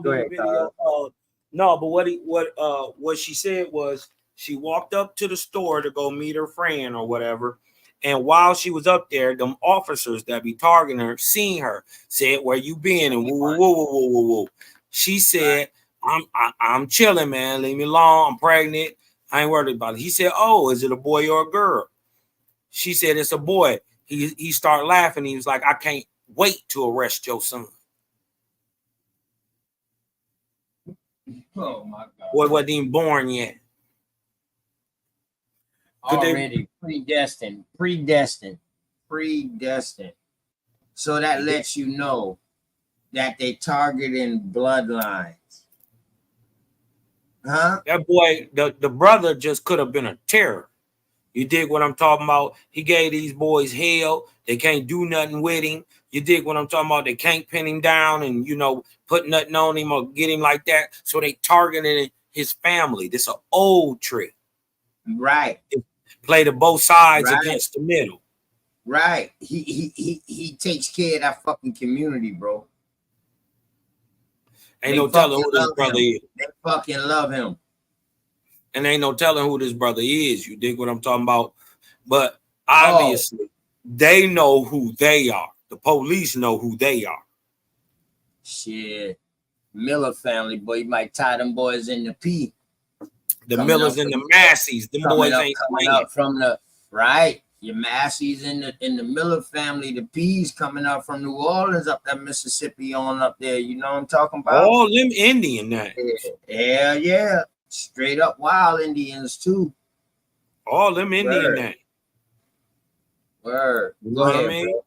Go ahead, video. No, but what she said was she walked up to the store to go meet her friend or whatever. And while she was up there, them officers that be targeting her, seen her, said, "Where you been?" And woo, woo, woo, woo, woo, woo, woo. She said, I'm chilling, man. Leave me alone. I'm pregnant. I ain't worried about it. He said, "Oh, is it a boy or a girl?" She said, "It's a boy." He started laughing. He was like, "I can't wait to arrest your son." Oh my God. Boy wasn't even born yet. Already predestined. So that lets you know that they targeting bloodlines. Huh? That boy, the brother just could have been a terror. You dig what I'm talking about? He gave these boys hell. They can't do nothing with him. You dig what I'm talking about? They can't pin him down and, put nothing on him or get him like that. So they targeted his family. This is an old trick. Right. Play to both sides against the middle. Right. He takes care of that fucking community, bro. Ain't no telling who this brother is. They fucking love him. And ain't no telling who this brother is. You dig what I'm talking about? But obviously, they know who they are. The police know who they are. Shit. Miller family, boy, you might tie them boys in the P. The Millers and the Masseys, them boys ain't coming up from the right. Your Masseys in the Miller family, the P's coming up from New Orleans up that Mississippi on up there. You know what I'm talking about? All them Indian names. Hell yeah. Straight up wild Indians too. All them Indian names. Word. You know what I mean?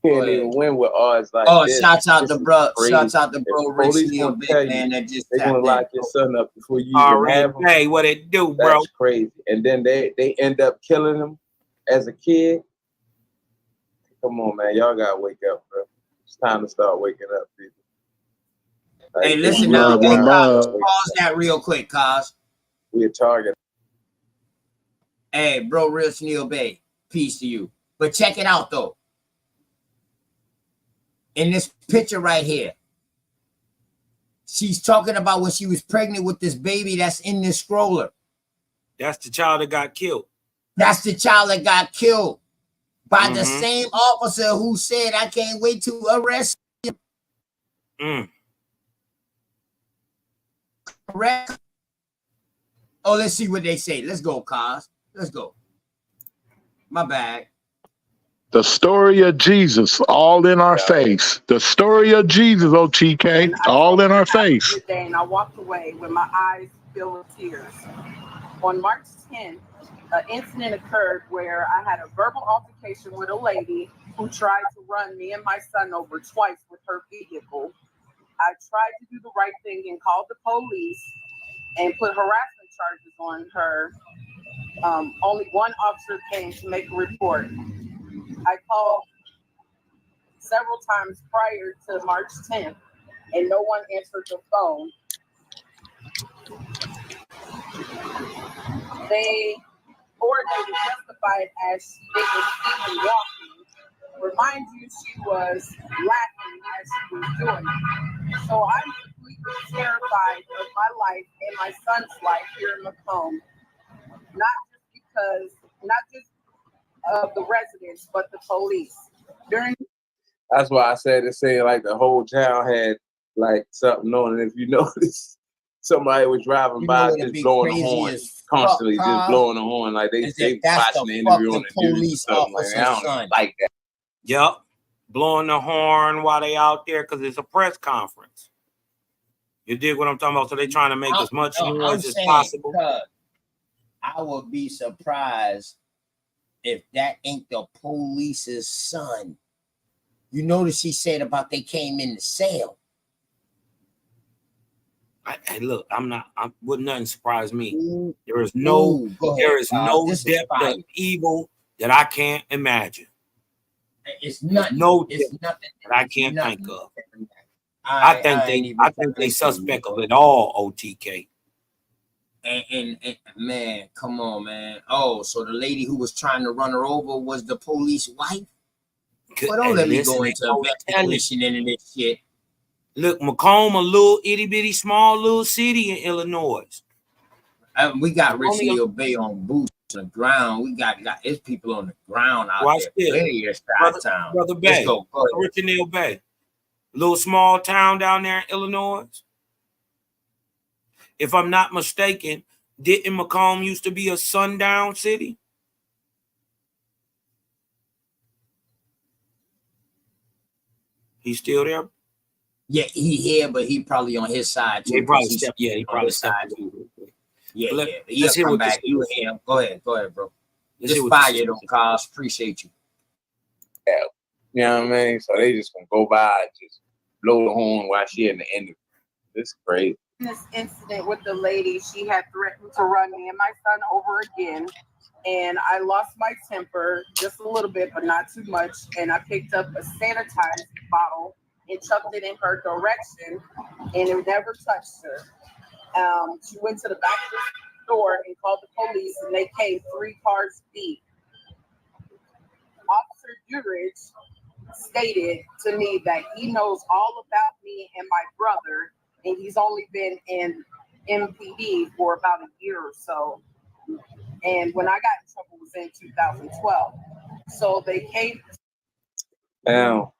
Can't even win with odds like this. Shouts out to bro Rich Neal, big man that just they're gonna lock your son up before you even have him. Hey, what it do, bro? That's crazy. And then they end up killing him as a kid. Come on, man. Y'all gotta wake up, bro. It's time to start waking up, people. Hey, listen now. Hey, pause that real quick, cuz. We a target. Hey, bro, Rich Neal Bay. Peace to you. But check it out though. In this picture right here, she's talking about when she was pregnant with this baby that's in this stroller. That's the child that got killed. That's the child that got killed by the same officer who said, "I can't wait to arrest him." Correct? Oh, let's see what they say. Let's go, Kaz. Let's go. My bad. The story of Jesus, all in our face. The story of Jesus, OTK, all in our face. And I walked away with my eyes filled with tears. On March 10th, an incident occurred where I had a verbal altercation with a lady who tried to run me and my son over twice with her vehicle. I tried to do the right thing and called the police and put harassment charges on her. Only one officer came to make a report. I called several times prior to March 10th, and no one answered the phone. They testified as she was even walking. Remind you, she was laughing as she was doing it. So I'm completely terrified of my life and my son's life here in Macomb. Not just of the residents, but the police. That's why I said it saying like the whole town had like something on it. If you notice, somebody was driving by just blowing the horn constantly, just blowing the horn like they watching the interview on the news or something like that. I don't like that. Yup, blowing the horn while they out there because it's a press conference. You dig what I'm talking about? So they trying to make as much noise as possible. I would be surprised if that ain't the police's son. You notice he said about they came in the sale. Hey, look, wouldn't nothing surprise me. There is no depth of evil that I can't imagine. It's nothing. It's nothing that I can't think of. I think they suspect of it all, OTK. And man, come on, man. Oh, so the lady who was trying to run her over was the police wife? Well, don't let me go into investigation into this shit. Look, Macomb, a little itty bitty small little city in Illinois. We got Richie Bay on boots on the ground. We got it's people on the ground out Watch there. this. Town. Brother Bay. Let's go. Rich Bay. Little small town down there in Illinois. If I'm not mistaken, didn't Macomb used to be a sundown city? He's still there? Yeah, he here, but he probably on his side too. He probably stepped. Yeah, he probably stepped. Yeah, He'll come back. You hear him. Go ahead, bro. Just fire them cars. Appreciate you. Yeah, you know what I mean? So they just gonna go by and just blow the horn while she in the end of it. This is crazy. This incident with the lady, she had threatened to run me and my son over again. And I lost my temper just a little bit, but not too much. And I picked up a sanitizer bottle and chucked it in her direction, and it never touched her. She went to the back of the store and called the police, and they came 3 cars deep. Officer Durridge stated to me that he knows all about me and my brother, and he's only been in MPD for about a year or so. And when I got in trouble was in 2012. So they came. Now,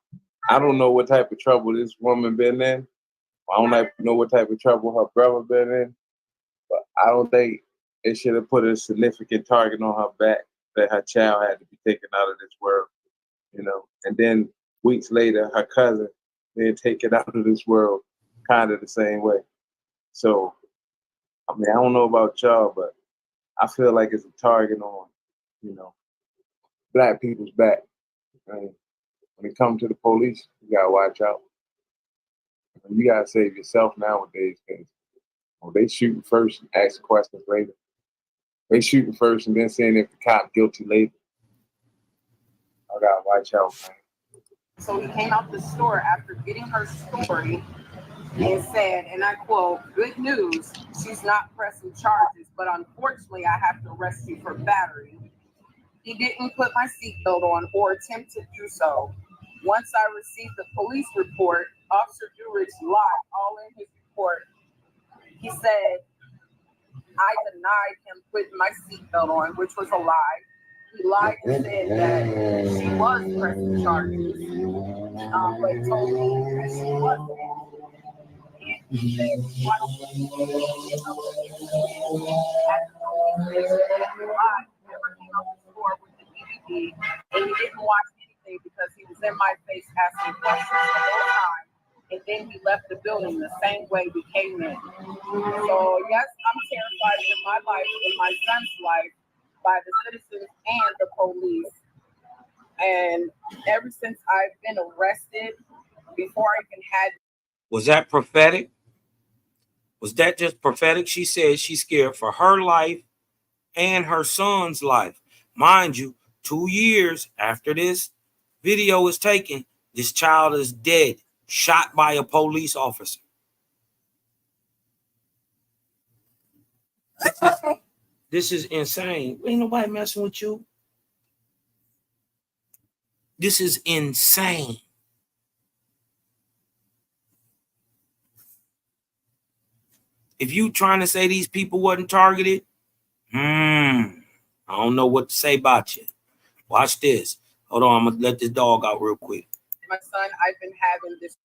I don't know what type of trouble this woman been in. I don't know what type of trouble her brother been in. But I don't think it should have put a significant target on her back that her child had to be taken out of this world, you know. And then weeks later, her cousin then taken out of this world kind of the same way. So, I mean, I don't know about y'all, but I feel like it's a target on, you know, Black people's back. And when it comes to the police, you gotta watch out. You gotta save yourself nowadays, because they shooting first and asking questions later. They shooting first and then saying if the cop guilty later. I gotta watch out, man. So he came out the store after getting her story and said, and I quote, "Good news, she's not pressing charges, but unfortunately I have to arrest you for battery." He didn't put my seatbelt on or attempt to do so. Once I received the police report, Officer Durridge lied all in his report. He said I denied him putting my seatbelt on, which was a lie. He lied and said that she was pressing charges, but he told me that she wasn't. And he said, "Why don't you at the police station?" He lied. He never came out the store with the DVD, and he didn't watch anything because he was in my face asking questions the whole time. And then he left the building the same way we came in. So yes, I'm terrified for my life and my son's life by the citizens and the police. And ever since I've been arrested, before I even had. Was that prophetic? Was that just prophetic? She said she's scared for her life and her son's life. Mind you, 2 years after this video is taken, this child is dead, shot by a police officer. This is insane. Ain't nobody messing with you. This is insane. If you trying to say these people wasn't targeted, I don't know what to say about you. Watch this. Hold on, I'm gonna let this dog out real quick. My son, I've been having this.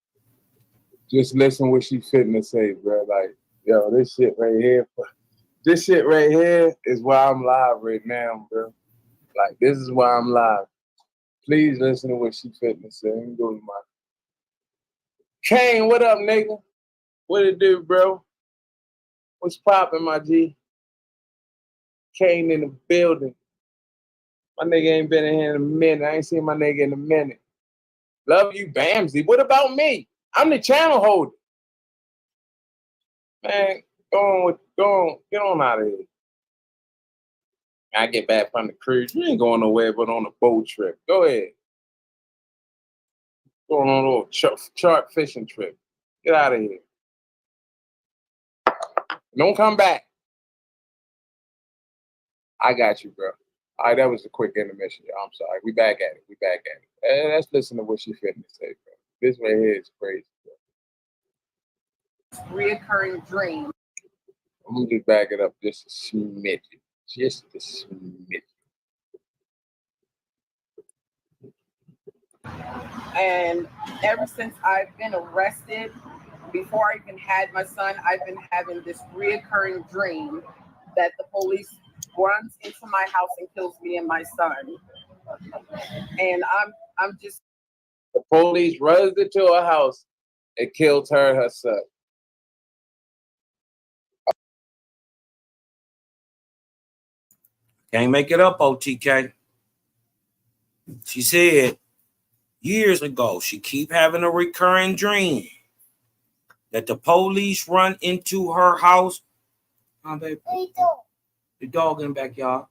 Just listen what she fitting to say, bro. Like, yo, this shit right here is why I'm live right now, bro. Like, this is why I'm live. Please listen to what she fitting to say. Let me go to my Kane. What up, nigga? What it do, bro? What's poppin', my G? Kane in the building. My nigga ain't been in here in a minute. I ain't seen my nigga in a minute. Love you, Bamsy. What about me? I'm the channel holder. Man, get on out of here. I get back from the cruise. You ain't going nowhere but on a boat trip. Go ahead. Going on a little shark fishing trip. Get out of here. Don't come back. I got you, bro. All right, that was a quick intermission, y'all. I'm sorry. We back at it. Let's listen to what she fitting to say, bro. This right here is crazy, bro. reoccurring dream. I'm gonna just back it up just a smidgen. Just a smidgen. And ever since I've been arrested, before I even had my son, I've been having this reoccurring dream that the police runs into my house and kills me and my son. And I'm just, the police runs into her house and kills her and her son. Can't make it up, OTK. She said years ago, she keep having a recurring dream that the police run into her house. Oh, baby. The dog in the backyard.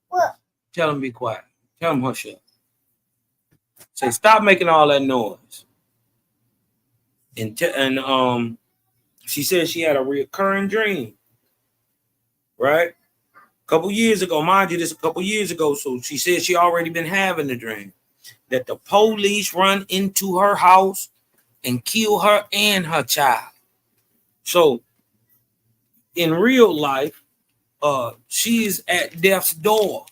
What? Tell him be quiet. Tell him hush up. Say, stop making all that noise. And she said she had a recurring dream, right? A couple years ago, mind you, this a couple years ago. So she said she already been having the dream that the police run into her house and kill her and her child. So in real life, she's at death's door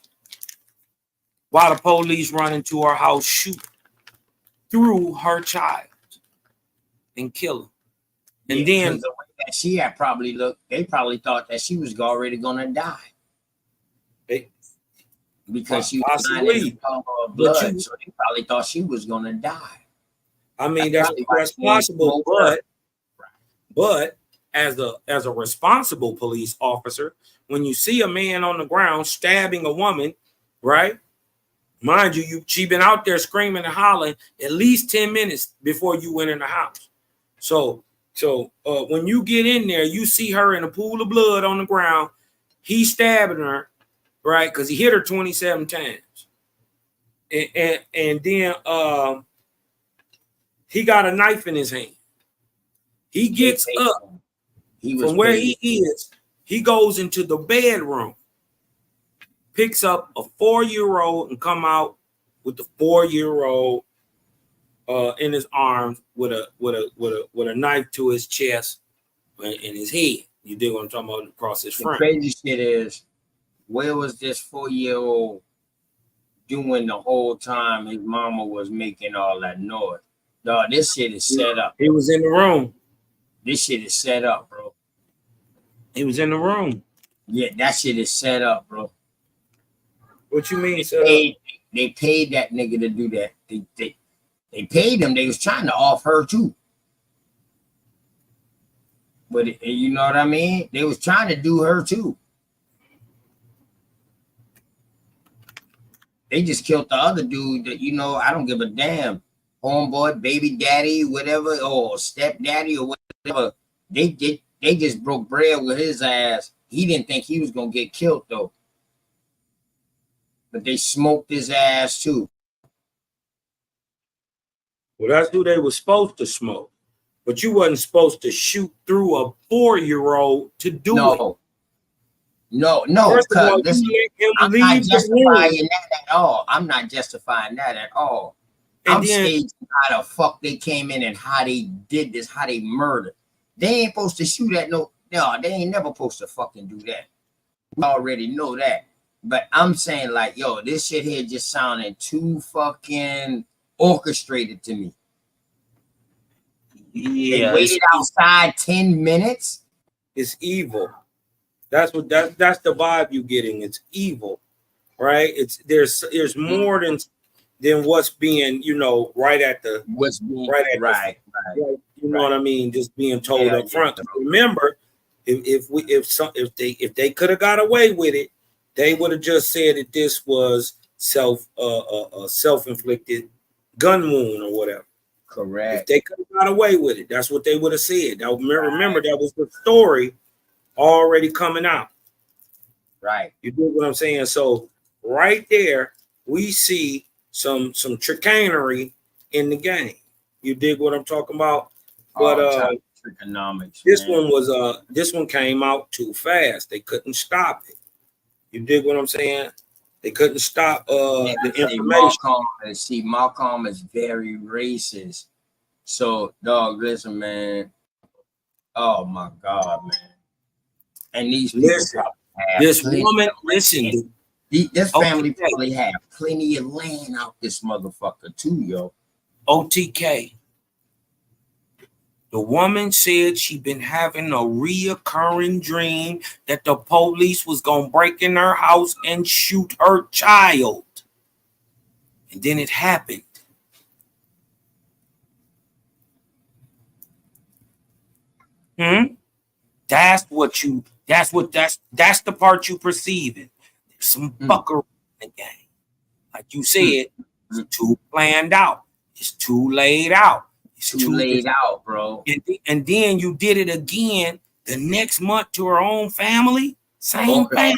while the police run into her house, shoot through her child and kill her. And then the way that she had probably looked, they probably thought that she was already gonna die. Because she was in of blood, so they probably thought she was gonna die. I mean, that's possible, but as a responsible police officer, when you see a man on the ground stabbing a woman, right? Mind you, she been out there screaming and hollering at least 10 minutes before you went in the house. So when you get in there, you see her in a pool of blood on the ground. He's stabbing her, right? Because he hit her 27 times. And then he got a knife in his hand. He gets up from where he is. He goes into the bedroom, picks up a 4-year-old and come out with the 4-year-old in his arms with a knife to his chest and his head. You dig what I'm talking about? Across his front. The crazy shit is, where was this 4-year-old doing the whole time his mama was making all that noise? Dog, this shit is set up. He was in the room. This shit is set up, bro. He was in the room. Yeah, that shit is set up, bro. What you mean? They paid that nigga to do that. They paid him. They was trying to off her too. But you know what I mean? They was trying to do her too. They just killed the other dude that, you know, I don't give a damn. Homeboy, baby daddy, whatever, or stepdaddy or whatever. They just broke bread with his ass. He didn't think he was gonna get killed though. But they smoked his ass too. Well, that's who they were supposed to smoke. But you wasn't supposed to shoot through a 4-year-old to do it. No, First of all, I'm not justifying that at all. I'm not justifying that at all. And I'm staging how the fuck they came in and how they did this, how they murdered. They ain't supposed to shoot at no, they ain't never supposed to fucking do that. We already know that. But I'm saying, like, yo, this shit here just sounding too fucking orchestrated to me. Yeah, they waited outside 10 minutes. It's evil. That's what that's the vibe you're getting. It's evil, right? It's there's more than what's being, you know, right at the what's being right. You know what I mean? Just being told up front. Remember, if they could have got away with it, they would have just said that this was self-inflicted gun wound or whatever. Correct. If they could have got away with it, that's what they would have said. Now remember that was the story already coming out. Right. You get what I'm saying? So right there, we see some chicanery in the game. You dig what I'm talking about? But economics. This one came out too fast. They couldn't stop it. You dig what I'm saying? They couldn't stop the information. Malcolm is very racist. So, dog, listen, man. Oh my God, man. And these listen, people have this woman, listen, this family OTK. probably have plenty of land out this motherfucker too, yo. OTK. The woman said she'd been having a reoccurring dream that the police was gonna break in her house and shoot her child. And then it happened. That's the part you perceiving. There's some fuckery in the game. Like you said, it's too planned out. It's too laid out. It's too laid out, bro. And then you did it again the next month to her own family. Same thing.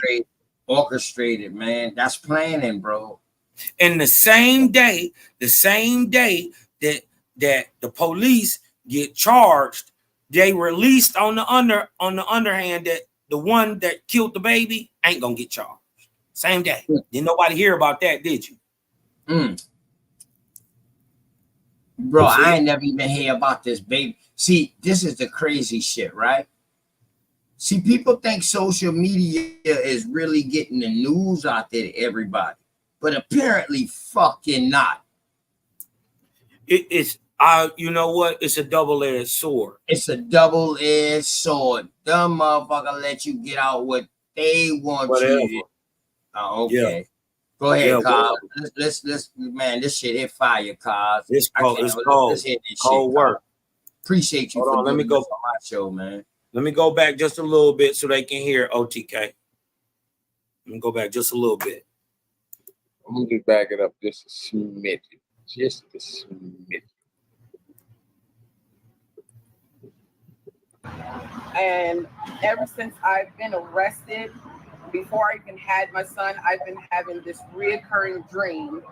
Orchestrated, man. That's planning, bro. And the same day that the police get charged, they released on the underhand that the one that killed the baby ain't gonna get charged. Same day. Didn't nobody hear about that, did you? Bro, I ain't never even hear about this baby. See, this is the crazy shit, right? See, people think social media is really getting the news out there to everybody, but apparently fucking not. It's you know what? It's a double-edged sword. It's a double-edged sword. Them motherfucker let you get out what they want you to. Oh, okay. Yeah. Go ahead, Carl. Let's man, this shit hit fire, Carl. It's cold. It's cold. Let's hit this cold shit, work. Appreciate you. Hold on, let me go on my show, man. Let me go back just a little bit so they can hear OTK. Let me go back just a little bit. I'm gonna just back it up just a smidge. Just a smidge. And ever since I've been arrested, before I even had my son, I've been having this reoccurring dream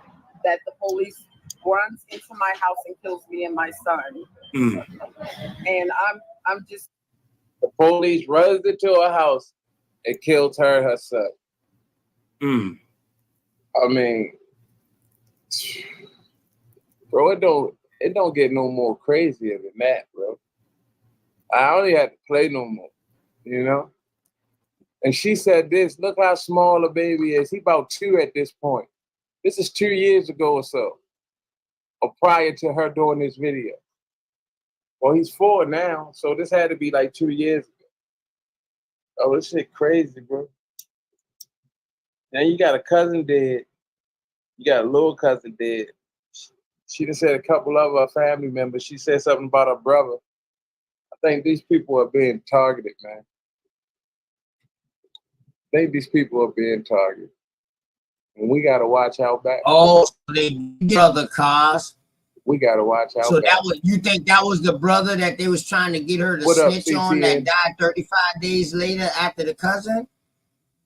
that the police runs into my house and kills me and my son. And I'm just. The police runs into her house and kills her and her son. I mean, bro, it don't get no more crazier than that, bro. I only had to play no more, you know? And she said this, look how small a baby is. He about 2 at this point. This is 2 years ago or so, or prior to her doing this video. Well, he's 4 now, so this had to be like 2 years ago. Oh, this shit crazy, bro. Now you got a cousin dead. You got a little cousin dead. She just said a couple of her family members. She said something about her brother. I think these people are being targeted, man. I think these people are being targeted. And we got to watch out back. Oh, they get other cars. We got to watch out. So back. You think that was the brother that they was trying to get her to snitch on that died 35 days later after the cousin?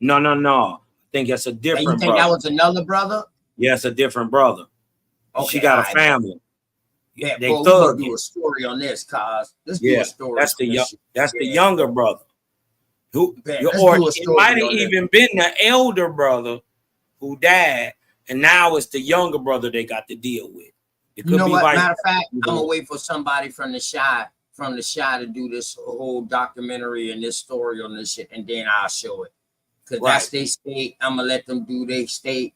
No. I think that's a different brother. You think that was another brother? Yeah, it's a different brother. Okay, she got a family. Yeah, they thug do a story on this, cause let's do a story. That's the younger brother. Or it might have even been the elder brother who died, and now it's the younger brother they got to deal with. It could be what? Matter of fact, I'm gonna wait for somebody from the Chi to do this whole documentary and this story on this shit, and then I'll show it. Cause that's their state. I'm gonna let them do their state.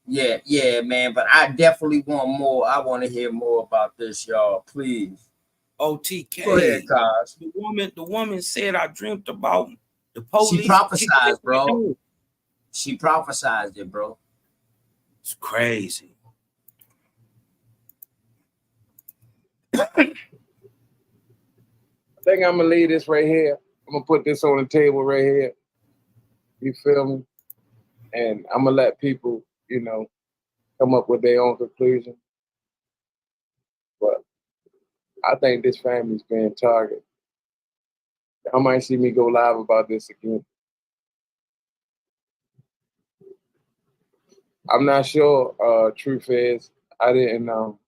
Yeah, man. But I definitely want more. I want to hear more about this, y'all. Please. OTK. Go ahead, Kaz. The woman said I dreamt about the police. She prophesied, bro. She prophesied it, bro. It's crazy. I think I'm gonna leave this right here. I'm gonna put this on the table right here. You feel me? And I'm gonna let people, you know, come up with their own conclusion. But I think this family's being targeted. I might see me go live about this again. I'm not sure. Truth is, I didn't know.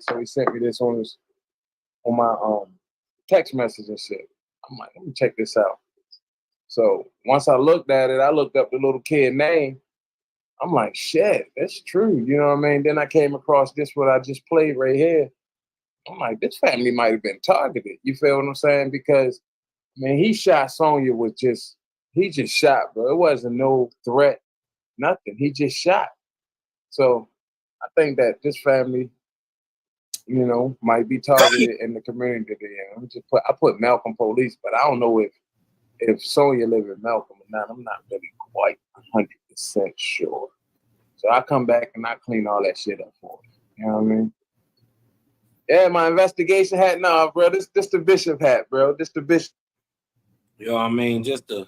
So he sent me this on my text message and shit. I'm like, let me check this out. So once I looked at it, I looked up the little kid name. I'm like, shit, that's true. You know what I mean? Then I came across this, what I just played right here I'm like, this family might have been targeted. You feel what I'm saying? Because, man, he shot Sonya he just shot, bro. It wasn't no threat, nothing. He just shot. So I think that this family, you know, might be targeted in the community. I put Malcolm police, but I don't know if Sonya live in Malcolm or not. I'm not really quite 100% sure. So I come back and I clean all that shit up for her. You know what I mean? Yeah, my investigation hat. Nah, bro, this the bishop hat, bro. This the bishop. You know what I mean? Just to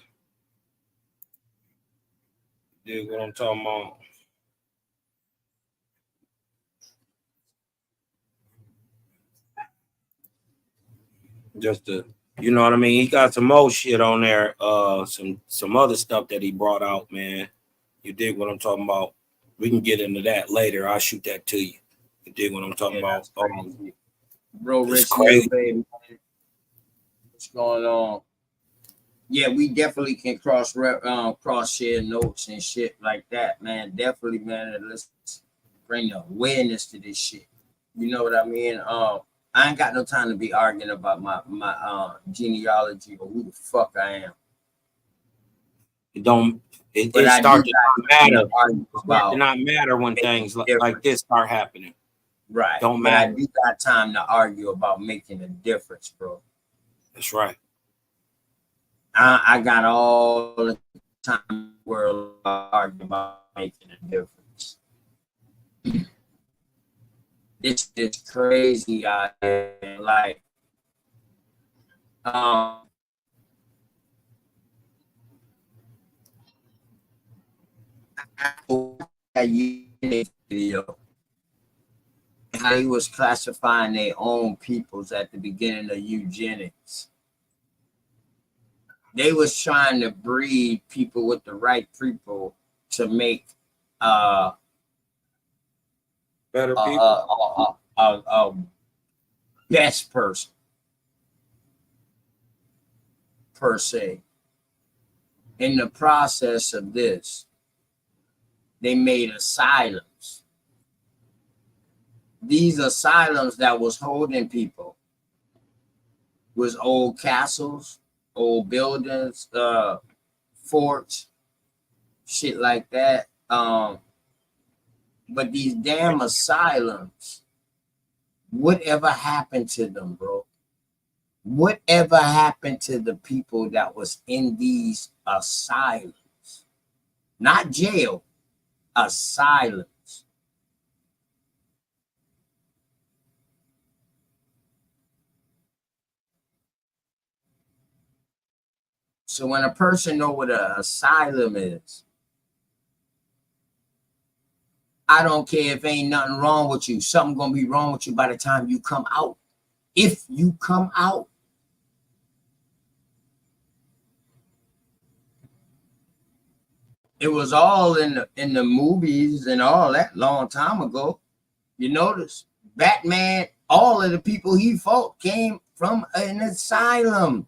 dig what I'm talking about. Just to, you know what I mean? He got some more shit on there. Some other stuff that he brought out, man. You dig what I'm talking about? We can get into that later. I'll shoot that to you. You dig what I'm talking about? Bro, Rich, baby. What's going on? Yeah, we definitely can cross share notes and shit like that, man. Definitely, man. Let's bring awareness to this shit. You know what I mean? I ain't got no time to be arguing about my genealogy or who the fuck I am. It starts to not matter. Start to not matter when things like this start happening. Right. Don't matter. I do got time to argue about making a difference, bro. That's right. I got all the time in the world to argue about making a difference. It's crazy out there. Like, video, how he was classifying their own peoples at the beginning of eugenics. They was trying to breed people with the right people to make better people, best person per se. In the process of this, they made asylums. These asylums that was holding people was old castles, old buildings, forts, shit like that. But these damn asylums, whatever happened to them, bro? Whatever happened to the people that was in these asylums? Not jail, asylums. So when a person know what an asylum is, I don't care if ain't nothing wrong with you. Something gonna be wrong with you by the time you come out. If you come out. It was all in the movies and all that long time ago. You notice Batman, all of the people he fought came from an asylum.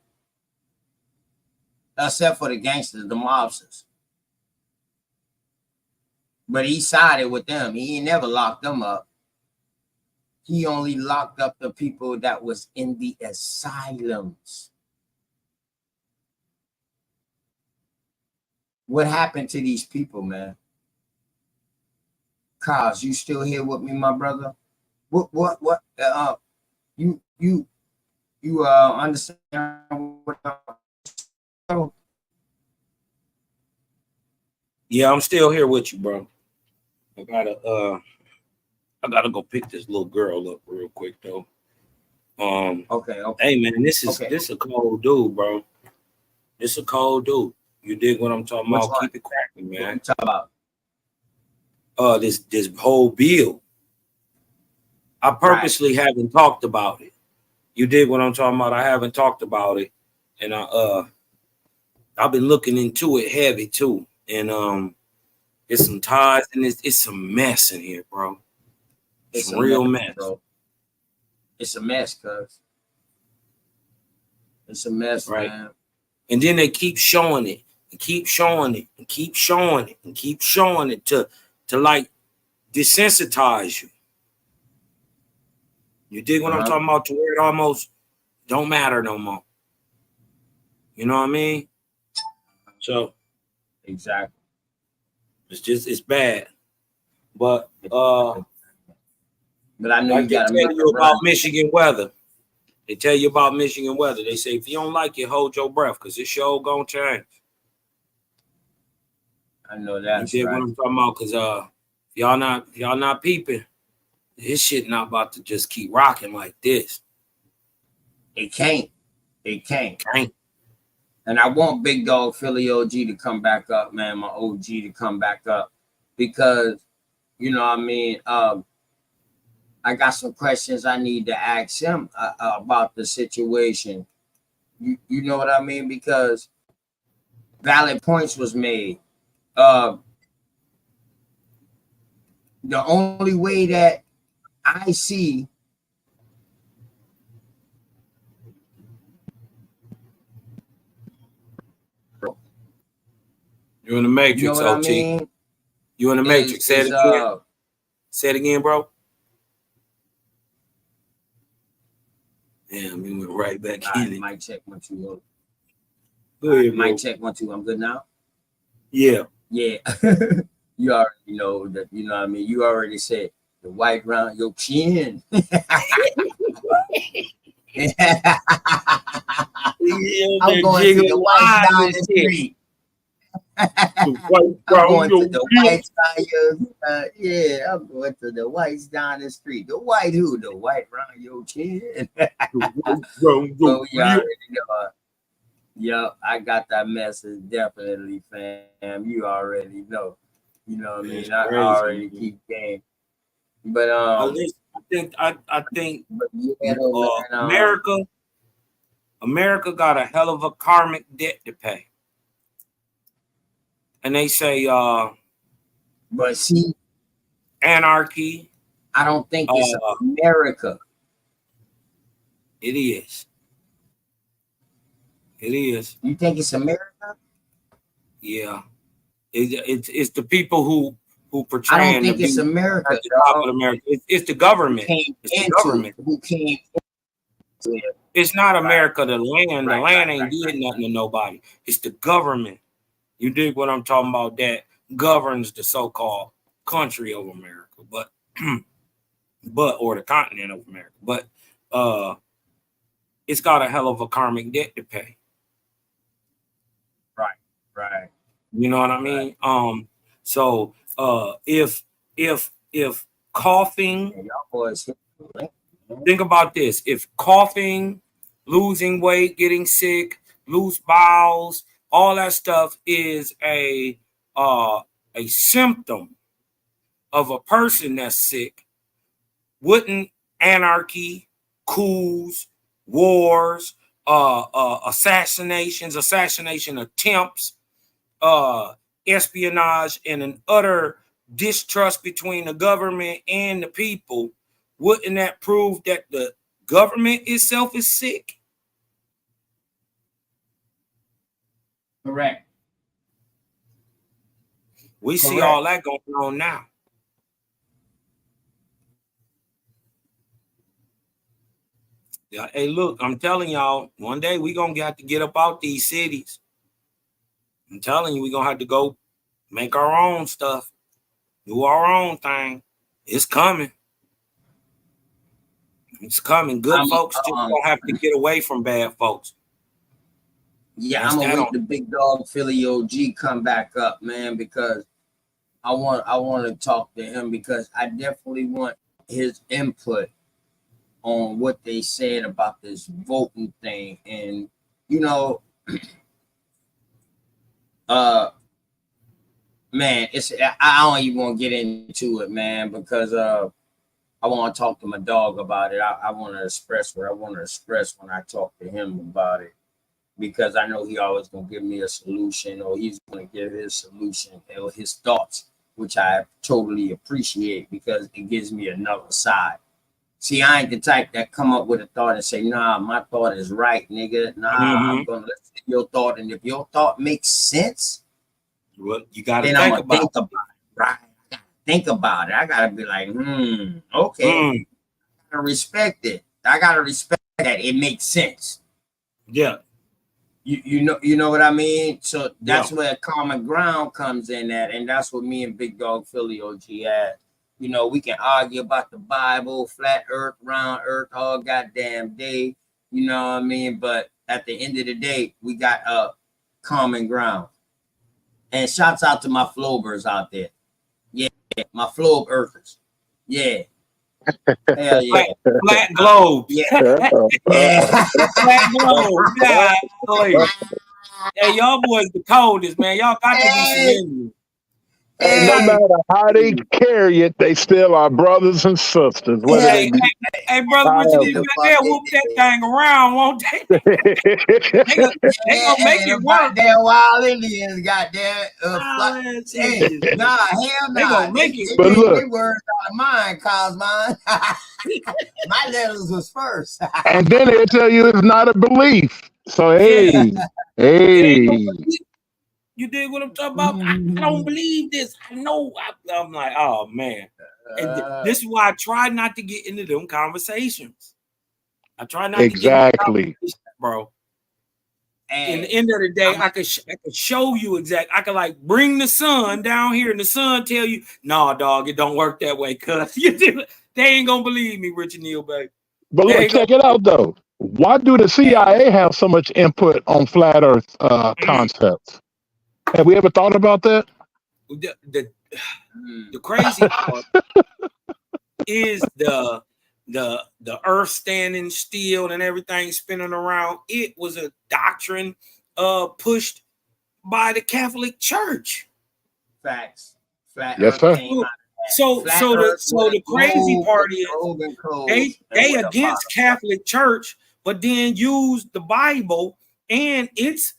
Except for the gangsters, the mobsters. But he sided with them. He ain't never locked them up. He only locked up the people that was in the asylums. What happened to these people, man? Kaz, you still here with me, my brother? What you understand what Yeah, I'm still here with you, bro. I gotta go pick this little girl up real quick though. Okay. Hey man, this is a cold dude, bro. This a cold dude. You dig what I'm talking about? Keep it cracking, man. What you talking about? This whole bill. I purposely haven't talked about it. You dig what I'm talking about? I haven't talked about it, and I've been looking into it heavy too, and it's some ties and it's some mess in here, bro. It's a real mess, bro. It's a mess, cuz. It's a mess, right? Man. And then they keep showing it, and keep showing it, and keep showing it, and keep showing it to like desensitize you. You dig what I'm talking about? To where it almost don't matter no more. You know what I mean? So exactly. It's bad. But I know like you got they tell you about Michigan weather. They tell you about Michigan weather. They say if you don't like it, hold your breath because this show gonna change. I know that's you dig right. what I'm talking about? Because if y'all not peeping, this shit not about to just keep rocking like this. It can't. It can't. Can't. And I want Big Dog Philly OG to come back up, man. My OG to come back up, because you know what I mean. I got some questions I need to ask him about the situation. You know what I mean? Because valid points was made. The only way that I see you in the Matrix, you know what OT. I mean? You in the Matrix. Say it again. Say it again, bro. Damn, you went right back in it. Mic check 1 2. Go ahead, mic check 1 2. I'm good now. Yeah. Yeah. You already know that. You know what I mean. You already said the white round your chin. I'm going to the whites down the street. I'm going to the whites down yeah, I'm going to the whites down the street. The white who? The white round your chin. So we already know. Yep, I got that message definitely, fam. You already know. You know what I mean? I already keep game. But I think America got a hell of a karmic debt to pay. And they say but see, anarchy. I don't think it's America. It is. It is. You think it's America? Yeah. It's the people who portray. I don't think it's America. America. It's the government. It's the government who came into it. It's not America, the land. The land ain't did nothing to nobody. It's the government. You dig what I'm talking about? That governs the so-called country of America, but or the continent of America. But it's got a hell of a karmic debt to pay. Right. You know what I mean? So if coughing, think about this. If coughing, losing weight, getting sick, loose bowels, all that stuff is a symptom of a person that's sick, wouldn't anarchy, coups, wars, assassination attempts, espionage, and an utter distrust between the government and the people, wouldn't that prove that the government itself is sick? Correct. We see all that going on now. Yeah, hey, look, I'm telling y'all, one day we're going to have to get up out these cities. I'm telling you, we're going to have to go make our own stuff, do our own thing. It's coming. It's coming. Good folks just going to have to get away from bad folks. Yeah, I'm going to wait the Big Dog Philly OG come back up, man, because I want to talk to him, because I definitely want his input on what they said about this voting thing. And you know, man, I don't even want to get into it, man, because I want to talk to my dog about it. I want to express what I want to express when I talk to him about it, because I know he always gonna give me a solution, or he's gonna give his solution or his thoughts, which I totally appreciate, because it gives me another side. See, I ain't the type that come up with a thought and say, nah, my thought is right, nigga. Nah, I'm gonna listen to your thought, and if your thought makes sense, well, you gotta then I'm gonna think about it, right? I gotta think about it. I gotta be like, okay. gotta respect it. I gotta respect that. It makes sense. Yeah. You know what I mean? So that's where common ground comes in at, and that's what me and Big Dog Philly OG had. You know, we can argue about the Bible, flat earth, round earth, all goddamn day. You know what I mean? But at the end of the day, we got a common ground. And shouts out to my Flowbirds out there. Yeah, my Flobe Earthers. Yeah. Hell yeah. Flat globe. Yeah. Yeah. Flat globe. Yeah. Hey, y'all boys the coldest, man. Y'all got to be surrendering. Hey, no matter how they carry it, they still are brothers and sisters. Hey, brother, Richard, they'll whoop that thing around, won't they? They gonna make it work. Goddamn wild Indians, goddamn. Nah, hell nah. They gonna make it. They take words out of mine, Cosmine. My letters was first. And then they'll tell you it's not a belief. So hey. You dig what I'm talking about? I don't believe this. I know. I'm like, oh man. And this is why I try not to get into them conversations. I try not to get into conversations, bro. And in the end of the day, I could show you exactly. I could like bring the sun down here, and the sun tell you, "Nah, dog, it don't work that way." Cause they ain't gonna believe me, Richard Neal, baby. But look, check it out though. Why do the CIA have so much input on flat Earth concepts? Have we ever thought about that? The crazy part is the earth standing still and everything spinning around. It was a doctrine pushed by the Catholic Church. Facts. Flat yes, sir. So the crazy part is they against Catholic Church, but then use the Bible and it's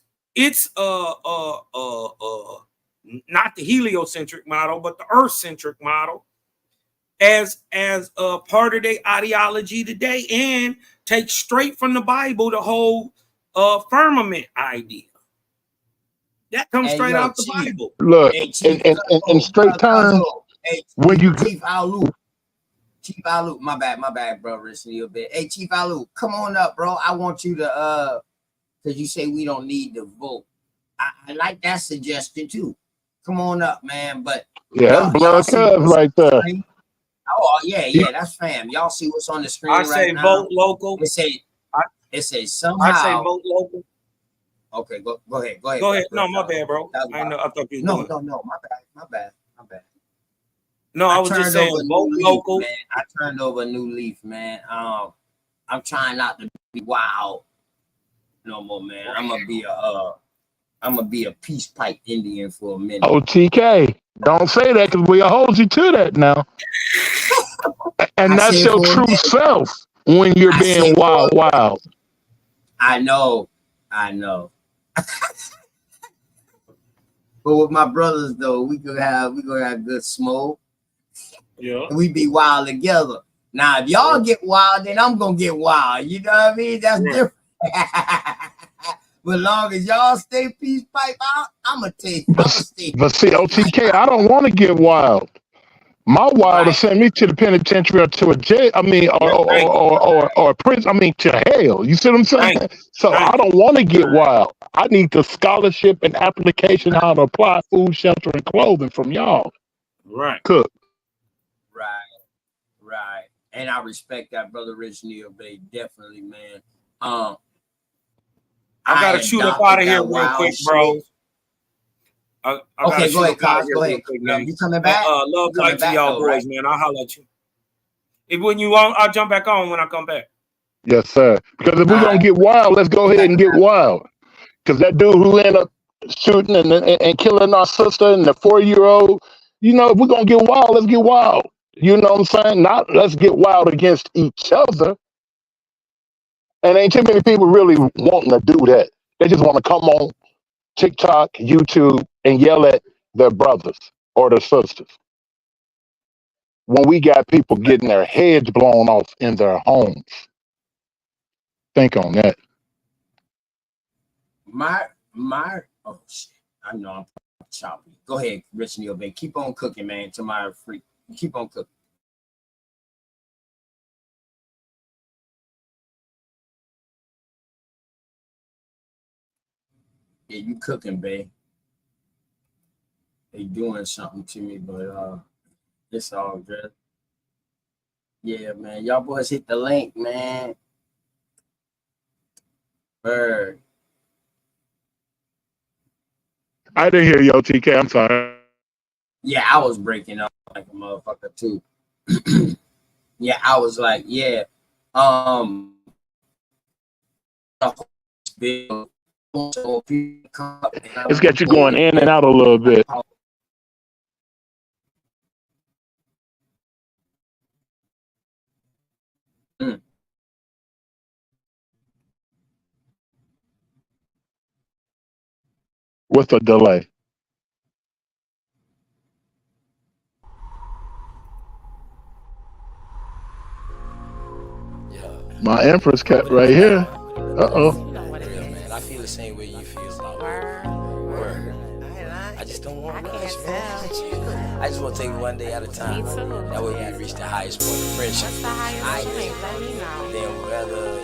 not the heliocentric model, but the earth-centric model as a part of their ideology today, and take straight from the Bible the whole firmament idea. That comes straight out the Bible. Look, and straight terms. When you Chief Alu, my bad, bro. Listen a little bit. Hey, Chief Alu, come on up, bro. I want you to because you say we don't need to vote. I like that suggestion too. Come on up, man. But yeah, blood cuz right there. Oh yeah, that's fam. Y'all see what's on the screen right now? I say vote local. It say somehow. I say vote local. Okay, go ahead. Go ahead. No, my bad, bro. I thought you. No, my bad. No, I was just saying vote local. Man. I turned over a new leaf, man. I'm trying not to be wild no more, man. I'm gonna be a peace pipe Indian for a minute. OTK. Don't say that because we'll hold you to that now. And that's your true self when you're being wild. I know. But with my brothers though, we gonna have good smoke. Yeah. And we be wild together. Now if y'all get wild, then I'm gonna get wild. You know what I mean? That's different. But long as y'all stay peace pipe out, I'ma stay. But see, OTK, I don't want to get wild. My wild to send me to the penitentiary or to a jail. I mean, or a prison. I mean, to hell. You see what I'm saying? So I don't want to get wild. I need the scholarship and application how to apply food, shelter, and clothing from y'all. Right. Cook. Right. And I respect that, brother Rich Neal, babe. Definitely, man. I gotta shoot up out of here real quick, bro. Okay, go ahead, Cos. Go ahead. You coming back? Love light to y'all boys, man. I'll holler at you. When you want, I'll jump back on when I come back. Yes, sir. Because if we're gonna get wild, let's go ahead and get wild. Because that dude who ended up shooting and killing our sister and the 4-year-old, you know, if we're gonna get wild, let's get wild. You know what I'm saying? Not let's get wild against each other. And ain't too many people really wanting to do that. They just want to come on TikTok, YouTube, and yell at their brothers or their sisters. When we got people getting their heads blown off in their homes. Think on that. Oh shit. I know I'm choppy. Go ahead, Rich Neal, babe. Keep on cooking, man. Tomorrow free. Keep on cooking. Yeah, you cooking, babe. They doing something to me, but it's all good. Yeah, man. Y'all boys hit the link, man. Bird. I didn't hear you, OTK. I'm sorry. Yeah, I was breaking up like a motherfucker too. Yeah, I was like, yeah. It's got you going in and out a little bit. With a delay. My Empress kept right here. Uh-oh. Real, man. I feel the same way you feel. Word. I just don't want to rush, man. I just want to take it one day at a time. Me too. That way we can reach the highest point of friendship. What's the highest point? Let me know. Then whether,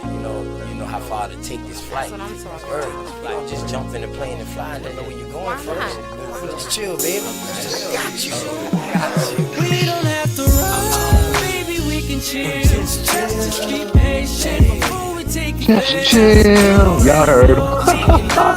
you know how far to take this flight. That's what I'm talking Word. about. Like, just jump in the plane and fly and don't know where you're going first. Just chill, baby. Just got you. We don't have to run, baby, we can chill. Just be patient before we take it. Just chill. Y'all heard him. I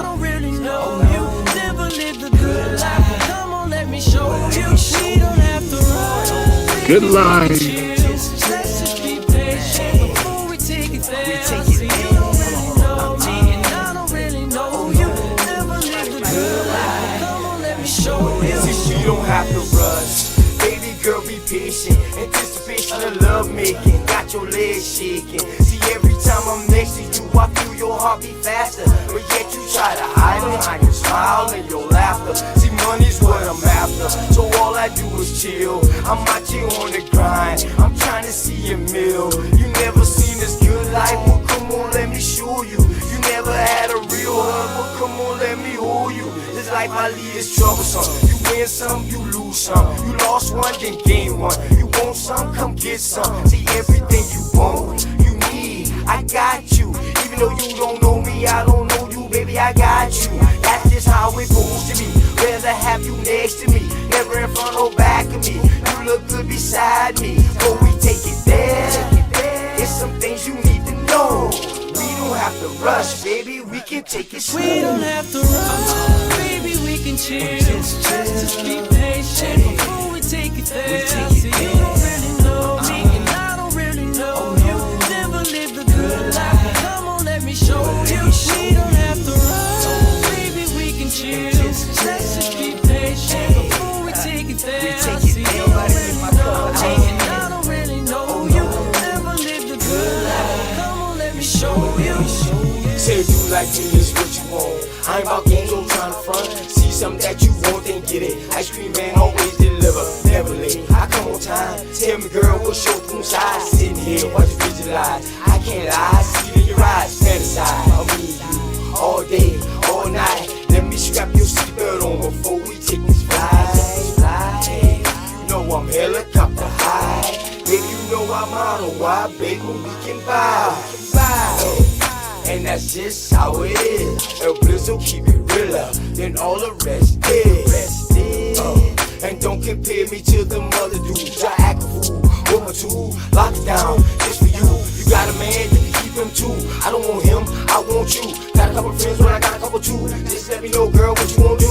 don't really know you. Never lived a good life. Come on, let me show you. We don't have to run. Good line. Let's just be patient before we take it there. See, you don't really know me, and I don't really know you. Never lived a good life. Come on, let me show you. See, you don't have to rush. Baby girl, be patient. Anticipation of love making. Got your legs shaking. See, every time I'm next to you, I feel your heart beat faster. But yet you try to hide behind your smile and your laughter. See, money's what I'm after, so all I do is chill. I'm out here on the grind. I'm trying to see a meal. You never seen this good life. Well, come on, let me show you. You never had a real hug. Well, come on, let me hold you. This life I lead is troublesome. You win some, you lose some. You lost one, then gain one. You want some, come get some. See, everything you want, you need, I got you. Even though you don't know me, I don't know you, baby, I got you. That's just how it goes to me. Rather have you next to me, never in front or back of me. You look good beside me, so we take it there. It's some things you need to know. We don't have to rush, baby, we can take it slow. We don't have to run, baby, we can chill. Just be patient before we take it there. See, you don't really know me, and I don't really know you. Never lived a good life. Come on, let me show you. We don't have to run, baby, we can chill. Let's just be patient before we take it there. See, you don't really know me, and I don't really know you. Never lived a good life. Come on, let me show you. Say you like me, is what you want. I ain't about games, I'm trying to front. See something that you want, then get it. Ice cream man always deliver, never late. I come on time. Tell me, girl, what's your room size? Sitting here, watch you visualize. I can't lie, see it in your eyes. Fantasize, I'll be you all day, all night. Let me strap your seatbelt on before we take this flight. You know I'm helicopter high. Baby, you know I'm on a wide, baby, we can buy. And that's just how it is. El Blizzo keep it realer than all the rest is. And don't compare me to them other dudes. I act a fool, with my tool, lock it down, just for you. You got a man, you can keep him too. I don't want him, I want you. Got a couple friends, but I got a couple too. Just let me know, girl, what you wanna do.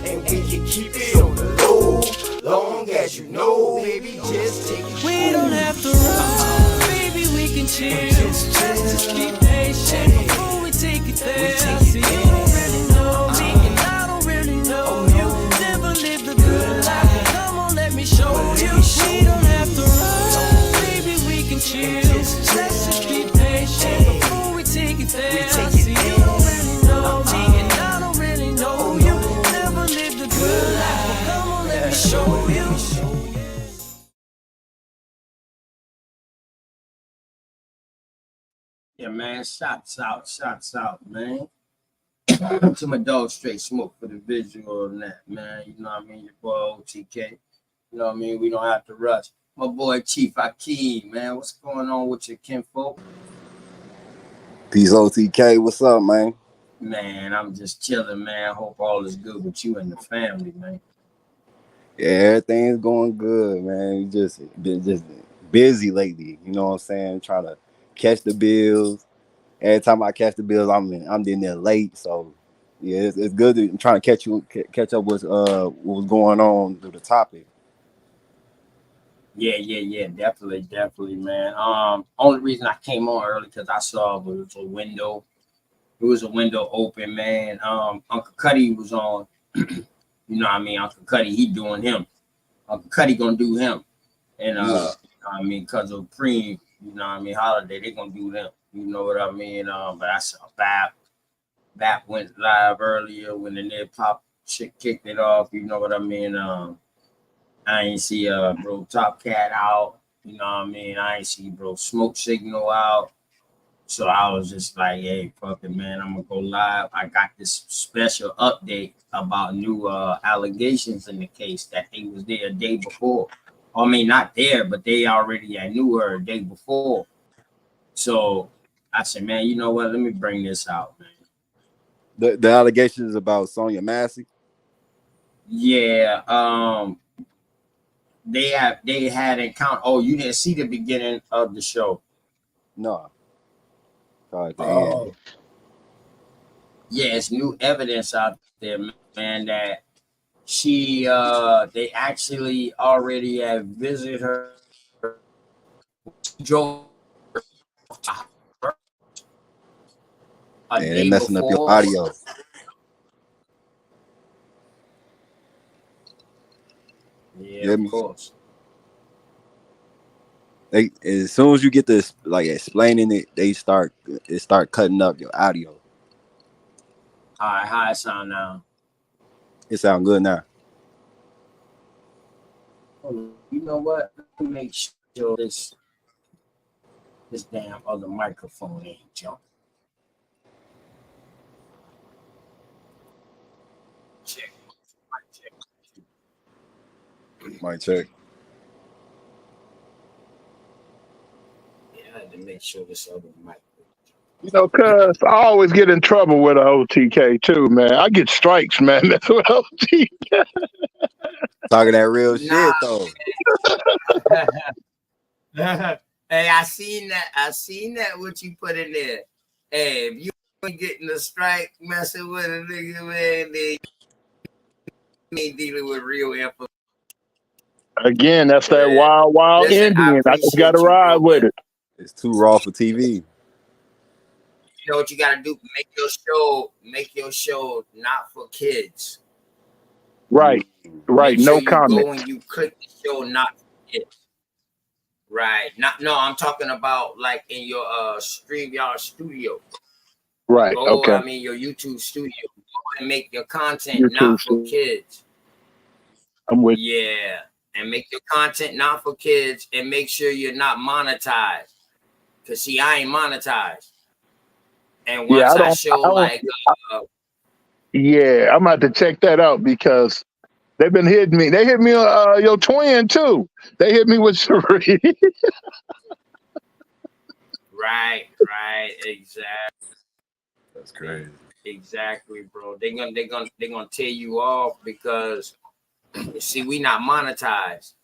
And we can keep it on the low, long as you know, baby, just take it. We don't have to run, baby, we can chill. Just be patient before we take it there. See, you don't really know me, and I don't really know you. Never lived a good life. Come on, let me show you. We don't have to run, baby, we can chill. Let's just be patient before we take it there. See, you don't really know me, and I don't really know you. Never lived a good life. Come on, let me show you. Yeah, man, shots out, man. To my dog Straight Smoke for the visual and that, man. You know what I mean? Your boy OTK. You know what I mean? We don't have to rush. My boy Chief Akeem, man. What's going on with your kinfolk? Peace, OTK. What's up, man? Man, I'm just chilling, man. Hope all is good with you and the family, man. Yeah, everything's going good, man. Just been just busy lately. You know what I'm saying? Trying to catch the bills. Every time I catch the bills, I'm in there late. So yeah, it's good. I'm trying to catch up with what was going on through the topic. Yeah, definitely, man. Only reason I came on early because I saw it was a window. It was a window open, man. Uncle Cuddy was on. You know what I mean? Uncle Cuddy, he doing him. Uncle Cuddy gonna do him. And I mean, because of Preem, you know what I mean, holiday, they gonna do them. You know what I mean? But I saw Bap went live earlier when the near pop shit kicked it off. You know what I mean? I ain't see bro Top Cat out. You know what I mean? I ain't see bro Smoke Signal out. So I was just like, hey, fuck it, man. I'm gonna go live. I got this special update about new allegations in the case that they was there a day before. I mean, not there, but I knew her a day before. So I said, man, you know what? Let me bring this out, man. The allegations about Sonya Massey. Yeah, they had encounter. Oh, you didn't see the beginning of the show? No. Oh, yeah, it's new evidence out there, man, that they actually already have visited her. Drove a day messing up your before. audio. Yeah, of course. As soon as you get this like explaining it, it start cutting up your audio. All right, how it sound now? It sound good now. You know what? Let me make sure this damn other microphone ain't jumping. Mic check. Yeah, I had to make sure this other mic. You know, cuz I always get in trouble with an OTK too, man. I get strikes, man. That's what OTK. Talking that real shit though. Hey, I seen that what you put in there. Hey, if you ain't getting a strike messing with a nigga, man, then you ain't dealing with real info. Again, that's that wild Listen, Indian. I just gotta ride with it. It's too raw for TV. You know what you gotta do? Make your show not for kids. Right. Make No sure you comment. go and you click the show not for kids. Right. I'm talking about like in your StreamYard studio. Right. Go, Okay. I mean your YouTube studio. Go and make your content not for kids. I'm with Yeah. And make your content not for kids and make sure you're not monetized. Cause see, I ain't monetized. And once I show like yeah, I'm about to check that out because they've been hitting me. They hit me your twin too. They hit me with Cherie. Right, exactly. That's crazy. Exactly, bro. They're gonna tear you off because see, we not monetized.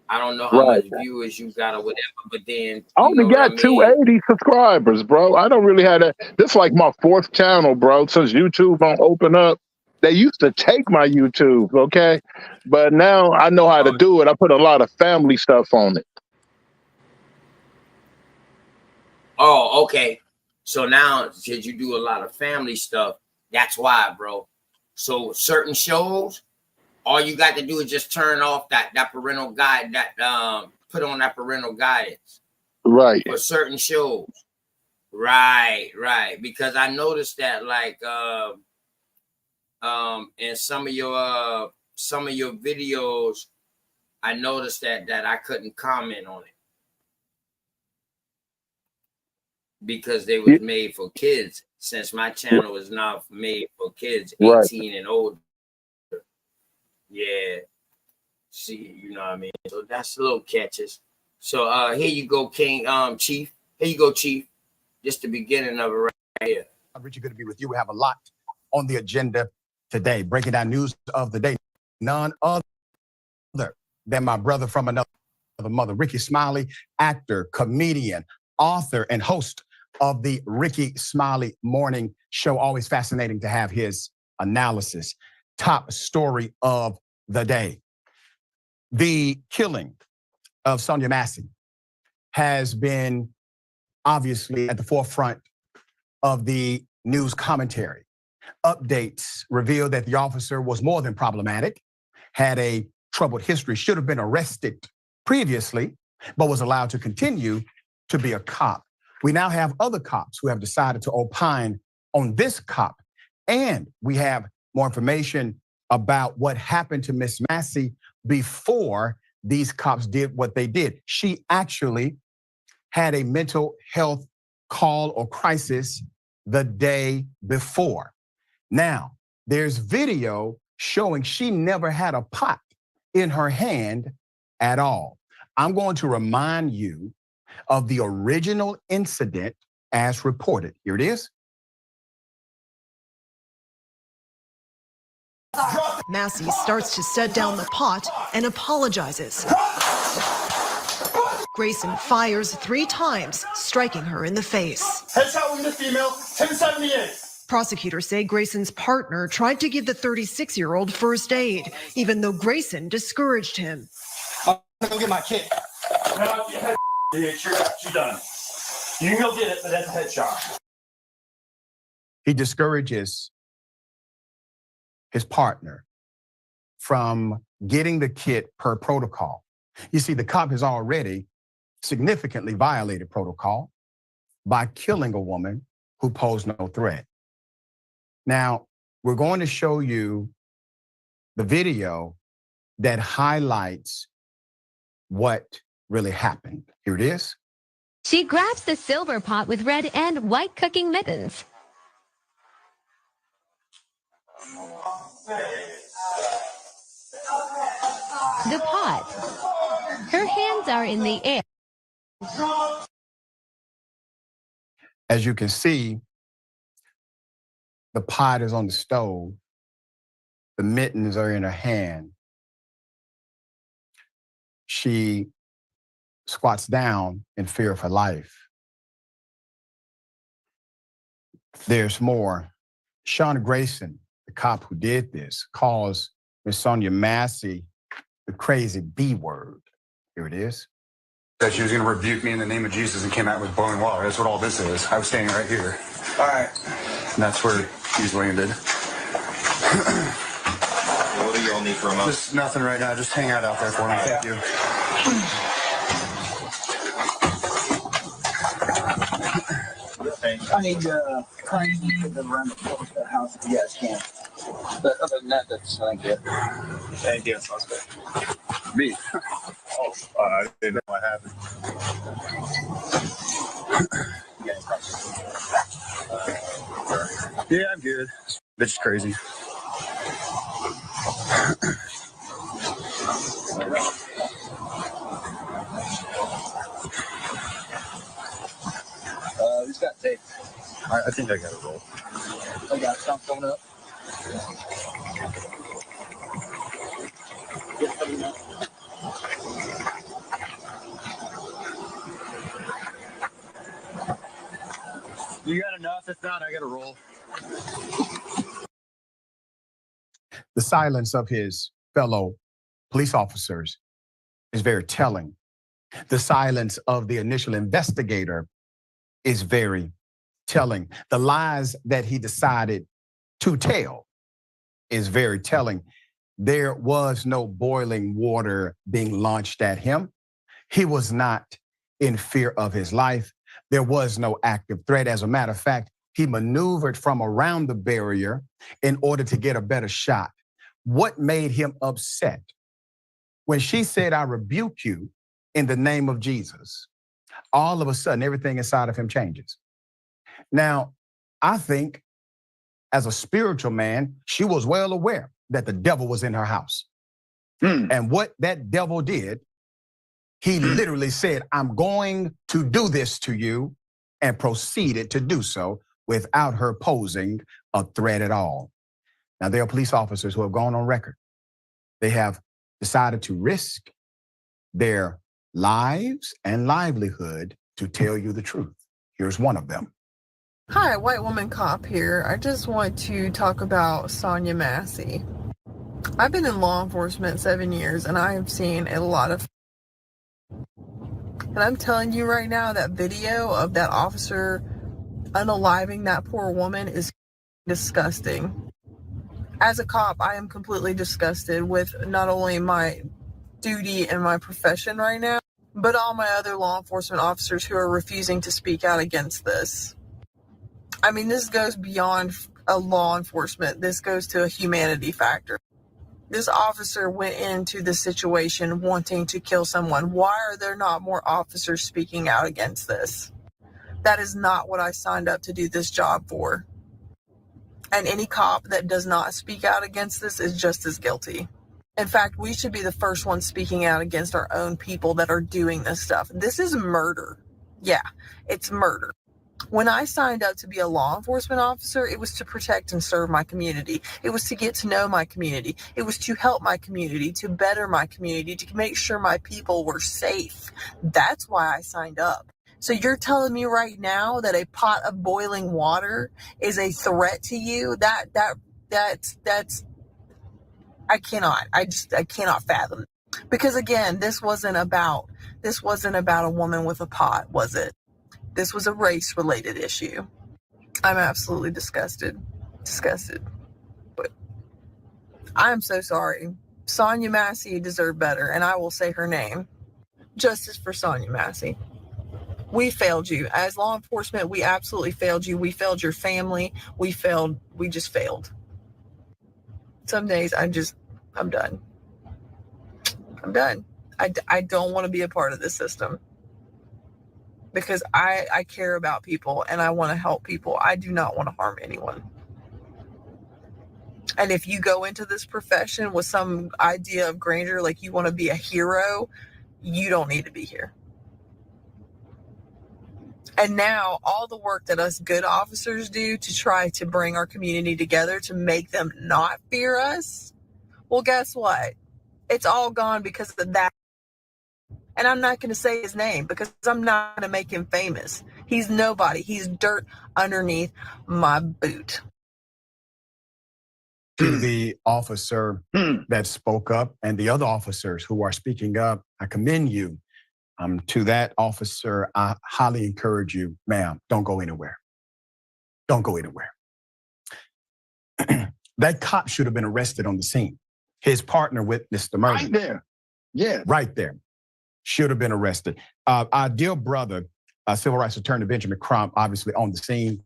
I don't know how much viewers you got or whatever, but then I only got 280 subscribers, bro. I don't really have that. This is like my 4th channel, bro. Since YouTube don't open up, they used to take my YouTube, okay? But now I know how to do it. I put a lot of family stuff on it. Oh, okay. So now, since you do a lot of family stuff, that's why, bro. So certain shows, all you got to do is just turn off that parental guide, put on that parental guidance. Right. For certain shows. Right. Because I noticed that like in some of your videos, I noticed that I couldn't comment on it. Because they was made for kids, since my channel is not made for kids 18 and older. Yeah. See, you know what I mean? So that's little catches. So here you go, King Chief. Here you go, Chief. Just the beginning of it right here. Richie, good to be with you. We have a lot on the agenda today. Breaking down news of the day. None other than my brother from another mother, Rickey Smiley, actor, comedian, author, and host of the Rickey Smiley Morning Show. Always fascinating to have his analysis. Top story of the day. The killing of Sonya Massey has been obviously at the forefront of the news commentary. Updates reveal that the officer was more than problematic, had a troubled history, should have been arrested previously, but was allowed to continue to be a cop. We now have other cops who have decided to opine on this cop, and we have more information about what happened to Miss Massey before these cops did what they did. She actually had a mental health call or crisis the day before. Now, there's video showing she never had a pot in her hand at all. I'm going to remind you of the original incident as reported. Here it is. Massey starts to set down the pot and apologizes. Grayson fires 3 times, striking her in the face. Headshot wounded female, 1078. Prosecutors say Grayson's partner tried to give the 36-year-old first aid, even though Grayson discouraged him. I'm gonna go get my kid. No, she's done. You can go get it, but that's a headshot. He discourages his partner from getting the kit per protocol. You see, the cop has already significantly violated protocol by killing a woman who posed no threat. Now, we're going to show you the video that highlights what really happened. Here it is. She grabs the silver pot with red and white cooking mittens. The pot. Her hands are in the air. As you can see, the pot is on the stove. The mittens are in her hand. She squats down in fear of her life. There's more. Sean Grayson, the cop who did this, calls Miss Sonya Massey the crazy B word. Here it is. That she was going to rebuke me in the name of Jesus and came out with boiling water. That's what all this is. I was standing right here. All right. And that's where he's landed. What do you all need from us? Just nothing right now. Just hang out there for me. Thank you. I need crazy around the house if you guys can. But other than that, that's thank you. Thank you. Me. Oh, I didn't know what happened. Yeah, I'm good. Bitch is crazy. Who's got tape? I think I got a roll. I got something coming up. You got enough? If not, I got a roll. The silence of his fellow police officers is very telling. The silence of the initial investigator is very telling. The lies that he decided to tell is very telling. There was no boiling water being launched at him. He was not in fear of his life. There was no active threat. As a matter of fact, he maneuvered from around the barrier in order to get a better shot. What made him upset? When she said, "I rebuke you in the name of Jesus," all of a sudden, everything inside of him changes. Now, I think as a spiritual man, she was well aware that the devil was in her house. And what that devil did, he literally said, "I'm going to do this to you," and proceeded to do so without her posing a threat at all. Now, there are police officers who have gone on record. They have decided to risk their lives and livelihood to tell you the truth. Here's one of them. Hi, white woman cop here. I just want to talk about Sonya Massey. I've been in law enforcement 7 years, and I have seen a lot of... And I'm telling you right now, that video of that officer unaliving that poor woman is disgusting. As a cop, I am completely disgusted with not only my duty and my profession right now, but all my other law enforcement officers who are refusing to speak out against this. I mean, this goes beyond a law enforcement. This goes to a humanity factor. This officer went into the situation wanting to kill someone. Why are there not more officers speaking out against this? That is not what I signed up to do this job for. And any cop that does not speak out against this is just as guilty. In fact, we should be the first ones speaking out against our own people that are doing this stuff. This is murder. Yeah, it's murder. When I signed up to be a law enforcement officer, it was to protect and serve my community. It was to get to know my community. It was to help my community, to better my community, to make sure my people were safe. That's why I signed up. So you're telling me right now that a pot of boiling water is a threat to you? That's I cannot fathom. Because again, this wasn't about a woman with a pot, was it? This was a race-related issue. I'm absolutely disgusted. But I'm so sorry. Sonya Massey deserved better, and I will say her name. Justice for Sonya Massey. We failed you. As law enforcement, we absolutely failed you. We failed your family. We just failed. Some days I'm done. I'm done. I don't want to be a part of this system. Because I care about people and I want to help people. I do not want to harm anyone. And if you go into this profession with some idea of grandeur, like you want to be a hero, you don't need to be here. And now all the work that us good officers do to try to bring our community together to make them not fear us, well, guess what? It's all gone because of that. And I'm not going to say his name because I'm not going to make him famous. He's nobody. He's dirt underneath my boot. To the officer that spoke up and the other officers who are speaking up, I commend you. To that officer, I highly encourage you, ma'am, don't go anywhere. Don't go anywhere. That cop should have been arrested on the scene. His partner witnessed the murder. Right there. Yeah. Right there. Should have been arrested. Our dear brother, Civil Rights Attorney Benjamin Crump, obviously on the scene,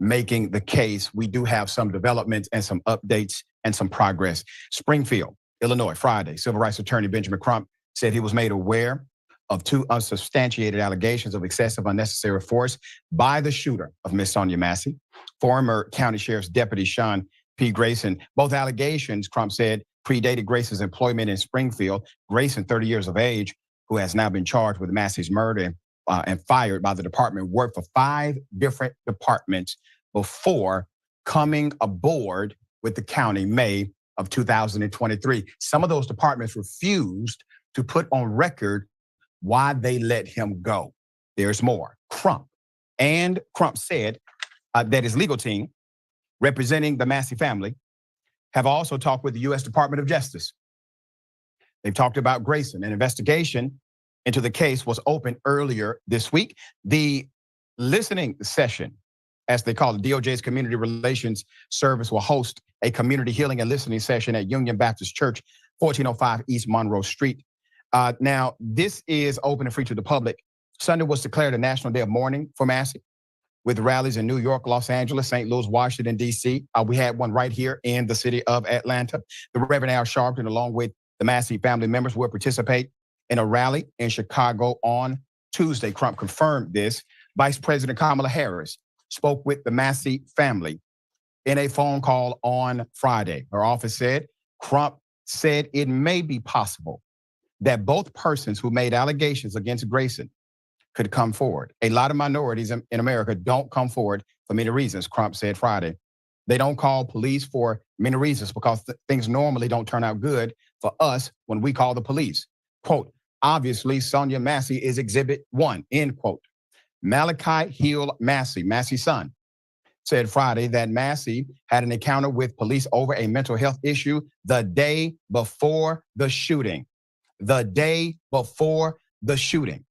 making the case. We do have some developments and some updates and some progress. Springfield, Illinois, Friday, Civil Rights Attorney Benjamin Crump said he was made aware of 2 unsubstantiated allegations of excessive unnecessary force by the shooter of Miss Sonya Massey, former County Sheriff's Deputy Sean P. Grayson. Both allegations, Crump said, predated Grayson's employment in Springfield. Grayson, 30 years of age, who has now been charged with Massey's murder and fired by the department, worked for 5 different departments before coming aboard with the county May of 2023. Some of those departments refused to put on record why they let him go. There's more. Crump said that his legal team, representing the Massey family, have also talked with the U.S. Department of Justice. They've talked about Grayson. An investigation into the case was opened earlier this week. The listening session, as they call it, DOJ's Community Relations Service will host a community healing and listening session at Union Baptist Church, 1405 East Monroe Street. Now, this is open and free to the public. Sunday was declared a national day of mourning for Massey, with rallies in New York, Los Angeles, St. Louis, Washington, D.C. We had one right here in the city of Atlanta. The Reverend Al Sharpton, along with the Massey family members, will participate in a rally in Chicago on Tuesday. Crump confirmed this. Vice President Kamala Harris spoke with the Massey family in a phone call on Friday. Her office said, Crump said it may be possible that both persons who made allegations against Grayson could come forward. A lot of minorities in America don't come forward for many reasons, Crump said Friday. They don't call police for many reasons because things normally don't turn out good for us when we call the police. Quote, obviously, Sonya Massey is exhibit 1, end quote. Malachi Hill Massey, Massey's son, said Friday that Massey had an encounter with police over a mental health issue the day before the shooting. The day before the shooting.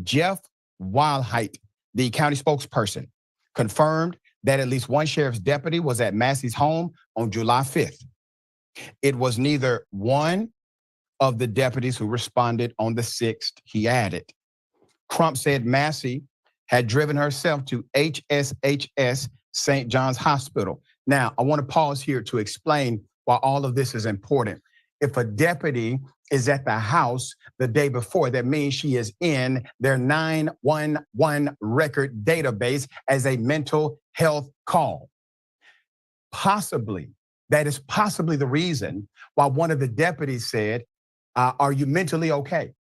Jeff Wildheit, the county spokesperson, confirmed that at least one sheriff's deputy was at Massey's home on July 5th. It was neither one of the deputies who responded on the 6th, he added. Crump said Massey had driven herself to HSHS St. John's Hospital. Now, I want to pause here to explain why all of this is important. If a deputy is at the house the day before, that means she is in their 911 record database as a mental health call. Possibly, that is possibly the reason why one of the deputies said, are you mentally okay?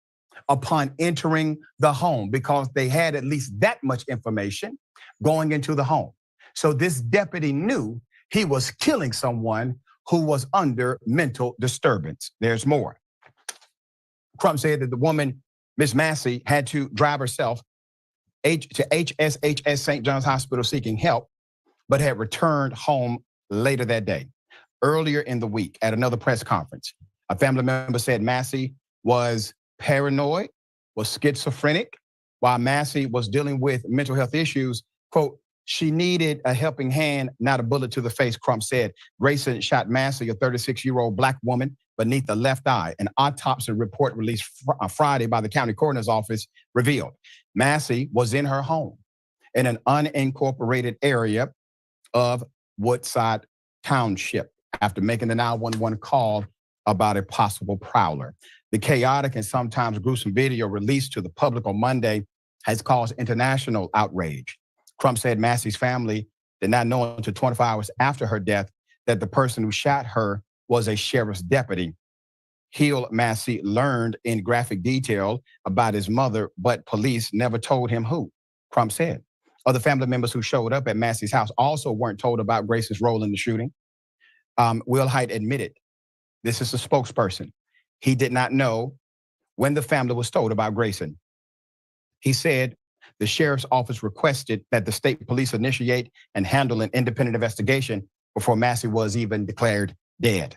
Upon entering the home, because they had at least that much information going into the home. So this deputy knew he was killing someone who was under mental disturbance. There's more. Crump said that the woman, Miss Massey, had to drive herself to HSHS St. John's Hospital seeking help, but had returned home later that day. Earlier in the week, at another press conference, a family member said Massey was paranoid, was schizophrenic, while Massey was dealing with mental health issues. Quote, she needed a helping hand, not a bullet to the face, Crump said. Grayson shot Massey, a 36-year-old black woman, beneath the left eye. An autopsy report released Friday by the county coroner's office revealed Massey was in her home in an unincorporated area of Woodside Township after making the 911 call about a possible prowler. The chaotic and sometimes gruesome video released to the public on Monday has caused international outrage. Crump said Massey's family did not know until 24 hours after her death that the person who shot her was a sheriff's deputy. Hill Massey learned in graphic detail about his mother, but police never told him who, Crump said. Other family members who showed up at Massey's house also weren't told about Grace's role in the shooting. Will Hite admitted, this is a spokesperson, he did not know when the family was told about Grayson. He said the sheriff's office requested that the state police initiate and handle an independent investigation before Massey was even declared dead.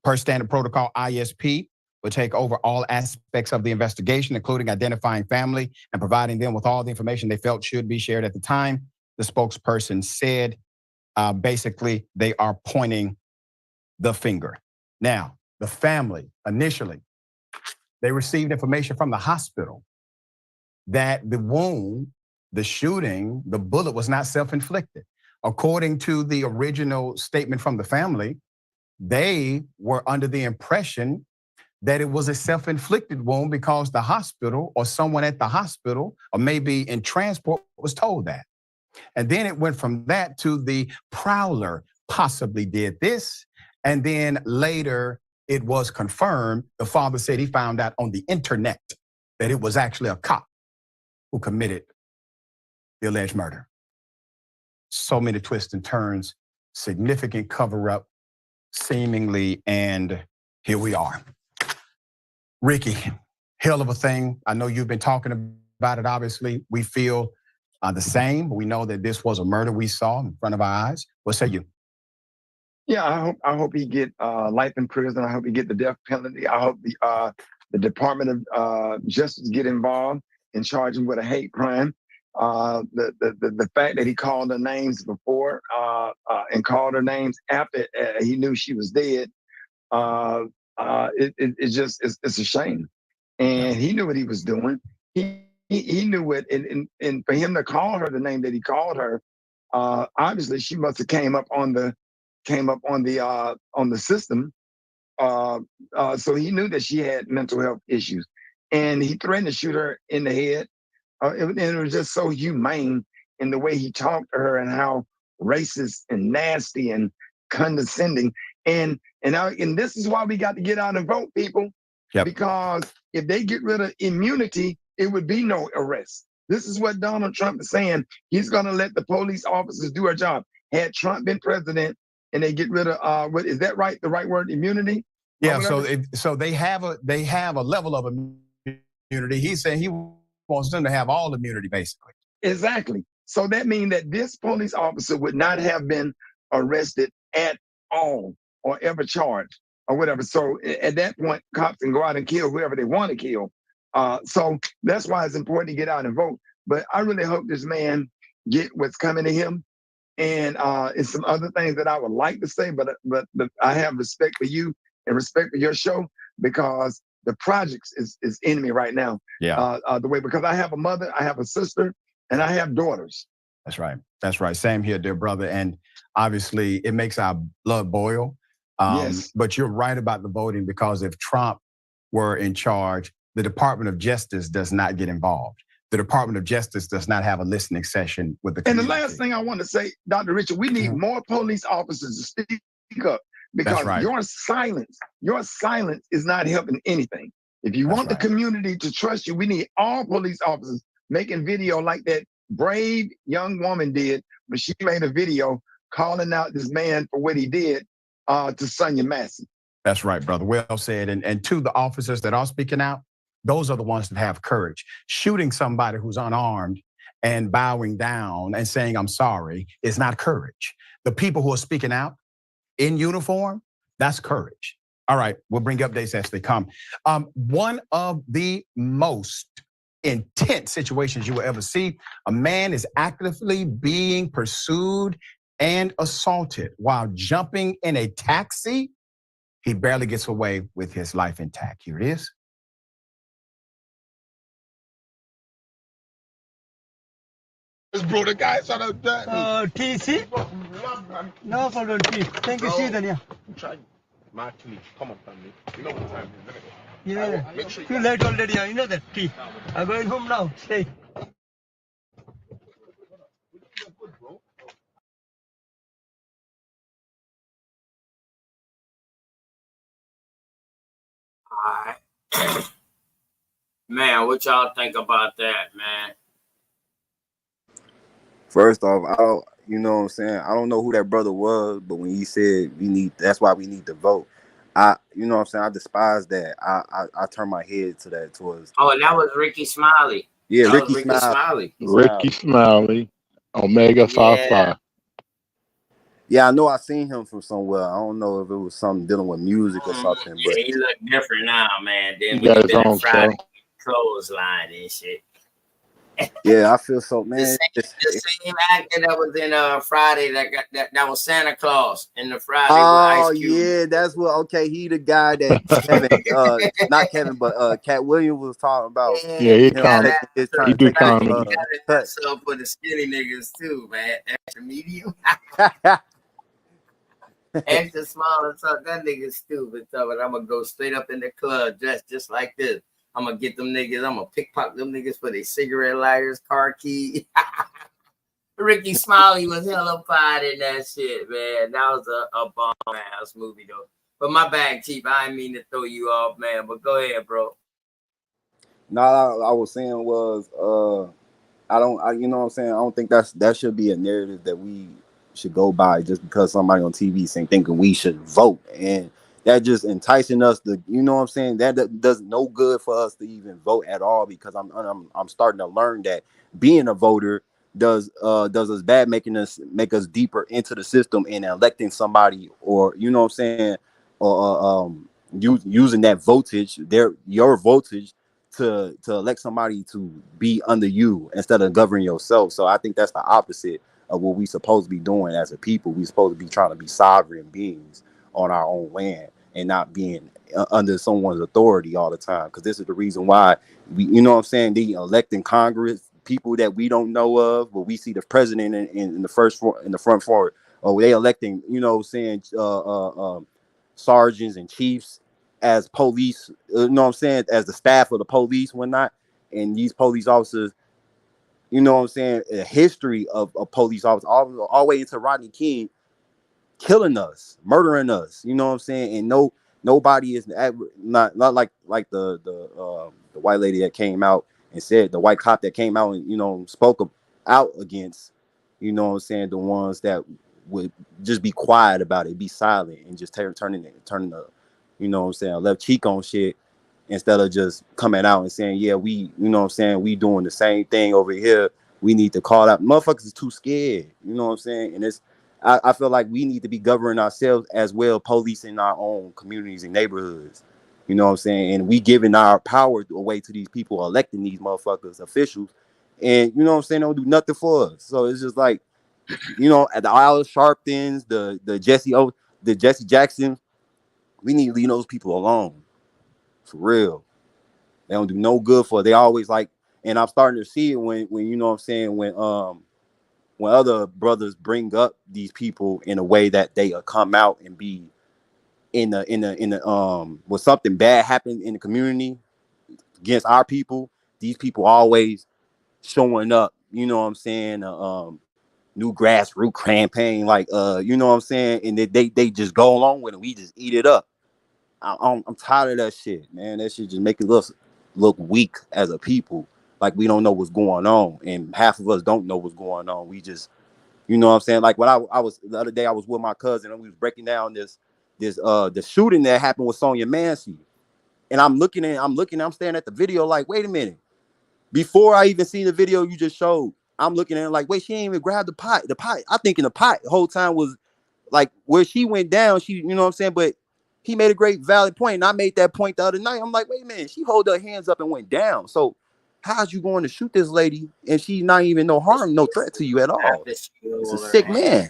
Per standard protocol, ISP would take over all aspects of the investigation, including identifying family and providing them with all the information they felt should be shared at the time. The spokesperson said, basically, they are pointing the finger. Now, the family, initially, they received information from the hospital that the wound, the shooting, the bullet was not self-inflicted. According to the original statement from the family, they were under the impression that it was a self-inflicted wound because the hospital or someone at the hospital or maybe in transport was told that. And then it went from that to the prowler possibly did this. And then later it was confirmed. The father said he found out on the internet that it was actually a cop who committed the alleged murder. So many twists and turns, significant cover-up, seemingly, and here we are. Ricky, hell of a thing. I know you've been talking about it, obviously. We feel the same. We know that this was a murder we saw in front of our eyes. What say you? Yeah, I hope he get life in prison. I hope he get the death penalty. I hope the Department of Justice get involved and charge him with a hate crime. The fact that he called her names before and called her names after he knew she was dead, it's a shame. And he knew what he was doing. He knew it, and for him to call her the name that he called her, obviously she must have came up on the system. So he knew that she had mental health issues, and he threatened to shoot her in the head. And it was just so humane in the way he talked to her and how racist and nasty and condescending. And this is why we got to get out and vote, people. Yep. Because if they get rid of immunity, it would be no arrest. This is what Donald Trump is saying. He's going to let the police officers do their job. Had Trump been president and they get rid of, what is that right? The right word, immunity? Yeah, so they have a level of immunity. He's saying he wants them to have all immunity, basically. Exactly. So that means that this police officer would not have been arrested at all or ever charged or whatever. So at that point, cops can go out and kill whoever they want to kill. So that's why it's important to get out and vote. But I really hope this man get what's coming to him. And it's some other things that I would like to say, but I have respect for you and respect for your show, because the projects is in me right now. Yeah. The way, because I have a mother, I have a sister, and I have daughters. That's right. That's right. Same here, dear brother. And obviously it makes our blood boil. Yes. But you're right about the voting, because if Trump were in charge, the Department of Justice does not get involved. The Department of Justice does not have a listening session with the community. And the last thing I want to say, Dr. Richard, we need more police officers to speak up, because your silence is not helping anything. If you want the community to trust you, we need all police officers making video like that brave young woman did when she made a video calling out this man for what he did to Sonya Massey. That's right, brother. Well said. And to the officers that are speaking out, those are the ones that have courage. Shooting somebody who's unarmed and bowing down and saying, I'm sorry, is not courage. The people who are speaking out in uniform, that's courage. All right, we'll bring updates as they come. One of the most intense situations you will ever see, a man is actively being pursued and assaulted while jumping in a taxi. He barely gets away with his life intact. Here it is. Let's blow the guys out of that. TC? No problem, T. Thank you, see you then, yeah. Try. Martin, come on, family. You know what time it is, Yeah. Make sure Too late already, you know that, T. I'm going home now. Stay. All right. Man, what y'all think about that, man? First off, I don't, you know what I'm saying? I don't know who that brother was, but when he said that's why we need to vote, you know what I'm saying? I despise that. I turn my head to that towards. Oh, and that was Ricky Smiley. Yeah, that Ricky Smiley. Ricky Smiley, Omega 55. Yeah, I know I seen him from somewhere. I don't know if it was something dealing with music or something. Yeah, But he look different now, man. Then he got his own Friday clothesline and shit. Yeah, I feel so, man. The same actor that was in Friday that was Santa Claus in the Friday Oh with Ice Cube. yeah, that's what. Okay, he the guy that Kevin, not Kevin, but Cat Williams was talking about. Yeah, he comedy. He do comedy. He got it up for the skinny niggas too, man. Extra medium, extra small and stuff. That nigga's stupid. So, but I'm gonna go straight up in the club dressed just like this. I'm gonna get them niggas. I'm gonna pickpocket them niggas for their cigarette lighters, car key. Ricky Smiley was hella fine in that shit, man. That was a bomb ass movie though. But my bag, Chief. I didn't mean to throw you off, man. But go ahead, bro. No, I was saying was you know what I'm saying? I don't think that should be a narrative that we should go by just because somebody on TV saying thinking we should vote, and that just enticing us to, you know what I'm saying? That does no good for us to even vote at all, because I'm starting to learn that being a voter does us bad, make us deeper into the system and electing somebody, or you know what I'm saying, or using that voltage, your voltage to elect somebody to be under you instead of governing yourself. So I think that's the opposite of what we supposed to be doing as a people. We supposed to be trying to be sovereign beings on our own land and not being under someone's authority all the time. Because this is the reason why we, you know what I'm saying, they electing Congress people that we don't know of, but we see the president in the front forward. Oh, they electing, you know, saying sergeants and chiefs as police, you know what I'm saying, as the staff of the police, whatnot. And these police officers, you know what I'm saying, a history of police officers all the way into Rodney King, killing us, murdering us, you know what I'm saying, and nobody is not like the white lady that came out and said, the white cop that came out and, you know, spoke out against, you know what I'm saying, the ones that would just be quiet about it, be silent, and just turning the, you know what I'm saying, left cheek on shit, instead of just coming out and saying, yeah, we, you know what I'm saying, we doing the same thing over here. We need to call out. Motherfuckers is too scared, you know what I'm saying? And I feel like we need to be governing ourselves as well, policing our own communities and neighborhoods. You know what I'm saying? And we giving our power away to these people electing these motherfuckers officials. And you know what I'm saying? They don't do nothing for us. So it's just like, you know, at the Al Sharptons, the Jesse Jackson, we need to leave those people alone. For real. They don't do no good for it. They always like, and I'm starting to see it when you know what I'm saying, when other brothers bring up these people in a way that they come out and be in the when something bad happened in the community against our people, these people always showing up, you know what I'm saying, new grassroots campaign, like you know what I'm saying, and they just go along with it. We just eat it up. I'm tired of that shit, man. That shit just make it look weak as a people, like we don't know what's going on, and half of us don't know what's going on. We just, you know what I'm saying, like when I was the other day, I was with my cousin and we was breaking down the shooting that happened with Sonya Massey, and I'm staring at the video like, wait a minute, before I even see the video you just showed, I'm looking at it like, wait, she ain't even grabbed the pot. I think in the pot the whole time was like where she went down, she, you know what I'm saying, but he made a great valid point, and I made that point the other night. I'm like, wait a minute, she hold her hands up and went down. So how's you going to shoot this lady and she's not even no harm, no threat to you at all? It's a sick man.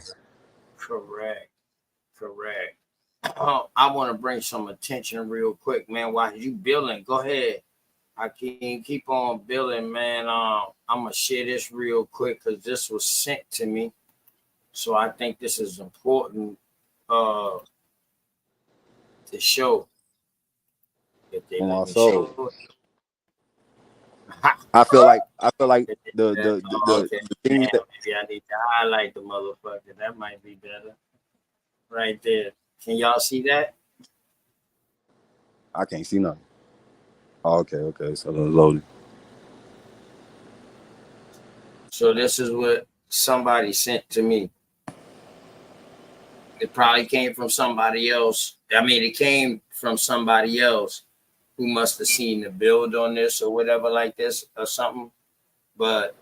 Correct. I want to bring some attention real quick, man. While you building, go ahead. I can keep on building, man. I'm gonna share this real quick because this was sent to me, so I think this is important to show. If they let me show it. I feel like the Okay, things that maybe I need to highlight the motherfucker. That might be better. Right there. Can y'all see that? I can't see nothing. Oh, okay. So loaded. So this is what somebody sent to me. It probably came from somebody else. I mean, it came from somebody else who must have seen the build on this or whatever like this or something. But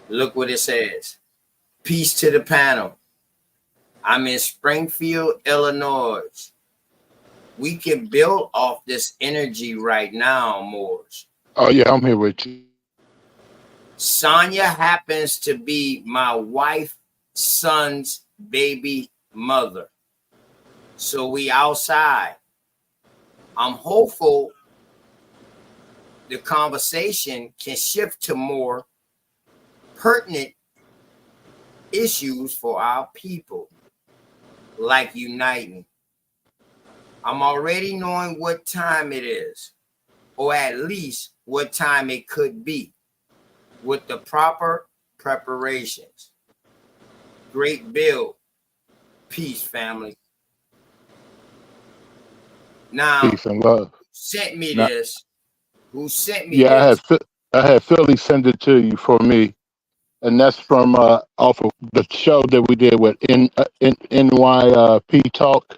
look what it says. Peace to the panel. I'm in Springfield, Illinois. We can build off this energy right now, Moors. Oh, yeah, I'm here with you. Sonya happens to be my wife's son's baby mother. So we outside. I'm hopeful the conversation can shift to more pertinent issues for our people, like uniting. I'm already knowing what time it is, or at least what time it could be, with the proper preparations. Great build. Peace, family. Now, Peace and love. who sent me this? Yeah, I had Philly send it to you for me, and that's from off of the show that we did with NYP Talk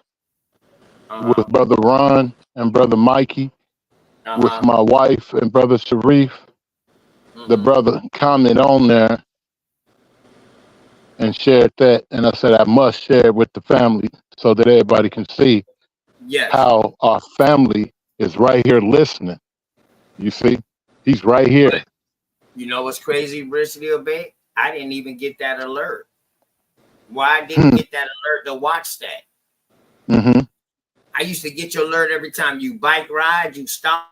with Brother Ron and Brother Mikey, with my wife and Brother Sharif. The brother commented on there and shared that, and I said I must share it with the family so that everybody can see how our family is right here listening. You see, he's right here. But you know what's crazy, Rich Lil Bay? I didn't even get that alert. Why I didn't get that alert to watch that? Mm-hmm. I used to get your alert every time you bike ride, you stop.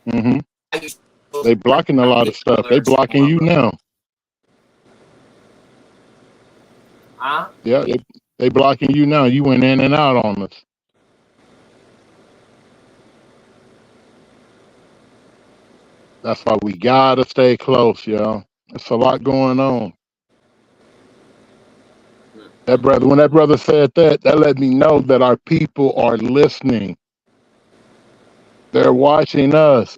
Mm-hmm. They blocking a lot of stuff. They blocking you now. Huh? Yeah, they blocking you now. You went in and out on us. That's why we gotta stay close, y'all. It's a lot going on. That brother, when that brother said that let me know that our people are listening. They're watching us.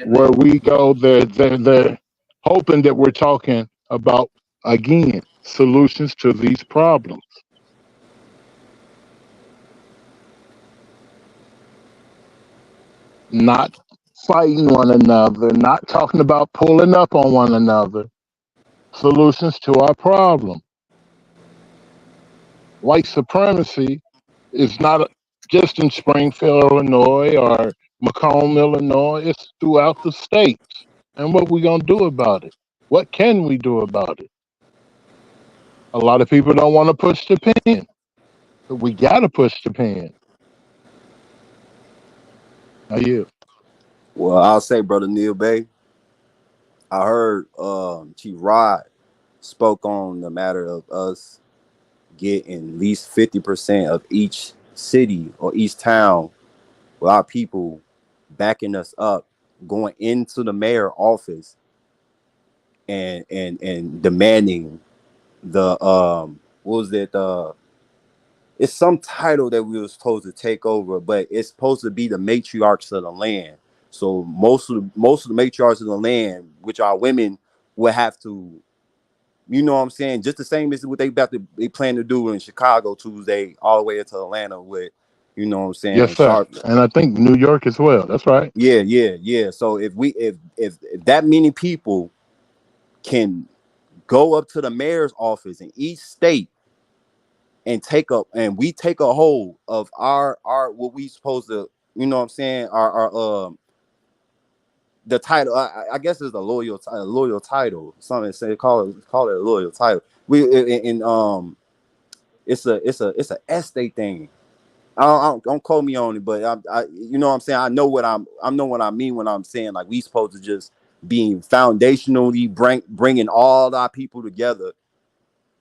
Where Definitely. we go, they're hoping that we're talking about, again, solutions to these problems. Not fighting one another, not talking about pulling up on one another. Solutions to our problem. White supremacy is not just in Springfield, Illinois, or Macomb, Illinois. It's throughout the states. And what we gonna do about it? What can we do about it? A lot of people don't want to push the pen, but we gotta push the pen. Are you? Well, I'll say, brother Neil Bay, I heard Chief Rod spoke on the matter of us getting at least 50% of each city or each town with our people backing us up, going into the mayor office and demanding the what was it, it's some title that we were supposed to take over, but it's supposed to be the matriarchs of the land. So most of the matriarchs of the land, which are women, will have to, you know what I'm saying, just the same as what they plan to do in Chicago Tuesday all the way into Atlanta with, you know what I'm Yes, saying, sir. Charlotte. And I think New York as well. That's right. Yeah. So if that many people can go up to the mayor's office in each state and we take a hold of our what we supposed to, you know what I'm saying, our the title, I guess it's a loyal title. Something say call it a loyal title. We in it's a estate thing. Don't quote me on it, but I you know what I'm saying, I know what I mean when I'm saying like we supposed to just being foundationally bringing all our people together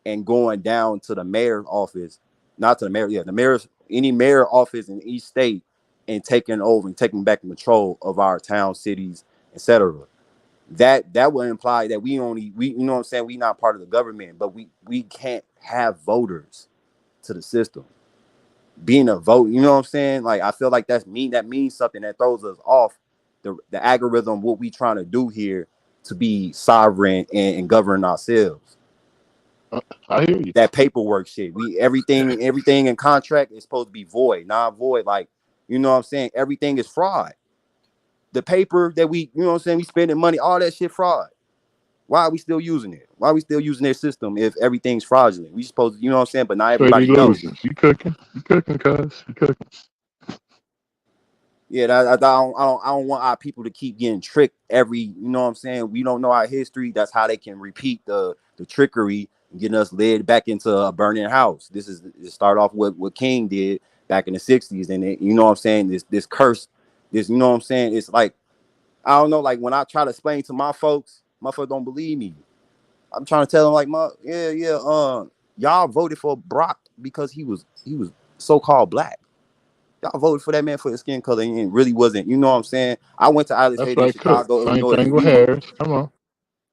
and going down to the mayor's office, not to the mayor, the mayor's, any mayor office in each state, and taking over and taking back control of our towns, cities, etc. That would imply that we you know what I'm saying, we not part of the government, but we can't have voters to the system. Being a vote, you know what I'm saying? Like I feel like that means something, that throws us off the algorithm, what we trying to do here to be sovereign and govern ourselves. I hear you. That paperwork shit. Everything in contract is supposed to be void, non-void. Like, you know what I'm saying? Everything is fraud. The paper that we, you know what I'm saying, we spending money, all that shit fraud. Why are we still using it? Why are we still using their system if everything's fraudulent? We supposed to, you know what I'm saying? But not Straight everybody knows. illusions. You cooking, cuz. You cooking. Yeah, I don't want our people to keep getting tricked every, you know what I'm saying? We don't know our history. That's how they can repeat the trickery and getting us led back into a burning house. It started off with what King did back in the 60s. And it, you know what I'm saying? This curse, you know what I'm saying? It's like, I don't know, like when I try to explain to my folks don't believe me. I'm trying to tell them like, y'all voted for Brock because he was so-called black. Y'all voted for that man for his skin color and it really wasn't, you know what I'm saying? I went to Alice That's Hayden in right, Cook. Chicago, Same Illinois. thing with Harris. Come on.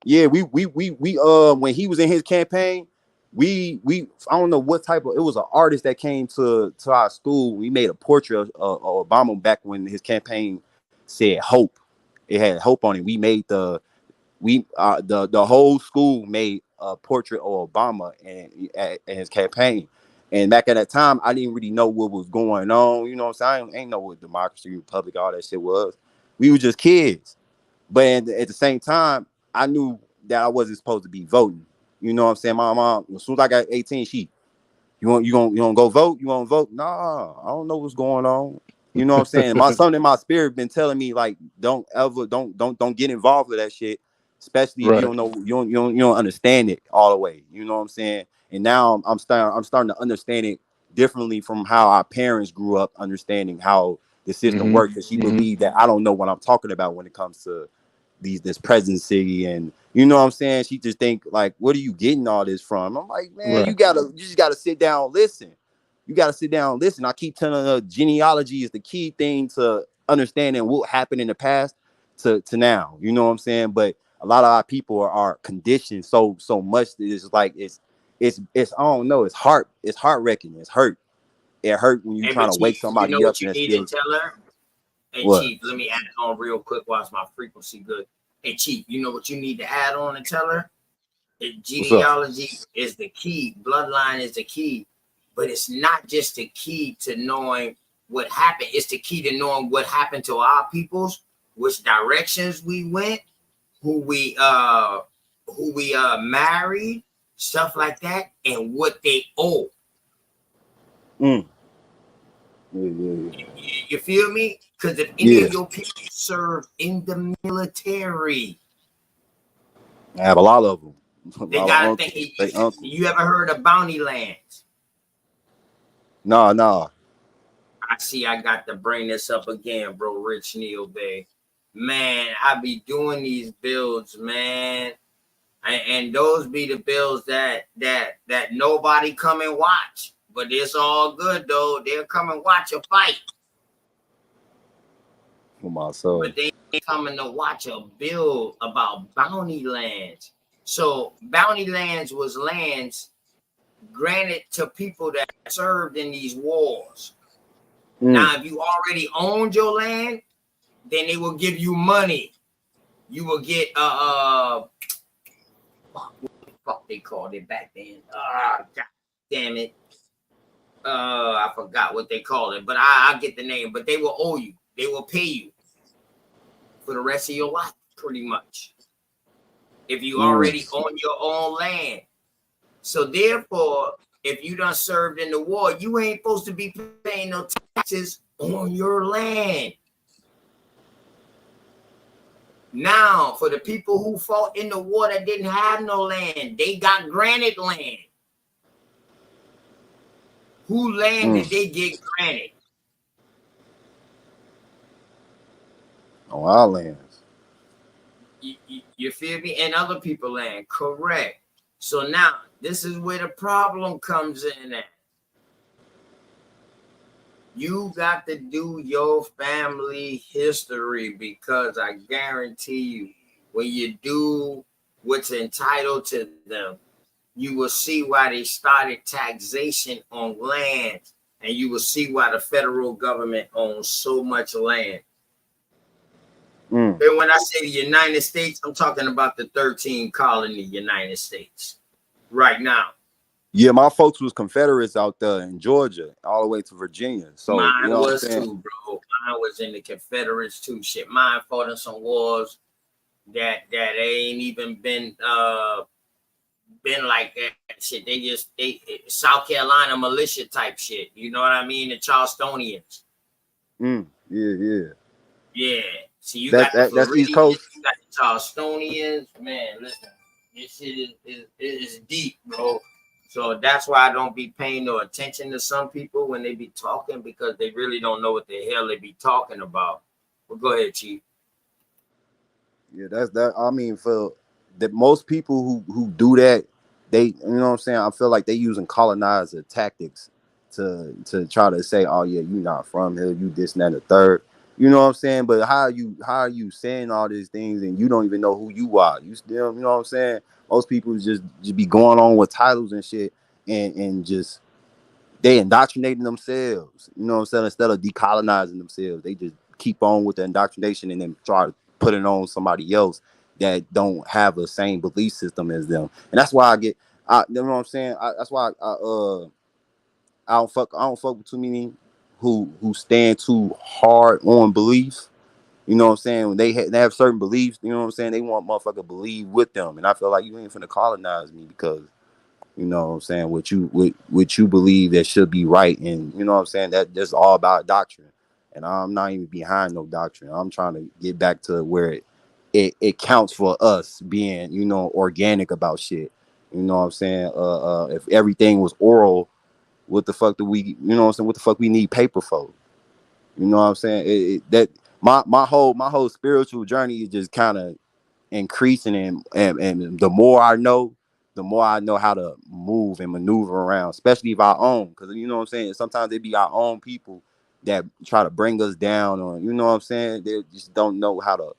Yeah, we when he was in his campaign, we I don't know what type of, it was an artist that came to our school. We made a portrait of Obama back when his campaign said hope. It had hope on it. We made the whole school made a portrait of Obama and his campaign. And back at that time, I didn't really know what was going on. You know what I'm saying? I ain't know what democracy, republic, all that shit was. We were just kids. But at the same time, I knew that I wasn't supposed to be voting. You know what I'm saying? My mom, as soon as I got 18, you gonna go vote? You want to vote? Nah, I don't know what's going on. You know what I'm saying? Something in my spirit been telling me like, don't get involved with that shit, especially if you Right. don't know, you don't understand it all the way. You know what I'm saying? And now I'm starting to understand it differently from how our parents grew up understanding how the system works. Because she believed that I don't know what I'm talking about when it comes to this presidency, and you know what I'm saying, she just think like, what are you getting all this from? I'm like, man, you Right. just gotta sit down and listen. You gotta sit down and listen. I keep telling her genealogy is the key thing to understanding what happened in the past to now, you know what I'm saying? But a lot of our people are conditioned so much that it's like it's I don't know, it's heart wrecking. It hurt when you Hey, trying but to wake Chief, you know somebody up what and you it's need to still tell her? Hey, What? Chief, let me add on real quick whilst my frequency good. Hey, Chief, you know what you need to add on and tell her? What's up? Genealogy is the key. Bloodline is the key. But it's not just the key to knowing what happened. It's the key to knowing what happened to our peoples, which directions we went, who we married, stuff like that, and what they owe. Mm. Yeah. You feel me? Because if any of your people serve in the military, I have a lot of them. they gotta think. You ever heard of bounty lands? No. I see. I got to bring this up again, bro. Rich Neal Bay, man. I be doing these builds, man, and those be the builds that nobody come and watch. But it's all good though. They'll come and watch a fight. For my soul. But they ain't coming to watch a bill about bounty lands. So bounty lands was lands granted to people that served in these wars. Now, if you already owned your land, then they will give you money. You will get what the fuck they called it back then. God damn it. I forgot what they called it, but I get the name. But they will owe you. They will pay you for the rest of your life, pretty much. If you already own your own land. So therefore, if you done served in the war, you ain't supposed to be paying no taxes on your land. Now, for the people who fought in the war that didn't have no land, they got granted land. Who land did they get granted? On our lands. You feel me? And other people land, correct. So now, this is where the problem comes in at. You got to do your family history, because I guarantee you, when you do what's entitled to them, you will see why they started taxation on land, and you will see why the federal government owns so much land. And when I say the United States, I'm talking about the 13 colony United States right now. Yeah, my folks was Confederates out there in Georgia, all the way to Virginia. So mine you know was too, bro. Mine was in the Confederates too. Shit, mine fought in some wars that ain't even been like that. Shit, they South Carolina militia type shit. You know what I mean? The Charlestonians. Yeah. So you got the that's East Coast. You got the Charlestonians. Man, listen, this shit is deep, bro. So that's why I don't be paying no attention to some people when they be talking, because they really don't know what the hell they be talking about. Well, go ahead, Chief. Yeah, that's that. I mean, for that, most people who do that, they, you know what I'm saying, I feel like they using colonizer tactics to try to say, oh yeah, you not from here, you this and that and the third. You know what I'm saying? But how are you saying all these things and you don't even know who you are? You still, you know what I'm saying? Most people just be going on with titles and shit and just they indoctrinating themselves. You know what I'm saying? Instead of decolonizing themselves, they just keep on with the indoctrination and then try to put it on somebody else that don't have the same belief system as them. And that's why you know what I'm saying? That's why I don't fuck with too many who stand too hard on beliefs. You know what I'm saying? When they have certain beliefs, you know what I'm saying? They want motherfucker to believe with them. And I feel like you ain't finna colonize me because, you know what I'm saying, what you believe that should be right. And you know what I'm saying? That's all about doctrine. And I'm not even behind no doctrine. I'm trying to get back to where it counts for us being, you know, organic about shit. You know what I'm saying? If everything was oral, what the fuck do we, you know what I'm saying? What the fuck we need paper for? You know what I'm saying? My whole spiritual journey is just kind of increasing, and the more I know how to move and maneuver around, especially if I own, because you know what I'm saying, sometimes it be our own people that try to bring us down, or you know what I'm saying, they just don't know how to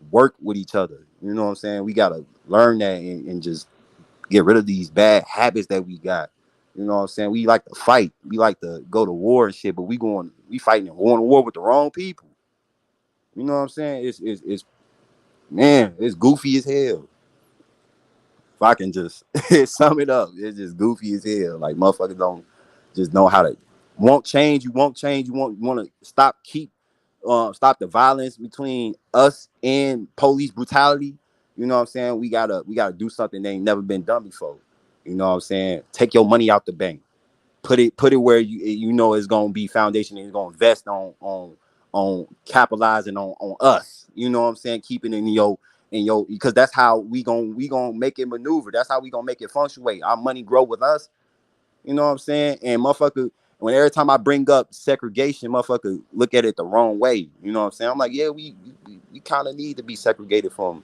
work with each other. You know what I'm saying? We gotta learn that and just get rid of these bad habits that we got. You know what I'm saying? We like to fight, we like to go to war and shit, but we fighting and going to war with the wrong people. You know what I'm saying? It's man, it's goofy as hell. If I can just sum it up, it's just goofy as hell. Like motherfuckers don't just know how to won't change. You won't change. You want to stop the violence between us and police brutality. You know what I'm saying? We gotta do something that ain't never been done before. You know what I'm saying? Take your money out the bank. Put it where you know it's gonna be foundation and it's gonna invest on capitalizing on us. You know what I'm saying? Keeping in your because that's how we gonna make it maneuver. That's how we gonna make it fluctuate. Our money grow with us. You know what I'm saying? And motherfucker, when every time I bring up segregation, motherfucker look at it the wrong way. You know what I'm saying? I'm like, yeah, we kind of need to be segregated from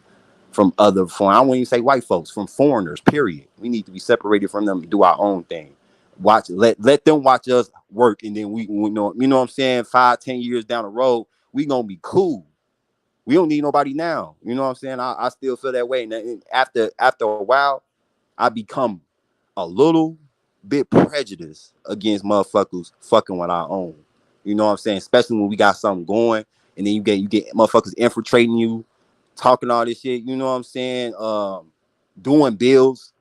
other form. I won't even say white folks, from foreigners, period. We need to be separated from them and do our own thing. Let them watch us work, and then we know, you know what I'm saying, 5-10 years down the road, we gonna be cool. We don't need nobody now. You know what I'm saying? I still feel that way. And after a while, I become a little bit prejudiced against motherfuckers fucking with our own. You know what I'm saying? Especially when we got something going, and then you get motherfuckers infiltrating you, talking all this shit. You know what I'm saying? Doing bills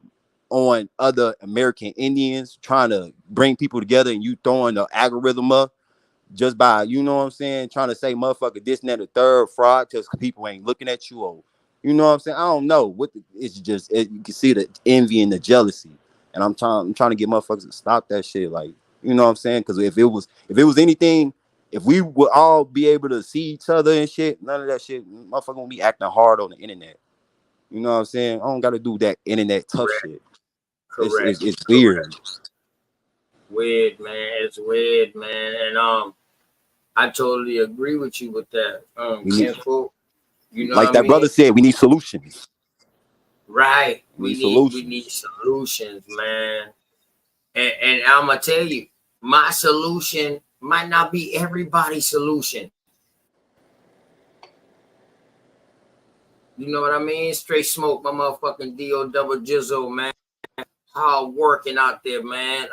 on other American Indians, trying to bring people together, and you throwing the algorithm up just by, you know what I'm saying, trying to say motherfucker this and that the third fraud because people ain't looking at you, or you know what I'm saying. I don't know what it's just you can see the envy and the jealousy, and I'm trying to get motherfuckers to stop that shit. Like, you know what I'm saying? Because if it was anything, if we would all be able to see each other and shit, none of that shit, motherfucker gonna be acting hard on the internet. You know what I'm saying? I don't got to do that internet tough shit. Correct. It's weird. Weird, man. It's weird, man. And I totally agree with you with that. Kinfolk, you know Like what that I mean? brother said, we need solutions. Right. We We need solutions, man. And I'm gonna tell you, my solution might not be everybody's solution. You know what I mean? Straight smoke, my motherfucking D.O. double jizzle, man. Hard working out there, man.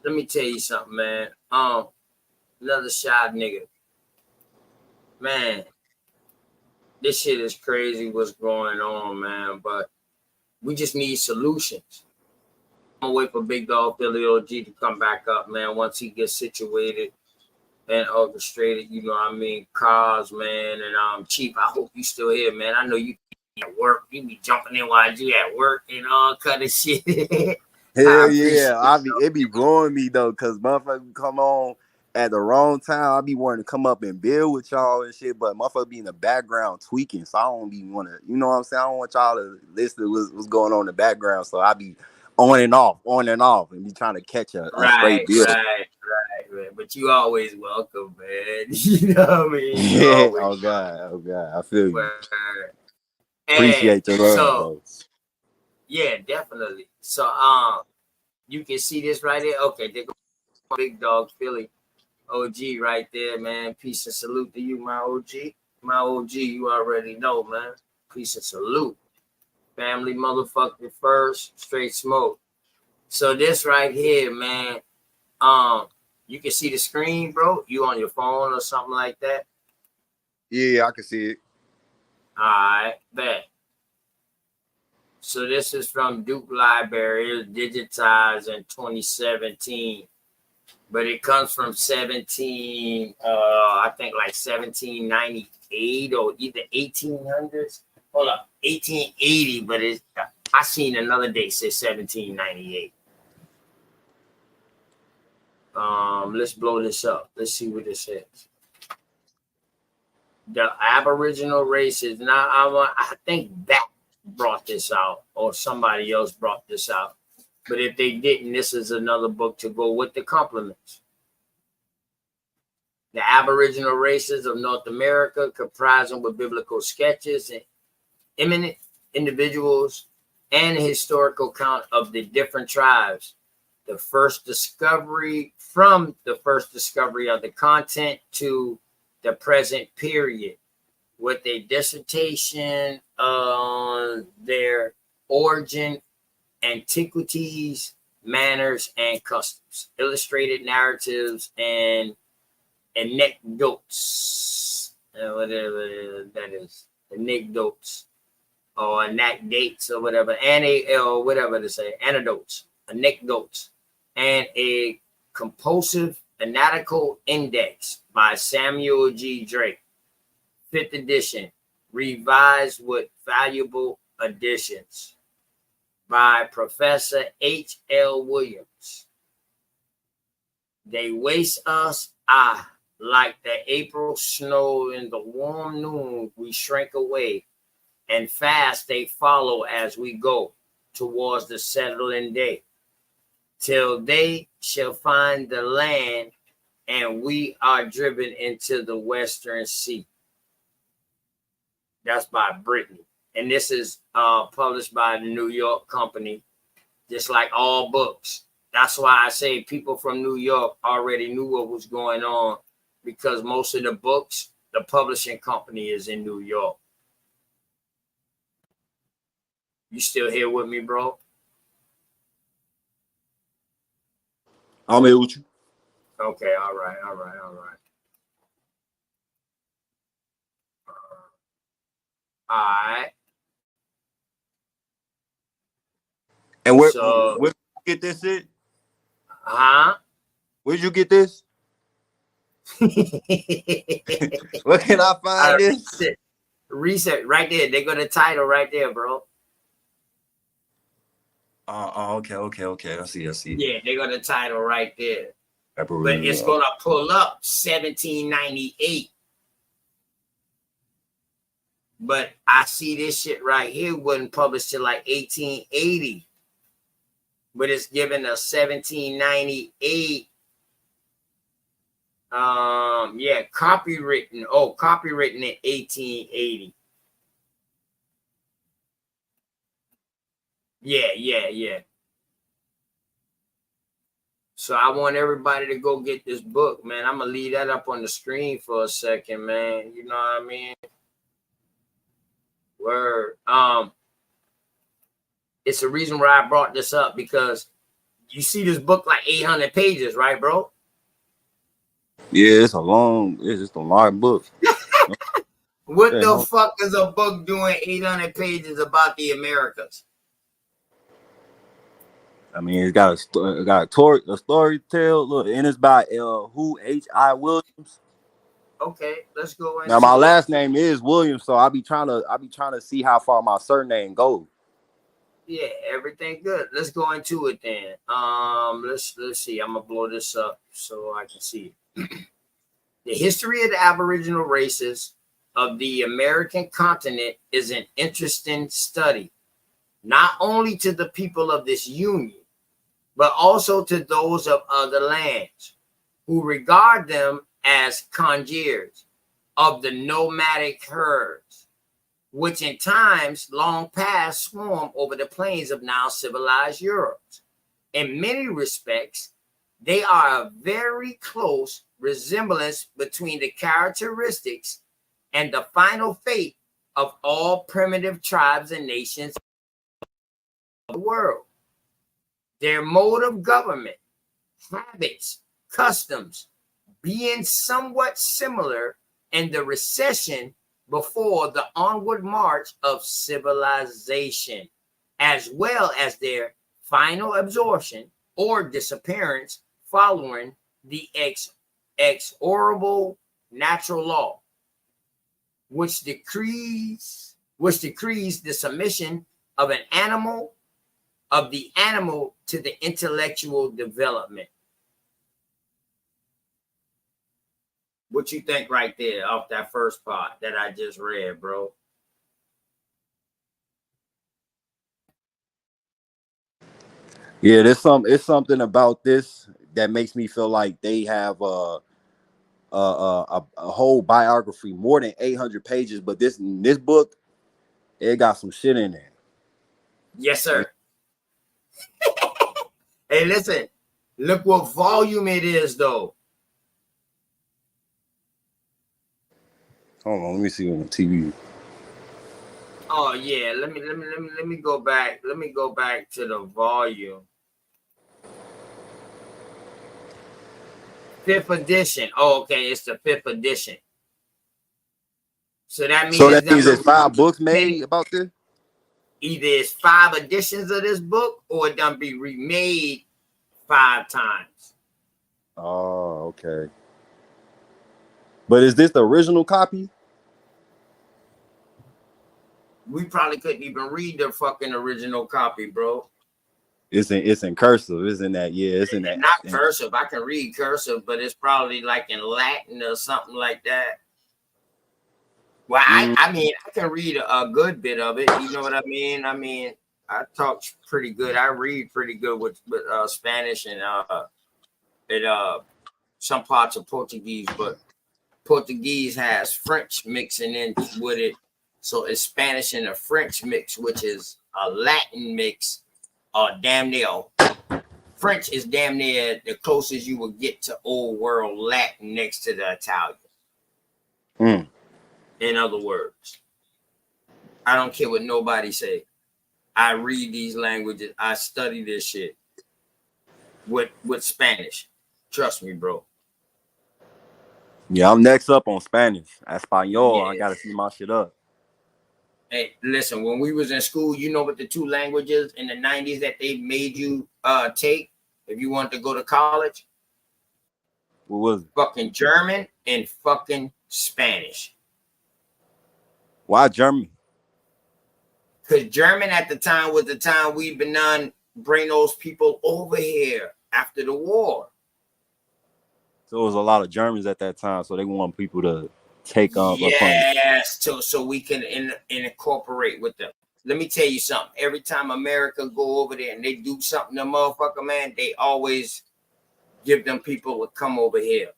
Let me tell you something, man. Another shy nigga. Man, this shit is crazy what's going on, man. But we just need solutions. I'm gonna wait for Big Dog Philly OG to come back up, man, once he gets situated and orchestrated, you know what I mean? Cars, man, and Chief, I hope you still here, man. I know you at work, you be jumping in while you at work and all kind of shit. Hell yeah. It be blowing me though, cause motherfuckers come on at the wrong time. I be wanting to come up and build with y'all and shit, but motherfucker be in the background tweaking. So I don't be want to, you know what I'm saying? I don't want y'all to listen to what's going on in the background. So I be on and off, and be trying to catch a straight build. Right, man. But you always welcome, man. You know what I mean? Yeah. Oh God. I feel you. Appreciate your love, bro. Yeah, definitely. So you can see this right here. Okay, there go Big Dog Philly OG right there, man. Peace and salute to you, my OG. My OG, you already know, man. Peace and salute. Family motherfucking first, straight smoke. So this right here, man. You can see the screen, bro. You on your phone or something like that? Yeah, I can see it. All right, bet. So this is from Duke Library. It was digitized in 2017, but it comes from 1798 or either 1800s. Hold up, 1880. But I seen another date say 1798. Let's blow this up. Let's see what this is. The Aboriginal races. Now I think that brought this out, or somebody else brought this out. But if they didn't, this is another book to go with the compliments. The Aboriginal races of North America, comprising with biblical sketches and eminent individuals and a historical account of the different tribes. From the first discovery of the content to the present period, with a dissertation on their origin, antiquities, manners, and customs, illustrated narratives, and anecdotes whatever that is, anecdotes or anecdates or whatever, or whatever to say, anecdotes, and a compulsive analytical index by Samuel G. Drake, 5th edition, revised with valuable additions by Professor H.L. Williams. They waste us, like the April snow in the warm noon, we shrink away, and fast they follow as we go towards the settling day, till they shall find the land, and we are driven into the western sea. That's by Brittany. And this is published by the New York company, just like all books. That's why I say people from New York already knew what was going on, because most of the books, the publishing company is in New York. You still here with me, bro? I'm here with you. Okay, all right. All right. And where'd you get this at? Huh? Where'd you get this? Where can I find this? Research right there. They got the title right there, bro. Okay. I see. Yeah, they got the title right there. But it's gonna pull up 1798. But I see this shit right here wasn't published till like 1880. But it's given a 1798. Copywritten in 1880. Yeah. So I want everybody to go get this book, man. I'm gonna leave that up on the screen for a second, man. You know what I mean? Word. It's the reason why I brought this up, because you see this book like 800 pages, right, bro? Yeah, it's just a long book. What the fuck is a book doing 800 pages about the Americas? I mean, it's got a story to tell. Look, and it's by H.I. Williams. Okay, let's go. Now my last name is Williams, so I be trying to see how far my surname goes. Yeah, everything good. Let's go into it then. Let's see. I'm gonna blow this up so I can see it. The history of the Aboriginal races of the American continent is an interesting study, not only to the people of this union, but also to those of other lands, who regard them as congeers of the nomadic herds, which in times long past swarm over the plains of now civilized Europe. In many respects, they are a very close resemblance between the characteristics and the final fate of all primitive tribes and nations of the world. Their mode of government, habits, customs being somewhat similar, and the recession before the onward march of civilization, as well as their final absorption or disappearance following the exorable natural law, which decrees the submission of the animal to the intellectual development. What you think right there off that first part that I just read, bro? Yeah, it's something about this that makes me feel like they have a whole biography, more than 800 pages. But this book, it got some shit in there. Yes, sir. Hey, listen, look what volume it is, though. Hold on, let me see on the TV. Oh yeah, let me go back. Let me go back to the volume. 5th edition. Oh, okay, it's the 5th edition. So that means there's 5 books made about this? Either it's 5 editions of this book or it done be remade 5 times. Oh, okay. But is this the original copy? We probably couldn't even read the fucking original copy, bro. It's in cursive, isn't that? Yeah, it's in that. Not cursive. I can read cursive, but it's probably like in Latin or something like that. Well, I mean, I can read a good bit of it. You know what I mean? I mean, I talk pretty good. I read pretty good with Spanish and some parts of Portuguese, but Portuguese has French mixing in with it. So it's Spanish and a French mix, which is a Latin mix. Damn near. French is damn near the closest you will get to old world Latin next to the Italian. In other words, I don't care what nobody say. I read these languages. I study this shit with Spanish. Trust me, bro. Yeah, I'm next up on Spanish. Espanol. I gotta see my shit up. Hey, listen, when we was in school, you know what the 2 languages in the 90s that they made you take if you wanted to go to college? What was it? Fucking German and fucking Spanish. Why German? Because German at the time was the time we've been on bring those people over here after the war. So it was a lot of Germans at that time, so they want people to take on. Yes, so we can incorporate with them. Let me tell you something. Every time America go over there and they do something to motherfucker, man, they always give them people to come over here.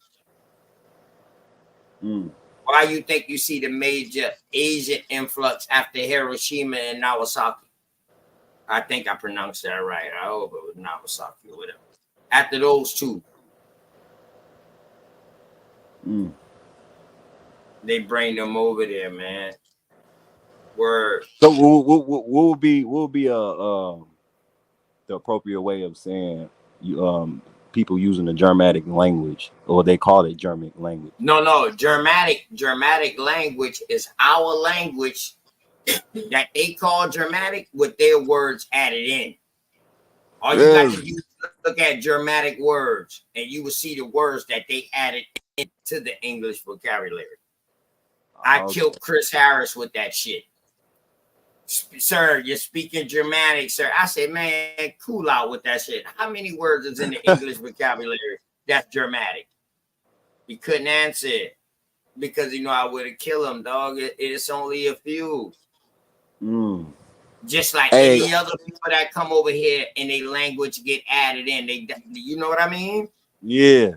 Why you think you see the major Asian influx after Hiroshima and Nagasaki? I think I pronounced that right. I hope it was Nagasaki or whatever. After those 2. They bring them over there, man. Word. So what will be the appropriate way of saying people using the Germanic language, or they call it Germanic language? No. Germanic language is our language that they call Germanic with their words added in. All you got to do is look at Germanic words, and you will see the words that they added into the English vocabulary. I killed Chris Harris with that shit. Sir, you're speaking Germanic, sir. I said, man, cool out with that shit. How many words is in the English vocabulary that's Germanic? He couldn't answer it because, I would have killed him, dog. It's only a few. Just like any other people that come over here and their language get added in. You know what I mean? Yeah.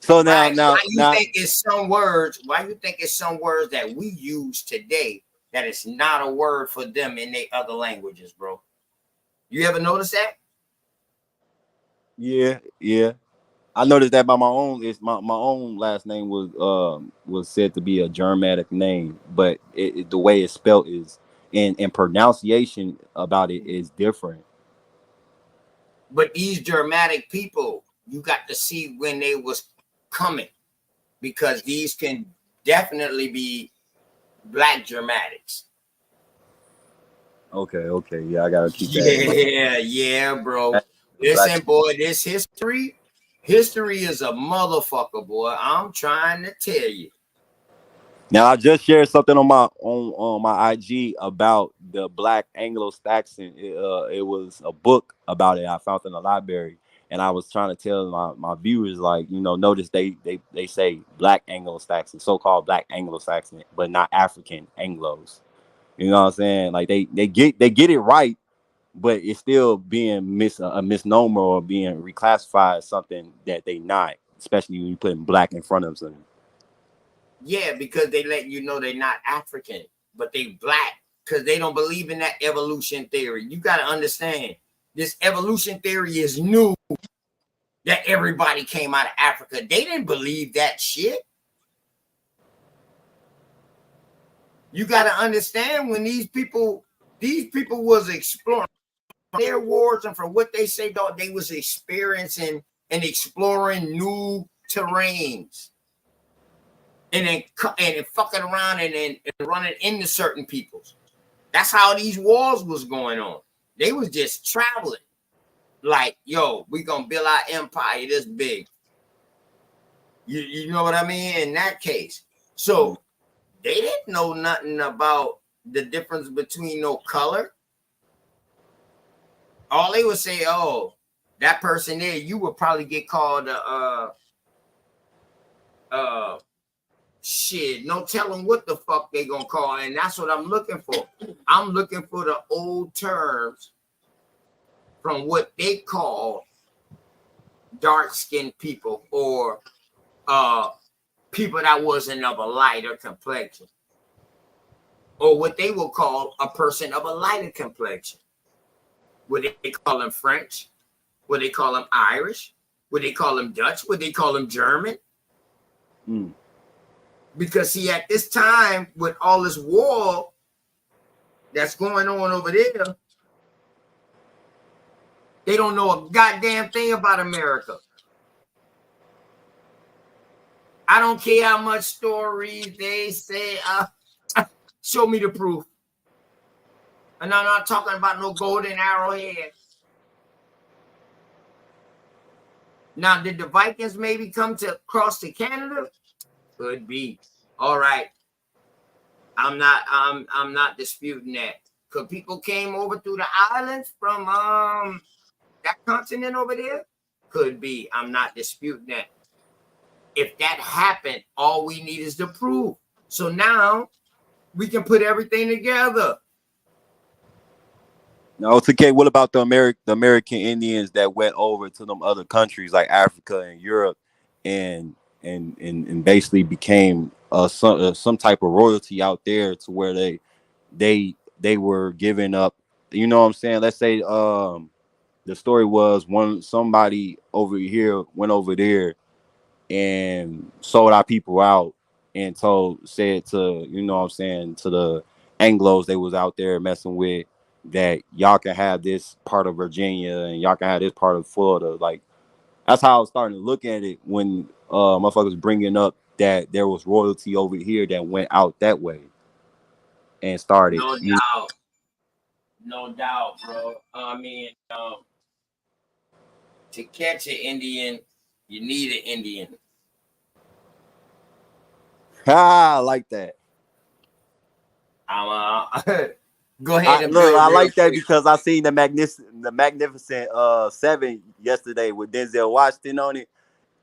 So now, why you think it's some words that we use today that is not a word for them in their other languages, bro? You ever notice that? Yeah. I noticed that by my own. It's my own last name was said to be a Germanic name, but the way it's spelled is and pronunciation about it is different. But these Germanic people, you got to see when they was coming, because these can definitely be Black Germanics. Okay, yeah, I gotta keep that. Yeah, bro. Listen, boy, this history is a motherfucker, boy. I'm trying to tell you. Now I just shared something on my IG about the Black Anglo-Saxon. It was a book about it I found in the library, and I was trying to tell my viewers, like, notice they say Black Anglo-Saxon, so-called Black Anglo-Saxon, but not African Anglos. You know what I'm saying? Like they get it right, but it's still being a misnomer or being reclassified as something that they not, especially when you put Black in front of them. Yeah, because they let you know they're not African, but they Black, because they don't believe in that evolution theory. You got to understand, this evolution theory is new, that everybody came out of Africa. They didn't believe that shit. You got to understand, when these people was exploring their wars, and from what they say, dog, they was experiencing and exploring new terrains. and then fucking around and then running into certain peoples. That's how these wars was going on. They was just traveling. Like, yo, we gonna build our empire this big. You know what I mean? In that case. So they didn't know nothing about the difference between no color. All they would say, oh, that person there, you would probably get called shit, no telling what the fuck they gonna call. And that's what I'm looking for. I'm looking for the old terms from what they call dark-skinned people or people that wasn't of a lighter complexion, or what they will call a person of a lighter complexion. Would they call them French? Would they call them Irish? Would they call them Dutch? Would they call them German? Because see, at this time, with all this war that's going on over there, they don't know a goddamn thing about America. I don't care how much stories they say. Show me the proof. And I'm not talking about no golden arrowhead. Now, did the Vikings maybe come to cross to Canada? Could be. All right. I'm not disputing that. Because people came over through the islands from that continent over there? Could be. I'm not disputing that. If that happened, all we need is the proof. So now we can put everything together. Now, OTK, what about the American Indians that went over to them other countries like Africa and Europe and basically became some type of royalty out there to where they were giving up, you know what I'm saying? Let's say the story was somebody over here went over there and sold our people out and said to, you know what I'm saying, to the Anglos they was out there messing with, that y'all can have this part of Virginia and y'all can have this part of Florida. Like, that's how I was starting to look at it when motherfuckers bringing up that there was royalty over here that went out that way and started. No doubt, bro. I mean, to catch an Indian, you need an Indian. I like that. Go ahead and look. build I real like that quick. because I seen the Magnificent Seven yesterday with Denzel Washington on it,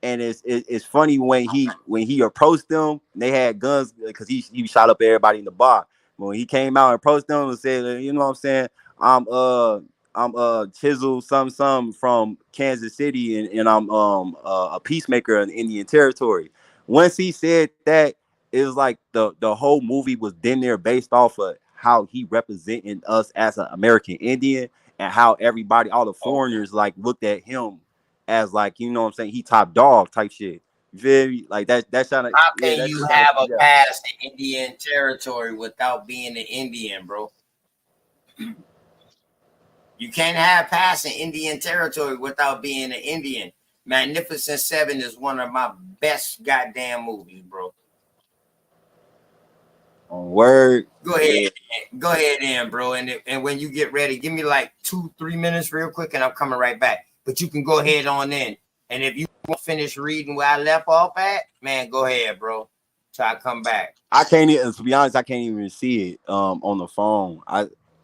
and it's funny when he approached them, they had guns because he shot up everybody in the bar. When he came out and approached them and said, you know what I'm saying, I'm Chisel some from Kansas City and I'm a peacemaker in Indian Territory. Once he said that, it was like the whole movie was then there based off of how he represented us as an American Indian and how everybody, all the foreigners, like looked at him as like, you know what I'm saying, he top dog type shit. You feel me? Like that sounded. How can you have a pass in Indian Territory without being an Indian, bro? You can't have pass in Indian Territory without being an Indian. Magnificent Seven is one of my best goddamn movies, bro. Word. Go ahead. Go ahead in, bro. And when you get ready, give me like 2-3 minutes real quick and I'm coming right back. But you can go ahead on in. And if you want to finish reading where I left off at, man, go ahead, bro. So I come back. I can't even, to be honest, I can't even see it on the phone.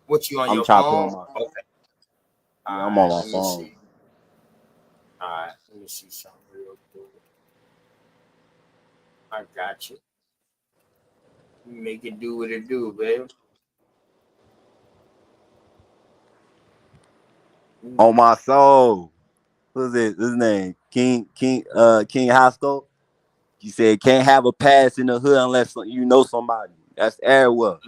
What, you on I'm your trying phone? to put on Okay. yeah, I'm on my phone. See. All right, let me see something real quick. I got you. Make it do what it do, baby. On my soul. Who's it? His name? King Haskell. He said can't have a pass in the hood unless you know somebody. That's Airwell.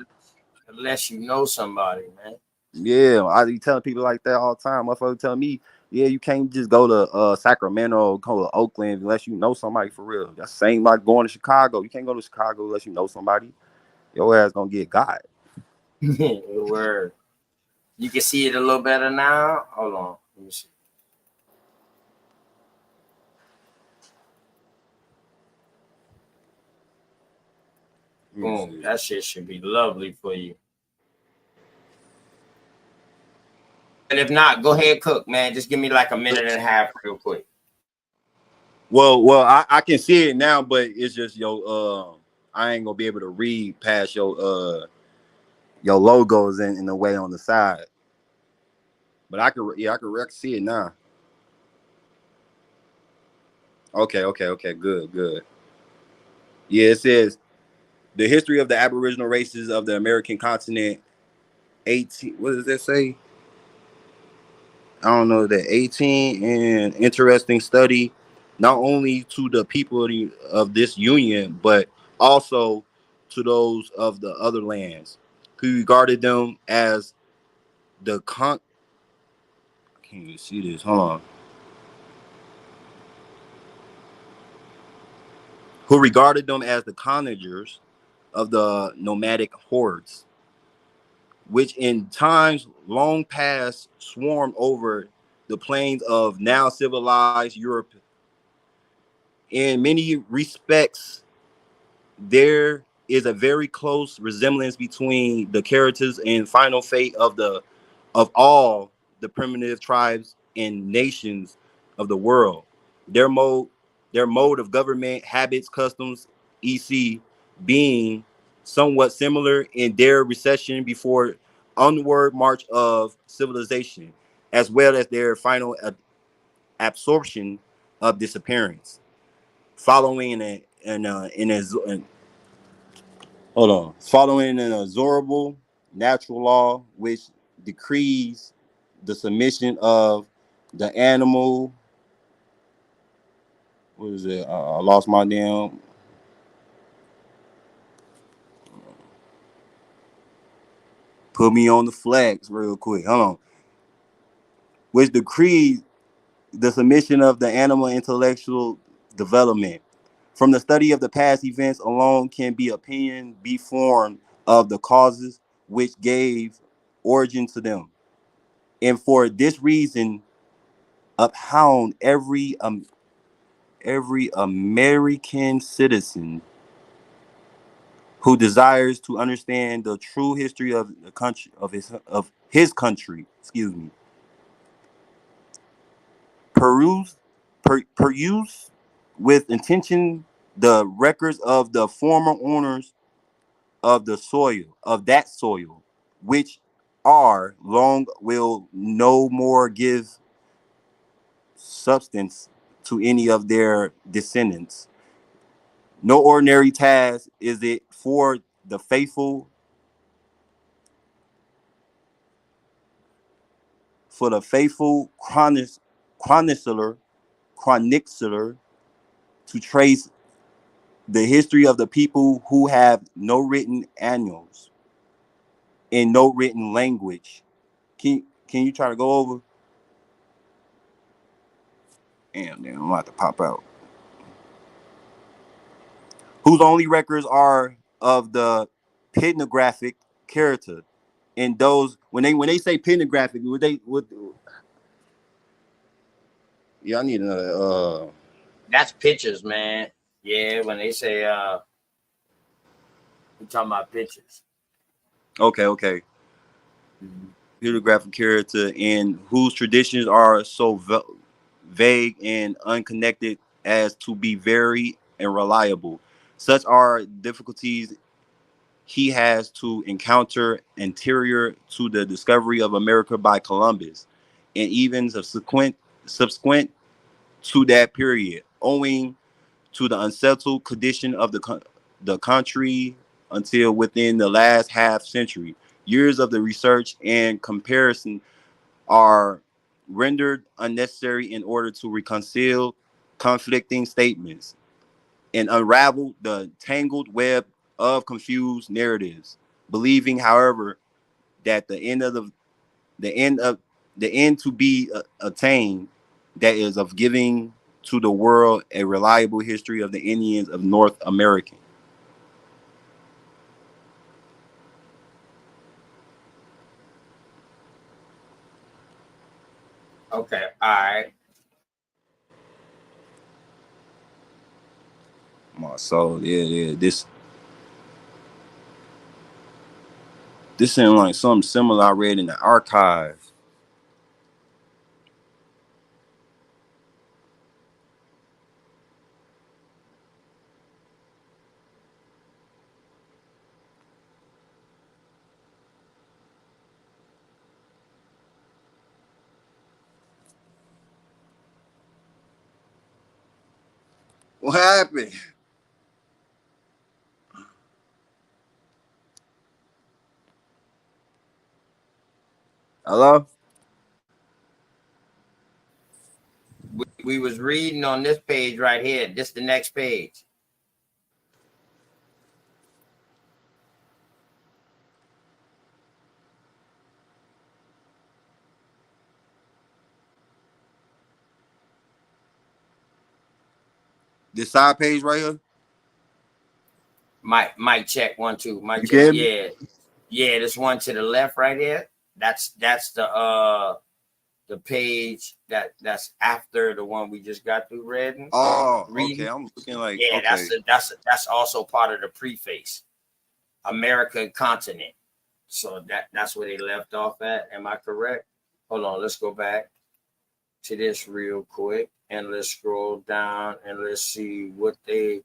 Unless you know somebody, man. Yeah, I be telling people like that all the time. Motherfucker tell me, yeah, you can't just go to Sacramento or go to Oakland unless you know somebody for real. That's the same like going to Chicago. You can't go to Chicago unless you know somebody. Your ass gonna get got. Word. You can see it a little better now. Hold on. Let me see. Boom. That shit should be lovely for you. And if not, go ahead, cook, man. Just give me like a minute and a half real quick. Well, I can see it now, but it's just I ain't gonna be able to read past your logos in the way on the side. But I can see it now. Okay, good. Yeah, it says the history of the Aboriginal races of the American continent. 18. What does that say? I don't know. That 18 and interesting study, not only to the people of this union, but also to those of the other lands who regarded them as the I can't even see this. Hold on. Who regarded them as the conagers of the nomadic hordes, which in times long past swarmed over the plains of now civilized Europe. In many respects, there is a very close resemblance between the characters and final fate of all the primitive tribes and nations of the world. Their mode of government, habits, customs, etc., being somewhat similar in their recession before onward march of civilization, as well as their final absorption of disappearance, following an inexorable natural law which decrees the submission of the animal. What is it? I lost my damn. Put me on the flags real quick. Hold on. Which decrees the submission of the animal intellectual development. From the study of the past events alone can be opinion be formed of the causes which gave origin to them. And for this reason, uphound every American citizen who desires to understand the true history of the country of his country, peruse with intention the records of the former owners of that soil, which are long will no more give substance to any of their descendants. No ordinary task is it for the faithful chronicler to trace the history of the people who have no written annals and no written language. Can you try to go over? Damn, I'm about to pop out. Whose only records are of the pictographic character, and those when they say pictographic, yeah, I need another. That's pictures, man. Yeah, when they say we're talking about pictures. Okay. Pictographic character, and whose traditions are so vague and unconnected as to be very unreliable. Such are difficulties he has to encounter anterior to the discovery of America by Columbus, and even subsequent to that period, owing to the unsettled condition of the country until within the last half century. Years of the research and comparison are rendered unnecessary in order to reconcile conflicting statements and unravel the tangled web of confused narratives. Believing, however, that the end to be attained, that is of giving to the world a reliable history of the Indians of North America. Okay, all right. My soul, yeah. This This sounds like something similar I read in the archive. What happened? Hello? We was reading on this page right here. This the next page. This side page right here? Mic check 1 2. Mic You check. can? Yeah, this one to the left right here. That's the page that's after the one we just got through reading. Oh, okay. I'm looking like yeah, okay. that's also part of the preface. American continent. So that's where they left off at. Am I correct? Hold on, let's go back to this real quick and let's scroll down and let's see what they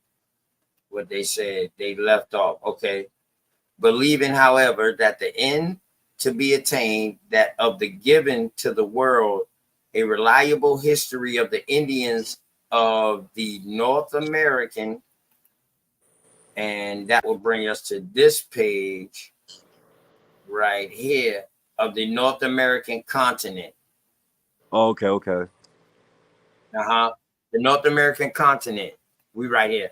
said they left off. Okay. Believing, however, that the end to be attained, that of the given to the world a reliable history of the Indians of the North American, and that will bring us to this page right here of the North American continent. Okay. The North American continent. We right here.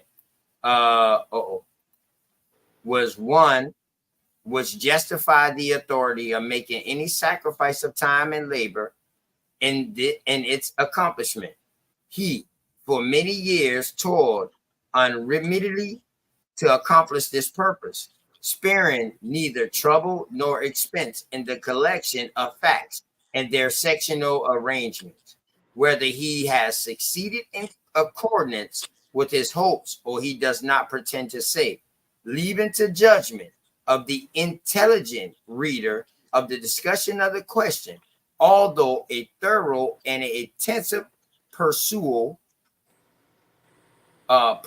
Which justified the authority of making any sacrifice of time and labor in its accomplishment. He, for many years, toiled unremittingly to accomplish this purpose, sparing neither trouble nor expense in the collection of facts and their sectional arrangements. Whether he has succeeded in accordance with his hopes or he does not pretend to say, leaving to judgment of the intelligent reader of the discussion of the question, although a thorough and intensive perusal of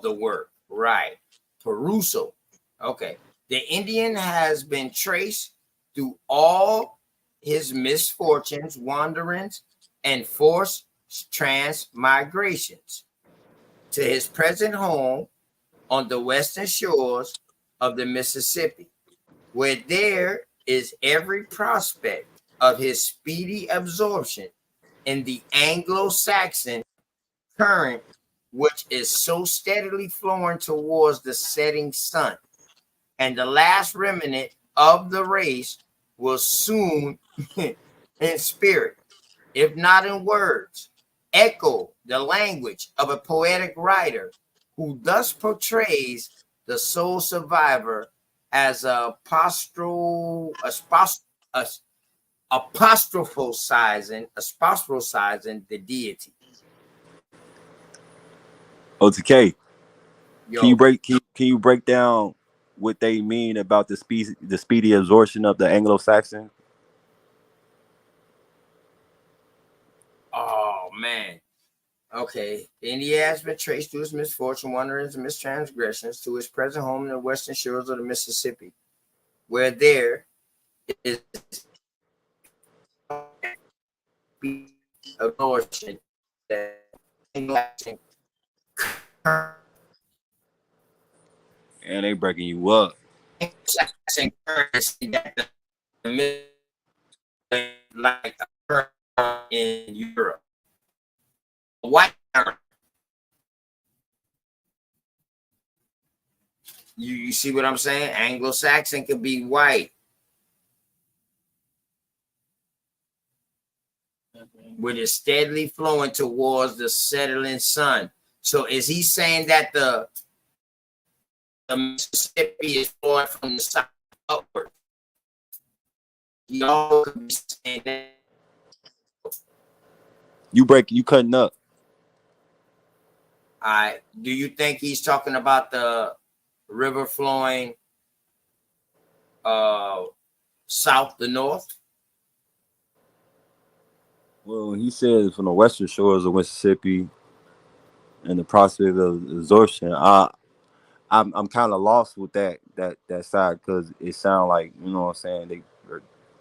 the work, right? Perusal. Okay. The Indian has been traced through all his misfortunes, wanderings, and forced transmigrations to his present home on the western shores of the Mississippi, where there is every prospect of his speedy absorption in the Anglo-Saxon current, which is so steadily flowing towards the setting sun. And the last remnant of the race will soon, in spirit, if not in words, echo the language of a poetic writer who thus portrays the sole survivor as apostrophizing the deity. OTK. Yo. Can you break down what they mean about the speedy absorption of the Anglo-Saxon? Oh man. Okay. India has been traced through his misfortune, wanderings, and mistransgressions to his present home in the western shores of the Mississippi, where there is absorption And they breaking you up. Like in Europe. White. You see what I'm saying? Anglo-Saxon could be white. With it steadily flowing towards the settling sun. So is he saying that the Mississippi is flowing from the south upward? Y'all could be saying that. You cutting up. Do you think he's talking about the river flowing south to north? Well, he says from the western shores of Mississippi and the prospect of absorption. I'm kind of lost with that side because it sounds like, you know what I'm saying,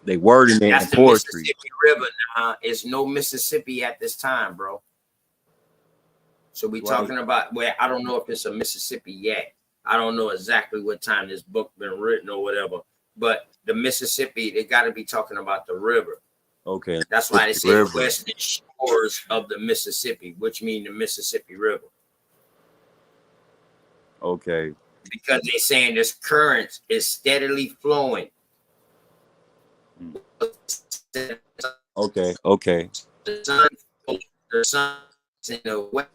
they wording it That's in the poetry. Mississippi River. Now, it's no Mississippi at this time, bro. So we talking about where I don't know if it's a Mississippi yet. I don't know exactly what time this book been written or whatever. But the Mississippi, they got to be talking about the river. Okay. That's why they say western shores of the Mississippi, which mean the Mississippi River. Okay. Because they're saying this current is steadily flowing. Okay. The sun's in the west,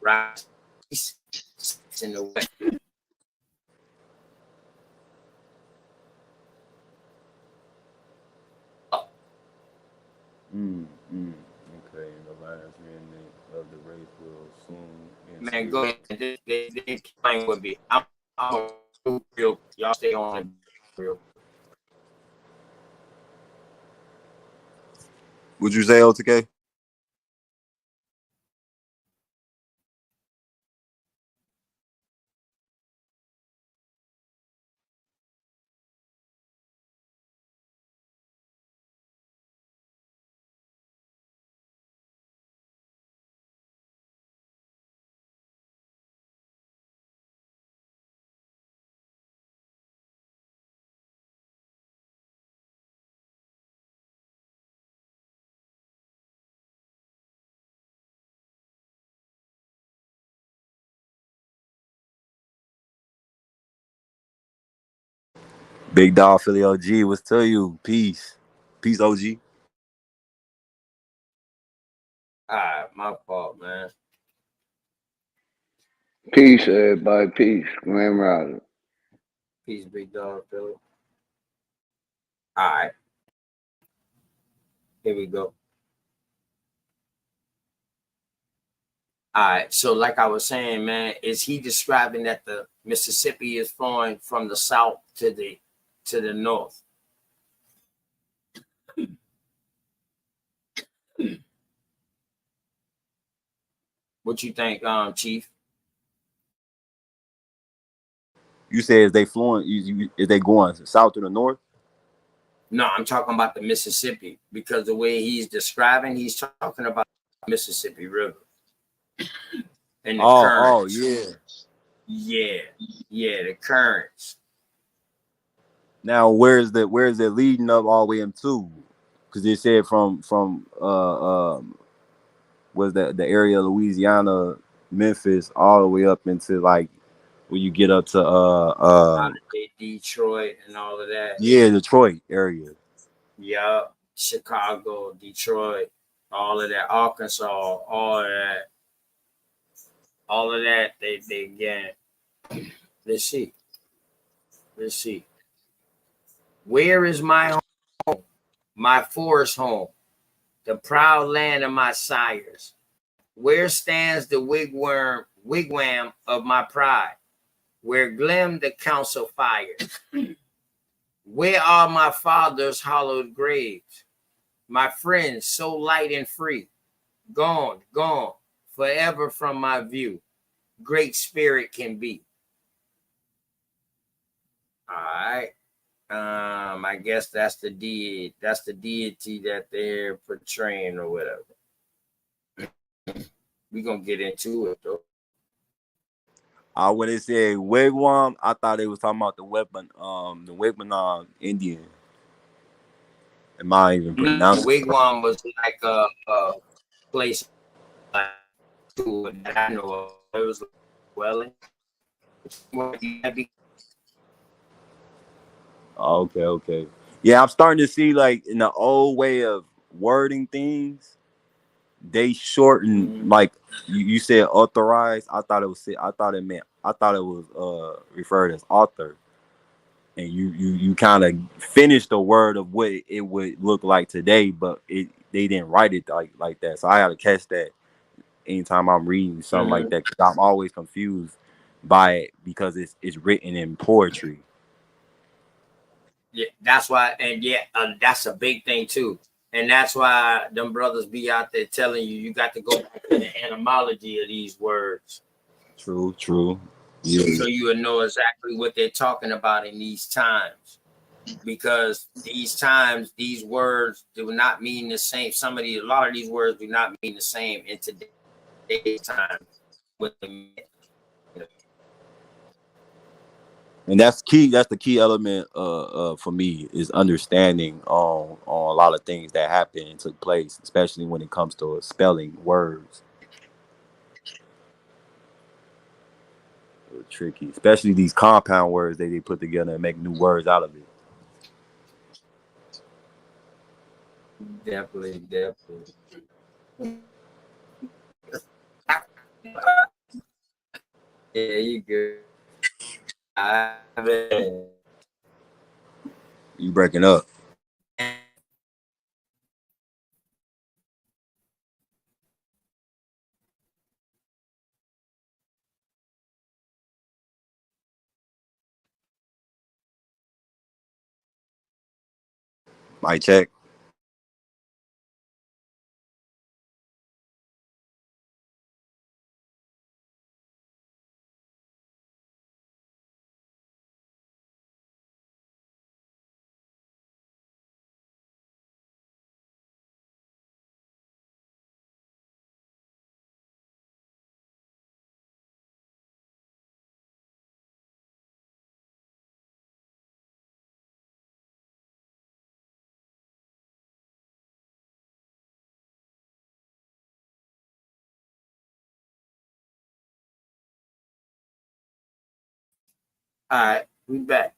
right? It's in the west. Okay, the last remnant of the race will soon. Man, go ahead. They playing with me. I'm real. Y'all stay on real. Would you say OTK? Big dog Philly OG, what's tell you? Peace. Peace, OG. My fault, man. Peace, everybody. Peace. Grand Rising. Peace, big dog Philly. All right. Here we go. All right. So, like I was saying, man, is he describing that the Mississippi is flowing from the south to the north? What you think, Chief? You say is they flowing? Is they going south to the north? No, I'm talking about the Mississippi because the way he's describing, he's talking about the Mississippi River and the currents. Yeah, the currents. Now, where's it leading up all the way into? Because they said from was the area of Louisiana, Memphis, all the way up into like when you get up to Detroit and all of that. Yeah, Detroit area. Yeah, Chicago, Detroit, all of that, Arkansas, all of that. They get. Let's see. Where is my home? My forest home, the proud land of my sires. Where stands the wigwam of my pride? Where gleam the council fires? Where are my father's hallowed graves? My friends so light and free, gone, forever from my view. Great Spirit can be. All right. I guess that's the deity that they're portraying or whatever. We're gonna get into it though. When they said wigwam, I thought they was talking about the weapon Indian. Am I even pronouncing? Wigwam was like a place like that I know of. It was Welling. Okay. Yeah, I'm starting to see like in the old way of wording things, they shorten like you said authorized. I thought it was referred as author. And you kind of finished the word of what it would look like today, but they didn't write it like that. So I had to catch that anytime I'm reading something like that, because I'm always confused by it because it's written in poetry. Yeah, that's why, and that's a big thing too. And that's why them brothers be out there telling you got to go back to the etymology of these words. True. Yeah. So you would know exactly what they're talking about in these times. Because these times, these words do not mean the same. A lot of these words do not mean the same in today's time. And that's key. That's the key element for me is understanding on a lot of things that happened and took place, especially when it comes to spelling words. Tricky, especially these compound words that they put together and make new words out of it. Definitely. Yeah, you good. You breaking up. Mic check. All right, we back.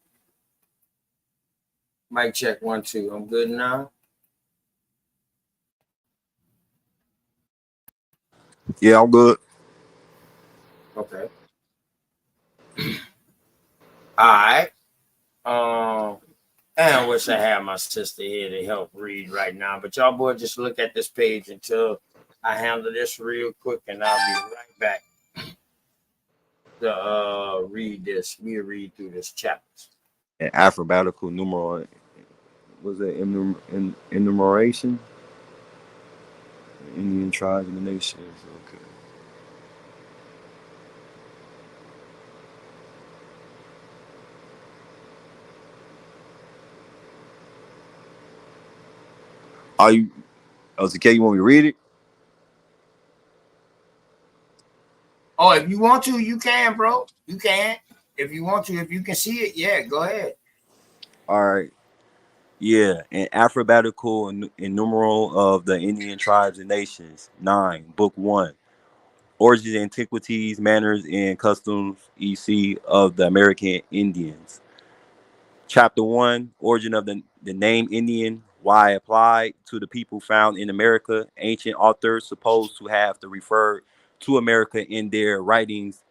Mic check 1 2. I'm good now. Yeah, I'm good. Okay. All right. And I wish I had my sister here to help read right now. But y'all boys just look at this page until I handle this real quick, and I'll be right back to read this. We'll read through this chapter. An alphabetical numeral. Was it enumeration? Indian tribes and the nations. Okay. Are you OTK? You want me to read it? Oh, if you want to, you can, bro. You can. If you want to, if you can see it, yeah, go ahead. All right. Yeah, an alphabetical numeral of the Indian tribes and nations. 9, Book 1. Origins, antiquities, manners, and customs, EC, of the American Indians. Chapter 1, origin of the name Indian, why applied to the people found in America. Ancient authors supposed to have to refer to America in their writings.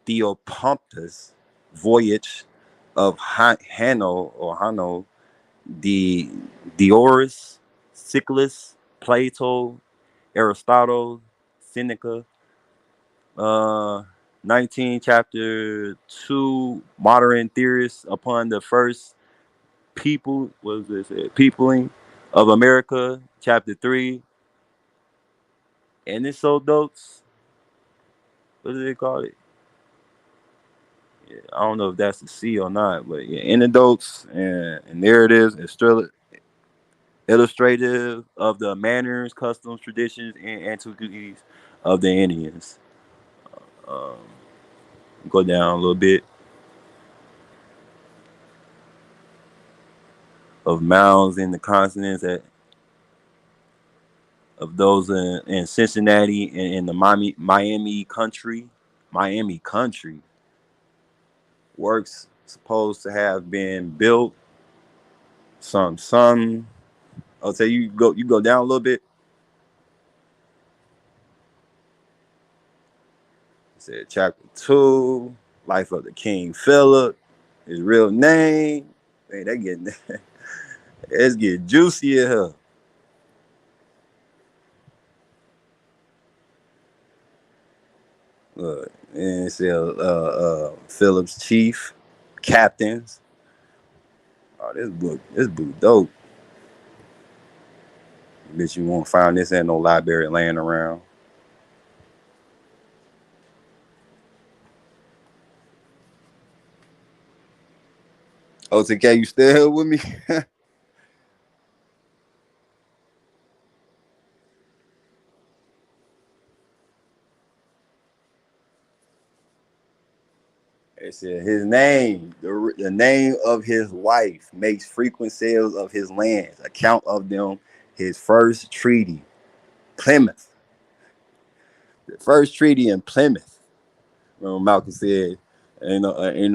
Theopompus, voyage of Hanno, Diodorus, Siculus, Plato, Aristotle, Seneca. 19, chapter 2, modern theorists upon the first peopling of America. Chapter 3, anecdotes. What do they call it? Yeah, I don't know if that's a C or not, but yeah, anecdotes and narratives, illustrative of the manners, customs, traditions, and antiquities of the Indians. Um, go down a little bit. Of mounds in the continents of those in Cincinnati and in the Miami country. Works supposed to have been built. Some. I'll say you go down a little bit. It said chapter 2, life of the King Philip, his real name. Man, they getting it's getting juicy in here. And it says Phillips Chief, Captains. Oh, this book dope. Bitch, you won't find this at no library laying around. OTK, you still here with me? It said his name, the name of his wife makes frequent sales of his lands. Account of them, his first treaty, Plymouth. The first treaty in Plymouth. Remember Malcolm said, nothing,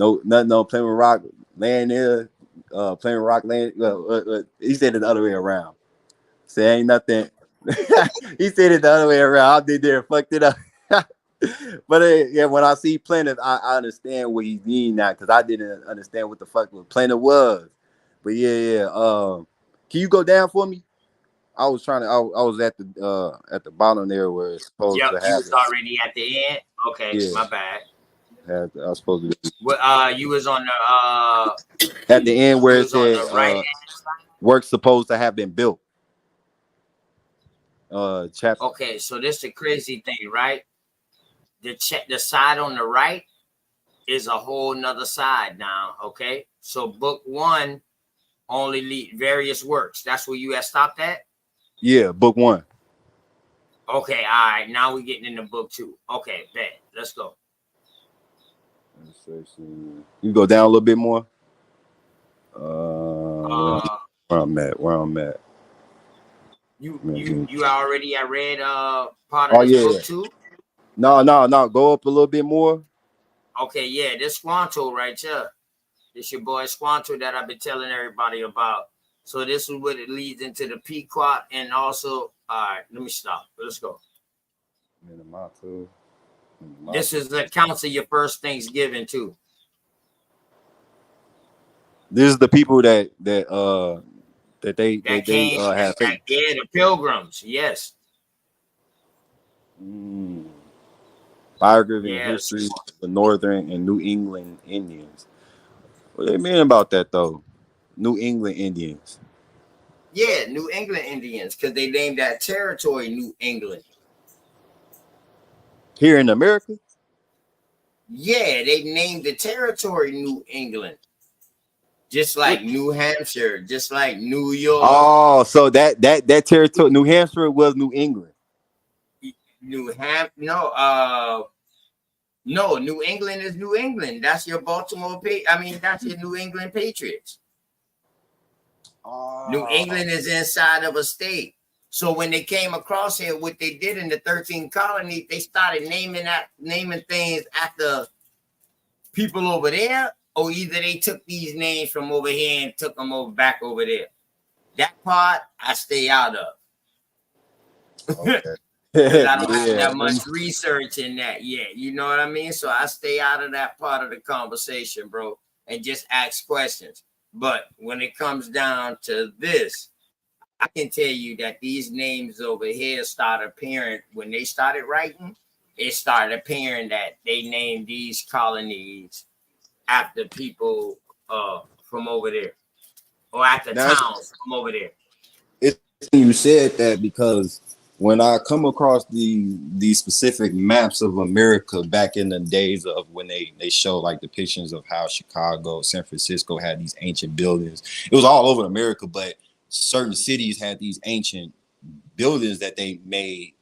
no Plymouth Rock land there, Plymouth Rock land. He said it the other way around. Say ain't nothing. He said it the other way around. I did there, fucked it up. But yeah, when I see Plymouth, I understand what he's meaning now because I didn't understand what the fuck Plymouth was. But yeah. Can you go down for me? I was trying to. I was at the bottom there where it's supposed to You happen. was already at the end. Okay, Yeah. my bad. I was supposed to. You was on the at the end where it said right work's supposed to have been built. Chapter. Okay, so this is the crazy thing, right? The side on the right is a whole nother side now. Okay, so book 1 only lead various works. That's where you had stopped at. Yeah, book 1. Okay, all right. Now we're getting into book 2. Okay, bet. Let's go. You go down a little bit more. Where I'm at. You already I read part of this book too? No. Go up a little bit more. Okay, yeah, this Squanto right here. This your boy Squanto that I've been telling everybody about. So this is what it leads into the Pequot and also all right, let me stop. Let's go. This is the accounts of your first Thanksgiving too. This is the people that they have. Yeah, the Pilgrims. Yes. Biography and history of the Northern and New England Indians. What do they mean about that though? New England Indians. Yeah, New England Indians, because they named that territory New England. Here in America? Yeah, they named the territory New England. Just like New Hampshire, just like New York. Oh, so that territory, New Hampshire was New England. No, New England is New England. That's your Baltimore. That's your New England Patriots. New England is inside of a state. So when they came across here, what they did in the 13th colony, they started naming things after people over there, or either they took these names from over here and took them back over there. That part I stay out of. Okay. I don't have that much research in that yet. You know what I mean? So I stay out of that part of the conversation, bro, and just ask questions. But when it comes down to this, I can tell you that these names over here start appearing when they started writing. It started appearing that they named these colonies after people from over there, or after towns from over there. You said that because when I come across these specific maps of America back in the days of when they show like depictions of how Chicago, San Francisco had these ancient buildings. It was all over America, but certain cities had these ancient buildings that they made,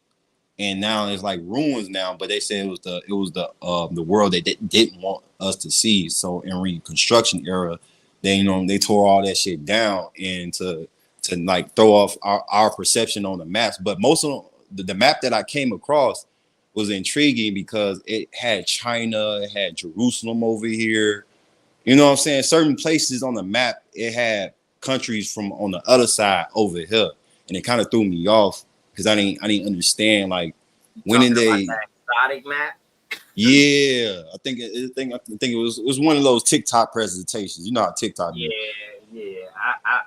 and now it's like ruins now. But they said it was the world they didn't want us to see. So in Reconstruction era, they tore all that shit down and to like throw off our perception on the maps. But most of the map that I came across was intriguing because it had China, it had Jerusalem over here. You know what I'm saying? Certain places on the map, it had countries from on the other side over here. And it kind of threw me off because I didn't understand like when did they exotic map? Yeah, I think it was one of those TikTok presentations. You know how TikTok is. Yeah.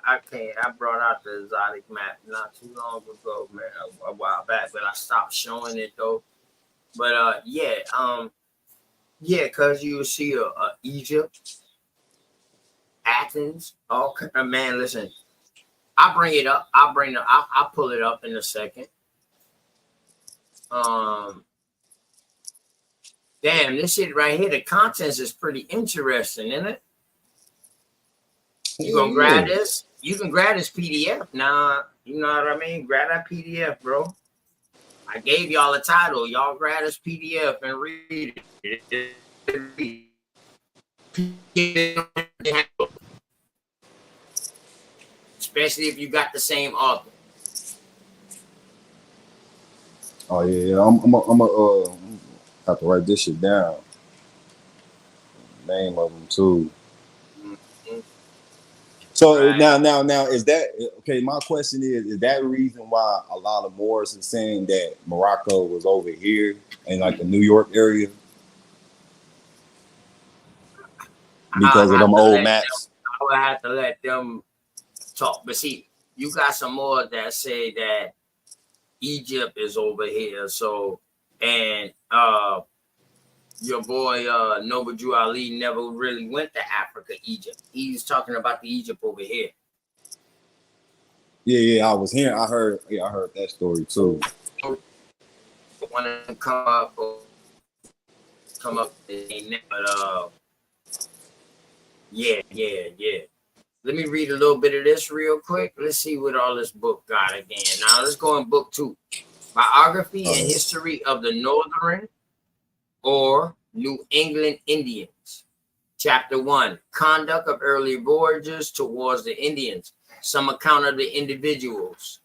I brought out the exotic map not too long ago, man, a while back, but I stopped showing it though But yeah, cause you will see Egypt, Athens, all man. Listen, I'll bring it up. I'll pull it up in a second. Damn, this shit right here, the contents is pretty interesting, isn't it? You gonna grab this? You can grab this PDF. Nah, you know what I mean? Grab that PDF, bro. I gave y'all a title. Y'all grab this PDF and read it. Especially if you got the same author. Oh yeah, I'm have to write this shit down. Name of them too. Mm-hmm. So right. now is that okay? My question is that the reason why a lot of Moors are saying that Morocco was over here in like the New York area because of them old maps? I would have to let them talk. But see, you got some more that say that Egypt is over here. So, and your boy Nobuju Ali never really went to Africa, Egypt. He's talking about the Egypt over here. Yeah, I was here. I heard that story too. Want to come up, but yeah. Let me read a little bit of this real quick. Let's see what all this book got again. Now let's go in book 2. Biography and History of the Northern or New England Indians. Chapter 1, Conduct of Early Voyagers Towards the Indians. Some account of the individuals.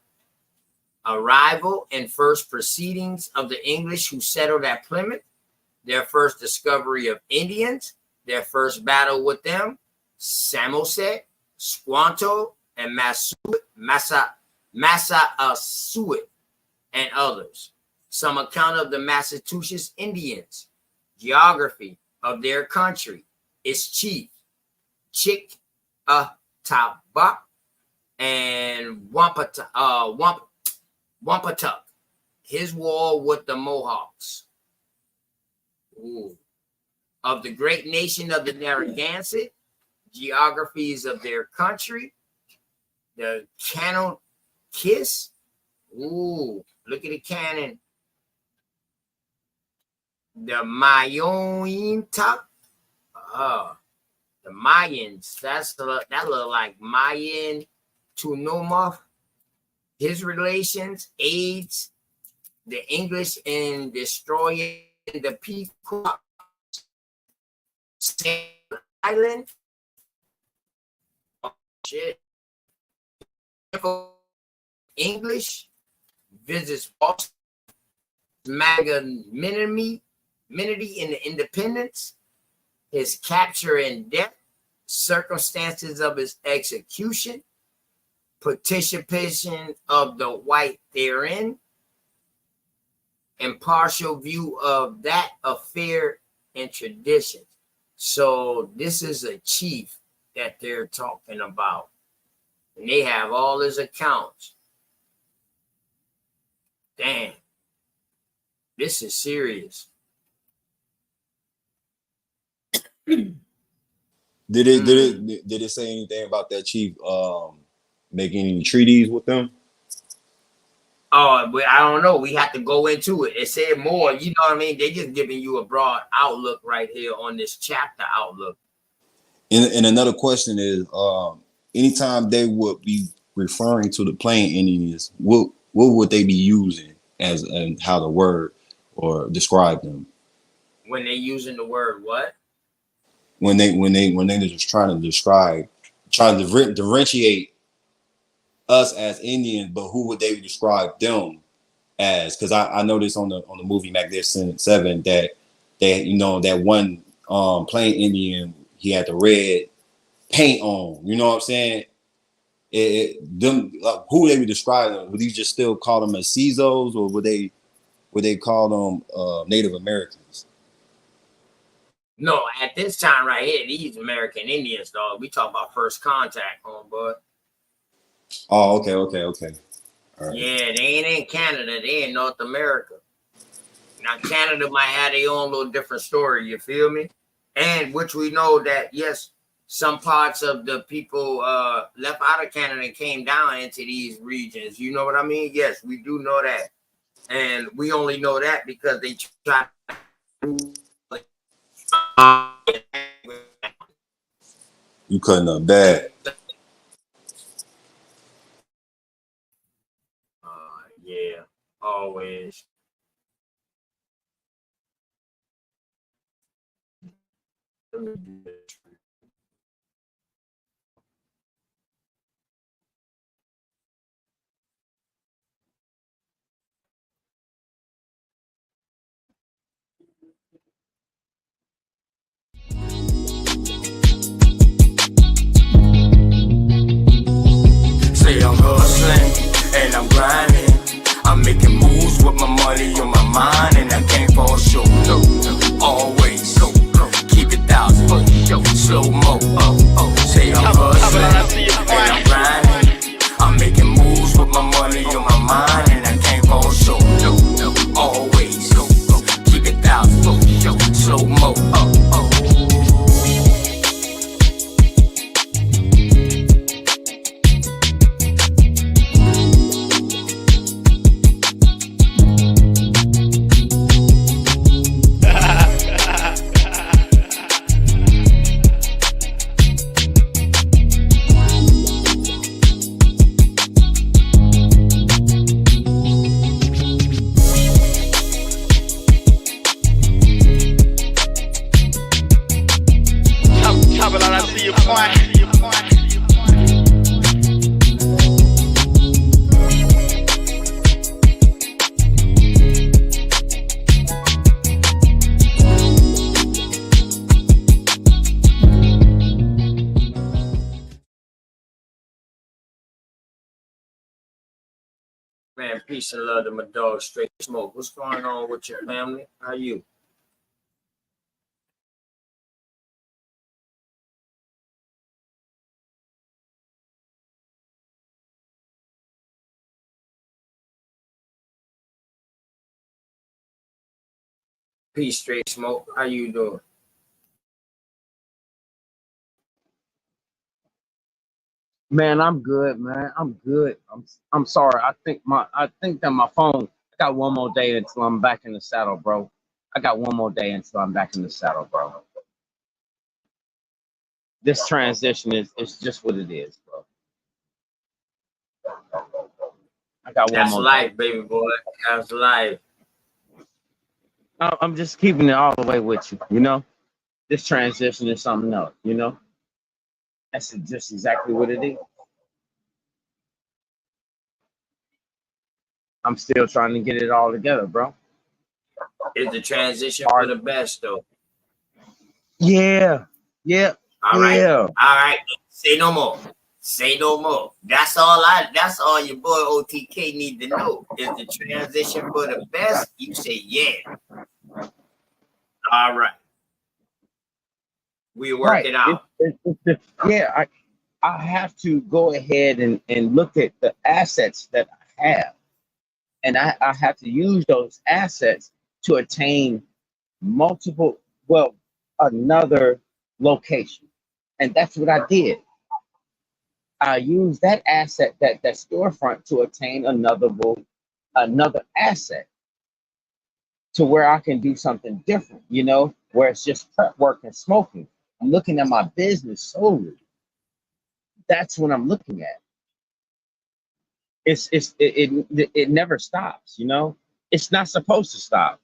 Arrival and first proceedings of the English who settled at Plymouth. Their first discovery of Indians. Their first battle with them. Samoset, Squanto, and Massasoit, and others. Some account of the Massachusetts Indians. Geography of their country. Its chief, Chick-a-Tabak, and Wampatuck. His war with the Mohawks. Ooh. Of the great nation of the Narragansett. Geographies of their country. The Cannon Kiss. Ooh, look at the cannon. The Mayointak. The Mayans. That look like Mayan Tunomov. His relations, AIDS, the English in destroying the Pequot Island. Oh, shit. English visits Boston, magnanimity in the independence, his capture and death, circumstances of his execution, participation of the white therein, impartial view of that affair and traditions. So this is a chief that they're talking about. And they have all his accounts. Damn. This is serious. Did it say anything about that chief making any treaties with them? Oh, but I don't know. We have to go into it. It said more. You know what I mean? They just giving you a broad outlook right here on this chapter outlook. And another question is, anytime they would be referring to the Plain Indians, what would they be using as and how the word or describe them? When they using the word what? When they just trying to differentiate us as Indians, but who would they describe them as? Because I noticed on the movie Magnificent Seven that they, you know, that one Plain Indian, he had the red paint on. You know what I'm saying? Who would they be describing? Would you just still call them as CISOs, or would they call them Native Americans? No, at this time right here, these American Indians, dog. We talk about first contact, homeboy. Oh, okay. All right. Yeah, they ain't in Canada. They in North America. Now Canada might have their own little different story, you feel me? And which we know that yes, some parts of the people left out of Canada came down into these regions. You know what I mean? Yes, we do know that. And we only know that because they try You cutting up bad. Yeah, always. Say I'm hustling and I'm grinding. I'm making moves with my money on my mind, and I can't fall short. Always keep it 1,000. Slow mo. Say I'm hustling and I'm grinding. I'm making moves with my money on my mind, and I can't fall short. Always keep it 1,000. Slow mo. Man, peace and love to my dog, Straight Smoke. What's going on with your family? How you? Peace, Straight Smoke. How you doing? Man, I'm good, man. I'm good. I'm sorry. I think that my phone. I got one more day until I'm back in the saddle, bro. I got one more day until I'm back in the saddle, bro. This transition is just what it is, bro. I got one That's more life, day. baby boy. That's life. I'm just keeping it all the way with you, you know? This transition is something else, you know? That's just exactly what it is. I'm still trying to get it all together, bro. It's the transition for the best, though. Yeah. All right. Say no more. Say no more. That's all your boy OTK need to know. Is the transition for the best? You say yeah. All right. We work it out. I have to go ahead and look at the assets that I have. And I have to use those assets to attain another location. And that's what I did. I used that asset, that storefront, to attain another asset to where I can do something different, you know, where it's just prep work and smoking. I'm looking at my business solely. That's what I'm looking at. It never stops, you know. It's not supposed to stop.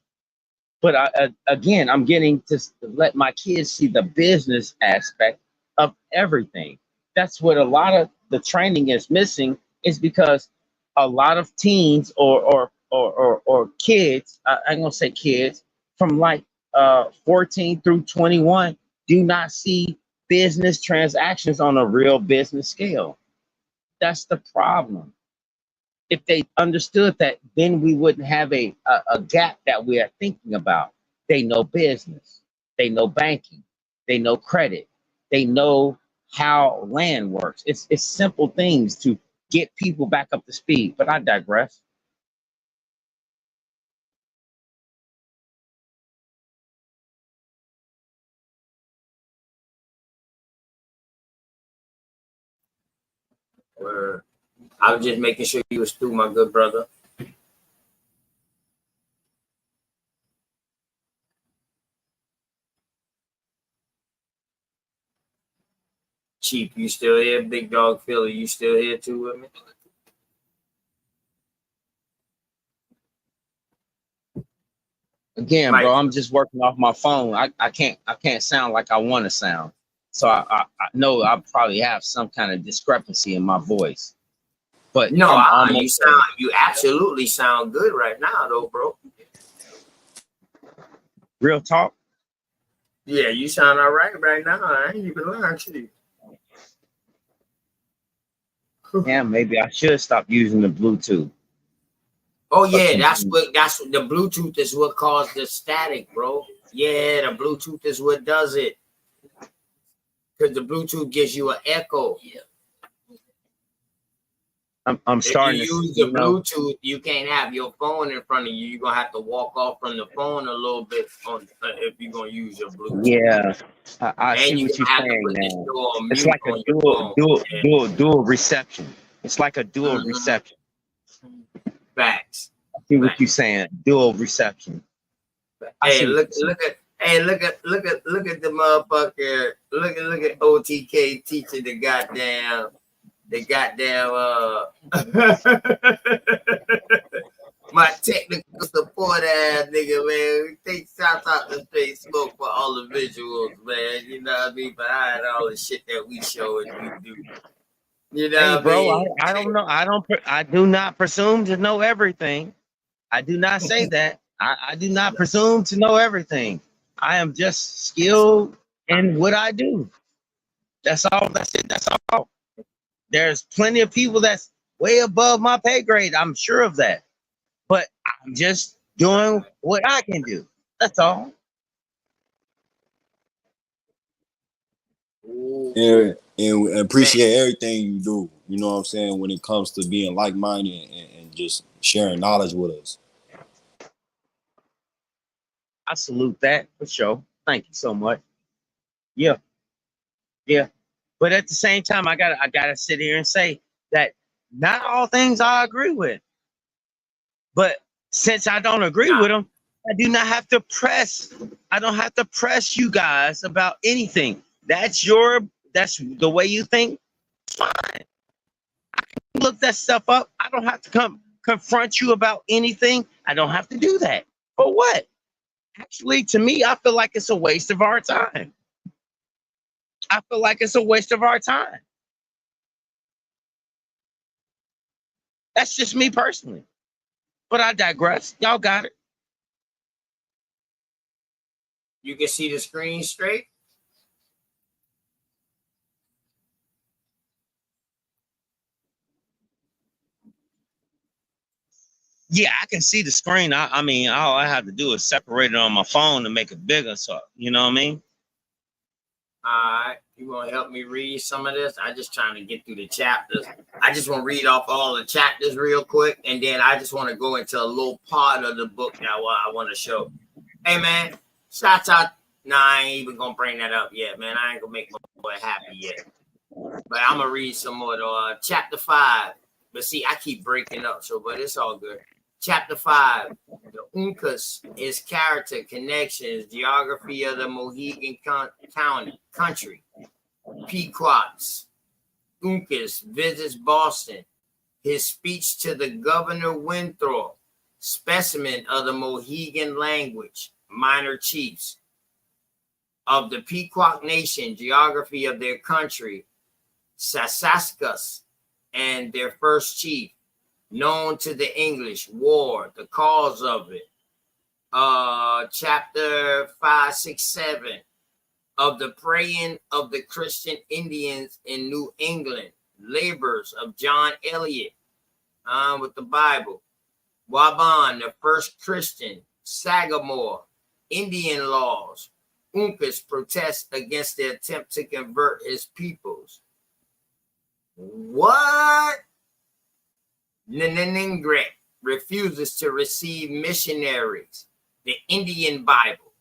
But again, I'm getting to let my kids see the business aspect of everything. That's what a lot of the training is missing, is because a lot of teens or kids, I'm gonna say kids from like 14 through 21 do not see business transactions on a real business scale. That's the problem. If they understood that, then we wouldn't have a gap that we are thinking about. They know business, they know banking, they know credit, they know how land works. It's simple things to get people back up to speed. But I digress. I was just making sure you was through, my good brother. Chief, you still here? Big Dog Philly, you still here too with me? Again, bro, I'm just working off my phone. I can't sound like I want to sound. So I know I probably have some kind of discrepancy in my voice. But no, I'm almost you absolutely sound good right now though, bro. Real talk. Yeah, you sound all right now. I ain't even lying to you. Yeah, maybe I should stop using the Bluetooth. Oh yeah, that's the Bluetooth is what caused the static, bro. Yeah, the Bluetooth is what does it. Because the Bluetooth gives you an echo. I'm starting if to you use the Bluetooth, you can't have your phone in front of you. You're gonna have to walk off from the phone a little bit if you're gonna use your Bluetooth. Yeah, I and see you're what you're gonna have to saying put the now. show on It's mute like a on your phone. dual reception. It's like a dual reception. Facts. I see what you're saying. Dual reception. Hey, look at the motherfucker. Look at OTK teaching the goddamn my technical support ass nigga, man. Take shots out the straight smoke for all the visuals, man. You know what I mean? Behind all the shit that we show and we do. You know Hey, what bro, I mean? I don't know. I do not presume to know everything. I do not say that. I do not presume to know everything. I am just skilled in what I do. That's all. That's it. That's all. There's plenty of people that's way above my pay grade. I'm sure of that. But I'm just doing what I can do. That's all. And appreciate everything you do. You know what I'm saying? When it comes to being like-minded and just sharing knowledge with us. I salute that for sure. Thank you so much. Yeah. Yeah. But at the same time, I gotta sit here and say that not all things I agree with. But since I don't agree with them, I do not have to press. I don't have to press you guys about anything. That's the way you think. Fine. I can look that stuff up. I don't have to confront you about anything. I don't have to do that. For what? Actually, to me, I feel like it's a waste of our time. I feel like it's a waste of our time. That's just me personally. But I digress. Y'all got it. You can see the screen straight. Yeah, I can see the screen. I mean, all I have to do is separate it on my phone to make it bigger. So, you know what I mean? All right. You want to help me read some of this? I just trying to get through the chapters. I just want to read off all the chapters real quick. And then I just want to go into a little part of the book that I want to show. Hey, man. Shots out. Nah, I ain't even going to bring that up yet, man. I ain't going to make my boy happy yet. But I'm going to read some more, though. Chapter 5. But see, I keep breaking up, but it's all good. Chapter 5, the Uncas is character, connections, geography of the Mohegan country. Pequots. Uncas visits Boston. His speech to the Governor Winthrop. Specimen of the Mohegan language. Minor chiefs. Of the Pequot Nation, geography of their country. Sasaskas and their first chief. Known to the English, war, the cause of it. Chapter 5, 6, 7 of the praying of the Christian Indians in New England, labors of John Eliot with the Bible. Waban, the first Christian, Sagamore, Indian laws. Uncas protests against the attempt to convert his peoples. What? Nenengret refuses to receive missionaries. The Indian Bible.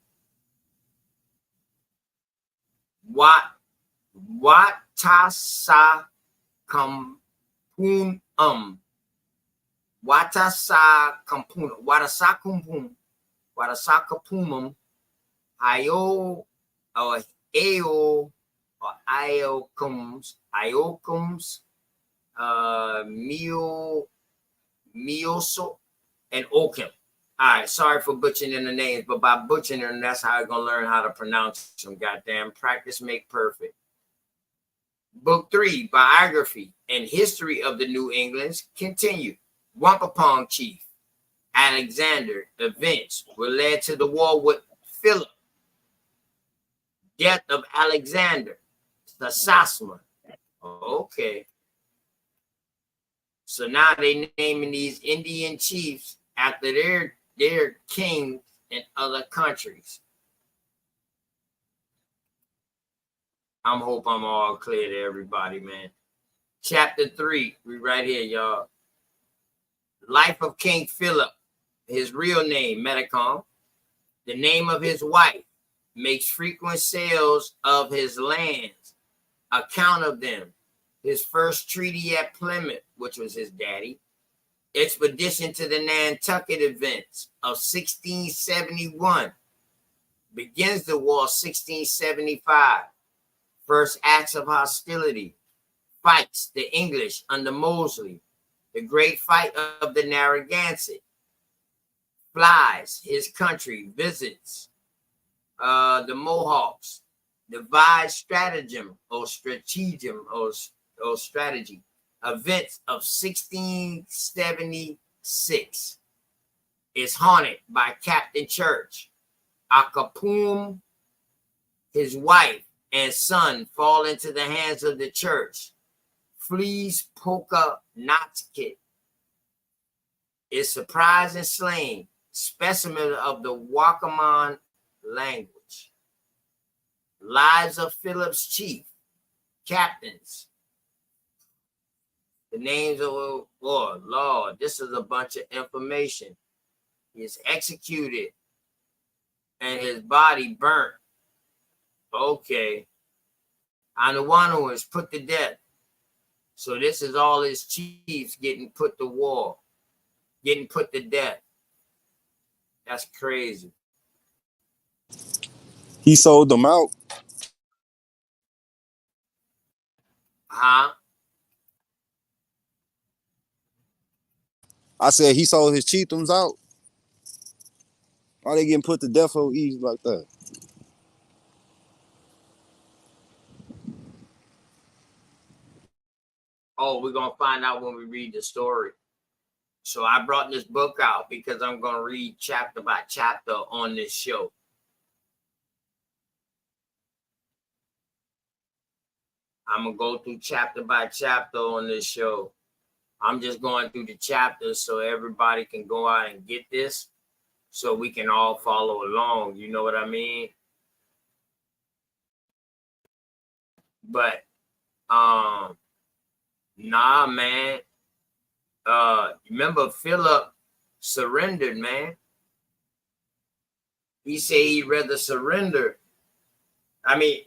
Watasakam Watasakapumum, Io, or Ao, or Iocums, Mioso, and Okim. All right, sorry for butchering the names, but by butchering them, that's how you're going to learn how to pronounce them. Goddamn, practice make perfect. Book 3, Biography and History of the New Englands, continued. Wampapong Chief Alexander events were led to the war with Philip. Death of Alexander, the Sasma. Okay. So now they naming these Indian chiefs after their kings in other countries. I hope I'm all clear to everybody, man. Chapter 3, we right here, y'all. Life of King Philip, his real name, Metacom. The name of his wife, makes frequent sales of his lands, account of them. His first treaty at Plymouth, which was his daddy. Expedition to the Nantucket events of 1671. Begins the war 1675. First acts of hostility. Fights the English under Mosley. The great fight of the Narragansett. Flies his country, visits the Mohawks. Devised stratagem or stratagem or strategy. Events of 1676 is haunted by Captain Church. Acapum, his wife and son fall into the hands of the church. Flees Pokanoket is surprised and slain. Specimen of the Wakaman language. Lives of Philip's chief captains. The names of, oh Lord, this is a bunch of information. He is executed and his body burnt. Okay. Anuanu is put to death. So this is all his chiefs getting put to war, getting put to death. That's crazy. He sold them out. Huh? I said he sold his chieftains out. Why they getting put to death so easy like that? Oh, we're going to find out when we read the story. So I brought this book out because I'm going to read chapter by chapter on this show. I'm going to go through chapter by chapter on this show. I'm just going through the chapters so everybody can go out and get this so we can all follow along. You know what I mean? But, nah, man. Remember Philip surrendered, man. He said he'd rather surrender. I mean,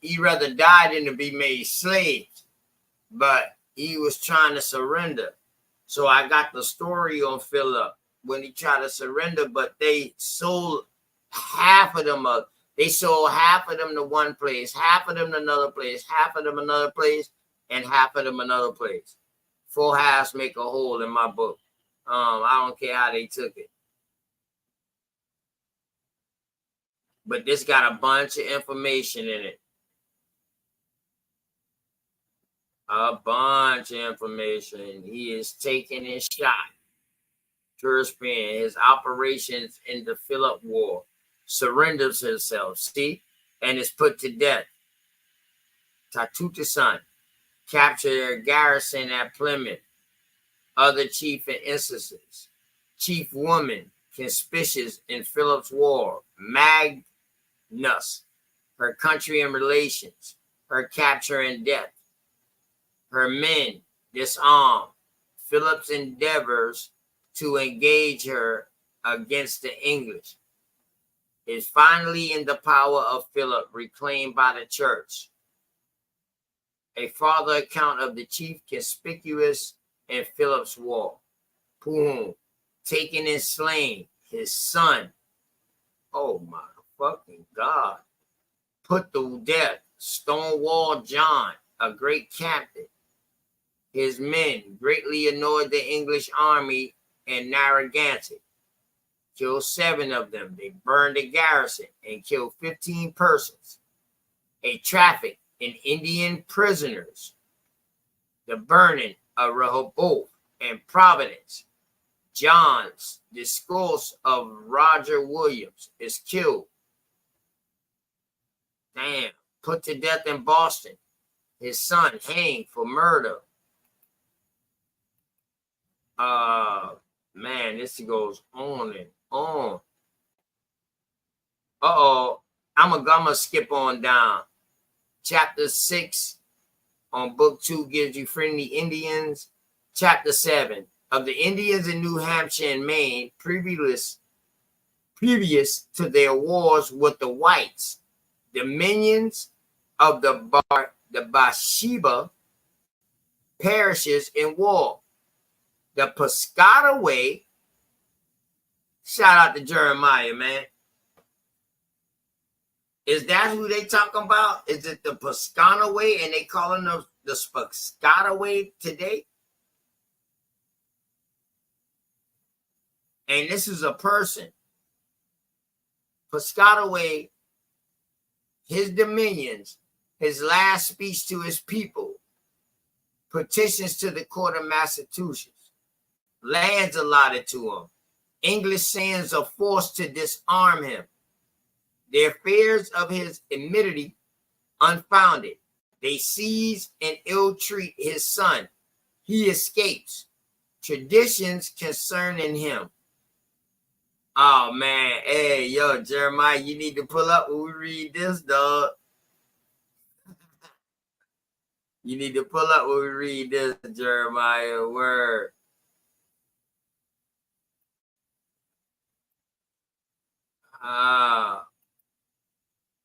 he'd rather die than to be made slaves. But he was trying to surrender. So I got the story on Philip when he tried to surrender, but they sold half of them up. They sold half of them to one place, half of them to another place, half of them another place, and half of them another place. Full halves make a whole in my book. I don't care how they took it. But this got a bunch of information in it. A bunch of information. He is taking his shot. Turspin, his operations in the Philip War, surrenders himself, see, and is put to death. Tatuta captured a garrison at Plymouth. Other chief and instances. Chief woman, conspicuous in Philip's war, Magnus, her country and relations, her capture and death. Her men disarmed. Philip's endeavors to engage her against the English is finally in the power of Philip, reclaimed by the church. A farther account of the chief conspicuous in Philip's War. Boom. Taken and slain. His son. Oh my fucking God. Put to death. Stonewall John, a great captain. His men greatly annoyed the English army in Narragansett. Killed 7 of them. They burned the garrison and killed 15 persons. A traffic in Indian prisoners. The burning of Rehoboth and Providence. John's discourse of Roger Williams is killed. Damn. Put to death in Boston. His son hanged for murder. Man, this goes on and on. I'm gonna skip on down. Chapter 6 on book 2 gives you friendly Indians. Chapter 7 of the Indians in New Hampshire and Maine, previous to their wars with the whites, dominions of the Bathsheba parishes in war. The Piscataway, shout out to Jeremiah, man. Is that who they talking about? Is it the Piscataway and they calling them the Piscataway today? And this is a person. Piscataway, his dominions, his last speech to his people, petitions to the court of Massachusetts, lands allotted to him, English sands are forced to disarm him, their fears of his immunity unfounded. They seize and ill-treat his son. He escapes. Traditions concerning him. Oh, man. Hey, yo, Jeremiah, you need to pull up when we read this, dog. You need to pull up when we read this, Jeremiah. Word.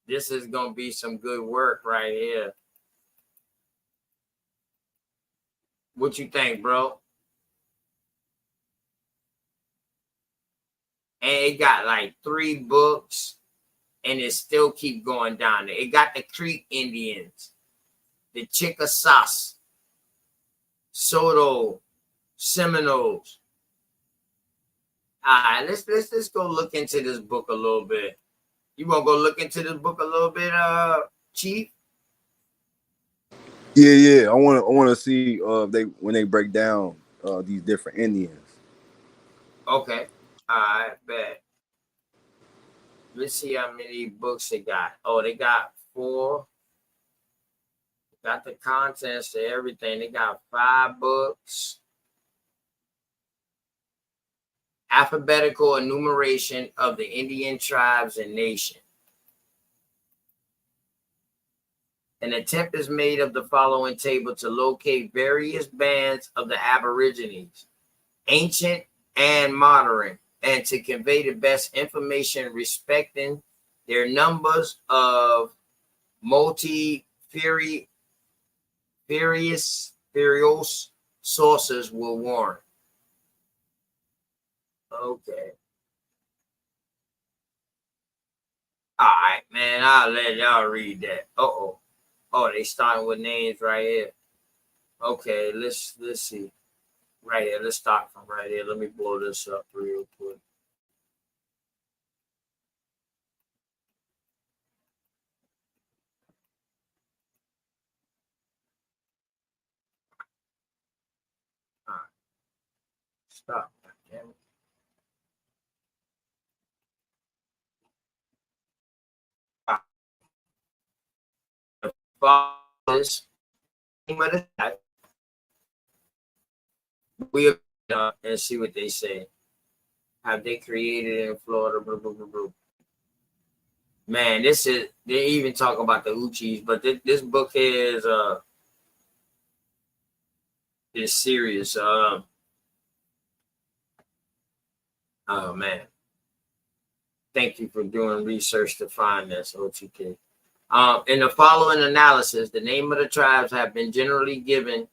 This is going to be some good work right here. What you think, bro? And it got like 3 books, and it still keep going down there. It got the Creek Indians, the Chickasaws, Soto, Seminoles. All right, let's go look into this book a little bit. You want to go look into this book a little bit, Chief? Yeah. I want to see when they break down these different Indians. Okay. All right, bet. Let's see how many books they got. Oh, they got 4. Got the contents to everything. They got 5 books. Alphabetical enumeration of the Indian tribes and nation. An attempt is made of the following table to locate various bands of the Aborigines, ancient and modern, and to convey the best information respecting their numbers of various sources will warrant. Okay. All right, man. I'll let y'all read that. Oh, they starting with names right here. Okay, let's see. Right here. Let's start from right here. Let me blow this up real quick. All right. Stop. Damn it. This we and see what they say. Have they created in Florida? Blah, blah, blah, blah. Man, they even talk about the Uchis, but this book is serious. Oh man. Thank you for doing research to find this, OTK. In the following analysis, the name of the tribes have been generally given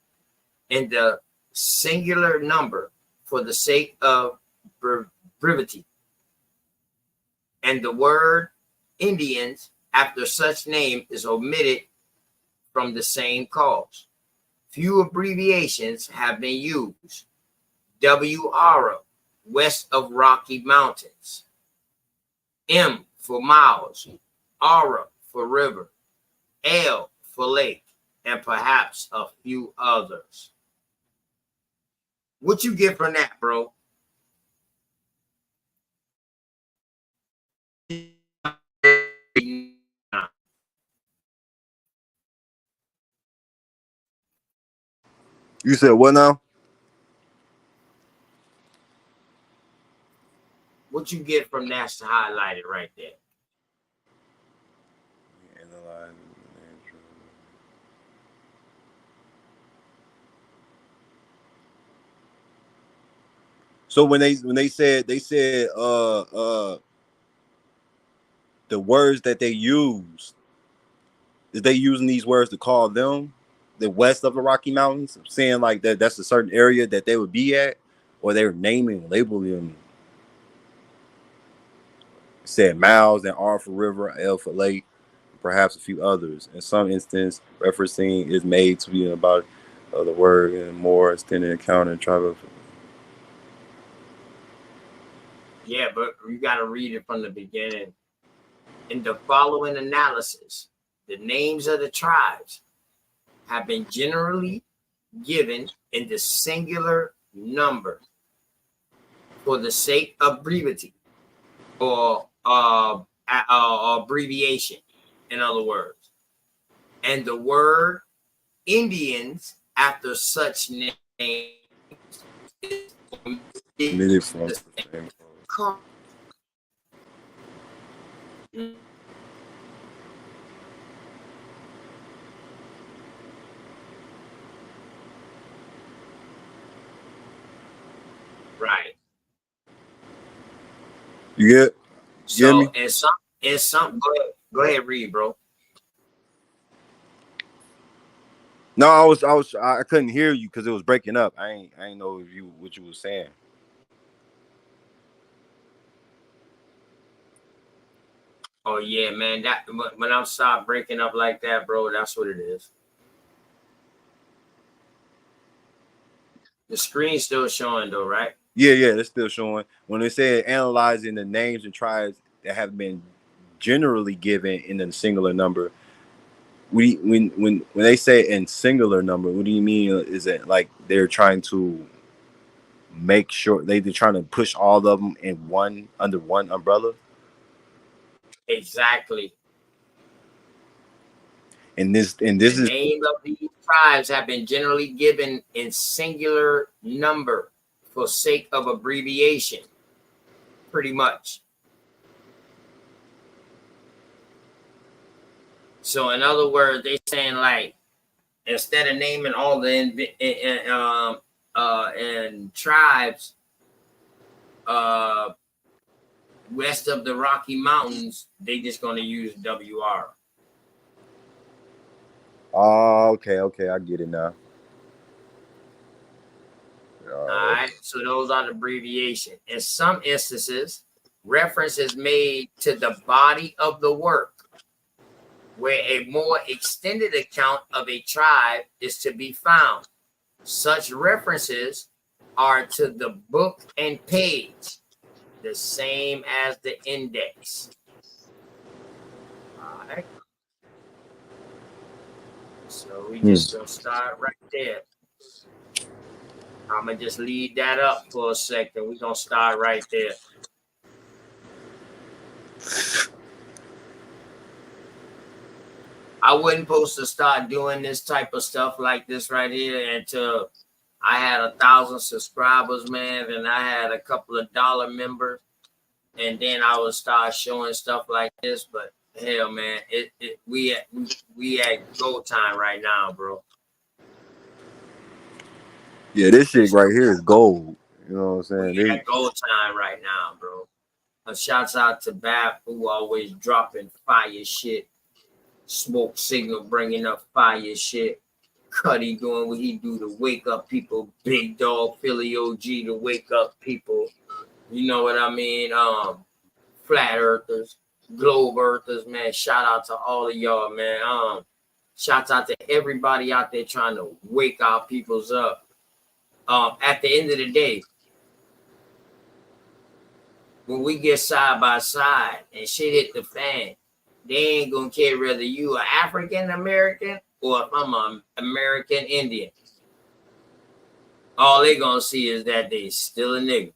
in the singular number for the sake of brevity, and the word Indians after such name is omitted from the same cause. Few abbreviations have been used. WR, west of Rocky Mountains. M for miles. R for river. L for lake. And perhaps a few others. What you get from that, bro? You said what now? What you get from that's highlighted right there? So when they said the words that they use, is they using these words to call them the west of the Rocky Mountains, saying like that's a certain area that they would be at, or they were naming, labeling. Said miles and R for river, L for lake, perhaps a few others. In some instance, referencing is made to be about the word in more extended account and tribal. Yeah, but you got to read it from the beginning. In the following analysis, the names of the tribes have been generally given in the singular number for the sake of brevity or abbreviation, in other words. And the word Indians after such names is From the same. right. You get So me? and some go ahead, read, bro. No, I couldn't hear you because it was breaking up. I ain't know if you what you was saying. Oh yeah, man. That when I start breaking up like that, bro, that's what it is. The screen's still showing though, right? Yeah, it's still showing. When they said analyzing the names and tribes that have been generally given in the singular number, when they say in singular number, what do you mean? Is it like they're trying to make sure they're trying to push all of them in one under one umbrella? Exactly. And this The is name of these tribes have been generally given in singular number for sake of abbreviation, pretty much. So in other words, they saying like instead of naming all the and tribes west of the Rocky Mountains, they just going to use WR. oh, okay, I get it now. All right, so those are the abbreviation. In some instances, reference is made to the body of the work, where a more extended account of a tribe is to be found. Such references are to the book and page, the same as the index. All right. So we just gonna start right there. I'm gonna just leave that up for a second. We're gonna start right there. I wasn't supposed to start doing this type of stuff like this right here until I had 1,000 subscribers, man, and I had a couple of dollar members, and then I would start showing stuff like this. But hell, man, we at go time right now, bro. Yeah, this shit right here is gold. You know what I'm saying? We at go time right now, bro. Shouts out to Bap, who always dropping fire shit. Smoke Signal bringing up fire shit. Cuddy doing what he do to wake up people. Big Dog, Philly OG to wake up people. You know what I mean? Flat Earthers, Globe Earthers, man. Shout out to all of y'all, man. Shouts out to everybody out there trying to wake our peoples up. At the end of the day, when we get side by side and shit hit the fan, they ain't gonna care whether you are African American or if I'm an American Indian. All they gonna see is that they still a nigga.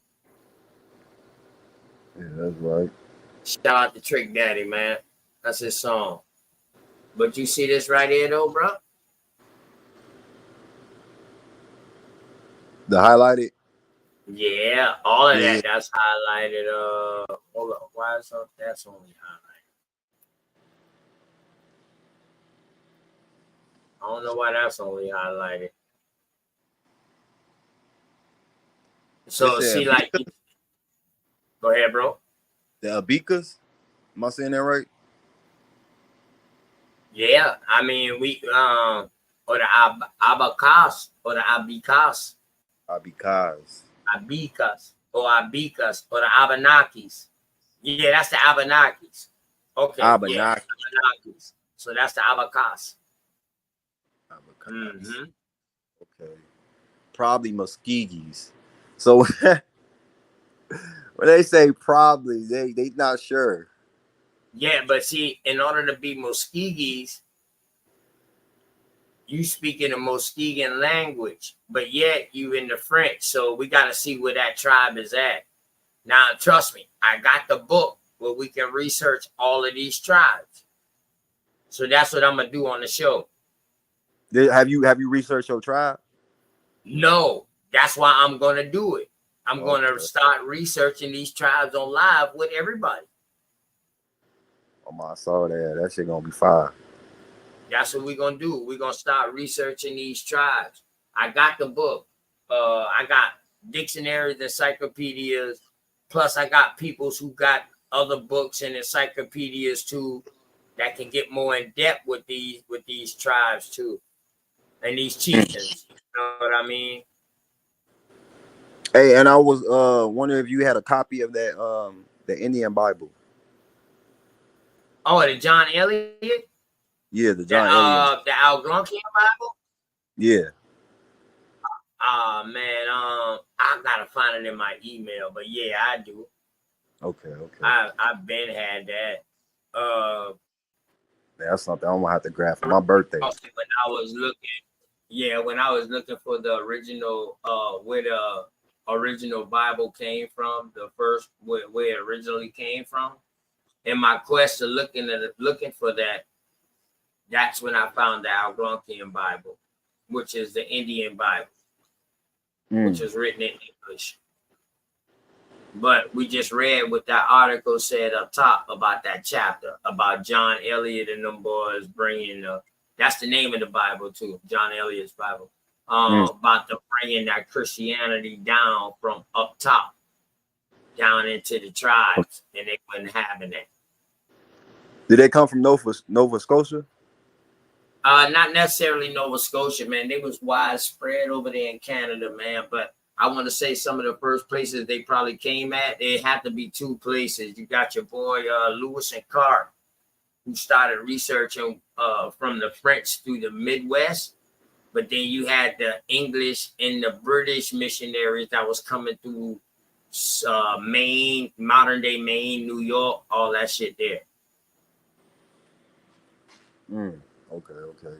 Yeah, that's right. Shout out to Trick Daddy, man. That's his song. But you see this right here, though, bro? The highlighted. Yeah, all of Yeah. that's highlighted. Hold on, why is that's only highlighted? I don't know why that's only highlighted. So see, like, go ahead, bro. The Abikas. Am I saying that right? Yeah, I mean or the Abacas or the Abikas. Abikas. Abikas or the Abenakis. Yeah, that's the Abenakis. Okay, Abenaki. yeah, Abenakis. So that's the Abacas. Mm-hmm. Okay. Probably Muskegees. So when they say probably, they not sure. Yeah, but see, in order to be Muskegees, you speak in the Muskegean language, but yet you in the French. So we got to see where that tribe is at. Now, trust me, I got the book where we can research all of these tribes. So that's what I'm gonna do on the show. Have you researched your tribe? No, that's why I'm gonna do it. I'm gonna start researching these tribes on live with everybody. Oh my, I saw that. That shit gonna be fire. That's what we're gonna do. We're gonna start researching these tribes. I got the book. I got dictionaries, encyclopedias, plus I got peoples who got other books and encyclopedias too that can get more in depth with these tribes too. And these chieftains. You know what I mean? Hey, and I was wondering if you had a copy of that the Indian Bible. Oh, the John Elliott? Yeah, the John Elliott. The Algonquian Bible? Yeah. Man, I gotta find it in my email, but yeah, I do. Okay. I've been had that. That's something I'm gonna have to grab for my birthday. When I was looking for the original, where the original Bible came from, the first where it originally came from. In my quest of looking for that, that's when I found the Algonquian Bible, which is the Indian Bible, which is written in English. But we just read what that article said up top about that chapter about John Elliott and them boys bringing that's the name of the Bible too, John Elliott's Bible. About the bringing that Christianity down from up top down into the tribes, and they wasn't having it. Did they come from Nova Scotia? Not necessarily Nova Scotia, man. They was widespread over there in Canada, man. But I want to say some of the first places they probably came at, it had to be two places. You got your boy Lewis and Clark, who started researching from the French through the Midwest. But then you had the English and the British missionaries that was coming through Maine, modern day Maine, New York, all that shit there. Okay.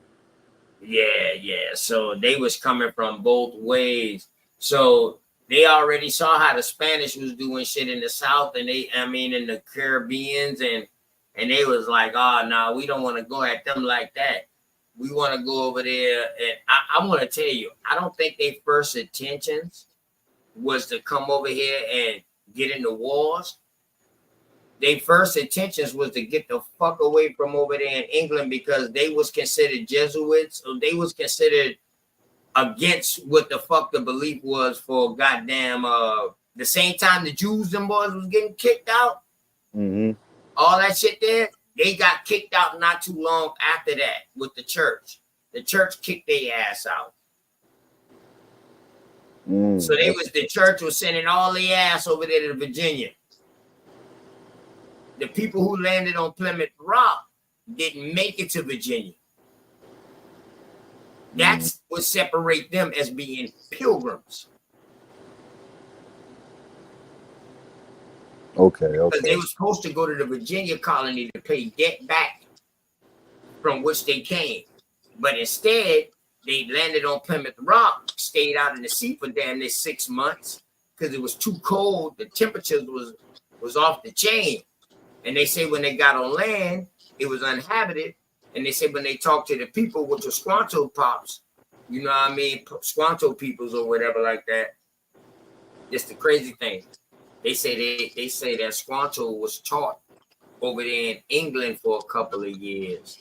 Yeah. So they was coming from both ways. So they already saw how the Spanish was doing shit in the South, and in the Caribbeans, and they was like, oh, no, we don't want to go at them like that. We want to go over there. And I want to tell you, I don't think their first intentions was to come over here and get into wars. Their first intentions was to get the fuck away from over there in England, because they was considered Jesuits, or they was considered against what the fuck the belief was for goddamn the same time the Jews, them boys was getting kicked out. All that shit there, They got kicked out not too long after that with the church. The church kicked their ass out. So the church was sending all their ass over there to Virginia. The people who landed on Plymouth Rock didn't make it to Virginia. That's what separate them as being pilgrims. Okay. Because they were supposed to go to the Virginia colony to pay debt back from which they came. But instead, they landed on Plymouth Rock, stayed out in the sea for damn near 6 months because it was too cold. The temperatures was off the chain. And they say when they got on land, it was uninhabited. And they say when they talked to the people, which were Squanto pops, you know what I mean? Squanto peoples or whatever like that. Just the crazy thing. They say that Squanto was taught over there in England for a couple of years.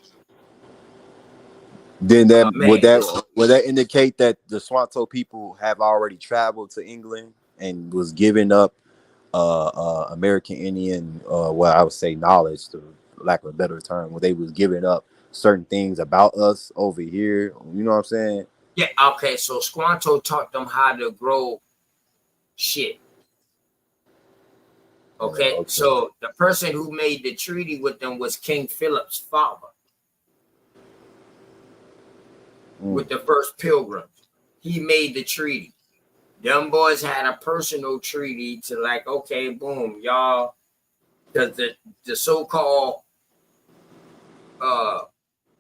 Then would that indicate that the Swanto people have already traveled to England and was giving up American Indian, well, I would say knowledge, to lack of a better term, where they was giving up certain things about us over here. You know what I'm saying? Yeah. Okay. So Squanto taught them how to grow shit. Okay. Okay. So the person who made the treaty with them was King Philip's father. With the first pilgrims, he made the treaty. Them boys had a personal treaty to like, okay, boom, y'all, because the so-called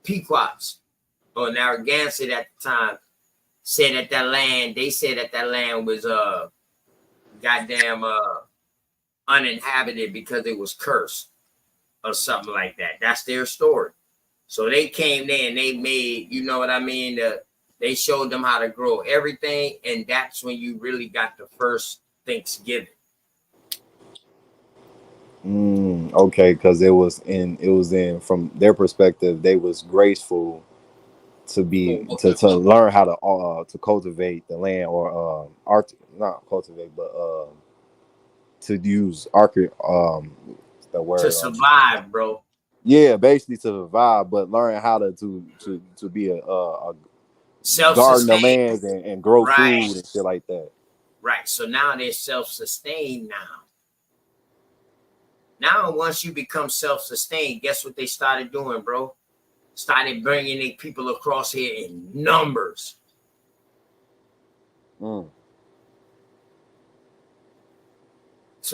Pequots or Narragansett at the time said that that land was goddamn uninhabited because it was cursed or something like that. That's their story. So they came there and they made, you know what I mean? They showed them how to grow everything, and that's when you really got the first Thanksgiving. Okay, because it was in from their perspective, they was graceful to learn how to cultivate the land, or not cultivate, but to use the word to survive, bro. Yeah, basically to survive, but learn how to be a garden the land and grow food and shit like that. Right. So now they're self-sustained now. Now, once you become self-sustained, guess what they started doing, bro? Started bringing the people across here in numbers. So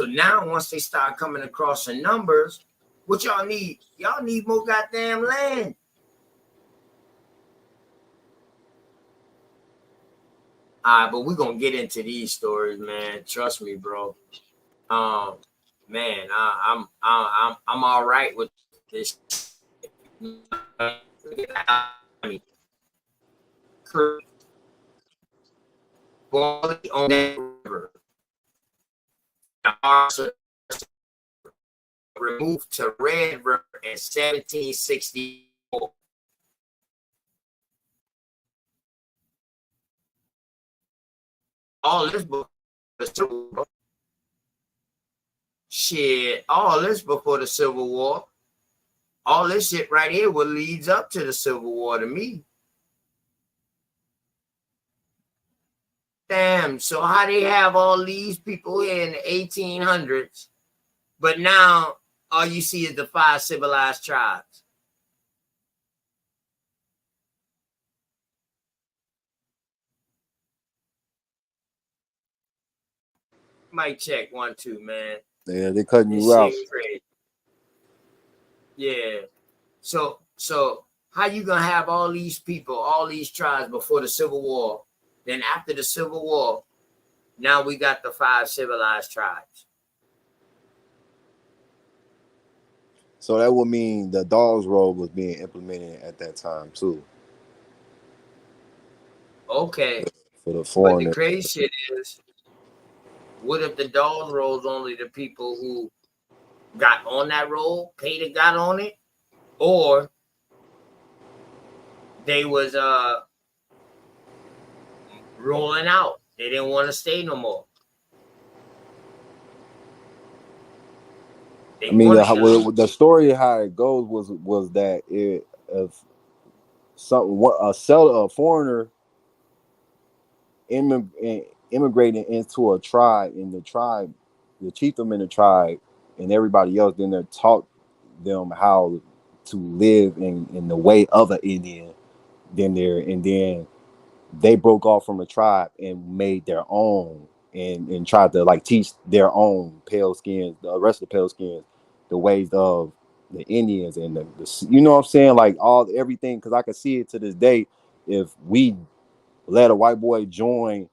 now, once they start coming across in numbers, what y'all need? Y'all need more goddamn land. All right, but we're gonna get into these stories, man. Trust me, bro. Man, I'm all right with this. Quality on that river. Removed to Red River in 1764. All this before the Civil War. Shit, all this before the Civil War. All this shit right here what leads up to the Civil War to me. Damn, so how they have all these people here in the 1800s, but now all you see is the 5 civilized tribes. Mic check 1 2, man. Yeah, they cutting you out. Crazy. Yeah. So how you gonna have all these people, all these tribes before the Civil War? Then after the Civil War, now we got the 5 civilized tribes. So that would mean the Dawes Road was being implemented at that time too. Okay. For the foreigners. But the crazy shit is, what if the Dawes Road's only the people who got on that road, paid and got on it, or they was rolling out. They didn't want to stay no more. They I mean, the story how it goes was that if a foreigner immigrating into a tribe, and the chiefdom in the tribe, and everybody else, then they taught them how to live in the way of an Indian. Then they broke off from the tribe and made their own, and tried to like teach their own pale skins, the rest of the pale skins, the ways of the Indians, and the you know what I'm saying, like everything. Because I can see it to this day. If we let a white boy join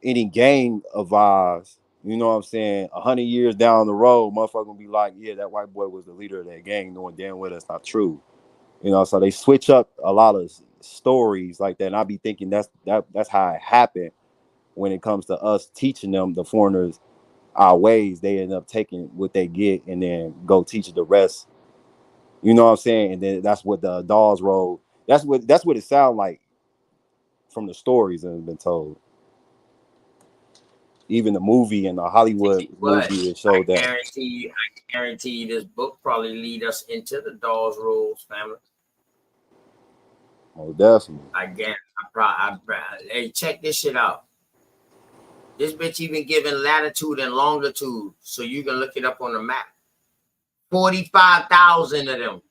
any gang of ours, you know what I'm saying, 100 years down the road, motherfucker gonna be like, yeah, that white boy was the leader of that gang, knowing damn well that's not true. You know, so they switch up a lot of stories like that. And I be thinking that's how it happened when it comes to us teaching them, the foreigners, our ways. They end up taking what they get and then go teach the rest. You know what I'm saying? And then that's what the dolls roll. That's what it sounds like from the stories that have been told. Even the movie and the Hollywood movie, it showed that. I guarantee you this book probably lead us into the dolls rules, family. Oh, definitely. Hey, check this shit out. This bitch even giving latitude and longitude, so you can look it up on the map. 45,000 of them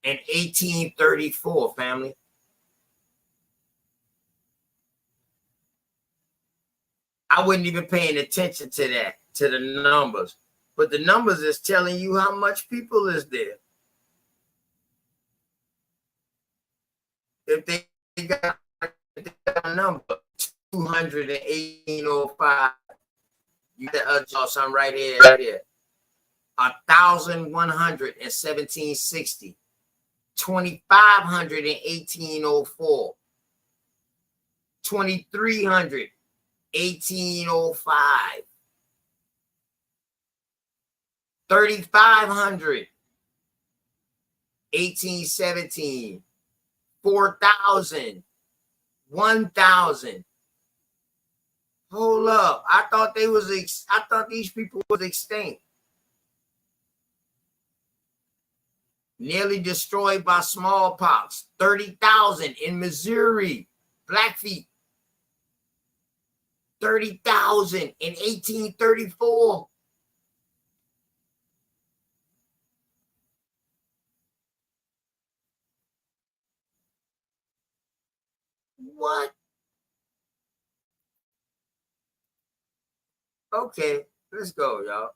in 1834, family. I wasn't even paying attention to that, to the numbers. But the numbers is telling you how much people is there. If they got a number, 218.05, you got something right here, 1,100 in 1760, 2,500 in 1804, 2,300, 1805, 3,500, 1817, 4,000, 1,000. Hold up! I thought these people was extinct. Nearly destroyed by smallpox. 30,000 in Missouri. Blackfeet. 30,000 in 1834. What? Okay, let's go, y'all.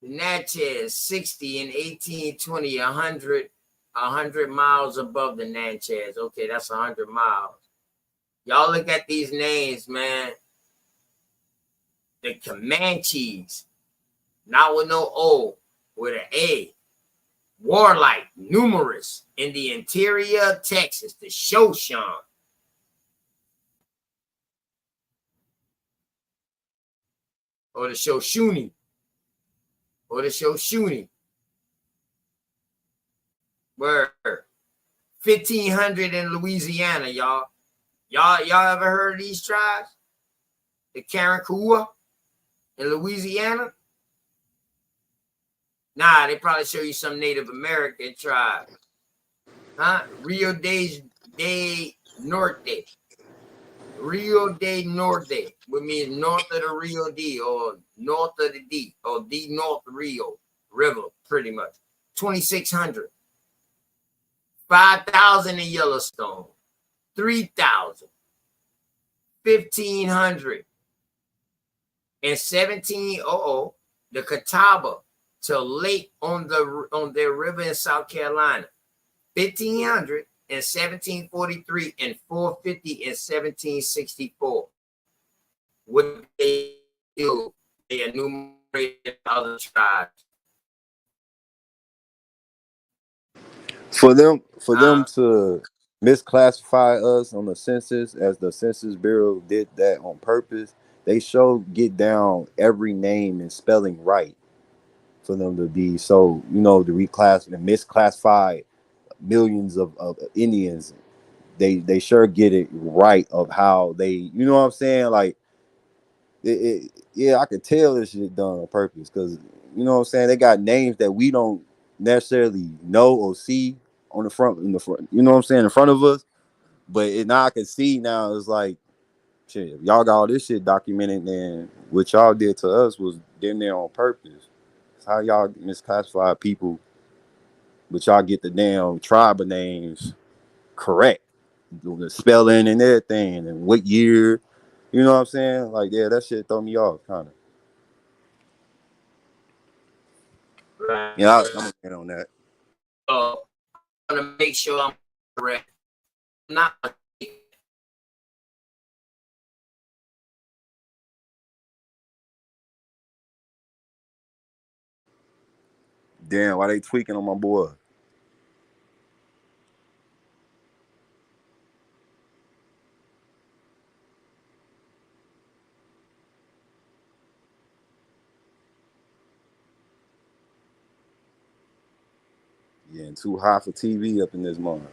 The Natchez, 60 in 1820, 100 miles above the Natchez. Okay, that's 100 miles. Y'all look at these names, man. The Comanches, not with no O, with an A. Warlike, numerous in the interior of Texas, the Shoshone. Or the Shoshone. Or the Shoshone. Word. 1,500 in Louisiana, y'all. Y'all ever heard of these tribes? The Karankawa in Louisiana? Nah, they probably show you some Native American tribe. Huh? Rio de Norte. Rio de Norte, which means north of the Rio D, or north of the D, or the North Rio River, pretty much. 2,600. 5,000 in Yellowstone. 3,000. 1,500. And 1700, the Catawba to Lake on their river in South Carolina. 1,500 in 1743 and 450 in 1764. What they do, they enumerated other tribes. For them to misclassify us on the census, as the Census Bureau did that on purpose, they get down every name and spelling right for them to be so, to reclass and misclassify millions of Indians. They sure get it right of how they, you know what I'm saying? Like, yeah, I could tell this shit done on purpose because you know what I'm saying. They got names that we don't necessarily know or see on the front, in the front. You know what I'm saying, in front of us. But now I can see now. It's like, shit, if y'all got all this shit documented, then what y'all did to us was damn near on purpose. It's how y'all misclassify people, but y'all get the damn tribal names correct, the spelling and everything, and what year. You know what I'm saying? Like, yeah, that shit throw me off, kind of. Right. Yeah, I'm gonna get on that. So I'm gonna make sure I'm correct. Not Damn, why they tweaking on my boy? Yeah, too high for TV up in this morning.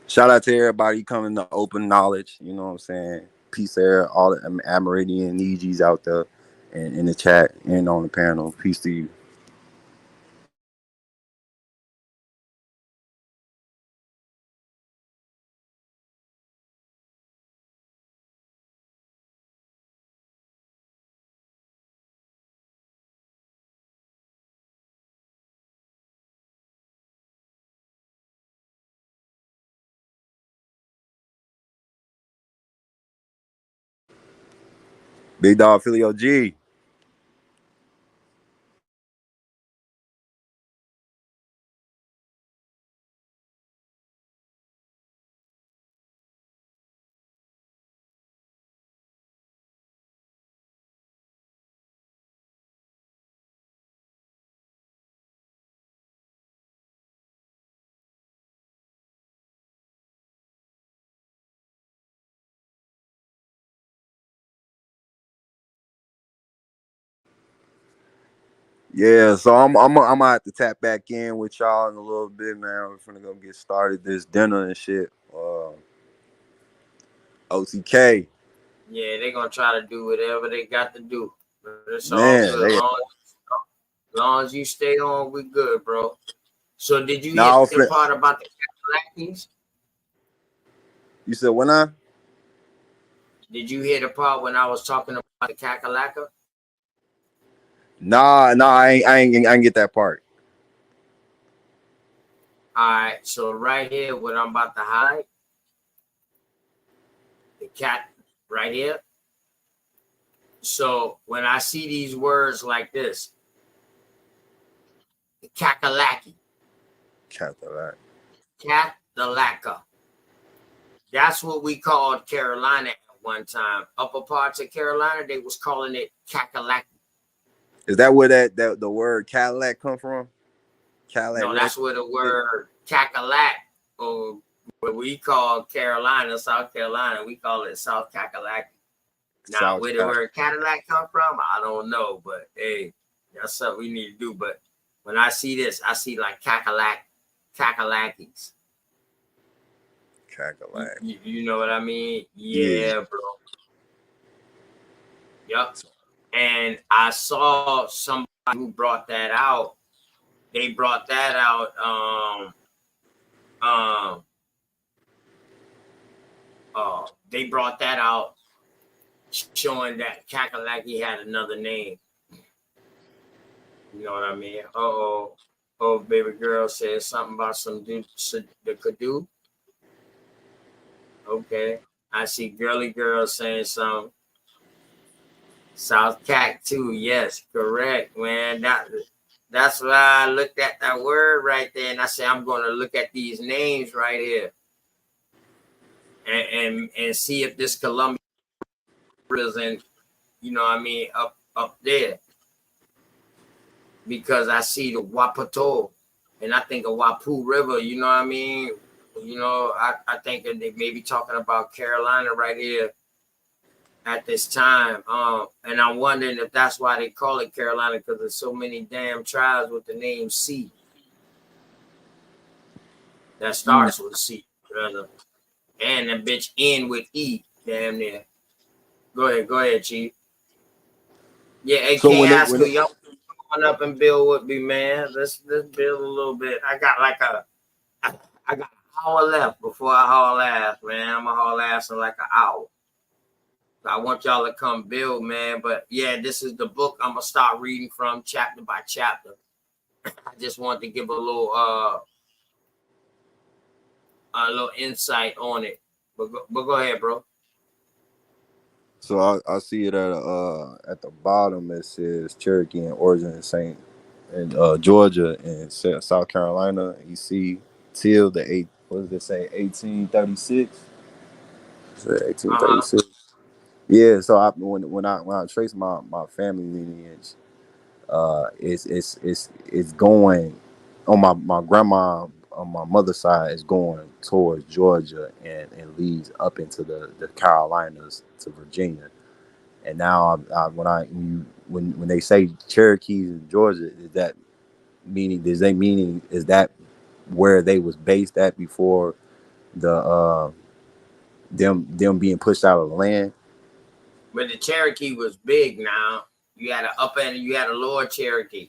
Shout out to everybody coming to open knowledge. You know what I'm saying? Peace there, all the Amerindian EGs out there and in the chat and on the panel. Peace to you. Big dog Philly OG. Yeah, so I'm gonna have to tap back in with y'all in a little bit, man. We're finna go get started this dinner and shit. OTK. Yeah, they're gonna try to do whatever they got to do. But it's all Man, good. Long as you stay on, we good, bro. So did you now hear the part about the Kakalakis? You said when I? Did you hear the part when I was talking about the Kakalaka? Nah, I ain't get that part. All right, so right here, what I'm about to hide, the cat right here. So when I see these words like this, the Kakalaki, Kakalaka, that's what we called Carolina at one time. Upper parts of Carolina, they was calling it Kakalaki. Is that where that the word Cadillac come from? Cadillac. No, that's where the word Cackalack, or what we call Carolina, South Carolina, we call it South Kakalaki. Now, where the word Cadillac come from, I don't know, but hey, that's something we need to do. But when I see this, I see like Kakalakis. Kakalak. You know what I mean? Yeah, bro. Yep. And I saw somebody who brought that out. They brought that out. They brought that out, showing that Kakalaki had another name. You know what I mean? Oh, baby girl said something about some dude, the Kadu. Okay, I see girly girl saying some South Cac too. Yes, correct, man. That's why I looked at that word right there, and I said I'm going to look at these names right here, and see if this Columbia is in, you know what I mean, up there, because I see the Wapato, and I think of Wapu River. You know what I mean? You know, I think that they may be talking about Carolina right here. at this time. And I'm wondering if that's why they call it Carolina, because there's so many damn tribes with the name C that starts with C, brother. And the bitch end with E, damn near. Go ahead, Chief. Yeah, AK So when they Haskell, y'all come on up and build with me, man. Let's build a little bit. I got an hour left before I haul ass, man. I'm gonna haul ass in like an hour. So I want y'all to come build, man. But yeah, this is the book I'm gonna start reading from chapter by chapter. I just wanted to give a little insight on it. But go ahead, bro. So I see it at the bottom. It says Cherokee and origin in Georgia and South Carolina. You see till the eight. What does it say? 1836. 1836. Yeah. So when I trace my family lineage, it's going on my grandma on my mother's side is going towards Georgia and leads up into the Carolinas to Virginia. And now when they say Cherokees in Georgia, is that where they was based at before the them being pushed out of the land? But the Cherokee was big now. You had an upper and you had a lower Cherokee.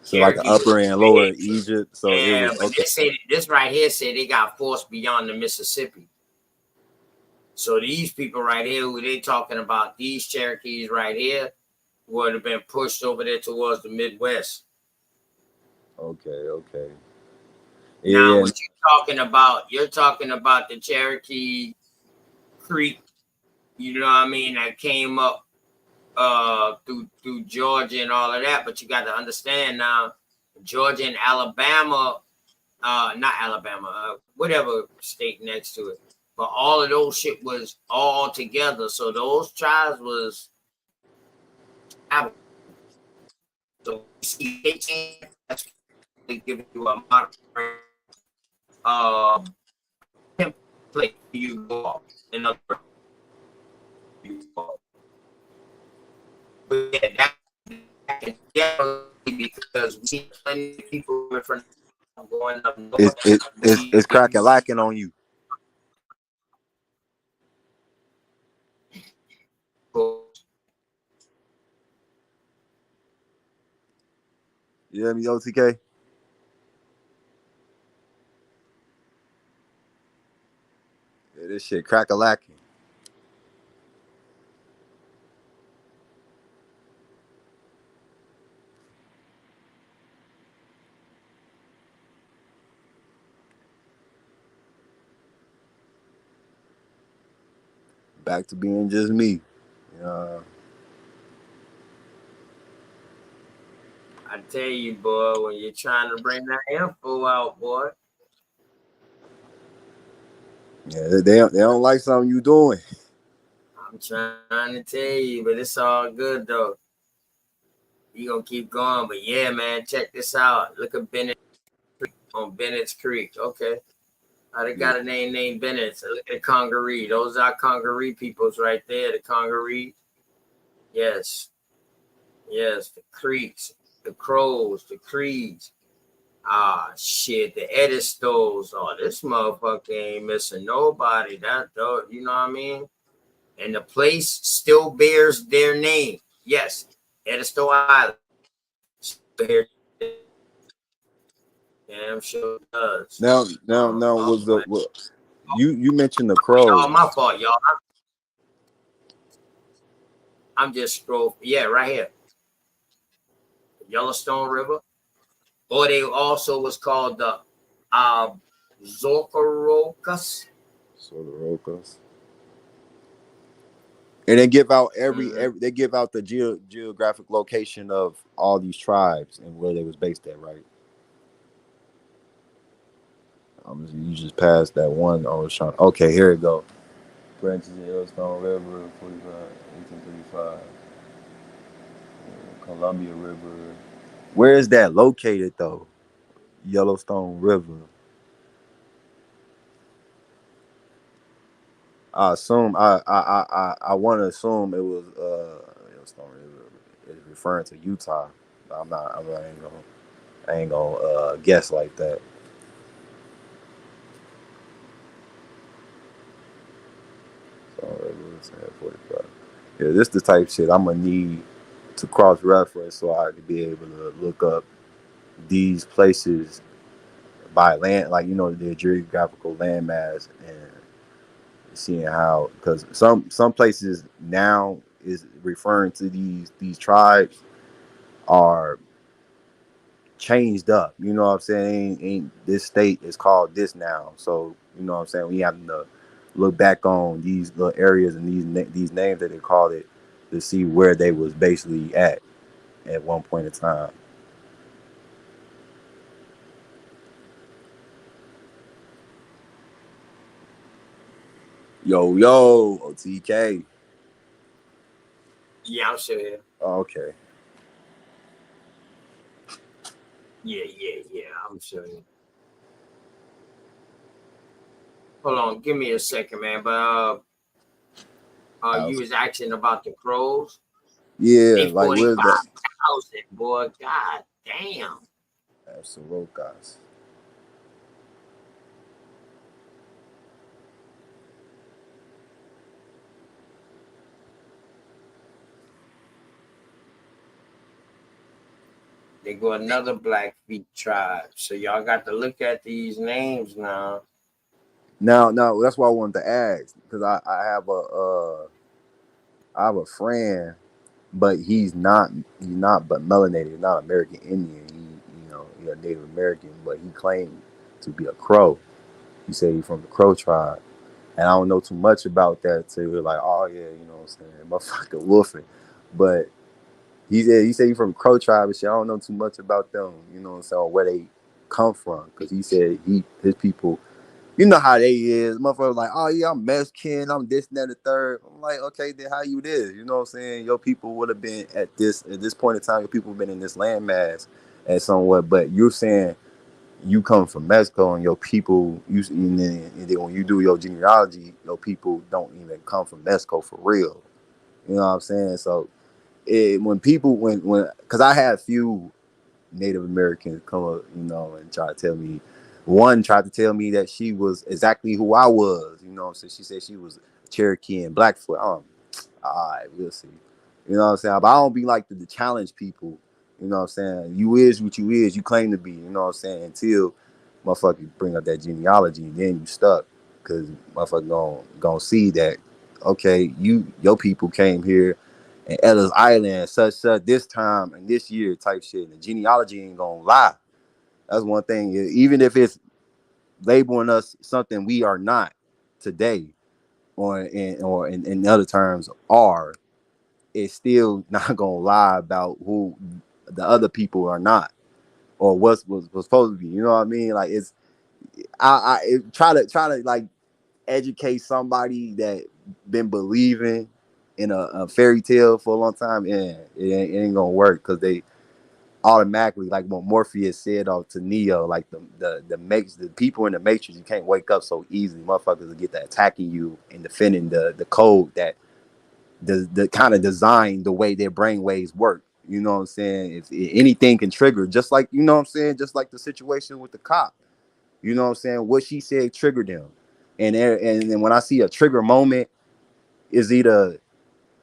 So like an upper and lower Egypt. So yeah, it was but they say this right here said they got forced beyond the Mississippi. So these people right here, who they talking about, these Cherokees right here, would have been pushed over there towards the Midwest. Okay. Now, what you're talking about the Cherokee Creek, you know what I mean, that came up through Georgia and all of that. But you got to understand now, Georgia and Alabama, not Alabama, whatever state next to it. But all of those shit was all together. So those tribes was so see, they can't actually give you a modern template you go off. In other words, you go off. But yeah, that can definitely because we see plenty of people from going up north. It's cracking lacking on you. You hear me, OTK? Yeah, this shit crack a lacking. Back to being just me. I tell you, boy, when you're trying to bring that info out, boy. Yeah, they don't like something you doing. I'm trying to tell you, but it's all good though. You gonna keep going, but yeah, man, check this out. Look at Bennett on Bennett's Creek. Okay, they got a name named Bennett. So look at Congaree. Those are Congaree peoples right there. The Congaree. Yes, the Creeks, the Crows, the Creeds. Ah, shit, the Edistos. Oh, this motherfucker ain't missing nobody. That though, you know what I mean? And the place still bears their name. Yes, Edisto Island. Damn sure does. Now was you mentioned the Crows. Oh, my fault, y'all. I'm just scrolling. Yeah, right here. Yellowstone River. Or they also was called the Zocorocas. And they give out every they give out the geographic location of all these tribes and where they was based at, right? You just passed that one. I was trying. Okay, here we go. Branches of Yellowstone River, 1835. Columbia River. Where is that located though? Yellowstone River. I assume I want to assume it was it's referring to Utah. I'm not. I ain't gonna guess like that. So it was 45. Yeah, this the type of shit I'm gonna need to cross reference so I could be able to look up these places by land, like their geographical landmass, and seeing how, because some places now is referring to these tribes are changed up. You know what I'm saying? Ain't this state is called this now? So you know what I'm saying? We have to look back on these little areas and these names that they called it to see where they was basically at one point in time. Yo, OTK. Yeah, I'm sure. Okay. Yeah, I'm sure. Hold on, give me a second, man. But you was asking about the crows. Yeah, They like where's that? 45,000, boy. God damn. Absolutely. They go another Blackfeet tribe. So y'all got to look at these names now. Now, that's why I wanted to ask, because I have a friend, but he's not but melanated, not American Indian. He's a Native American, but he claimed to be a Crow. He said he's from the Crow tribe, and I don't know too much about that. So we're like, oh yeah, you know what I'm saying, motherfucker wolfing, but he said he's from the Crow tribe and shit. I don't know too much about them, you know what I'm saying, or where they come from, because he said his people. You know how they is. Motherfuckers like, oh yeah, I'm Mexican, I'm this and that and the third. I'm like, okay, then how you this? You know what I'm saying? Your people would have been at this point in time, your people have been in this landmass and somewhat, but you're saying you come from Mexico and your people, and then when you do your genealogy, your people don't even come from Mexico for real. You know what I'm saying? So when because I had a few Native Americans come up, and one tried to tell me that she was exactly who I was, so she said she was Cherokee and Blackfoot. All right, we'll see. You know what I'm saying? But I don't be like to challenge people, you know what I'm saying? You is what you is, you claim to be, you know what I'm saying? Until motherfucker bring up that genealogy, then you stuck. Cause motherfucker gonna see that, okay, your people came here and Ellis Island, such this time and this year type shit. And the genealogy ain't gonna lie. That's one thing. Even if it's labeling us something we are not today, or in other terms are, it's still not gonna lie about who the other people are not, or was supposed to be. You know what I mean? Like I try to like educate somebody that been believing in a fairy tale for a long time, and it ain't gonna work, because they automatically, like what Morpheus said to Neo, like the people in the Matrix, you can't wake up so easily. Motherfuckers will get to attacking you and defending the code that the kind of design the way their brainwaves work. You know what I'm saying? If anything can trigger, just like, you know what I'm saying, just like the situation with the cop. You know what I'm saying? What she said triggered them. And then when I see a trigger moment, is either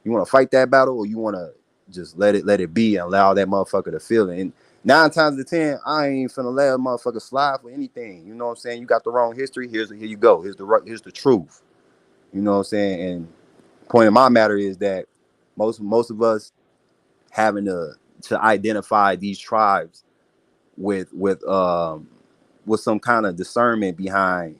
you want to fight that battle or you want to just let it be and allow that motherfucker to feel it. And 9 times out of 10, I ain't finna let a motherfucker slide for anything. You know what I'm saying? You got the wrong history. Here you go. Here's the truth. You know what I'm saying? And point of my matter is that most of us having to identify these tribes with some kind of discernment behind,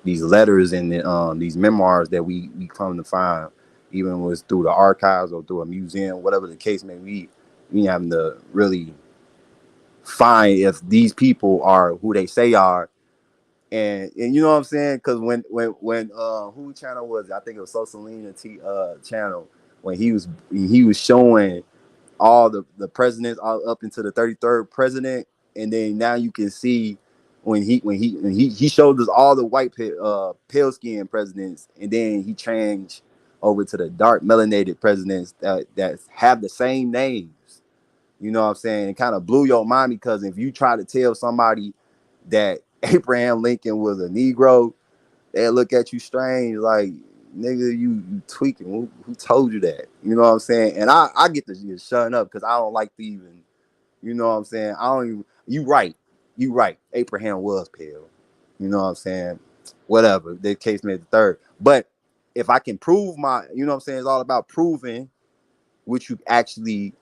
these letters and these memoirs that we come to find, even was through the archives or through a museum, whatever the case may be. We having to really find if these people are who they say are, and you know what I'm saying? Because when who channel was it? I think it was Sosalina channel, when he was showing all the presidents all up into the 33rd president, and then now you can see when he showed us all the white pale skin presidents, and then he changed over to the dark melanated presidents that have the same names. You know what I'm saying? It kind of blew your mind, because if you try to tell somebody that Abraham Lincoln was a Negro, they look at you strange, like, nigga, you tweaking. Who told you that? You know what I'm saying? And I get to just shutting up, because I don't like to even, you know what I'm saying? I don't even, you right. Abraham was pale. You know what I'm saying? Whatever, the case made the third. But if I can prove you know what I'm saying? It's all about proving what you actually,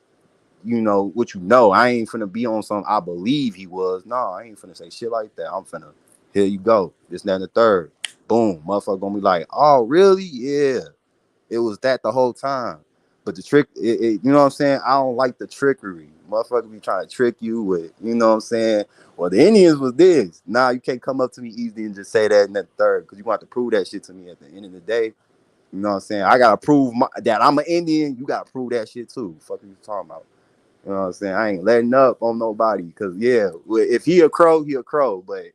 what you know. I ain't finna be on some I believe he was. No, I ain't finna say shit like that. I'm finna, here you go, this, that, and the third. Boom, motherfucker gonna be like, oh, really? Yeah, it was that the whole time. But the trick, you know what I'm saying? I don't like the trickery. Motherfucker be trying to trick you with, you know what I'm saying? Well, the Indians was this. Nah, you can't come up to me easily and just say that and that third, because you want to prove that shit to me at the end of the day. You know what I'm saying? I gotta prove that I'm an Indian. You gotta prove that shit too. Fuck are you talking about? You know what I'm saying? I ain't letting up on nobody, because yeah, if he a crow, he a crow. But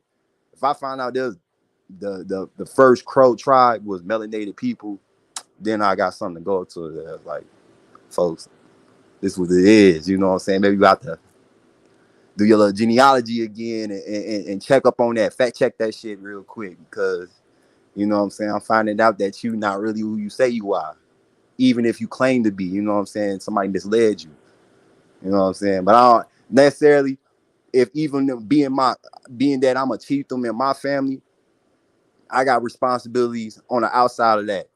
if I find out there's the first Crow tribe was melanated people, then I got something to go to. That, like, folks, this is what it is. You know what I'm saying? Maybe you got to do your little genealogy again and check up on that, fact check that shit real quick, because you know what I'm saying, I'm finding out that you not really who you say you are, even if you claim to be. You know what I'm saying? Somebody misled you. You know what I'm saying? But I don't necessarily, if even being that I'm a chiefdom in my family, I got responsibilities on the outside of that,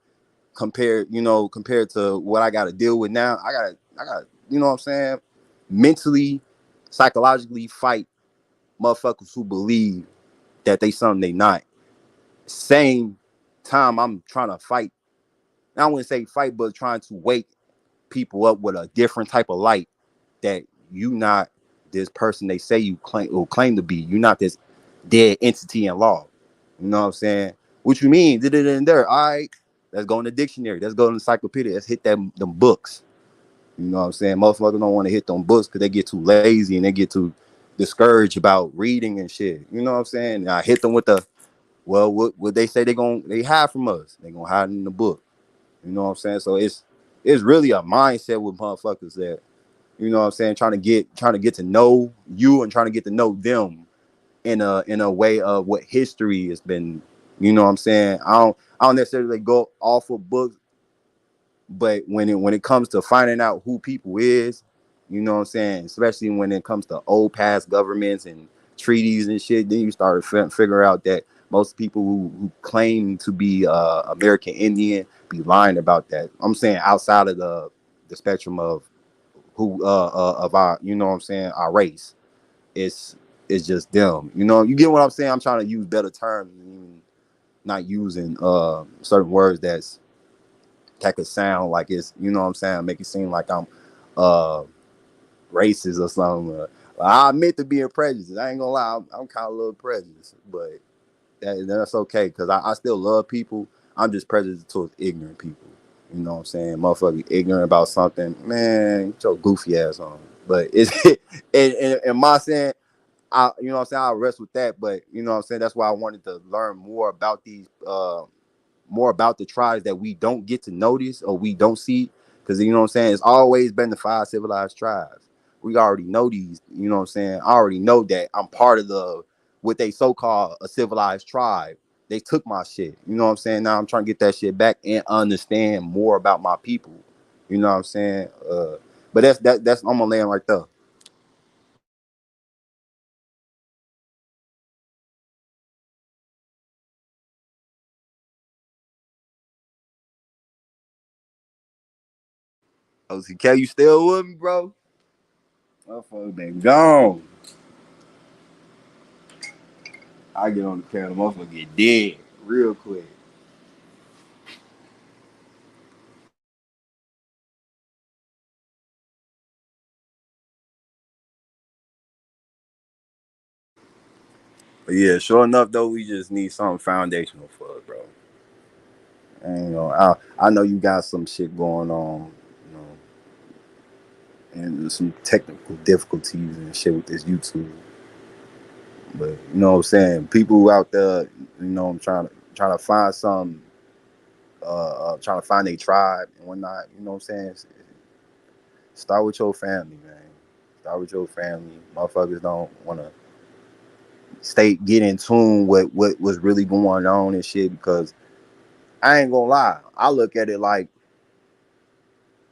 compared to what I got to deal with now. I got, you know what I'm saying, mentally, psychologically fight motherfuckers who believe that they something they not. Same time I'm trying to fight, I wouldn't say fight, but trying to wake people up with a different type of light, that you not this person they say you claim to be. You're not this dead entity in law. You know what I'm saying? What you mean? Did it in there? All right, let's go in the dictionary. Let's go in the encyclopedia. Let's hit them books. You know what I'm saying? Motherfuckers don't want to hit them books because they get too lazy and they get too discouraged about reading and shit. You know what I'm saying? And I hit them with what they say they hide from us. They gonna hide in the book. You know what I'm saying? So it's really a mindset with motherfuckers that, you know what I'm saying, trying to get to know you and trying to get to know them in a way of what history has been. You know what I'm saying? I don't necessarily go off of books, but when it comes to finding out who people is, you know what I'm saying, especially when it comes to old past governments and treaties and shit, then you start figure out that most people who claim to be American Indian be lying about that. I'm saying outside of the spectrum of who of our, you know what I'm saying, our race. It's just them. You know, you get what I'm saying? I'm trying to use better terms and not using certain words that could sound like it's, you know what I'm saying, make it seem like I'm racist or something. I admit to being prejudiced. I ain't gonna lie, I'm kind of a little prejudiced, but that's okay, because I still love people. I'm just prejudiced towards ignorant people. You know what I'm saying? Motherfucker ignorant about something, man, get your goofy ass on. But it's in my saying, you know what I'm saying, I'll rest with that. But you know what I'm saying, that's why I wanted to learn more about these more about the tribes that we don't get to notice or we don't see. Because, you know what I'm saying, it's always been the 5 civilized tribes. We already know these, you know what I'm saying? I already know that I'm part of what they so-called a civilized tribe. They took my shit. You know what I'm saying? Now I'm trying to get that shit back and understand more about my people. You know what I'm saying? But that's I'm gonna land right there. OTK, you still with me, bro? Motherfucker been gone. I get on the camera, motherfucker get dead real quick. But yeah, sure enough though, we just need something foundational for us, bro. And you know, I know you got some shit going on, you know, and some technical difficulties and shit with this YouTube. But you know what I'm saying? People out there, you know, I'm trying to find some, trying to find a tribe and whatnot. You know what I'm saying? Start with your family, man. Start with your family. Motherfuckers don't want to get in tune with what was really going on and shit, because I ain't gonna lie. I look at it like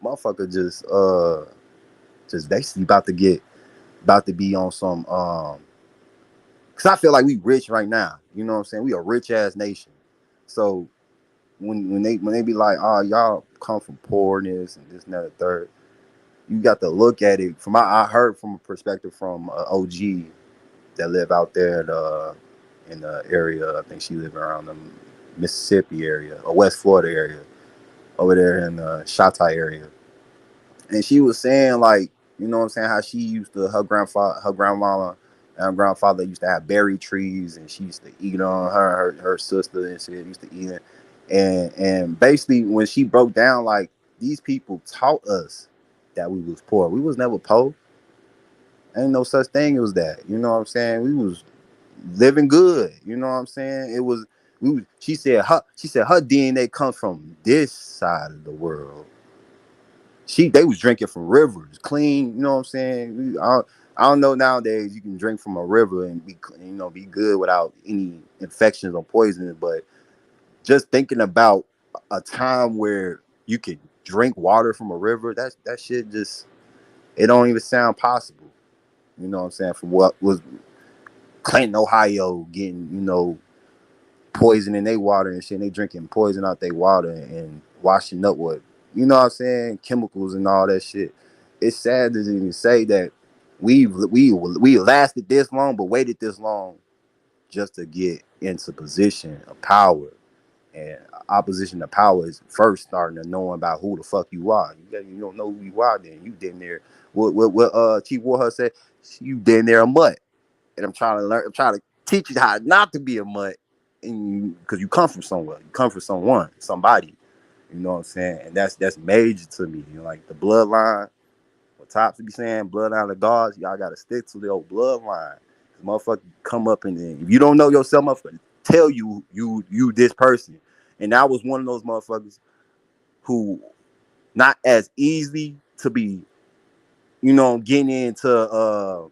motherfucker just basically about to be on some because I feel like we rich right now. You know what I'm saying? We a rich ass nation. So when they be like, oh, y'all come from poorness and this and that and third, you got to look at it from I heard from a perspective from OG that live out there in the area. I think she live around the Mississippi area or West Florida area, over there in the Shatai area. And she was saying, like, you know what I'm saying, how she used to, her grandmama and grandfather used to have berry trees, and she used to eat on her sister and shit used to eat it. And basically when she broke down, like, these people taught us that we was poor. We was never poor. Ain't no such thing as that. You know what I'm saying? We was living good. You know what I'm saying? It was she said her DNA comes from this side of the world. They was drinking from rivers, clean. You know what I'm saying? I don't know nowadays you can drink from a river and be good without any infections or poisoning. But just thinking about a time where you could drink water from a river, that shit just, it don't even sound possible. You know what I'm saying? From what was Clinton, Ohio, getting poison in their water and shit. And they drinking poison out their water and washing up with, you know what I'm saying, chemicals and all that shit. It's sad to even say that we lasted this long, but waited this long just to get into position of power. And opposition to power is first starting to knowing about who the fuck you are. You don't know who you are, then you damn near what Chief Warhol said, you damn near a mutt. And I'm trying to teach you how not to be a mutt, and because you come from somewhere, you come from somebody, you know what I'm saying, and that's major to me. Like the bloodline, what Tops be saying, bloodline of the gods, y'all gotta stick to the old bloodline. Motherfucker come up and then if you don't know yourself, motherfucker tell you this person, and I was one of those motherfuckers who not as easily to be, getting into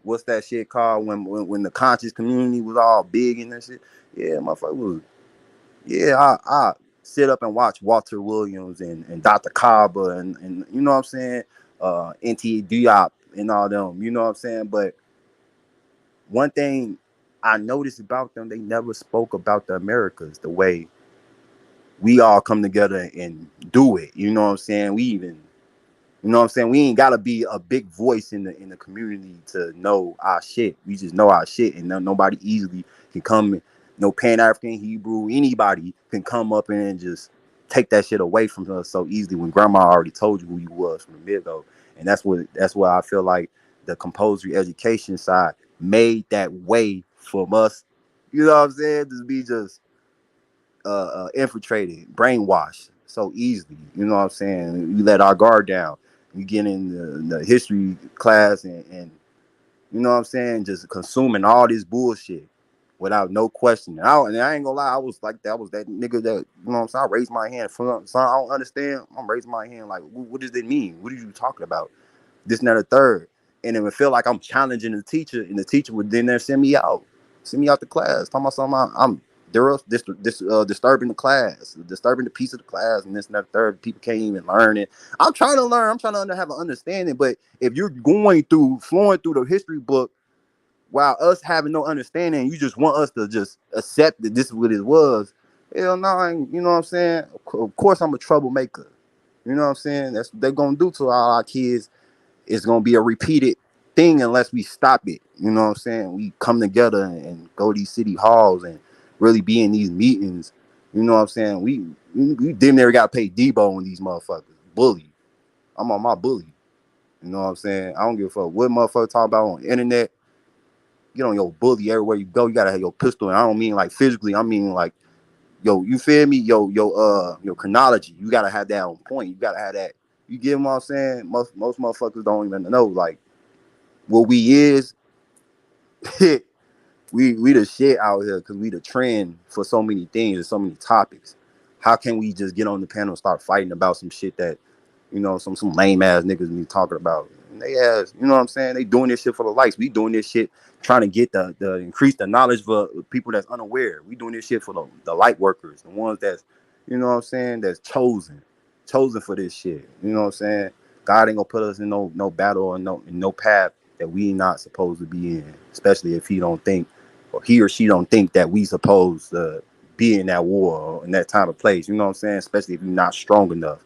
what's that shit called when the conscious community was all big and that shit. Yeah, motherfucker was. Yeah, I sit up and watch Walter Williams and Dr. Kaba and you know what I'm saying, NT Diop and all them. You know what I'm saying. But one thing I noticed about them, they never spoke about the Americas the way we all come together and do it. You know what I'm saying. You know what I'm saying? We ain't gotta be a big voice in the community to know our shit. We just know our shit, and nobody easily can come. No Pan-African, Hebrew, anybody can come up and just take that shit away from us so easily when grandma already told you who you was from the get-go. And that's what I feel like the compulsory education side made that way from us. You know what I'm saying? Just be infiltrated, brainwashed so easily. You know what I'm saying? We let our guard down. We get in the history class and you know what I'm saying, just consuming all this bullshit without no question. And I ain't gonna lie, I was like that. I was that nigga that, you know what I'm saying, I raised my hand. From something I don't understand, I'm raising my hand like, what does it mean? What are you talking about? This and that, a third. And it would feel like I'm challenging the teacher, and the teacher would then there send me out the class, talking about something I'm disturbing the class, disturbing the peace of the class, and this and that, third. People can't even learn it. I'm trying to learn. I'm trying to have an understanding. But if you're flowing through the history book while us having no understanding, you just want us to just accept that this is what it was. Hell no, you know what I'm saying? Of course, I'm a troublemaker. You know what I'm saying? That's what they're gonna do to all our kids. It's gonna be a repeated thing unless we stop it. You know what I'm saying? We come together and go to these city halls and really be in these meetings. You know what I'm saying? We damn near got to pay Debo on these motherfuckers. Bully. I'm on my bully. You know what I'm saying? I don't give a fuck what motherfucker talk about on the internet. Get on your bully everywhere you go. You gotta have your pistol. And I don't mean like physically. I mean like, yo, you feel me? Your chronology. You gotta have that on point. You gotta have that. You get what I'm saying? Most motherfuckers don't even know like what we is we the shit out here because we the trend for so many things and so many topics. How can we just get on the panel and start fighting about some shit that, you know, some lame ass niggas be talking about? And they ass, you know what I'm saying? They doing this shit for the likes. We doing this shit trying to get the increase the knowledge for people that's unaware. We doing this shit for the light workers, the ones that's, you know what I'm saying, that's chosen for this shit. You know what I'm saying? God ain't gonna put us in no battle or no path that we not supposed to be in, especially if he don't think, or he or she don't think that we supposed to be in that war or in that time of place. You know what I'm saying? Especially if you're not strong enough.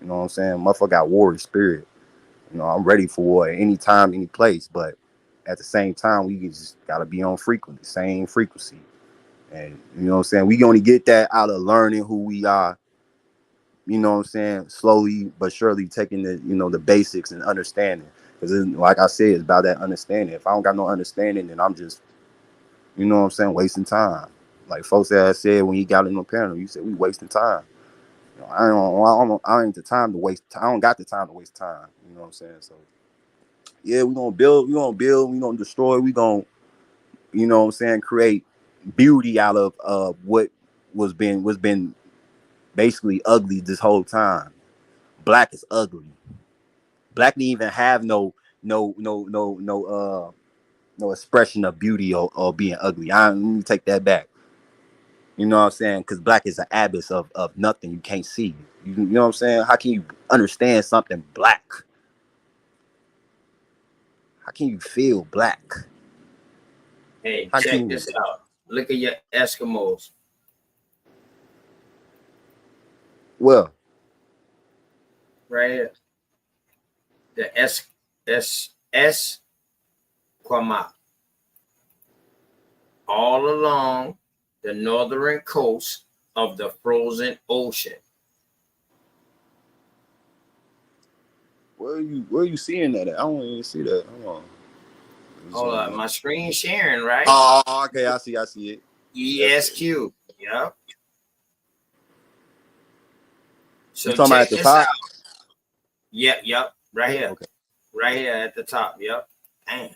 You know what I'm saying? Motherfucker got warrior spirit. You know, I'm ready for war at any time, any place. But at the same time, we just gotta be on same frequency. And you know what I'm saying? We only get that out of learning who we are. You know what I'm saying? Slowly but surely taking the, you know, the basics and understanding. Because like I said, it's about that understanding. If I don't got no understanding, then I'm just, you know what I'm saying, wasting time. Like folks that said when he got in the panel, you said we wasting time. You know, I ain't the time to waste. I don't got the time to waste time. You know what I'm saying? So yeah, we gonna build, we gonna destroy, we gonna, you know what I'm saying, create beauty out of what was been basically ugly this whole time. Black is ugly. Black didn't even have no expression of beauty or being ugly. Let me take that back. You know what I'm saying? Because black is an abyss of nothing you can't see. You know what I'm saying? How can you understand something black? How can you feel black? Hey, How check can this out. Look at your Eskimos. Well, right here. The Esquimalt. All along the northern coast of the frozen ocean. Where are you seeing that at? I don't even see that. Hold on, my screen sharing, right? Oh, okay, I see it. ESQ. Yep. So you talking about at the top? Yep. Right here. Okay. Right here at the top. Yep. Damn.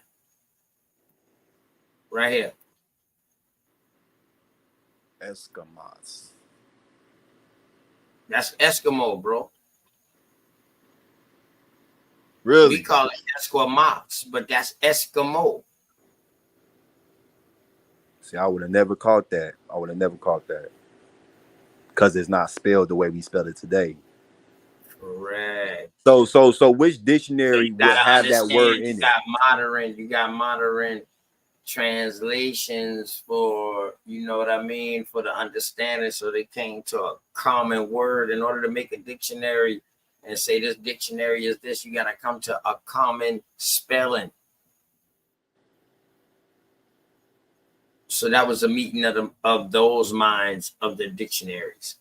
Right here. Eskimos. That's Eskimo, bro. Really? We call it Esquimaux, but that's Eskimo. See, I would have never caught that. Because it's not spelled the way we spell it today. Correct. So which dictionary would have that word in it? You got modern translations for, you know what I mean, for the understanding. So they came to a common word. In order to make a dictionary and say this dictionary is this, you got to come to a common spelling. So that was a meeting of those minds of the dictionaries.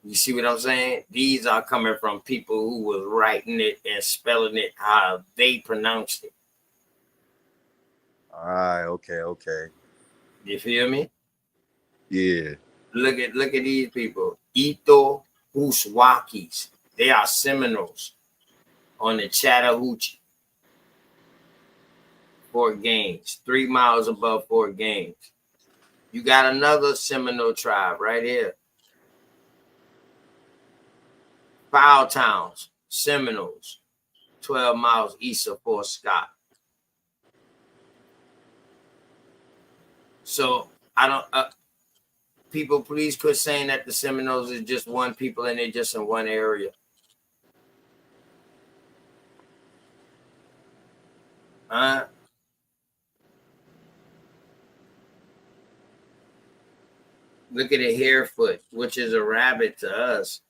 You see what I'm saying? These are coming from people who was writing it and spelling it how they pronounced it. All right, okay. You feel me? Yeah. Look at these people. Ito Huswakis. They are Seminoles on the Chattahoochee. Fort Gaines, 3 miles above Fort Gaines. You got another Seminole tribe right here. Foul Towns, Seminoles, 12 miles east of Fort Scott. So I don't, people, please quit saying that the Seminoles is just one people and they're just in one area. Look at a harefoot, which is a rabbit to us.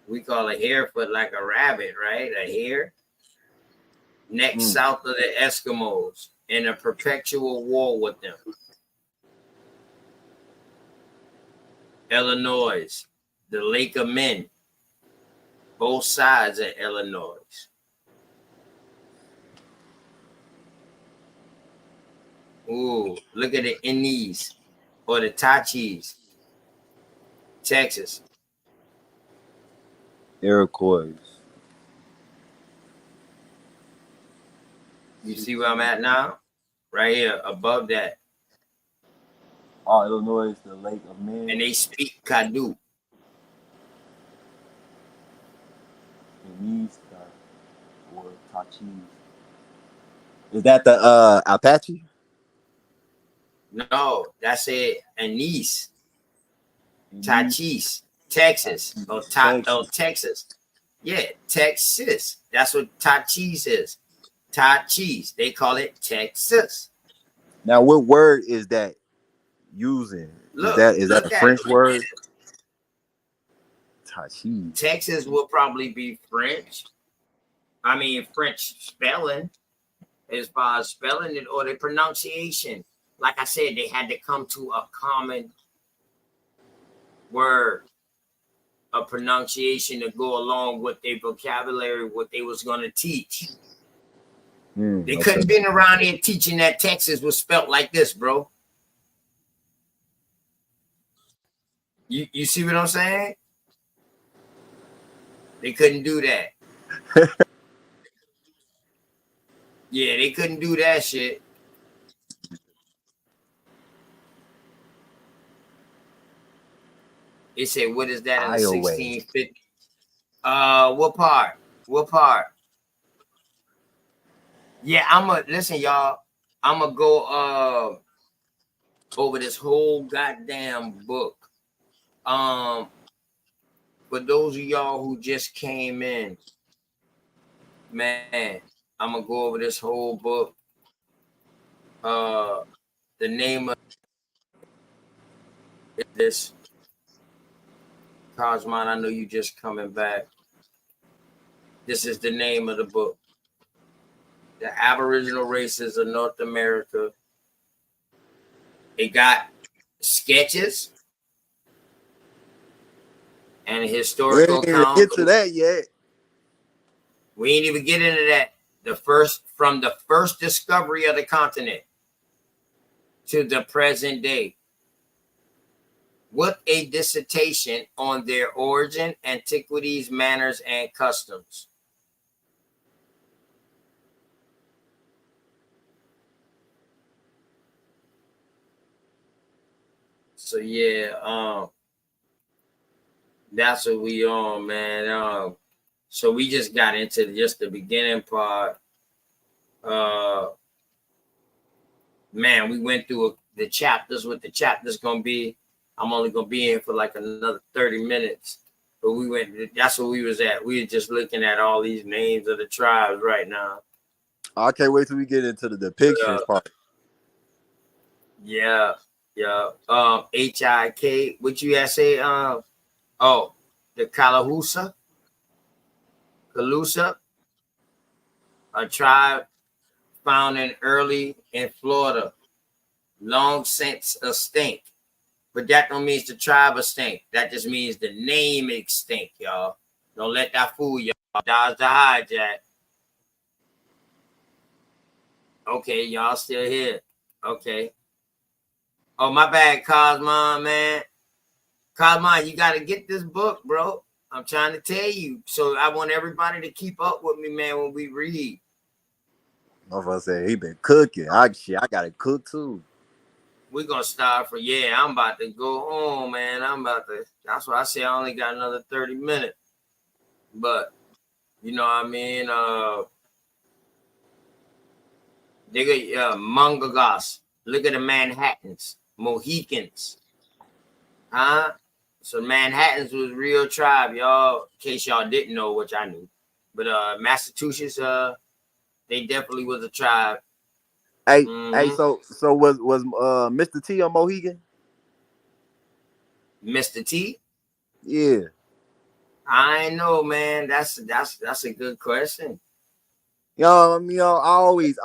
We call a harefoot like a rabbit, right? A hare. Next south of the Eskimos, in a perpetual war with them. Illinois, the Lake of Men. Both sides of Illinois. Ooh, look at the Innies or the Tachis. Texas. Iroquois. You see where I'm at now? right here above that. Oh, Illinois is the Lake of Men. And they speak Kadu. Or Tachis. Is that the Apache? No, that's it. Anise. Tachis. Texas. Or Texas. Yeah, Texas. That's what Tachis is. Tachis. They call it Texas. Now, what word is that using? Look, is that a French word? Tachis. Texas will probably be French. I mean, French spelling, as far as spelling it or the pronunciation. Like I said, they had to come to a common word, a pronunciation to go along with their vocabulary, what they was going to teach. They couldn't been around here teaching that Texas was spelt like this, bro. You see what I'm saying? They couldn't do that. Yeah, they couldn't do that shit. They said, what is that in the 1650? What part? What part? Yeah, listen, y'all. I'ma go over this whole goddamn book. For those of y'all who just came in, man, I'm gonna go over this whole book. The name of this, Cosmon, I know you just coming back. This is the name of the book. The Aboriginal Races of North America. It got sketches and a historical account. Get to that yet? We ain't even get into that. From the first discovery of the continent to the present day, with a dissertation on their origin, antiquities, manners, and customs. So yeah, that's what we on, man. So we just got into just the beginning part. Man, we went through the chapters. What the chapter's gonna be? I'm only gonna be in for like another 30 minutes. But that's where we was at. We were just looking at all these names of the tribes right now. I can't wait till we get into the depictions part. Yeah. HIK. What you say? The Calusa, a tribe found in Florida, long since extinct. But that don't mean the tribe extinct. That just means the name extinct, y'all. Don't let that fool y'all. Dodge the hijack. Okay, y'all still here. Okay. Oh, my bad, Cosmon, man. Cosmon, you got to get this book, bro. I'm trying to tell you. So I want everybody to keep up with me, man, when we read. Motherfucker said he been cooking. I got to cook too. We're going to start I'm about to go home, man. That's why I say I only got another 30 minutes. But, you know what I mean? They got Mungagas. Look at the Manhattans. Mohicans. Huh? So Manhattans was real tribe, y'all. In case y'all didn't know, which I knew. But Massachusetts, they definitely was a tribe. Hey, so was Mr. T a Mohegan? Mr. T? Yeah. I know, man. That's a good question. I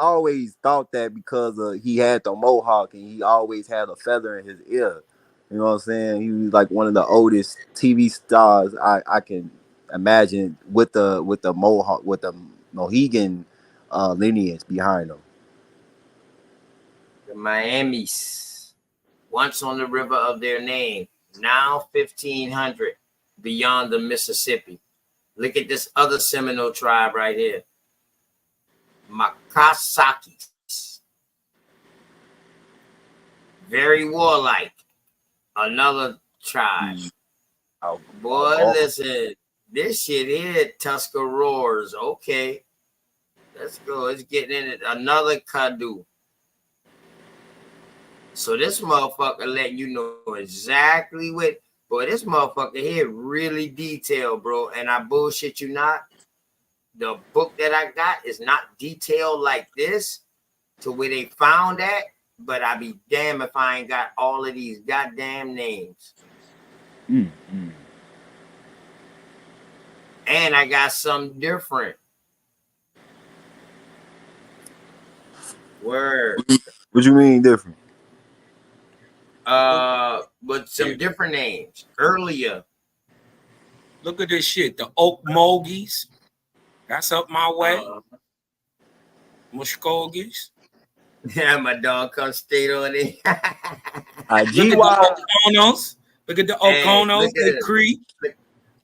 always thought that because he had the mohawk and he always had a feather in his ear. You know what I'm saying? He was like one of the oldest TV stars I can imagine with the mohawk, with the Mohegan lineage behind him. The Miamis, once on the river of their name, now 1500 beyond the Mississippi. Look at this other Seminole tribe right here. Makasakis. Very warlike. Another tribe. Boy, listen. This shit here, Tuscaroras. Okay. Let's go. It's getting in it. Another Kadu. So this motherfucker letting you know exactly what. Boy, this motherfucker here really detailed, bro. And I bullshit you not. The book that I got is not detailed like this to where they found that. But I be damn if I ain't got all of these goddamn names. And I got something different. Word. What you mean different? With some different names. Earlier. Look at this shit. The Oak Mogies. That's up my way. Muskogis. Yeah, my dog comes straight on it. Look at the Okonos. Look at the Okonos. They Cree.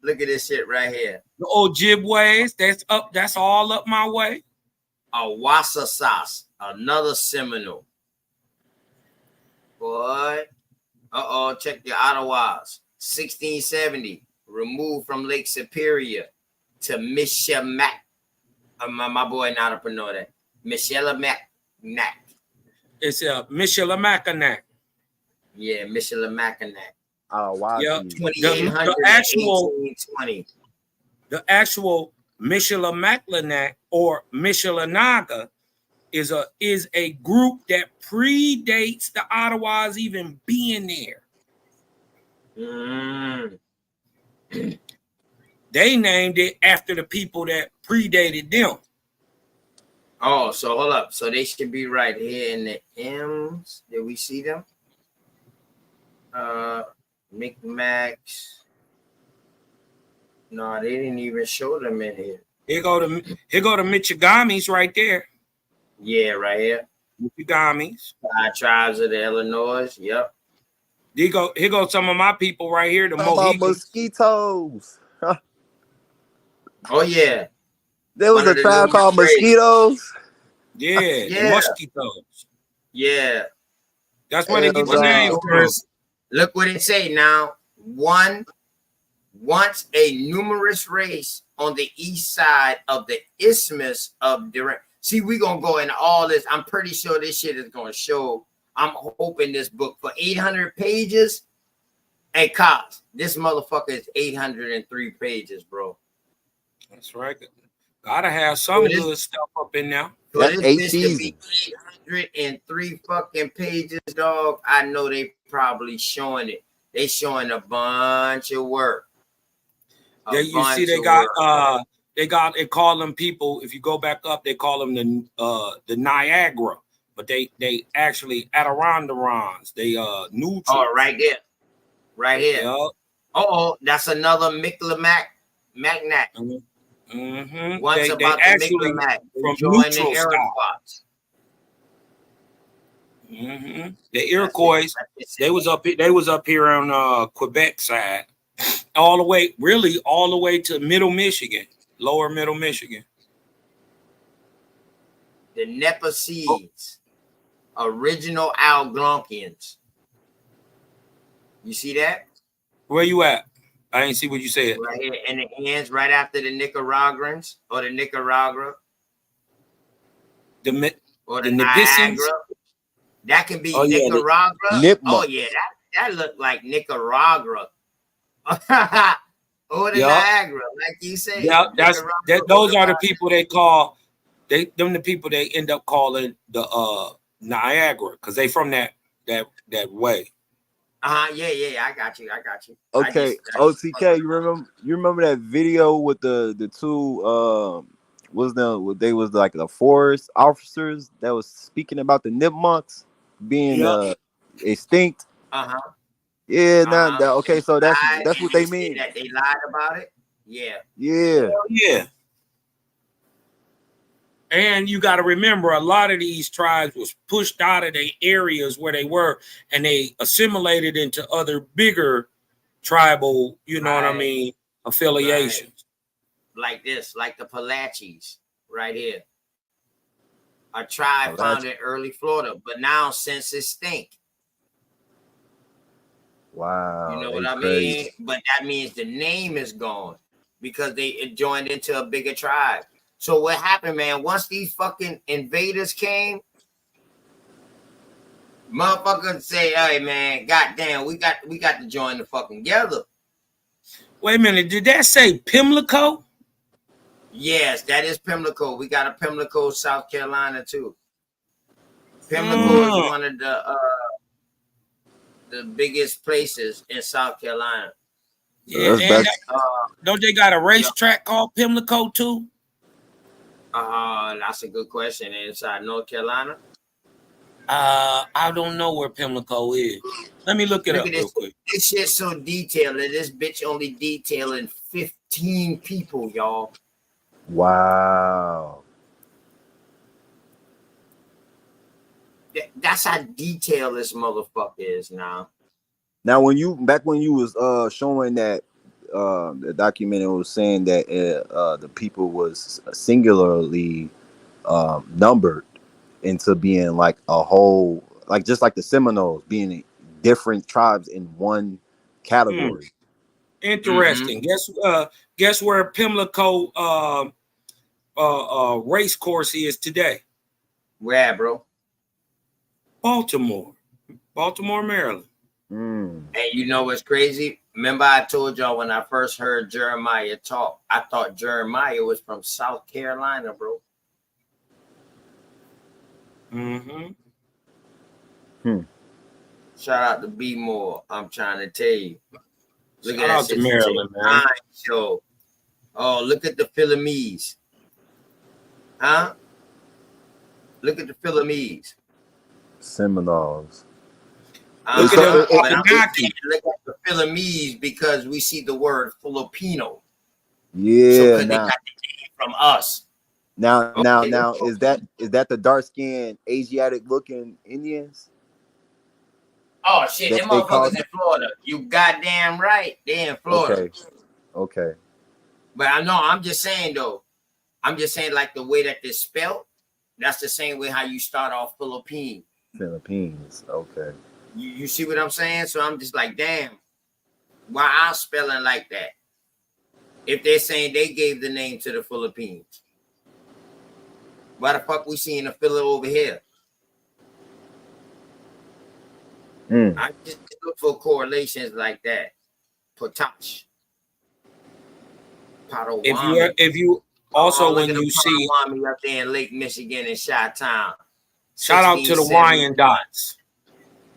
Look at this shit right here. The Ojibways. That's up. That's all up my way. Awasasas. Another Seminole. Boy. Check the Ottawas. 1670. Removed from Lake Superior to Michilimackinac. My boy not up to know that. Michilimackinac. It's Michilimackinac. Yeah, Michilimackinac. Yeah, 2800 the actual Michilimackinac or Michilinaga is a group that predates the Ottawas even being there. They named it after the people that predated them. Oh, so hold up. So they should be right here in the M's. Did we see them? Micmacs. No, they didn't even show them in here. Here go the Michigamis right there. Yeah, right here. Michigamis. 5 tribes of the Illinois. Yep. Here go some of my people right here. The Mohicans. Mosquitoes. Oh yeah. There was a tribe called Mosquitoes. Yeah, the Mosquitoes. Yeah. That's where they get the name from. Look what it say now. Once a numerous race on the east side of the Isthmus of Durant. See, we're going to go into all this. I'm pretty sure this shit is going to show. I'm hoping this book for 800 pages. Hey, cops, this motherfucker is 803 pages, bro. That's right. Gotta have some good stuff up in there. That's 8 seasons. 803 fucking pages, dog. I know they probably showing it. They showing a bunch of work. Yeah, you see, they call them people. If you go back up, they call them the Niagara, but they actually Adirondacks. They neutral. Oh, right there, right here. Yep. Oh, that's another Michilimackinac. Once They about actually the Michilimack from join the neutral Iroquois. The Iroquois, they was up here on Quebec side, all the way to Middle Michigan, Lower Middle Michigan. The Nepalese, original Algonquians. You see that? Where you at? I ain't see what you said. Right here in the hands, right after the Nicaraguans or the Nicaragua. Or the Niagara. That can be Nicaragua. Oh yeah, that looked like Nicaragua. Or the Niagara, like you say. Yeah, those are the people they call. The people they end up calling the Niagara because they from that way. Yeah, I got you. Okay, OTK, you remember that video with the two they was like the forest officers that was speaking about the Nipmunks being extinct. Yeah, okay, so that's what they mean. That they lied about it. Yeah. Yeah. And you got to remember, a lot of these tribes was pushed out of the areas where they were, and they assimilated into other bigger tribal, you know what I mean, affiliations. Like this, like the Palaches, right here. A tribe found in early Florida, but now since extinct. Wow. You know They what I crazy. mean? But that means the name is gone because they joined into a bigger tribe. So what happened, man? Once these fucking invaders came, motherfuckers say, "Hey, man, goddamn, we got to join the fucking together." Wait a minute, did that say Pimlico? Yes, that is Pimlico. We got a Pimlico, South Carolina too. Pimlico is one of the biggest places in South Carolina. Yeah, and don't they got a racetrack called Pimlico too? That's a good question. Inside North Carolina? I don't know where Pimlico is. Let me look it up real quick. This shit's so detailed, and this bitch only detailing 15 people, y'all. Wow. That's how detailed this motherfucker is now. Now, when you was showing that the document, it was saying that the people was singularly numbered into being like a whole, like just like the Seminoles being different tribes in one category. Interesting. Guess where Pimlico race course is today? Where, bro? Baltimore, Maryland. And you know what's crazy? Remember I told y'all when I first heard Jeremiah talk, I thought Jeremiah was from South Carolina, bro. Shout out to B More. I'm trying to tell you. Look Shout out to Maryland, man. Show. Oh, look at the Philomese. Huh? Look at the Philomese. Seminoles. Look at the Philomese because we see the word Filipino. Yeah. So they got the name from us. Now, is that the dark skinned Asiatic looking Indians? Oh shit, them motherfuckers in Florida. You goddamn right. They in Florida. Okay. But I know, I'm just saying though. I'm just saying like the way that they're spelled, that's the same way how you start off Philippines. Okay. You see what I'm saying? So I'm just like, damn, why I'm spelling like that? If they're saying they gave the name to the Philippines, why the fuck we seeing a filler over here? I just look for correlations like that. Potash. Potawatomi. If you also when you see Potawatomi up there in Lake Michigan and Chi-Town. Shout out to the Wyandottes.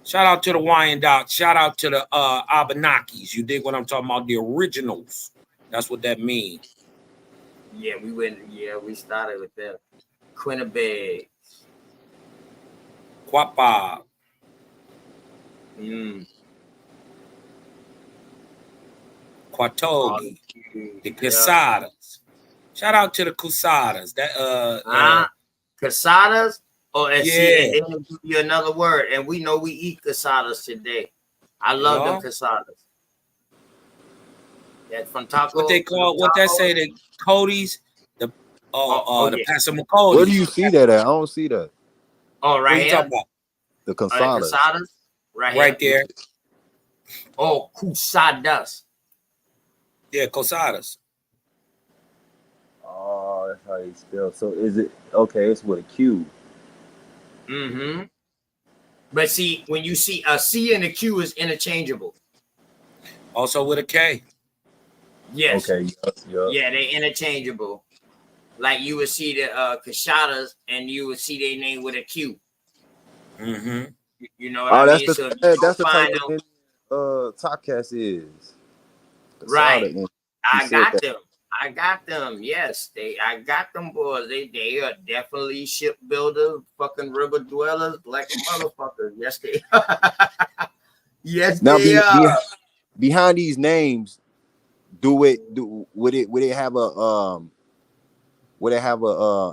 Shout out to the Wyandottes. Shout out to the Abenakis. You dig what I'm talking about? The originals. That's what that means. Yeah, we started with that. Quinnipiac. Quapa. Quatogi. The Casadas. Shout out to the Casadas. That Casadas? Oh, and see, and yeah. then they give you another word, and we know we eat casadas today. I love them casadas. That from taco. What they call what that say the Cody's, the Passamaquoddy. Where do you see that at? I don't see that. Oh, right here. Talking about? The Casadas. Casadas? Right there. Oh, Cusadas. Yeah, Cosadas. Oh, that's how you spell. So is it okay? It's with a Q. But see, when you see a C and a Q is interchangeable. Also with a K. Yes. Okay. Yep. Yeah, they're interchangeable. Like you would see the Cashadas and you would see their name with a Q. You know what I mean? That's the type of thing Topcast is. Right. I got them. Yes, I got them boys. They are definitely shipbuilders, fucking river dwellers, like motherfuckers. Yes, they are. Yes, now, they are. Behind these names, would it have a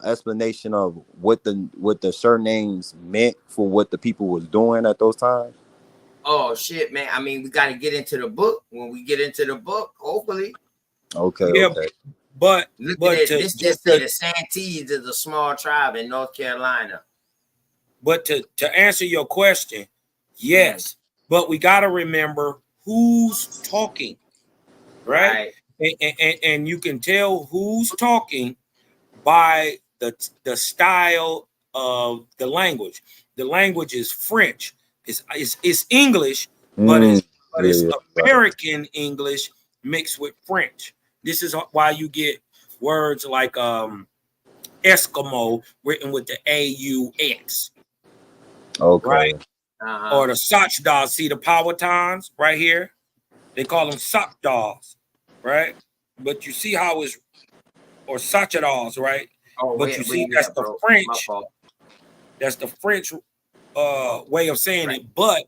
explanation of what the surnames meant for what the people was doing at those times? Oh shit, man. I mean, we got to get into the book. When we get into the book, hopefully. Okay. Yeah, okay. But this just the Santees is a small tribe in North Carolina. But to answer your question, yes. But we got to remember who's talking, right? And you can tell who's talking by the style of the language. The language is French. It's English, but it's Right. American English mixed with French. This is why you get words like Eskimo written with the AUX. Okay. Right? Or the Soch dolls. See the Powhatans right here? They call them Soch dolls, right? But you see how it's, or Sochadolls, right? Oh, But you see that's the French. That's the French way of saying it. But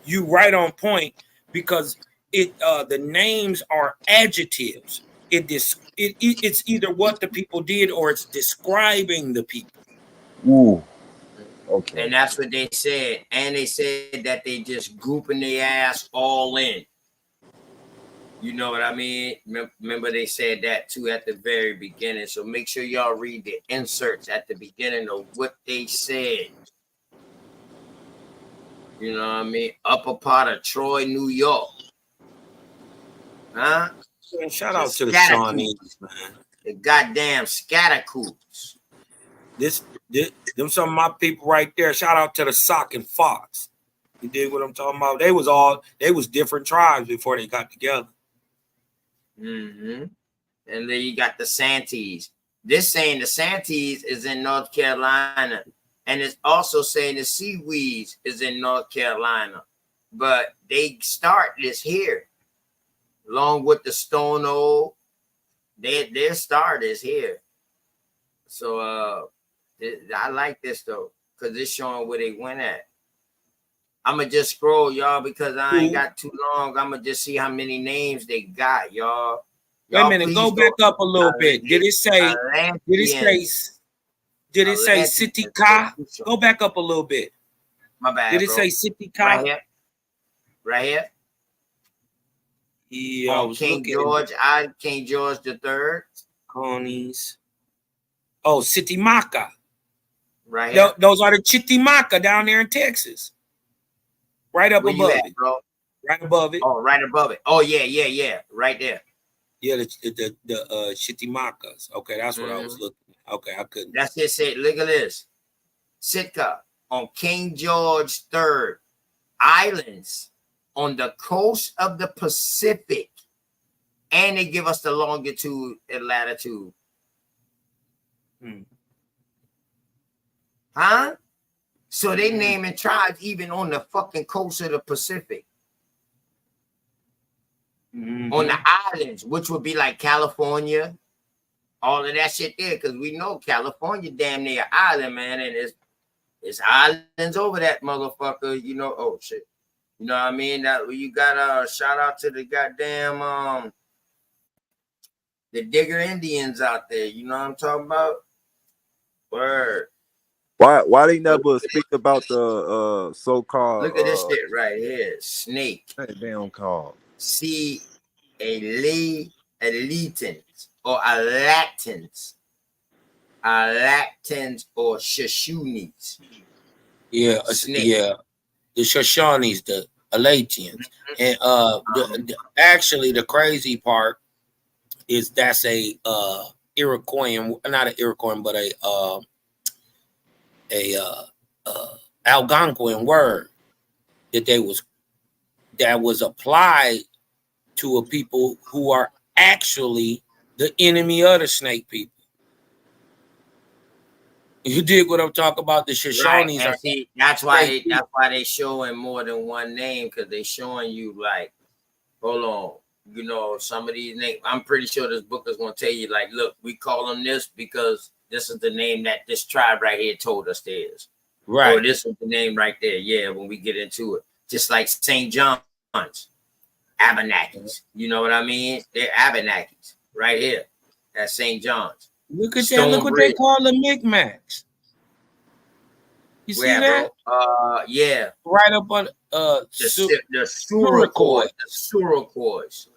you right on point because it the names are adjectives. It's either what the people did or it's describing the people. Ooh. Okay. And that's what they said. And they said that they just grouping their ass all in. You know what I mean? Remember they said that too at the very beginning. So make sure y'all read the inserts at the beginning of what they said. You know what I mean? Upper part of Troy, New York. Huh? Shout out to the Shawnees, man. The goddamn Scattercoots. Them some of my people right there. Shout out to the Sock and Fox. You dig what I'm talking about? They was different tribes before they got together. Mm-hmm. And then you got the Santees. This saying the Santees is in North Carolina. And it's also saying the Seaweeds is in North Carolina. But they start this here. Along with the Stone Old. Their start is here. So I like this though. Because it's showing where they went at. I'ma just scroll, y'all, because I ain't got too long. I'ma just see how many names they got, y'all. Wait a minute, go back up a little bit. Did it say City Ka? Go back up a little bit. My bad. Did it say City Ka? Right here. Right here. Yeah, King George III. Connie's. Oh, Chitimaka. Right here. Those are the Chitimaka down there in Texas. Right up Where above you at, it. bro? Right above it. Oh, right above it. Oh, yeah. Right there. Yeah, the Chitimakas. Okay, that's what I was looking at. Okay, I couldn't. That's it. Say, look at this. Sitka on King George III Islands on the coast of the Pacific. And they give us the longitude and latitude. Huh? So they naming tribes even on the fucking coast of the Pacific. On the islands, which would be like California, all of that shit there, because we know California damn near island, man, and it's islands over that motherfucker, you know. Oh shit. You know what I mean? That you got shout out to the goddamn the Digger Indians out there. You know what I'm talking about? Word. Why they never speak about the so-called look at this shit right here. Snake. Damn called. See Elatins or Alatins. Alatins or Shoshones. Yeah, yeah. The Shoshones, the Alatians. And actually the crazy part is that's a Iroquoian, not an Iroquoian, but a Algonquin word that was applied to a people who are actually the enemy of the snake people. You dig what I'm talking about? The Shoshones right. See, that's why they showing more than one name, because they showing you like, hold on, you know, some of these names. I'm pretty sure this book is gonna tell you like, look, we call them this because this is the name that this tribe right here told us theirs. Right. Or this is the name right there. Yeah, when we get into it, just like St. John's, Abenakis. You know what I mean? They're Abenakis right here at St. John's. Look at that. Look what they call the Micmacs. You see that? Bro? Yeah. Right up on the Suroquois. The Suroquois.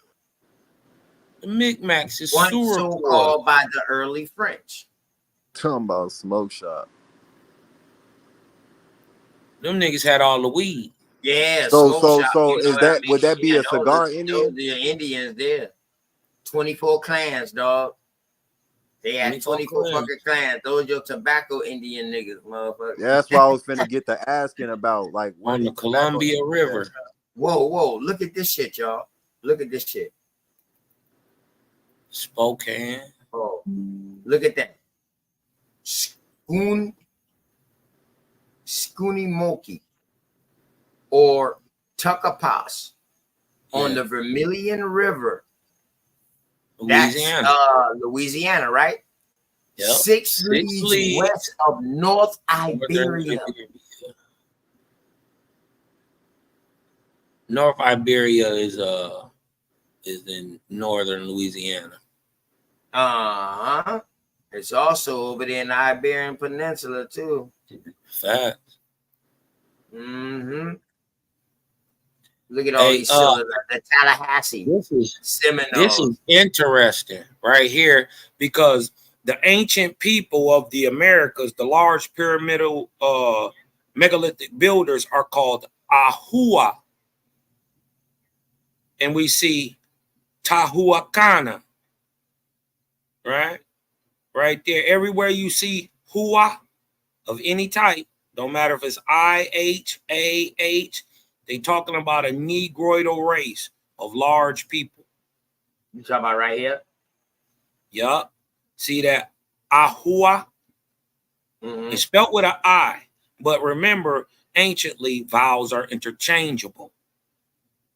The Micmacs is once so called by the early French. Talking about smoke shop. Them niggas had all the weed. Yeah, So smoke so shop. so You know is what I that mean? would that be Yeah, a cigar those Indian? are the Indians there. 24 clans, dog. They had 24 clans. fucking clans. Those your tobacco Indian niggas, motherfucker. Yeah, that's why I was finna get to asking about, like, where On the these tobacco Columbia Indians River. at? Whoa. Look at this shit, y'all. Look at this shit. Spokane. Oh, look at that. Scoonimoki or Tuckapass on the Vermilion River. Louisiana. That's Louisiana, right? Yep. 6 leagues west of North Iberia. North Iberia is in northern Louisiana. It's also over there in the Iberian Peninsula too. Facts. Mm-hmm. Look at all these cylinders. The Tallahassee. This is interesting right here, because the ancient people of the Americas, the large pyramidal megalithic builders, are called Ahua. And we see Tahuacana, right? Right there. Everywhere you see Hua of any type, don't matter if it's IHAH, they talking about a Negroidal race of large people. You talking about right here? Yup. See that Ahua? It's spelled with an I, but remember, anciently, vowels are interchangeable.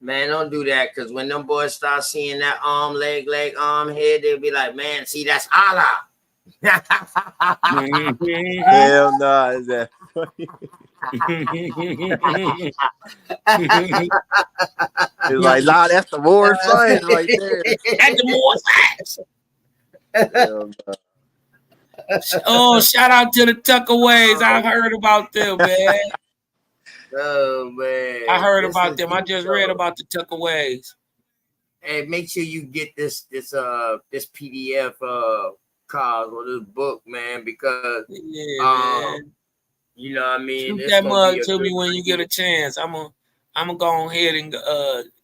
Man, don't do that, because when them boys start seeing that arm, leg, arm, head, they'll be like, man, see, that's Allah. Hell nah, is that funny? It's like, nah, that's the Moorish sign right there. That's the Moorish sign. Hell nah. Oh, shout out to the Tuckaways. I've heard about them, man. Oh, man. I heard about them. I just read about the Tuckaways. Hey, make sure you get this PDF card or this book, man, because man. You know what I mean? Shoot that mug to me when you get a chance. I'm gonna go ahead and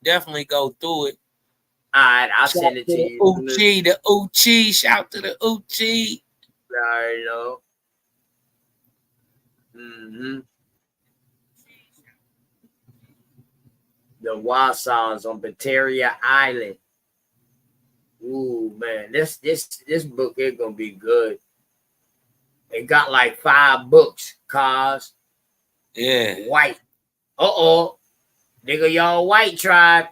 definitely go through it. All right, I'll send it to you. The Uchi, shout to the Uchi. I already know. The Wausau's on Batteria Island. Ooh, man, this book is gonna be good. It got like 5 books, cars. Yeah. White. Nigga, y'all white tribe.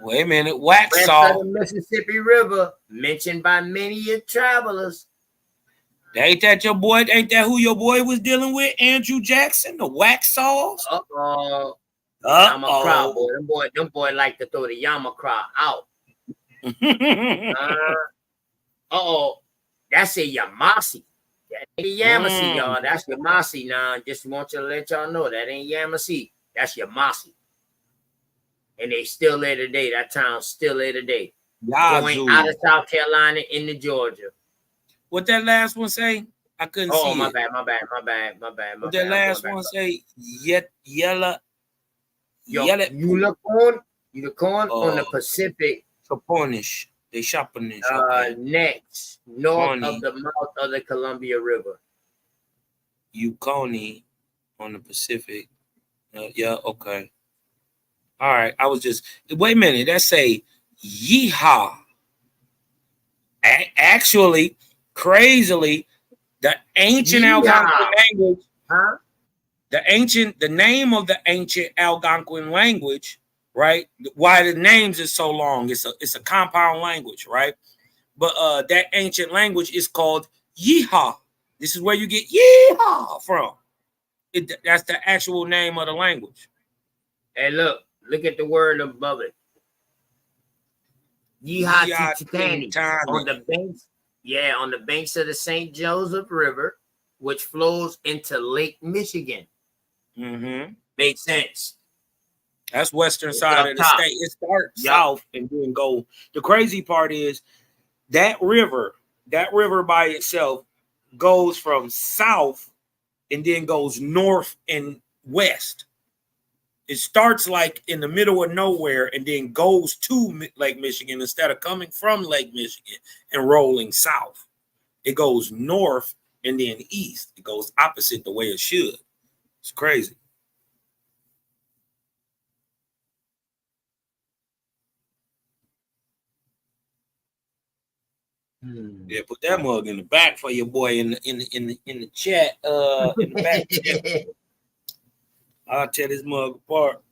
Wait a minute. Waxhaw. West of the Mississippi River, mentioned by many travelers. Ain't that your boy? Ain't that who your boy was dealing with? Andrew Jackson, the Waxhaws? Yamacraw, boy. Them boy like to throw the Yamacraw out. That's a Yamasee. That ain't Yamasee, y'all. That's Yamasee now. Just want you to let y'all know that ain't Yamasee. That's Yamasee. And they still there today. That town's still there today. Going out of South Carolina into Georgia. What that last one say? I couldn't see my it. bad. What that last one say? Yella. Unicorn on the Pacific. Saponish. They shopping next, north of the mouth of the Columbia River. Yukon on the Pacific. Yeah, okay. All right. I was just, wait a minute. That say yeehaw. Actually, crazily, the ancient Algonquin language, the name of the ancient Algonquin language, right? Why the names is so long? It's a compound language, right? But that ancient language is called yeehaw. This is where you get yeehaw from. That's the actual name of the language. Hey, look at the word above it. Yeehaw on the banks. Yeah, on the banks of the St. Joseph River, which flows into Lake Michigan. Makes sense. That's western side of the state. It starts south and then go. The crazy part is that river by itself goes from south and then goes north and west. It starts like in the middle of nowhere and then goes to Lake Michigan instead of coming from Lake Michigan and rolling south. It goes north and then east. It goes opposite the way it should. It's crazy. Yeah, put that mug in the back for your boy in the chat. In the back chat. I'll tear this mug apart.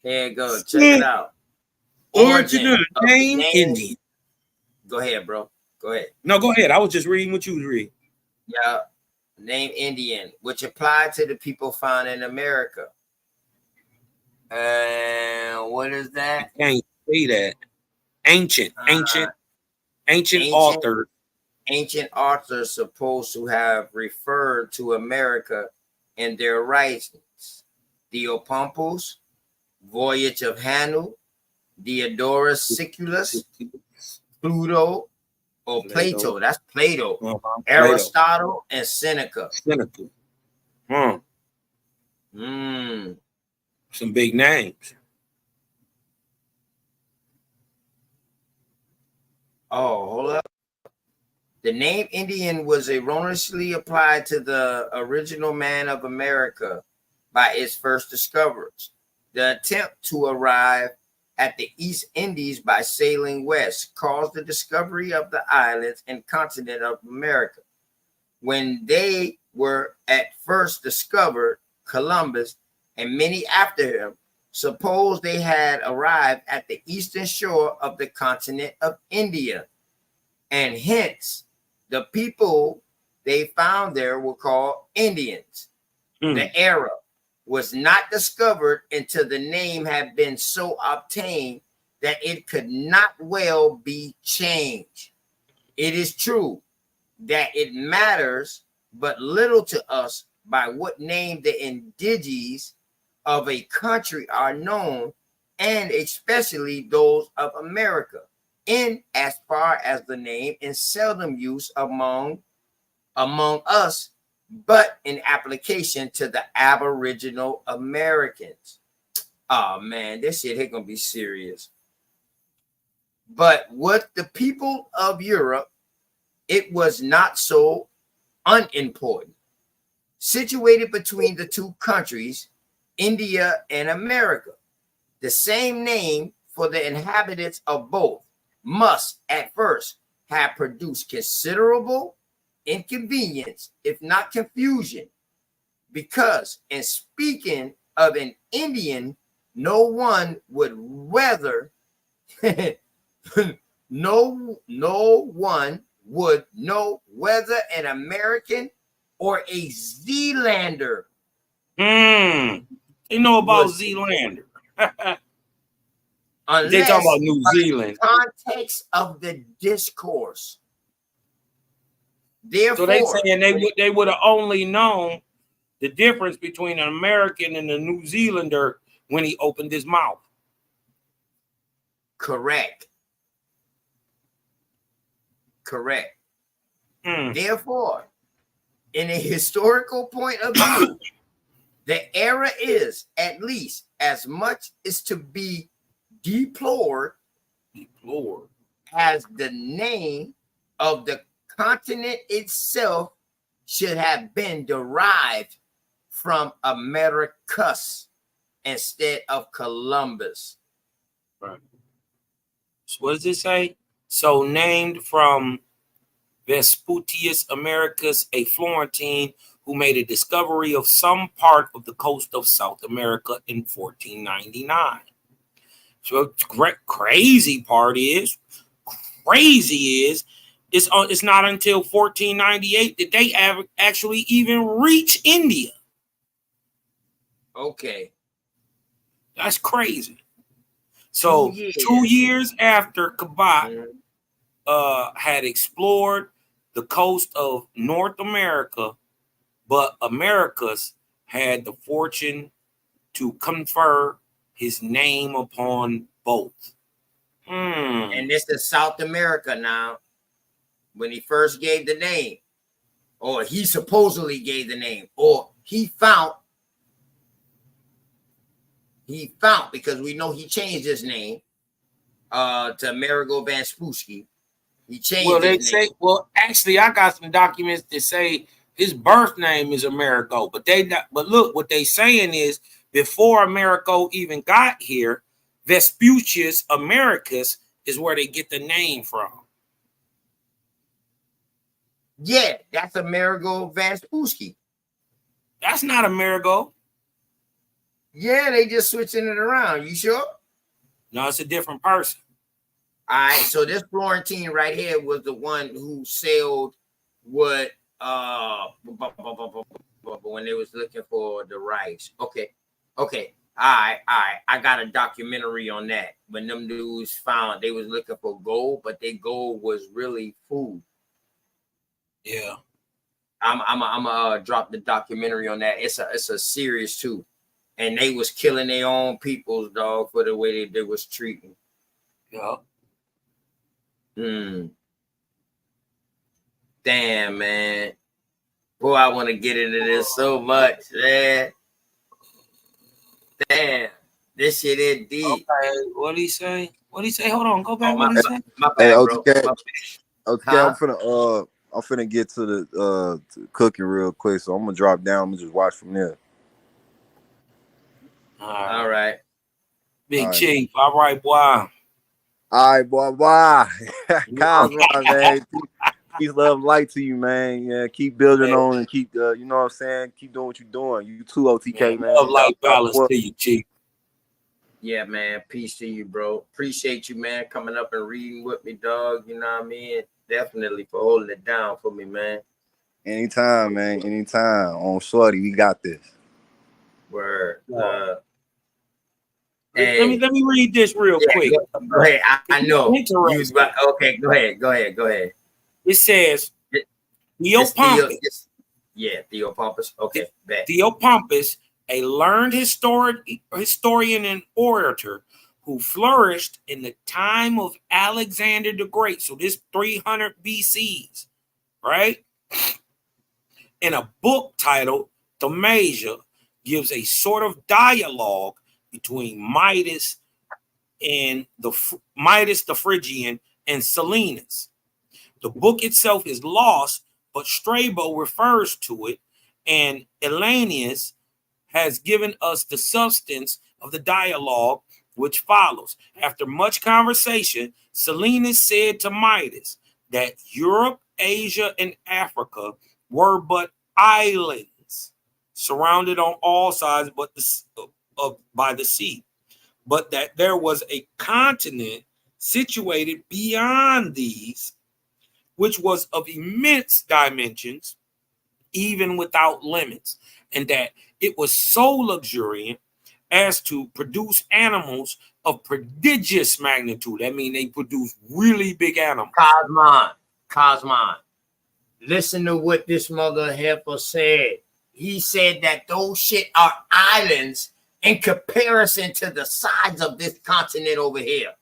There you go. Check it out. Origin name Indian. Go ahead, bro. Go ahead. No, go ahead. I was just reading what you was reading. Yeah. Name Indian, which applied to the people found in America. What is that? I can't say that. Ancient author. Ancient authors supposed to have referred to America in their writings. Theopompus, Voyage of Hanu, Diodorus Siculus, Pluto, or Plato. That's Plato. Aristotle and Seneca. Some big names. Oh, hold up. The name Indian was erroneously applied to the original man of America by its first discoverers. The attempt to arrive at the East Indies by sailing west caused the discovery of the islands and continent of America. When they were at first discovered, Columbus and many after him supposed they had arrived at the eastern shore of the continent of India, and hence the people they found there were called Indians. The era was not discovered until the name had been so obtained that it could not well be changed. It is true that it matters but little to us by what name the indigenes of a country are known, and especially those of America, in as far as the name is seldom used among us, but in application to the Aboriginal Americans. Oh man, this shit here gonna be serious. But with the people of Europe, it was not so unimportant. Situated between the two countries, India and America, the same name for the inhabitants of both must at first have produced considerable inconvenience, if not confusion, because in speaking of an Indian, no one would whether no one would know whether an American or a Zealander. They know about Zealander. They talking about New Zealand. Context of the discourse. Therefore, so they saying they would have only known the difference between an American and a New Zealander when he opened his mouth. Correct. Therefore, in a historical point of view, the era is at least as much as to be deplored as the name of the continent itself should have been derived from Americus instead of Columbus. Right. So what does it say? So named from Vespucius Americus, a Florentine who made a discovery of some part of the coast of South America in 1499. So crazy part is, it's not until 1498 that they actually even reach India. Okay. That's crazy. So 2 years after Cabot had explored the coast of North America, but Americus had the fortune to confer his name upon both. And this is South America now. When he first gave the name, or he supposedly gave the name, or he found he found, because we know he changed his name to Amerigo Vespucci. He changed Well, they his say, name. well, actually, I got some documents that say his birth name is Amerigo, but but look, what they saying is before Amerigo even got here, Vespucius Americus is where they get the name from. Yeah, that's Amerigo Vespucci. That's not Amerigo. Yeah, they just switching it around. You sure? No, it's a different person. All right, so this Florentine right here was the one who sailed what when they was looking for the rice. Okay. All right. I got a documentary on that. When them dudes found they was looking for gold, but their gold was really food. Yeah. I'm drop the documentary on that. It's a series too. And they was killing their own peoples, dog, for the way they was treating. Yeah. Damn, man. Boy, I want to get into this so much, man. Damn. This shit is deep. Okay, what'd he say? What'd he say? Hold on, go back. My What'd he say? Hey, bad, bro. OTK. Huh? I'm finna get to the to cooking real quick, so I'm gonna drop down. I'm gonna just watch from there. All right. Big Chief. All right, boy. All right, boy. Cosmo, man. Peace, love, light to you, man. Yeah, keep building on and keep, you know what I'm saying? Keep doing what you're doing. You too, OTK, man. Love, light, balance to you, Chief. Yeah, man. Peace to you, bro. Appreciate you, man, coming up and reading with me, dog. You know what I mean? Definitely for holding it down for me, man. Anytime, man. Anytime. On Shorty, we got this. Word. Let me read this real quick. Go ahead. I know. Okay, go ahead. It says Theopompus. Theopompus. Okay, bet. Theopompus, a learned historian and orator who flourished in the time of Alexander the Great. So this 300 BCs, right? In a book titled Thaumasia, gives a sort of dialogue between Midas the Phrygian and Silenus. The book itself is lost, but Strabo refers to it, and Elanius has given us the substance of the dialogue which follows. After much conversation, Silenus said to Midas that Europe, Asia, and Africa were but islands surrounded on all sides by the sea, but that there was a continent situated beyond these, which was of immense dimensions, even without limits, and that it was so luxuriant as to produce animals of prodigious magnitude. That means they produce really big animals. Cosmon. Listen to what this mother heifer said. He said that those shit are islands in comparison to the size of this continent over here.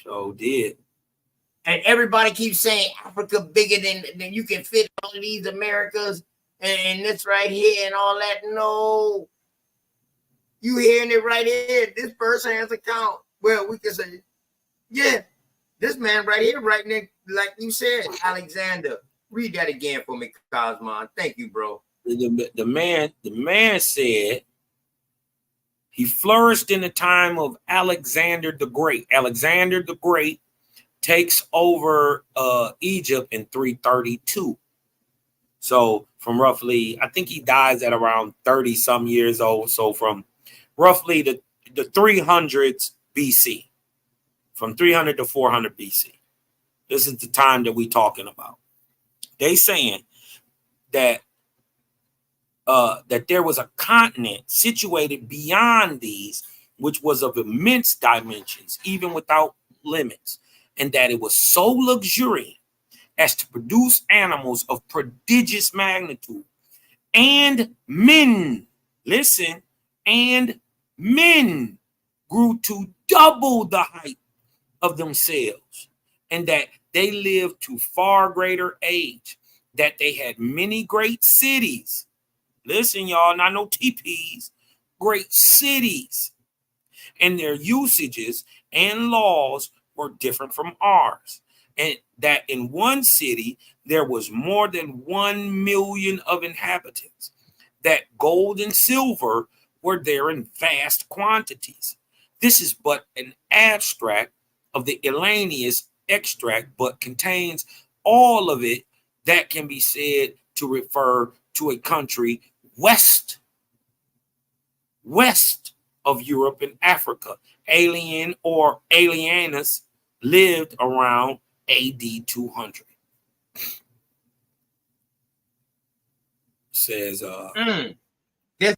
So did. And everybody keeps saying Africa bigger than you can fit all these Americas and this right here and all that. No. You hearing it right here. This first-hand account. Well, we can say, yeah, this man right here, right next, like you said, Alexander. Read that again for me, Cosmon. Thank you, bro. The man said he flourished in the time of Alexander the Great. Alexander the Great takes over Egypt in 332. So from roughly, I think he dies at around 30 some years old. So from roughly the 300s BC, from 300 to 400 BC. This is the time that we're talking about. They saying that that there was a continent situated beyond these, which was of immense dimensions, even without limits, and that it was so luxuriant as to produce animals of prodigious magnitude, and men, listen, and men grew to double the height of themselves, and that they lived to far greater age, that they had many great cities. Listen, y'all, not no TPs, great cities, and their usages and laws were different from ours. And that in one city, there was more than 1 million of inhabitants, that gold and silver were there in vast quantities. This is but an abstract of the Elanius extract, but contains all of it that can be said to refer to a country west of Europe and Africa. Alien or Alienus lived around AD 200. Says this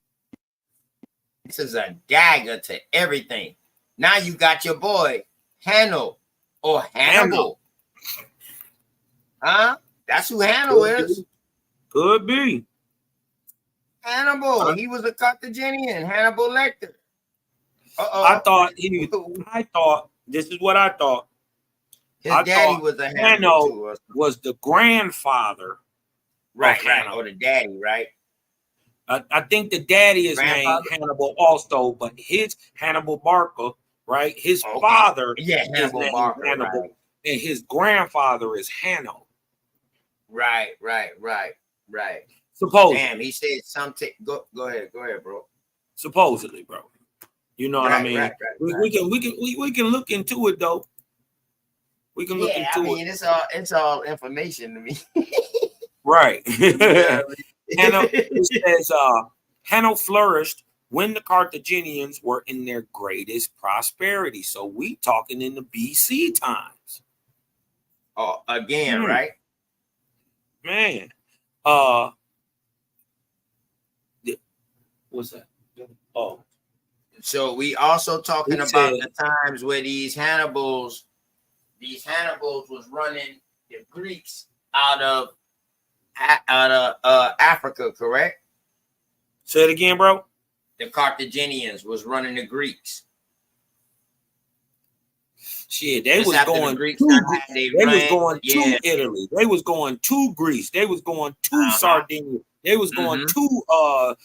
is a dagger to everything. Now you got your boy Hannibal or Hannibal. Huh? That's who Hannibal is. Could be. Hannibal. He was a Carthaginian. Hannibal Lecter. I thought this is what I thought. His daddy was a Hannibal too. Was the grandfather. Right. Or the daddy, right? I think the daddy is named Hannibal also, but his Hannibal Barca, right? His father is named Barca, Hannibal, right. And his grandfather is Hanno. Right. Supposedly. Damn, he said something. Go ahead, bro. Supposedly, bro. You know what I mean? We can look into it though. We can look into it. It's all information to me. Right. Hanno, it says Hanno flourished when the Carthaginians were in their greatest prosperity. So we talking in the BC times. Oh, again, right? Man. What's that? Oh. So we also talking about the times where these Hannibals was running the Greeks out of Africa, correct? Say it again, bro. The Carthaginians was running the Greeks. Shit, they was going to Italy. They was going to Greece. They was going to Sardinia. They was going to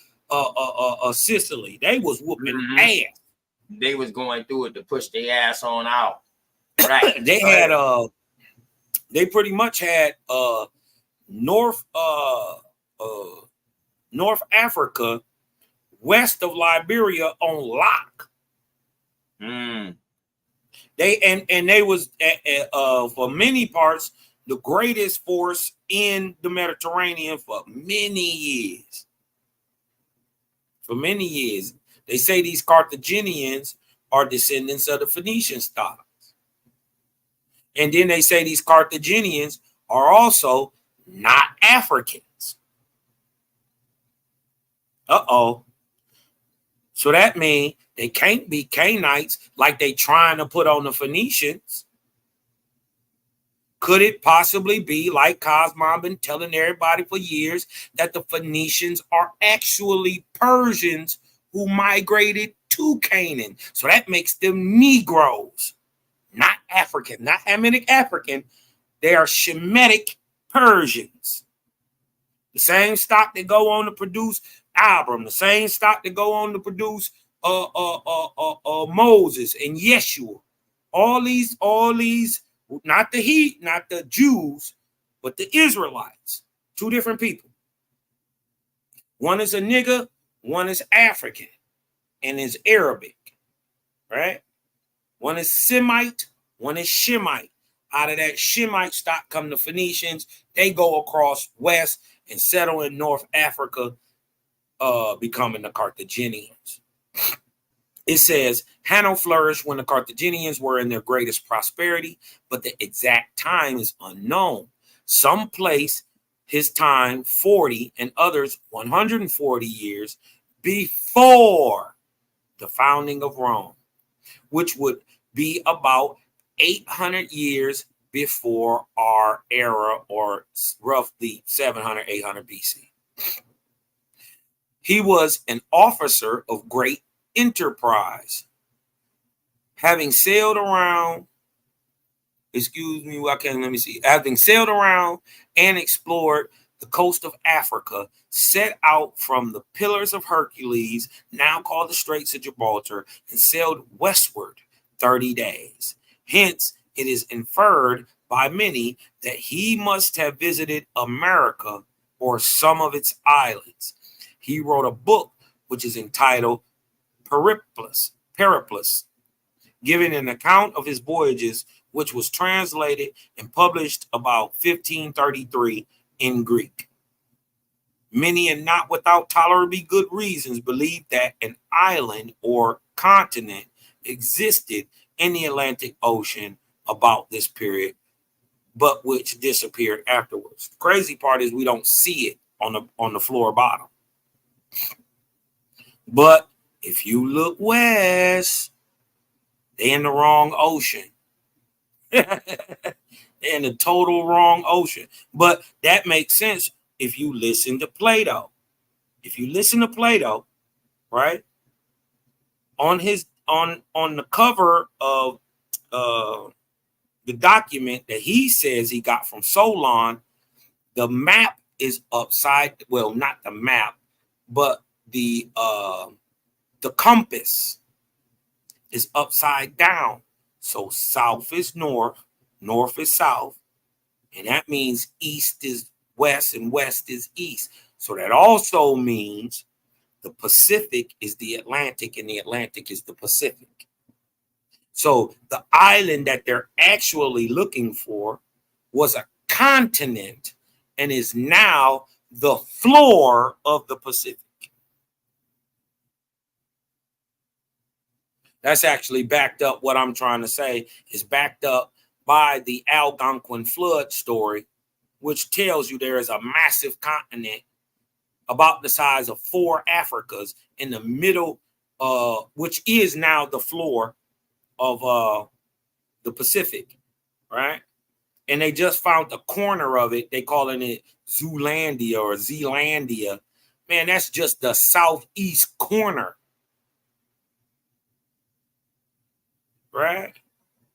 Sicily. They was whooping ass. They was going through it to push their ass on out. Right. They had they pretty much had North Africa west of Liberia on lock. They was for many parts the greatest force in the Mediterranean for many years. For many years, they say these Carthaginians are descendants of the Phoenician stock, and then they say these Carthaginians are also not Africans. So that means they can't be Canaanites like they trying to put on the Phoenicians. Could it possibly be, like Cosmo been telling everybody for years, that the Phoenicians are actually Persians who migrated to Canaan? So that makes them Negroes, not African, not Hamitic African. They are Shemitic Persians. The same stock that go on to produce Abram, the same stock that go on to produce Moses and Yeshua. All these, not the Jews, but the Israelites. Two different people. One is a nigger, one is African, and is Arabic, right? One is Semite, one is Shemite. Out of that Shemite stock come the Phoenicians. They go across west and settle in North Africa, becoming the Carthaginians. It says, Hanno flourished when the Carthaginians were in their greatest prosperity, but the exact time is unknown. Some place his time 40 and others 140 years before the founding of Rome, which would be about 800 years before our era, or roughly 700, 800 BC. He was an officer of great enterprise, having sailed around, having sailed around and explored the coast of Africa, set out from the Pillars of Hercules, now called the Straits of Gibraltar, and sailed westward 30 days. Hence, it is inferred by many that he must have visited America or some of its islands. He wrote a book which is entitled Periplus, giving an account of his voyages, which was translated and published about 1533 in Greek. Many, and not without tolerably good reasons, believe that an island or continent existed in the Atlantic Ocean about this period, but which disappeared afterwards. The crazy part is we don't see it on the floor bottom. But if you look west, they're in the wrong ocean. They're in the total wrong ocean. But that makes sense if you listen to Plato. If you listen to Plato, right, on the cover of the document that he says he got from Solon, the map is upside, well, not the map, but the compass is upside down. So south is north, north is south, and that means east is west and west is east. So that also means the Pacific is the Atlantic and the Atlantic is the Pacific. So the island that they're actually looking for was a continent and is now the floor of the Pacific. That's actually backed up. What I'm trying to say is backed up by the Algonquin flood story, which tells you there is a massive continent about the size of 4 Africas in the middle, which is now the floor of the Pacific, right? And they just found the corner of it. They calling it Zoolandia or Zealandia. Man, that's just the southeast corner, right?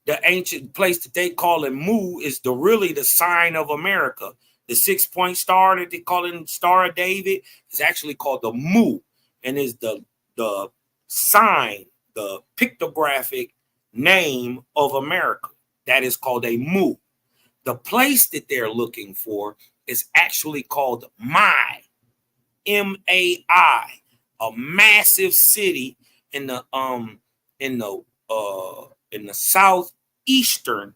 The ancient place that they call it Mu is really the sign of America. The 6-point star that they call it Star of David is actually called the Mu, and is the sign, the pictographic name of America. That is called a Mu. The place that they're looking for is actually called Mai, M-A-I, a massive city in the southeastern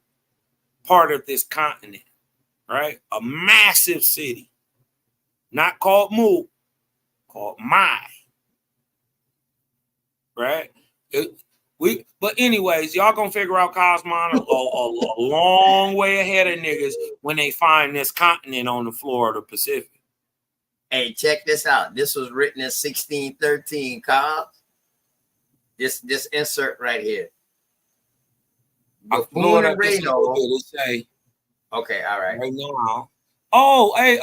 part of this continent, right? A massive city, not called Mu, called Mai, right? But anyways, y'all gonna figure out Cosmon a long way ahead of niggas when they find this continent on the floor of the Pacific. Hey, check this out. This was written in 1613, Cobb. This insert right here. Buffoon and Reno. Okay, all right. Right now. Oh, hey,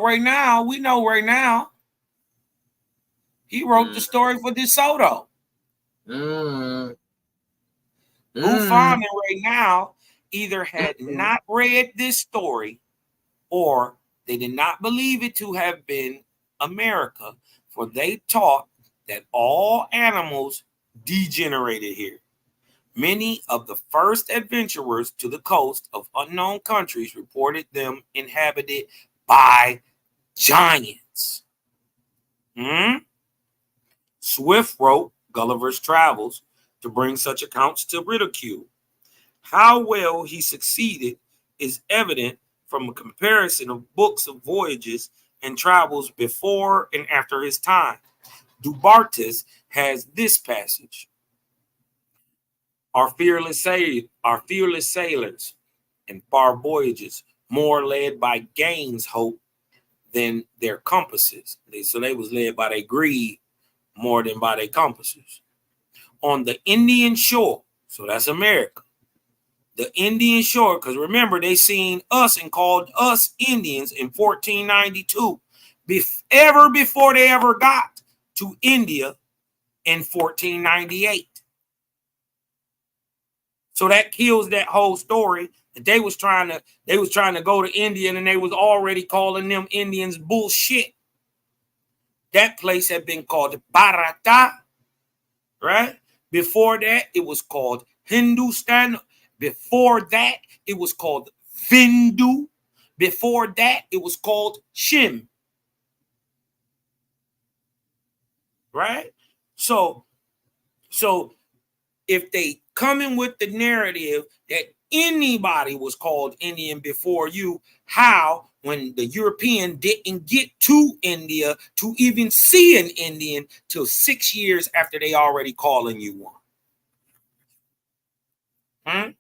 right now, we know right now. He wrote the story for DeSoto. Buffon right now either had not read this story or they did not believe it to have been America, for they taught that all animals degenerated here. Many of the first adventurers to the coast of unknown countries reported them inhabited by giants. Swift wrote Gulliver's Travels to bring such accounts to ridicule. How well he succeeded is evident from a comparison of books of voyages and travels before and after his time. Dubartas has this passage: Our fearless sailors and far voyages, more led by gains hope than their compasses. So they was led by their greed more than by their compasses. On the Indian shore, so that's America, the Indian shore, because remember, they seen us and called us Indians in 1492, ever before they ever got to India in 1498. So that kills that whole story that they was trying to go to India and they was already calling them Indians bullshit. That place had been called Bharata, right? Before that, it was called Hindustan. Before that, it was called Vindu. Before that, it was called Shim. Right? So if they come in with the narrative that anybody was called Indian before you, how, when the European didn't get to India to even see an Indian till 6 years after they already calling you one?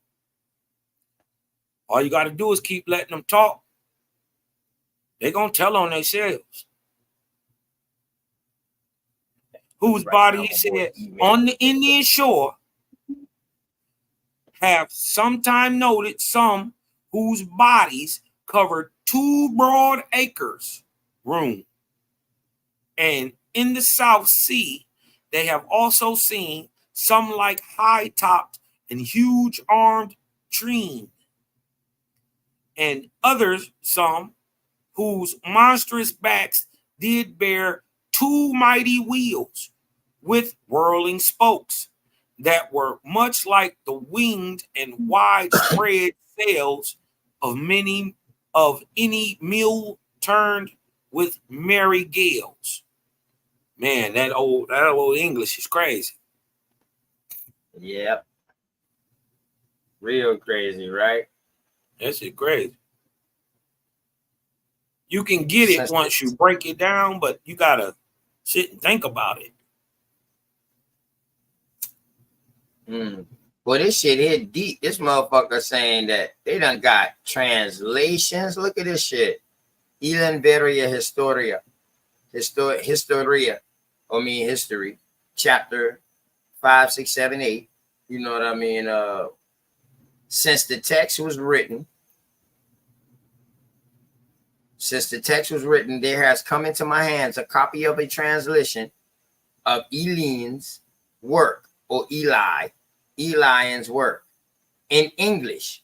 All you got to do is keep letting them talk. They're going to tell on themselves. Whose body, he said, on the Indian shore have sometime noted some whose bodies covered 2 broad acres room. And in the South Sea, they have also seen some like high-topped and huge armed treen, and others some whose monstrous backs did bear 2 mighty wheels with whirling spokes that were much like the winged and widespread sails of any mill turned with merry gales. Man, that old English is crazy. Yep. Real crazy, right? That shit crazy. You can get it once you break it down, but you gotta sit and think about it. Well, this shit hit deep. This motherfucker saying that they done got translations. Look at this shit. Elenveria Historia. Historia. History. Chapter 5, 6, 7, 8. You know what I mean? Since the text was written, there has come into my hands a copy of a translation of Elian's work, or Elian's work in English,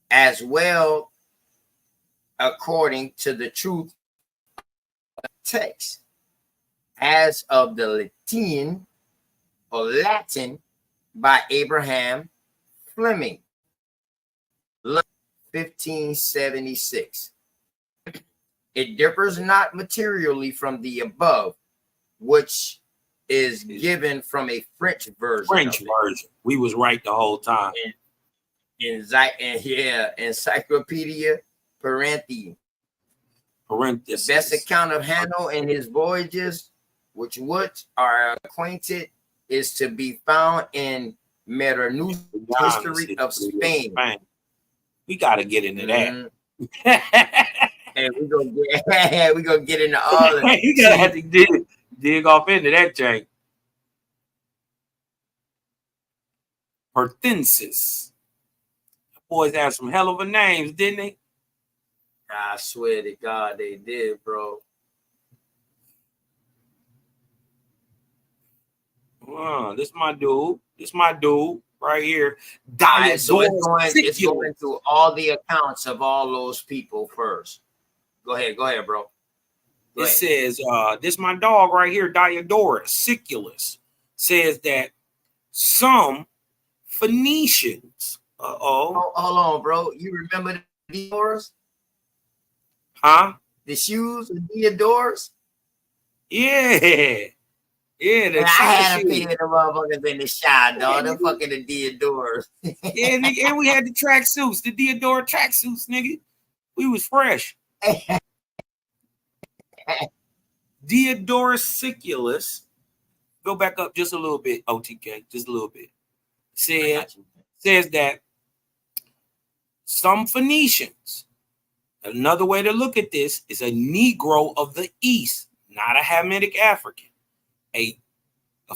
as well according to the truth of the text, as of the Latin by Abraham Fleming, 1576. It differs not materially from the above, which is given from a French version. We was right the whole time. Encyclopedia Parentheses. The best account of Hanno and his voyages, which are acquainted, is to be found in Meranu's History of Spain. We got to get into that. And we gonna get into all of it. You gotta have to dig off into that, Jake. Perthensis. Boys have some hell of a names, didn't they? I swear to God, they did, bro. This my dude. This my dude right here. Right, so it's going through all the accounts of all those people first. Go ahead, bro. It says, this my dog right here, Diodorus Siculus, says that some Phoenicians. Hold on, bro. You remember the Diodorus? Huh? The shoes, the Diodorus? Yeah. Yeah, I had a pair of the motherfuckers in the shop, dog. The fucking the Diodorus. Yeah, nigga, and we had the tracksuits, the Diodor tracksuits, nigga. We was fresh. Diodorus Siculus, go back up just a little bit, OTK, just a little bit. Says that some Phoenicians, another way to look at this is a Negro of the East, not a Hamitic African. A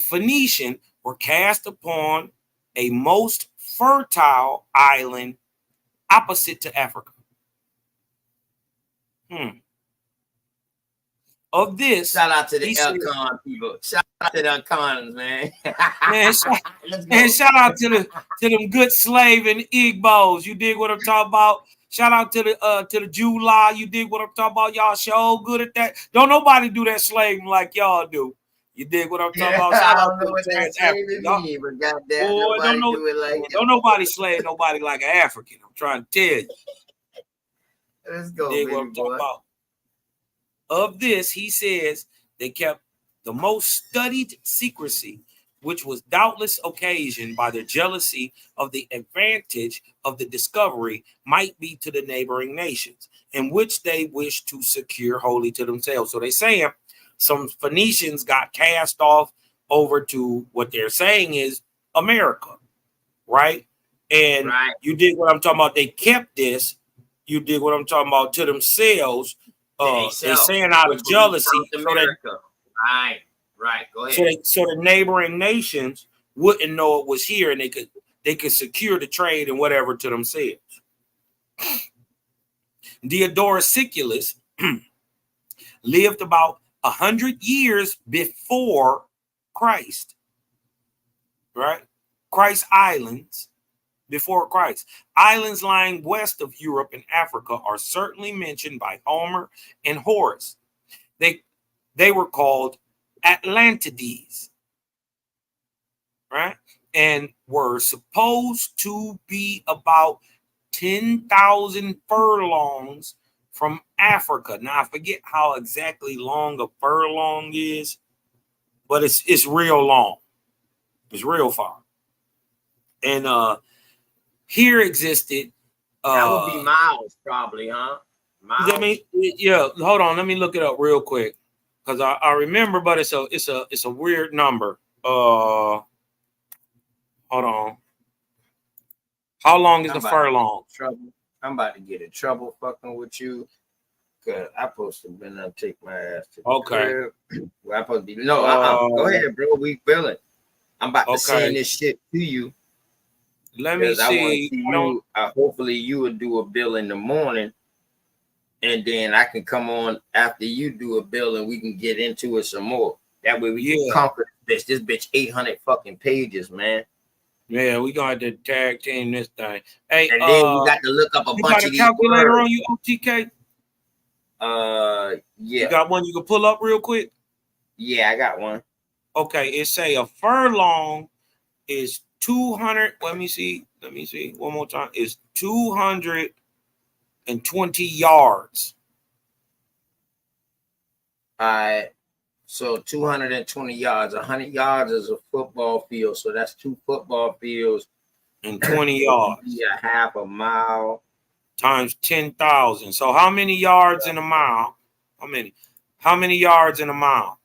Phoenician were cast upon a most fertile island opposite to Africa. Of this, shout out to the said, Elcon people. Shout out to the Elcons, man. Shout out to them good slave and Igbos. You dig what I'm talking about? Shout out to the July. You dig what I'm talking about? Y'all so good at that. Don't nobody do that slaving like y'all do. You dig what I'm talking about? Shout I out don't to know what the that slaving mean, but goddamn, boy, nobody do it like don't nobody slave nobody like an African. I'm trying to tell you. Let's go, dig baby what I'm boy. talking about. Of this, he says they kept the most studied secrecy, which was doubtless occasioned by their jealousy of the advantage of the discovery might be to the neighboring nations, in which they wished to secure wholly to themselves. So they're saying some Phoenicians got cast off over to what they're saying is America, right? And you dig what I'm talking about? They kept this, you dig what I'm talking about, to themselves. They're saying out of jealousy. America. Right. Go ahead. So the neighboring nations wouldn't know it was here, and they could secure the trade and whatever to themselves. Diodorus Siculus lived about 100 years before Christ, right? Christ Islands, before Christ. Islands lying west of Europe and Africa are certainly mentioned by Homer and Horace. They were called Atlantides, right? And were supposed to be about 10,000 furlongs from Africa. Now I forget how exactly long a furlong is, but it's real long. It's real far. And here existed that would be miles, probably, huh? Miles. Hold on, let me look it up real quick. Because I remember, but it's a weird number. Hold on. How long is the furlong? I'm about to get in trouble fucking with you. Cause I supposed to been up take my ass to the crib. Well, I supposed to be go ahead, bro. We feeling. I'm about to send this shit to you. Let me see. Hopefully you will do a bill in the morning. And then I can come on after you do a bill and we can get into it some more. That way we can conquer this bitch. This bitch 800 fucking pages, man. Yeah, we gonna have to tag team this thing. Hey, and then we got to look up a bunch of these calculator words. on you, OTK? Yeah. You got one you can pull up real quick? Yeah, I got one. Okay, it say a furlong is 200. Let me see. One more time. It's 220 yards. All right. So 220 yards. 100 yards is a football field. So that's 2 football fields. And 20 yards. Yeah, half a mile. Times 10,000. So how many yards in a mile? How many yards in a mile?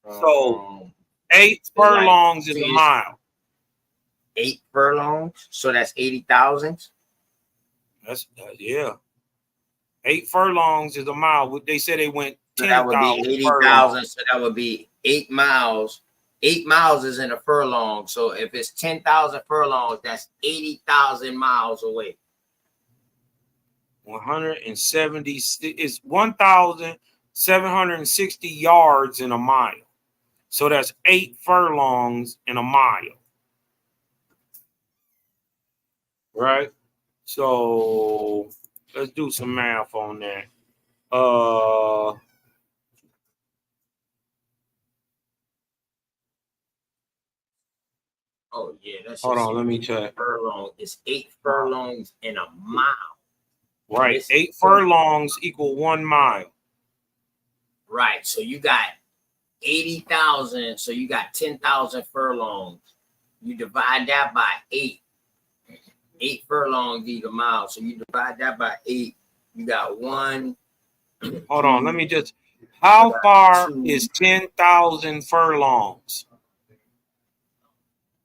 So 8 furlongs is a mile. 8 furlongs. So that's 80,000. That's 8 furlongs is a mile. They said they went 10,000. That would be 80,000. So that would be 8 miles. 8 miles is in a furlong. So if it's 10,000 furlongs, that's 80,000 miles away. 170 is 1,760 yards in a mile. So that's 8 furlongs in a mile. Right? So let's do some math on that. Oh yeah, that's hold on, let me check. Furlong is 8 furlongs in a mile. Right, 8 furlongs equal 1 mile. Right, so you got 80,000. So you got 10,000 furlongs. You divide that by 8. 8 furlongs equals a mile. So you divide that by 8. You got 1. Hold on, let me just. How far is 10,000 furlongs?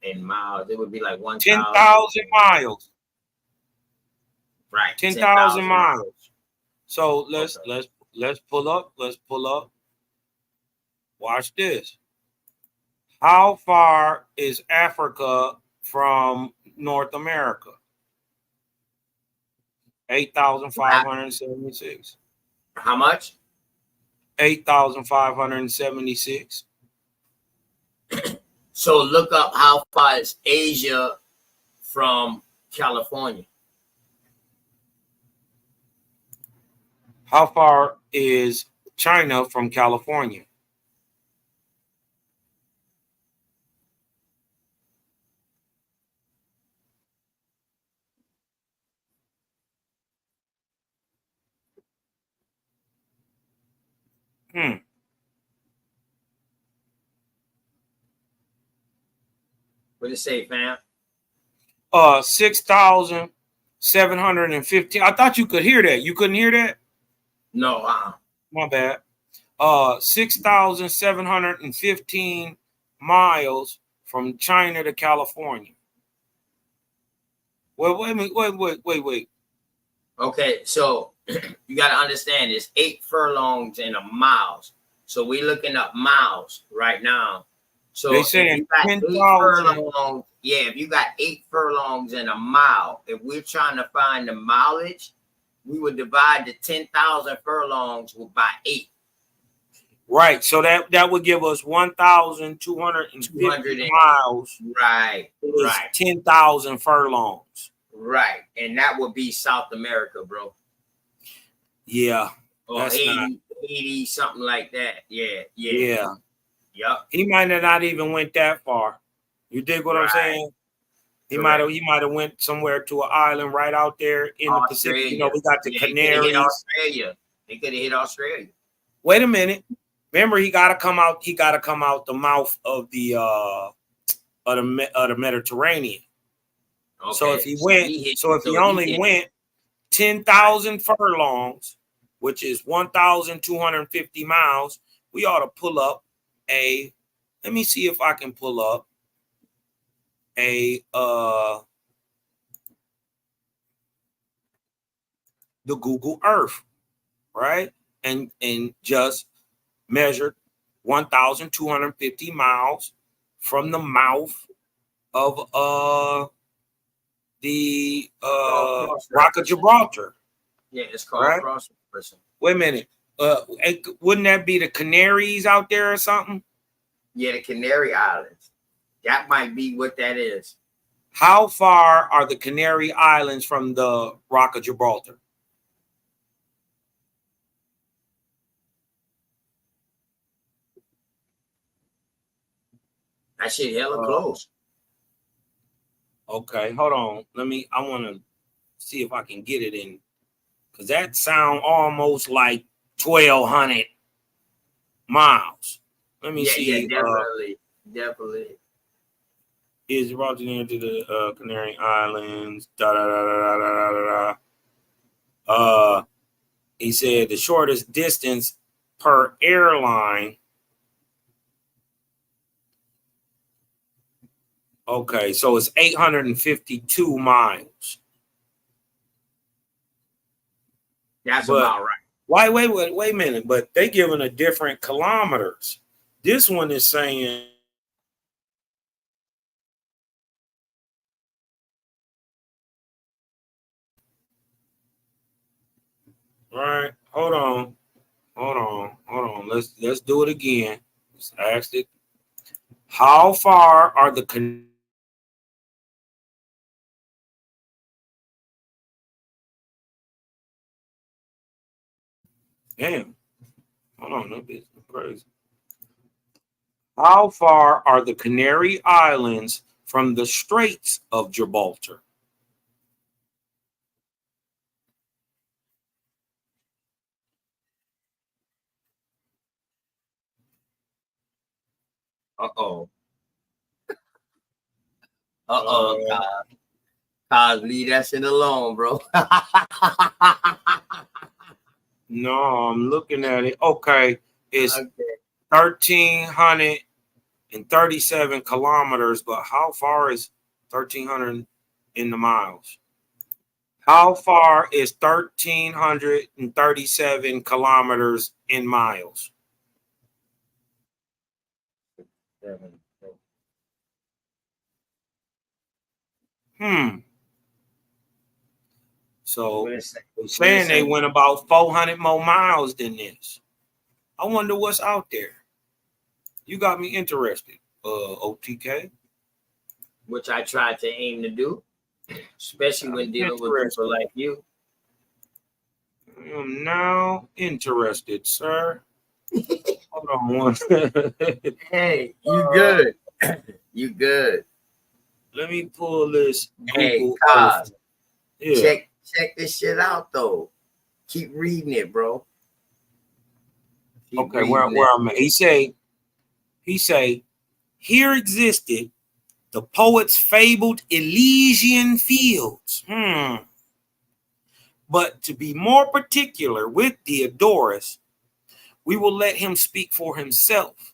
In miles, it would be like 10,000 miles. Right, 10,000 miles. So let's pull up. Let's pull up. Watch this. How far is Africa from North America? 8,576. How much? 8,576. So look up how far is Asia from California. How far is China from California? What did it say, fam? 6,715. I thought you could hear that. You couldn't hear that? No, My bad. 6,715 miles from China to California. Well, wait. Okay, so you got to understand it's 8 furlongs in a miles. So we're looking up miles right now. So They if saying you got 10,000. 8 furlongs, if you got 8 furlongs in a mile, if we're trying to find the mileage, we would divide the 10,000 furlongs by 8. Right. So that would give us 1,250 miles. Right. 10,000 furlongs. Right. And that would be South America, bro. Yeah. Or That's 80, something like that. Yeah. Yeah. Yep. He might have not even went that far. You dig what I'm saying? He might have went somewhere to an island right out there in the Pacific. You know, we got the Canaries. He could have hit Australia. Wait a minute. Remember, he got to come out the mouth of the Mediterranean. Okay. So if he only went 10,000 furlongs, which is 1,250 miles, we ought to pull up let me see if I can pull up the Google Earth, right? And just measured 1,250 miles from the mouth of the Rock of Gibraltar. Yeah, it's called cross. Wait a minute. Wouldn't that be the Canaries out there or something? Yeah, the Canary Islands. That might be what that is. How far are the Canary Islands from the Rock of Gibraltar? That shit hella close. Okay, hold on. I want to see if I can get it in, because that sound almost like 1,200 miles. Let me see. Yeah, definitely. Is Gibraltar near to the Canary Islands? He said the shortest distance per airline. Okay, so it's 852 miles. That's about right. Wait a minute, but they giving a different kilometers. This one is saying right. Hold on. Let's do it again. Let's ask it. How far are the Damn. Hold on, that bitch is crazy. How far are the Canary Islands from the Straits of Gibraltar? Uh-oh, Cos, leave that shit alone, bro. No, I'm looking at it. Okay, it's 1,337 kilometers, but how far is 1,300 in the miles? How far is 1,337 kilometers in miles? So they're saying they went about 400 more miles than this. I wonder what's out there. You got me interested, OTK. Which I tried to aim to do, especially when dealing with people like you. I am now interested, sir. Hold on one. Hey, you good. You good. Let me pull this Hey, Google Cos, yeah. check this shit out though. Keep reading it, bro. Okay, where I'm at. He say, here existed the poet's fabled Elysian fields. But to be more particular with Diodorus, we will let him speak for himself.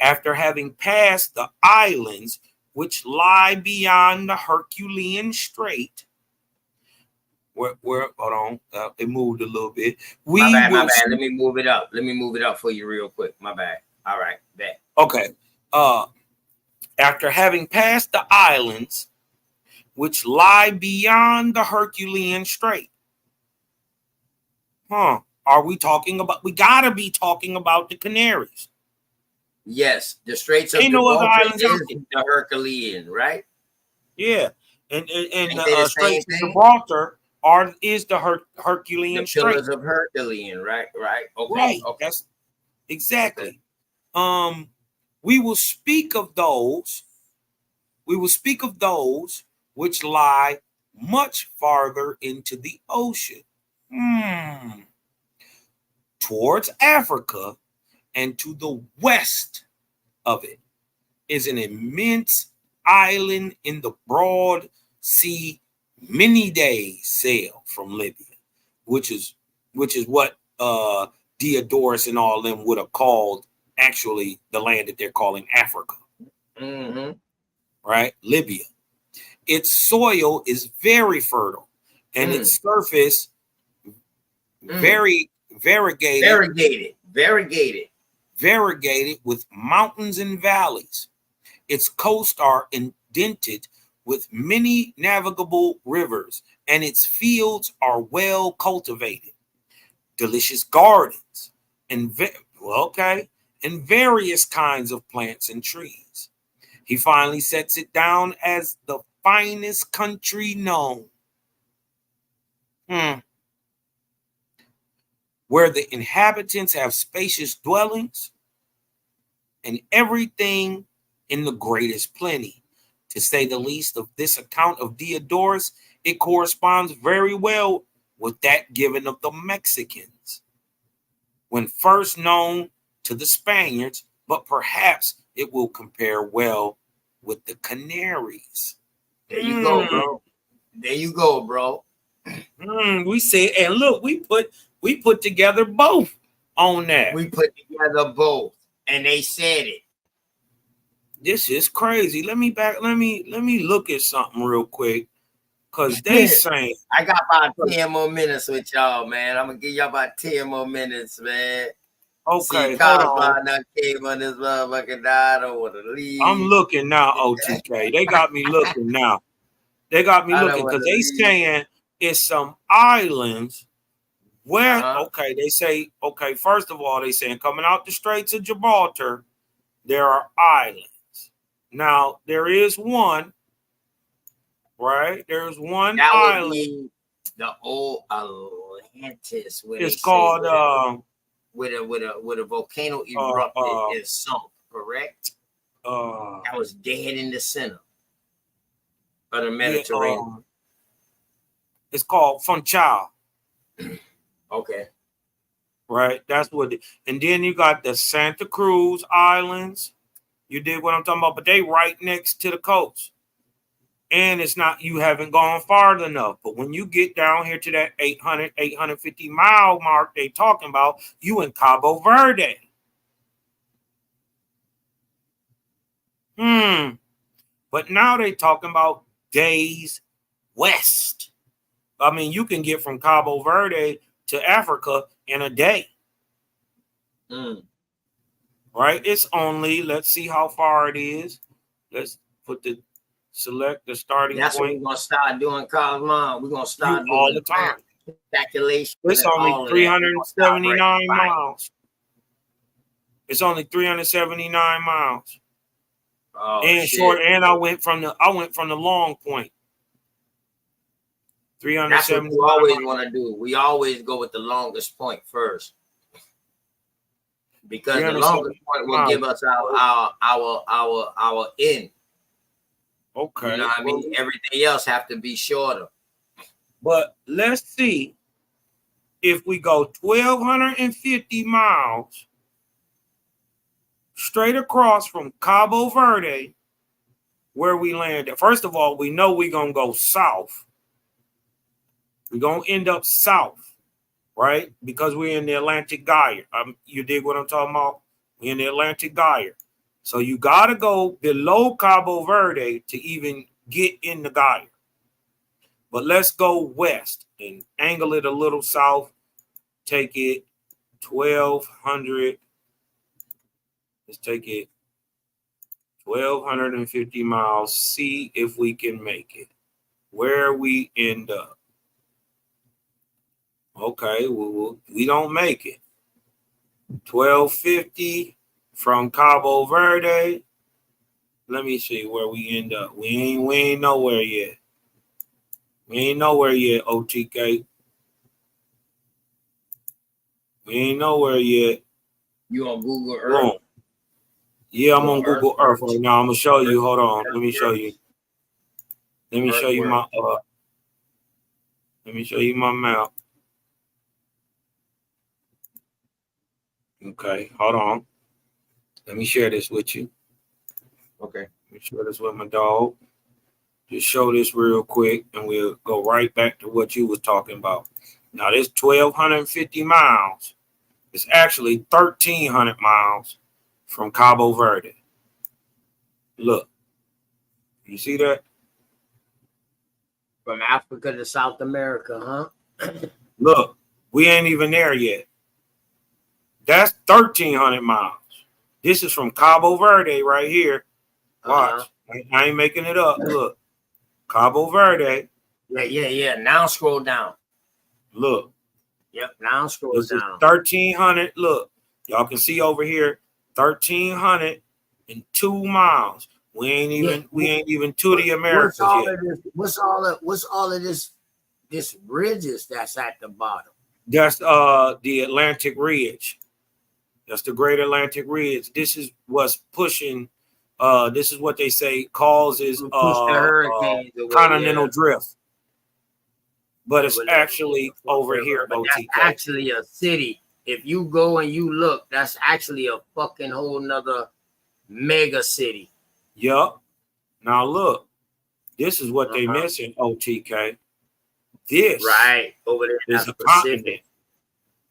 After having passed the islands which lie beyond the Herculean Strait, where hold on, it moved a little bit. My bad. Let me move it up. Let me move it up for you real quick. My bad. All right, bet. Okay. After having passed the islands which lie beyond the Herculean Strait. Are we talking about? We gotta be talking about the Canaries. Yes, the Straits of Gibraltar is the Herculean, right? Yeah, and the Straits of Gibraltar is the Herculean Strait. The Pillars of Herculean, right? Right. Okay. Right. Okay. That's exactly. We will speak of those. We will speak of those which lie much farther into the ocean. Towards Africa and to the west of it is an immense island in the broad sea, many days sail from Libya, which is what Diodorus and all them would have called actually the land that they're calling Africa. Right? Libya. Its soil is very fertile and its surface very variegated with mountains and valleys. Its coasts are indented with many navigable rivers, and its fields are well cultivated. Delicious gardens and various kinds of plants and trees. He finally sets it down as the finest country known. Where the inhabitants have spacious dwellings and everything in the greatest plenty. To say the least of this account of Diodorus, it corresponds very well with that given of the Mexicans when first known to the Spaniards, but perhaps it will compare well with the Canaries. There you go, bro. There you go, bro. We say, and look, we put together both on that. We put together both, and they said it. This is crazy. Let me look at something real quick, cause they saying I got about 10 more minutes with y'all, man. I'm gonna give y'all about 10 more minutes, man. Okay, see, Cosmo done came on this motherfucker. I don't want to leave. I'm looking now, OTK. They got me looking now. They got me looking because they saying it's some islands where they say, first of all, they saying coming out the Straits of Gibraltar, there are islands. Now there is one, right? There's one that island. Would be the old Atlantis. It's called with a volcano erupted and sunk, correct? That was dead in the center of the Mediterranean. It's called Funchal. Okay. Right. That's what and then you got the Santa Cruz Islands. You dig what I'm talking about? But they right next to the coast. And it's not, you haven't gone far enough. But when you get down here to that 850 mile mark they talking about, you in Cabo Verde. But now they talking about days west. I mean, you can get from Cabo Verde to Africa in a day. Right? It's only, let's see how far it is. Let's put the Select the starting That's what point. we're gonna start doing, Cosmo. We're gonna start all doing the time. calculations. It's only 379 miles. It's only 379 miles. Oh, and shit. short. And I went from the long point. That's what you always want to do. We always go with the longest point first, because the longest point will give us our end. Okay. You know what I mean? Everything else have to be shorter. But let's see if we go 1,250 miles straight across from Cabo Verde, where we landed. First of all, we know we're going to go south. We're going to end up south, right? Because we're in the Atlantic Gyre. You dig what I'm talking about? We're in the Atlantic Gyre. So you got to go below Cabo Verde to even get in the Gyre. But let's go west and angle it a little south. Take it 1,200. Let's take it 1,250 miles. See if we can make it. Where we end up. Okay, we don't make it. 1,250 from Cabo Verde. Let me see where we end up. We ain't nowhere yet. We ain't nowhere yet, OTK. We ain't nowhere yet. You on Google Earth? Boom. Yeah, I'm on Google Earth right now. I'm gonna show you. Hold on. Let me show you. Let me show you my let me show you my map. Okay, hold on. Let me share this with you. Okay. Let me share this with my dog. Just show this real quick, and we'll go right back to what you was talking about. Now, this 1,250 miles is actually 1,300 miles from Cabo Verde. Look. You see that? From Africa to South America, huh? Look, we ain't even there yet. That's 1,300 miles. This is from Cabo Verde right here. Watch. I ain't making it up. Look. Cabo Verde. Yeah. Now scroll down. Look. Yep, now scroll this down. Is 1,300. Look. Y'all can see over here 1,302 miles. We ain't even to the Americas yet. What's all of this ridges that's at the bottom? That's the Atlantic Ridge. That's the Great Atlantic Ridge. This is what's pushing. This is what they say causes continental drift. But it's actually over here, OTK. That's actually a city. If you go and you look, that's actually a fucking whole nother mega city. Yup. Now look, this is what they missing, OTK. This right over there is a continent.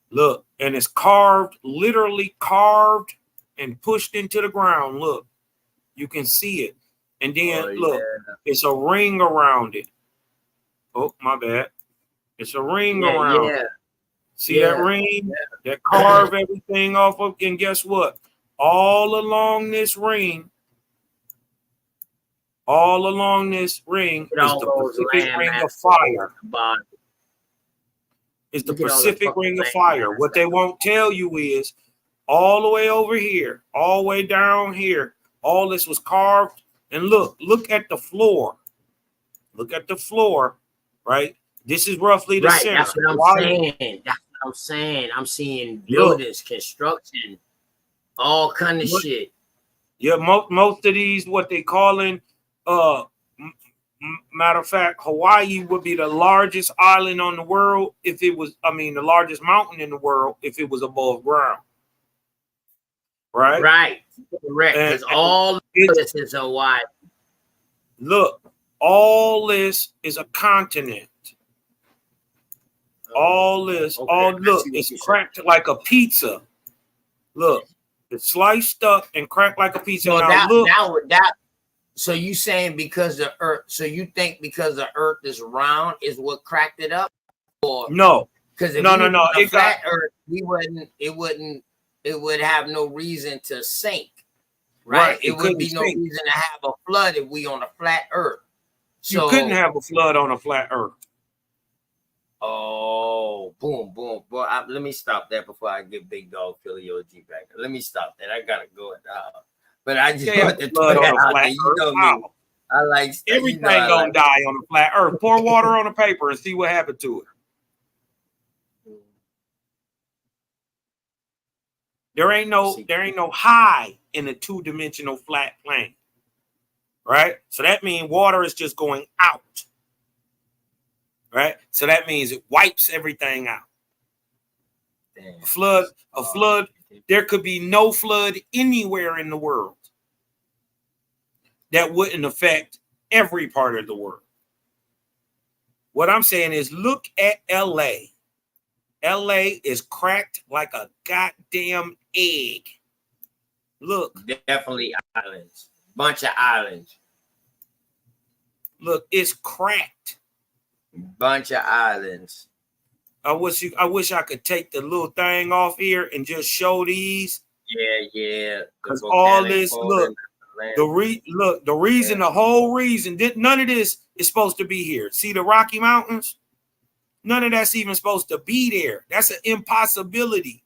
Look, and it's carved, literally carved and pushed into the ground. Look, you can see it. And then look, it's a ring around it. Oh, my bad. It's a ring around it. See that ring that carve everything off of? And guess what? All along this ring is the Pacific Ring of Fire. It's the Pacific Ring of Fire. What they won't tell you is all the way over here, all the way down here, all this was carved. And look at the floor. Look at the floor, right? This is roughly the center. That's what I'm saying. That's what I'm saying. I'm seeing buildings, construction, all kind of shit. Yeah, most of these, what they calling, matter of fact, Hawaii would be the largest island on the world if it was, the largest mountain in the world if it was above ground. Right? Right. Correct. Because all this is Hawaii. Look, all this is a continent. All this, look, it's cracked like a pizza. Look, it's sliced up and cracked like a pizza. So so you saying because the earth? So you think because the earth is round is what cracked it up? Or no? Because no. It flat earth, it would have no reason to sink. right? It wouldn't be no reason to have a flood if we on a flat earth. So you couldn't have a flood on a flat earth. Oh, boom, boom. Boy, let me stop that before I get Big Dog Philly OG back. Let me stop that. I gotta go. But I just want to throw that out there. You know me. I like everything gonna die on a flat earth. Pour water on a paper and see what happened to it. There ain't no high in a two-dimensional flat plane. Right? So that means water is just going out. Right? So that means it wipes everything out. Damn. A flood, there could be no flood anywhere in the world that wouldn't affect every part of the world. What I'm saying is look at LA. LA is cracked like a goddamn egg. Look. Definitely islands. Bunch of islands. Look, it's cracked. Bunch of islands. I wish I could take the little thing off here and just show these. Yeah. Because all this, look, the reason, the whole reason, none of this is supposed to be here. See the Rocky Mountains? None of that's even supposed to be there. That's an impossibility.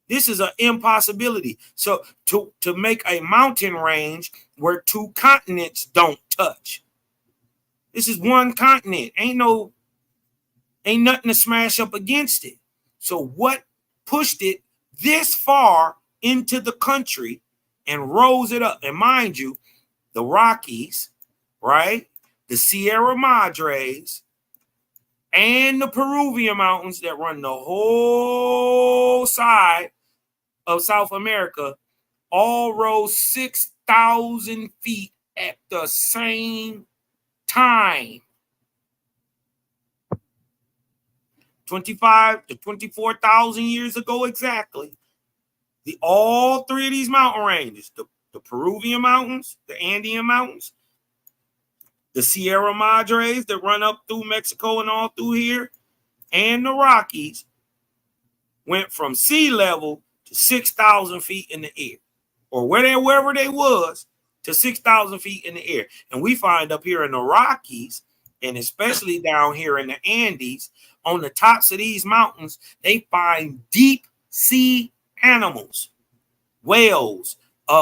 This is an impossibility. So to make a mountain range where two continents don't touch. This is one continent. Ain't nothing to smash up against it. So what pushed it this far into the country and rose it up? And mind you, the Rockies, right? The Sierra Madres and the Peruvian Mountains that run the whole side of South America all rose 6,000 feet at the same time. 25 to 24,000 years ago exactly. All three of these mountain ranges, the Peruvian Mountains, the Andean Mountains, the Sierra Madres that run up through Mexico and all through here, and the Rockies went from sea level to 6,000 feet in the air, or wherever they was, to 6,000 feet in the air. And we find up here in the Rockies, and especially down here in the Andes, on the tops of these mountains, they find deep sea animals, whales. They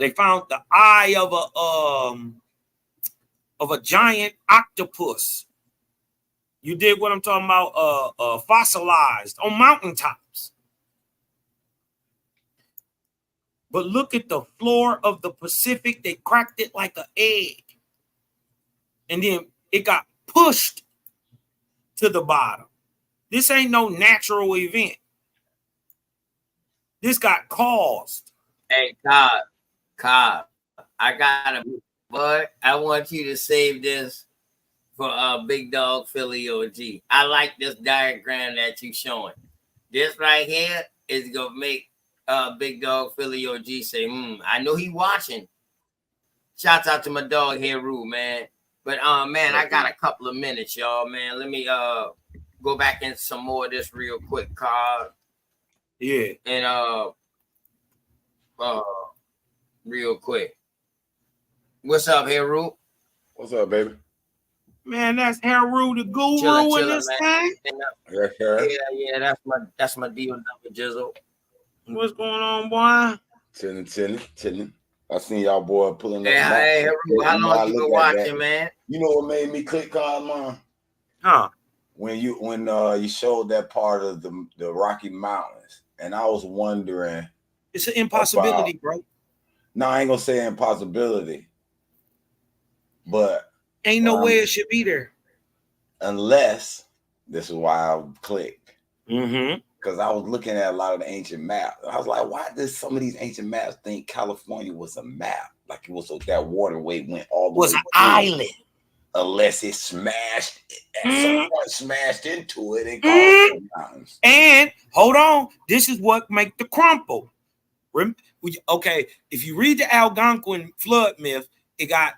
found the eye of a giant octopus. You dig what I'm talking about? Fossilized on mountaintops. But look at the floor of the Pacific. They cracked it like an egg. And then it got pushed to the bottom. This ain't no natural event. This got caused. Hey, Cobb, I got but I want you to save this for Big Dog Philly OG. I like this diagram that you showing. This right here is gonna make Big Dog Philly OG say, I know he watching. Shouts out to my dog Heru, man. But man, I got a couple of minutes, y'all, man. Let me go back into some more of this real quick, Cobb. Yeah. And real quick. What's up, Heru? What's up, baby? Man, that's Heru the guru in this thing. Yeah, that's my deal, Jizzle. What's going on, boy? Chilling. I seen y'all boy pulling up. Hey, Heru, how long you been watching, man? You know what made me click on, man? Huh? When you showed that part of the Rocky Mountains, and I was wondering. It's an impossibility, bro. No, I ain't gonna say impossibility, but ain't no way it should be there. Unless, this is why I clicked. Mm-hmm. Because I was looking at a lot of the ancient maps. I was like, why does some of these ancient maps think California was a map? Like it was so that waterway went all the way. Was an island. Unless it smashed at some point, smashed into it and caused the mountains. And hold on, this is what make the crumple. Okay, if you read the Algonquin flood myth, it got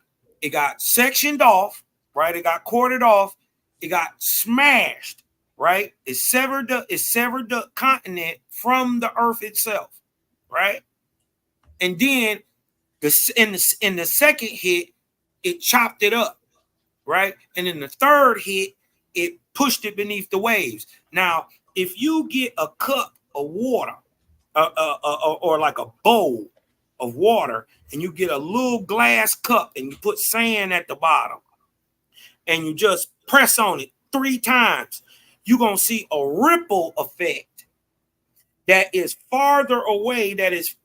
sectioned off, right? It got quartered off. It got smashed, right? It severed the continent from the earth itself. right? And then in the second hit, it chopped it up, right? And in the third hit, it pushed it beneath the waves. Now, if you get a cup of water, or like a bowl of water, and you get a little glass cup and you put sand at the bottom, and you just press on it 3 times, you're going to see a ripple effect that is farther away, that is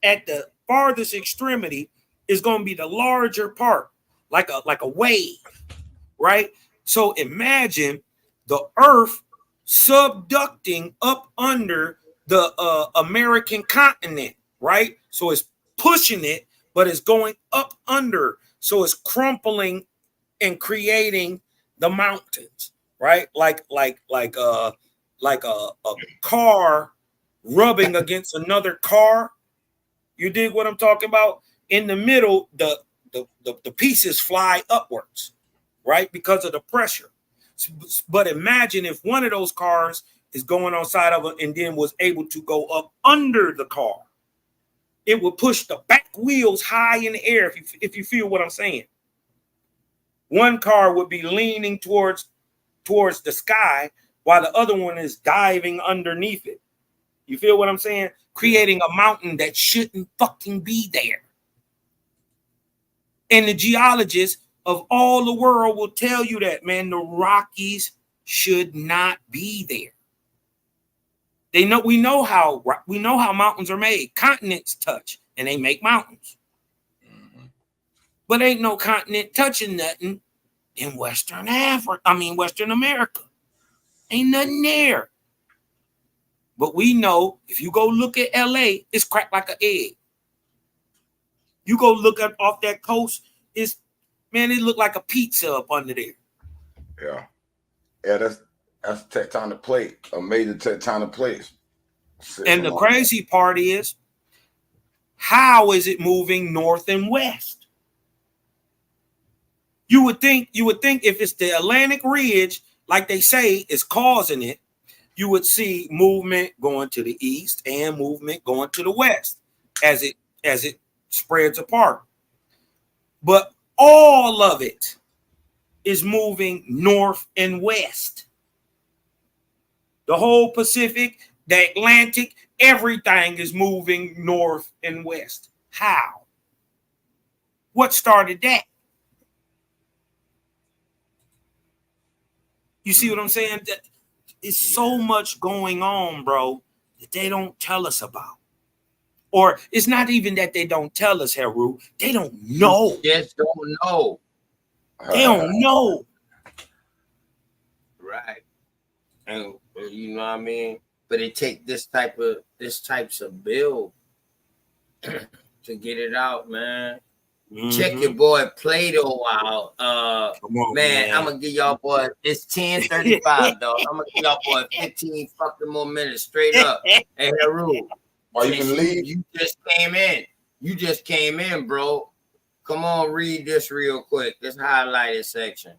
at the farthest extremity, is going to be the larger part, like a wave, right? So imagine the earth subducting up under the American continent, right? So it's pushing it, but it's going up under. So it's crumpling and creating the mountains, right? Like a car rubbing against another car. You dig what I'm talking about? In the middle, the pieces fly upwards, right? Because of the pressure. But imagine if one of those cars is going on side of it and then was able to go up under the car. It would push the back wheels high in the air, if you feel what I'm saying. One car would be leaning towards the sky while the other one is diving underneath it. You feel what I'm saying? Creating a mountain that shouldn't fucking be there. And the geologists of all the world will tell you that, man, the Rockies should not be there. We know how mountains are made. Continents touch and they make mountains. But ain't no continent touching nothing in Western America. Ain't nothing there. But we know if you go look at LA, it's cracked like an egg. You go look up off that coast, it look like a pizza up under there. Yeah. Yeah, that's tectonic plate, a major tectonic plate. And the crazy part is, how is it moving north and west? You would think if it's the Atlantic Ridge, like they say, is causing it, you would see movement going to the east and movement going to the west as it spreads apart. But all of it is moving north and west. The whole Pacific, the Atlantic, everything is moving north and west. How? What started that? You see what I'm saying? It's so much going on, bro, that they don't tell us about. Or it's not even that they don't tell us, Heru. They don't know. You just don't know. They don't know. Right. And you know what I mean? But it take this types of bill to get it out, man. Mm-hmm. Check your boy Plato out. Man, I'm gonna give y'all boy, it's 10:35, dog. I'm gonna give y'all boy 15 fucking more minutes straight up. Hey, Heru. Are you gonna leave? You just came in, bro. Come on, read this real quick. This highlighted section.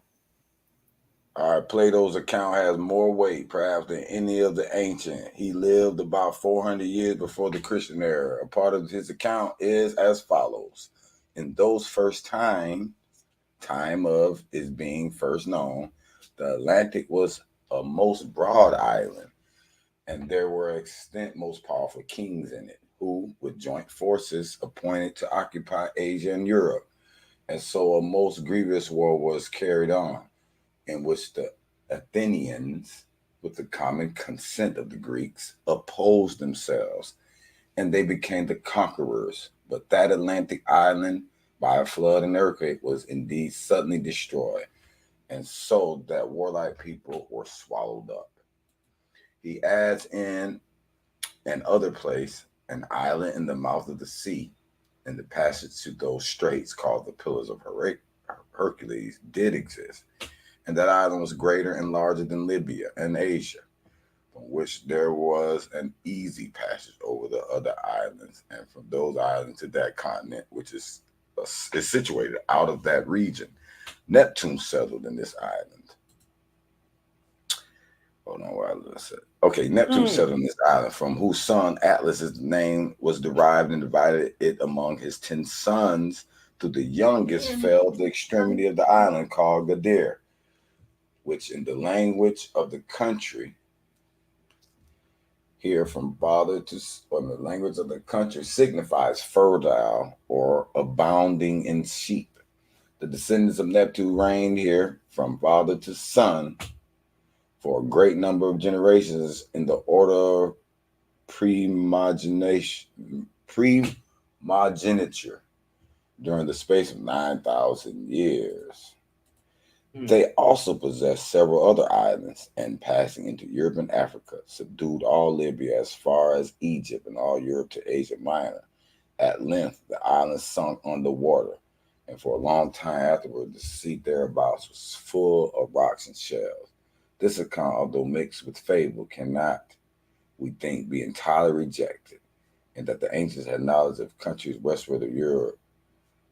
All right, Plato's account has more weight, perhaps, than any of the ancient. He lived about 400 years before the Christian era. A part of his account is as follows. In those first time of its being first known, the Atlantic was a most broad island, and there were extant most powerful kings in it, who, with joint forces, appointed to occupy Asia and Europe. And so a most grievous war was carried on, in which the Athenians, with the common consent of the Greeks, opposed themselves, and they became the conquerors. But that Atlantic island, by a flood and earthquake, was indeed suddenly destroyed, and so that warlike people were swallowed up. He adds in another place, an island in the mouth of the sea, and the passage to those straits called the Pillars of Hercules did exist. And that island was greater and larger than Libya and Asia, from which there was an easy passage over the other islands, and from those islands to that continent, which is situated out of that region. Neptune settled in this island. Hold on, where I lost it. Okay, Neptune settled on this island, from whose son Atlas's name was derived, and divided it among his 10 sons. To the youngest fell the extremity of the island called Gadir, which in the language of the country here from father to, or the language of the country, signifies fertile or abounding in sheep. The descendants of Neptune reigned here from father to son for a great number of generations in the order of primogeniture during the space of 9,000 years. They also possessed several other islands, and passing into Europe and Africa, subdued all Libya as far as Egypt and all Europe to Asia Minor. At length, the islands sunk under water, and for a long time afterward, the sea thereabouts was full of rocks and shells. This account, although mixed with fable, cannot, we think, be entirely rejected, and that the ancients had knowledge of countries westward of Europe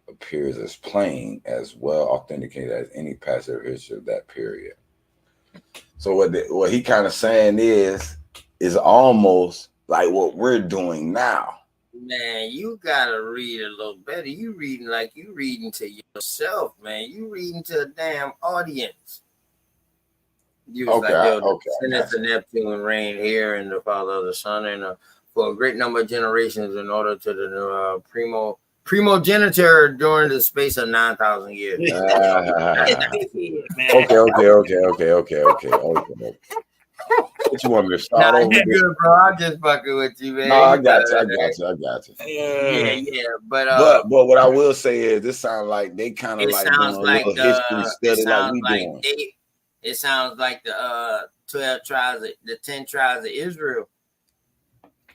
appears as plain, as well authenticated as any passage of history of that period. So what he kind of saying is almost like what we're doing now. Man, you gotta read a little better. You reading like you reading to yourself, man. You reading to a damn audience. You was like, yo, the descendants of Neptune reigned here, and the father of the sun, and for a great number of generations, in order to the primogeniture during the space of 9,000 years. Okay. What you want me to start over? Good, bro. I'm just fucking with you, man. No, I got you. Yeah. But what I will say is, this sounds like they kind of like doing a little history study like we doing. It sounds like the 12 tribes, the 10 tribes of Israel.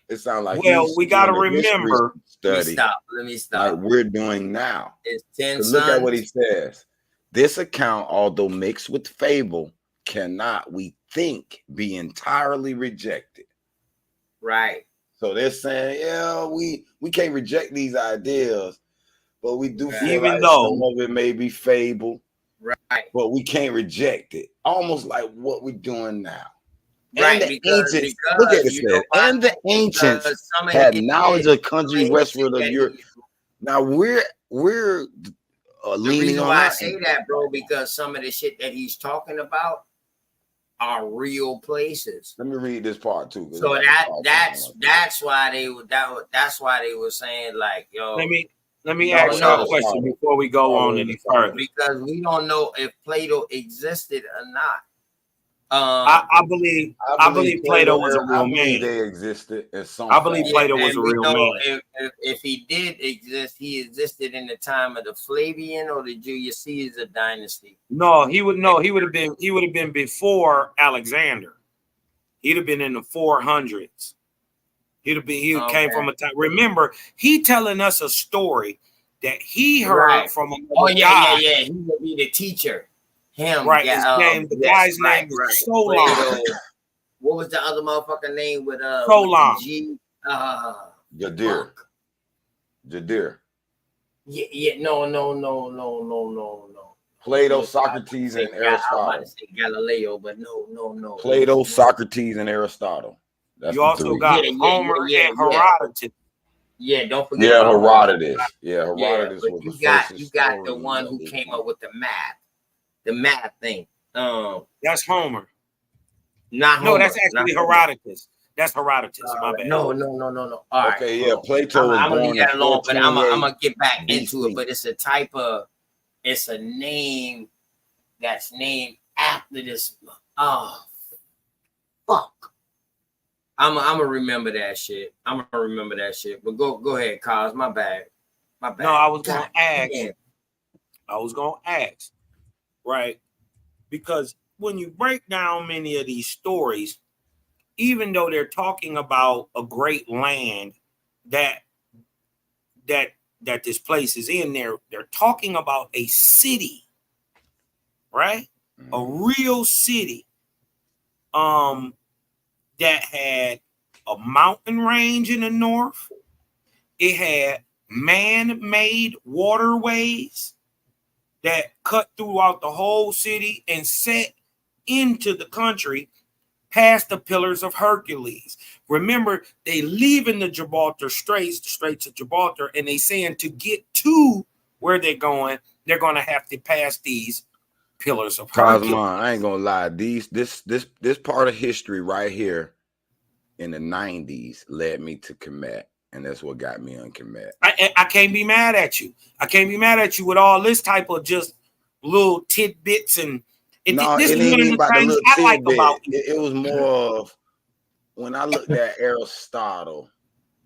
It sounds like, well, we got to remember. Let me stop. Like we're doing now. It's 10 sons. Look at what he says. This account, although mixed with fable, cannot, we think, be entirely rejected. Right. So they're saying, yeah, we can't reject these ideas, but we do feel like some of it may be fable. Right. But we can't reject it. Almost like what we're doing now. Right, and the ancients, look at it, and the ancients had knowledge of countries westward of Europe. Now we're leaning on why I say that, bro, because some of the shit that he's talking about are real places. Let me read this part too. So that's why they were saying, like, yo. Let me ask you a question before we go on any further. Because we don't know if Plato existed or not. I believe Plato was a real man. They existed in some. I believe Plato was a real man. If he did exist, he existed in the time of the Flavian or the Julius Caesar dynasty. No, he would have been before Alexander. He'd have been in the 400s. He came from a time. Remember, he telling us a story that he heard from another guy. He would be the teacher. Him, right? The guy's name is Solon. What was the other motherfucker name with Solon? Gadir. Yeah. No. Plato, Socrates, and Aristotle. I was say Galileo, but no. Plato, Socrates, and Aristotle. That's you also got Homer and Herodotus. Yeah, don't forget. Yeah, Herodotus. Yeah, Herodotus was the first. You got the one who came up with the math thing. That's Homer. Not Homer. No, that's actually Herodotus. That's Herodotus. My bad. No. All right. Okay, yeah, Plato. I'm gonna leave that alone, but I'm gonna get back into it. But it's it's a name that's named after this. Oh, fuck. I'm gonna remember that shit. But go ahead, Cos. My bad. No, I was gonna ask. Right? Because when you break down many of these stories, even though they're talking about a great land that this place is in, they're talking about a city, right? A real city that had a mountain range in the north. It had man-made waterways that cut throughout the whole city and set into the country. past the Pillars of Hercules. Remember, they leaving the Gibraltar Straits, the Straits of Gibraltar, and they saying to get to where they're going to have to pass these Pillars of Hercules. Cosmo, I ain't gonna lie. This part of history right here in the 90s led me to Kemet, and that's what got me on Kemet. I can't be mad at you. I can't be mad at you with all this type of just little tidbits and this is one of the things I like about you. It was more of when I looked at Aristotle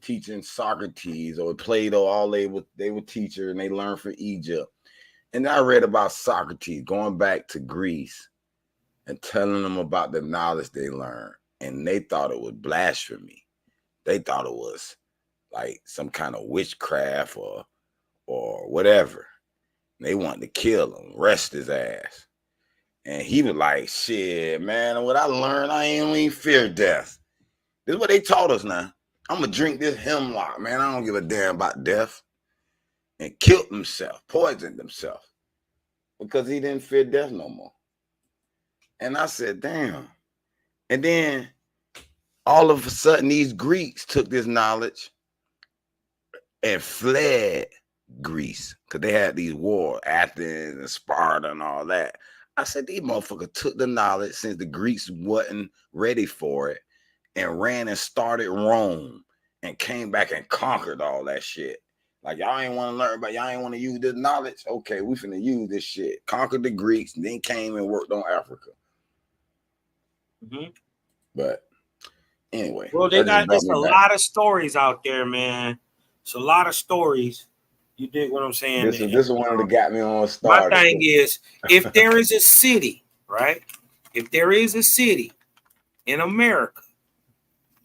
teaching Socrates or Plato, all they were teachers and they learned from Egypt. And I read about Socrates going back to Greece and telling them about the knowledge they learned. And they thought it was blasphemy. They thought it was like some kind of witchcraft or whatever. And they wanted to kill him, arrest his ass. And he was like, shit, man, what I learned, I ain't even fear death. This is what they taught us now. I'm going to drink this hemlock, man. I don't give a damn about death. And killed himself, poisoned himself because he didn't fear death no more. And I said, damn. And then all of a sudden, these Greeks took this knowledge and fled Greece because they had these wars, Athens and Sparta and all that. I said, these motherfuckers took the knowledge since the Greeks wasn't ready for it and ran and started Rome and came back and conquered all that shit. Like, y'all ain't want to learn about, y'all ain't want to use this knowledge. Okay, we finna use this shit. Conquered the Greeks, and then came and worked on Africa. Mm-hmm. But anyway. Well, there's a lot of stories out there, man. It's a lot of stories. You dig what I'm saying? This is one that got me on started. My thing is, if there is a city, right? If there is a city in America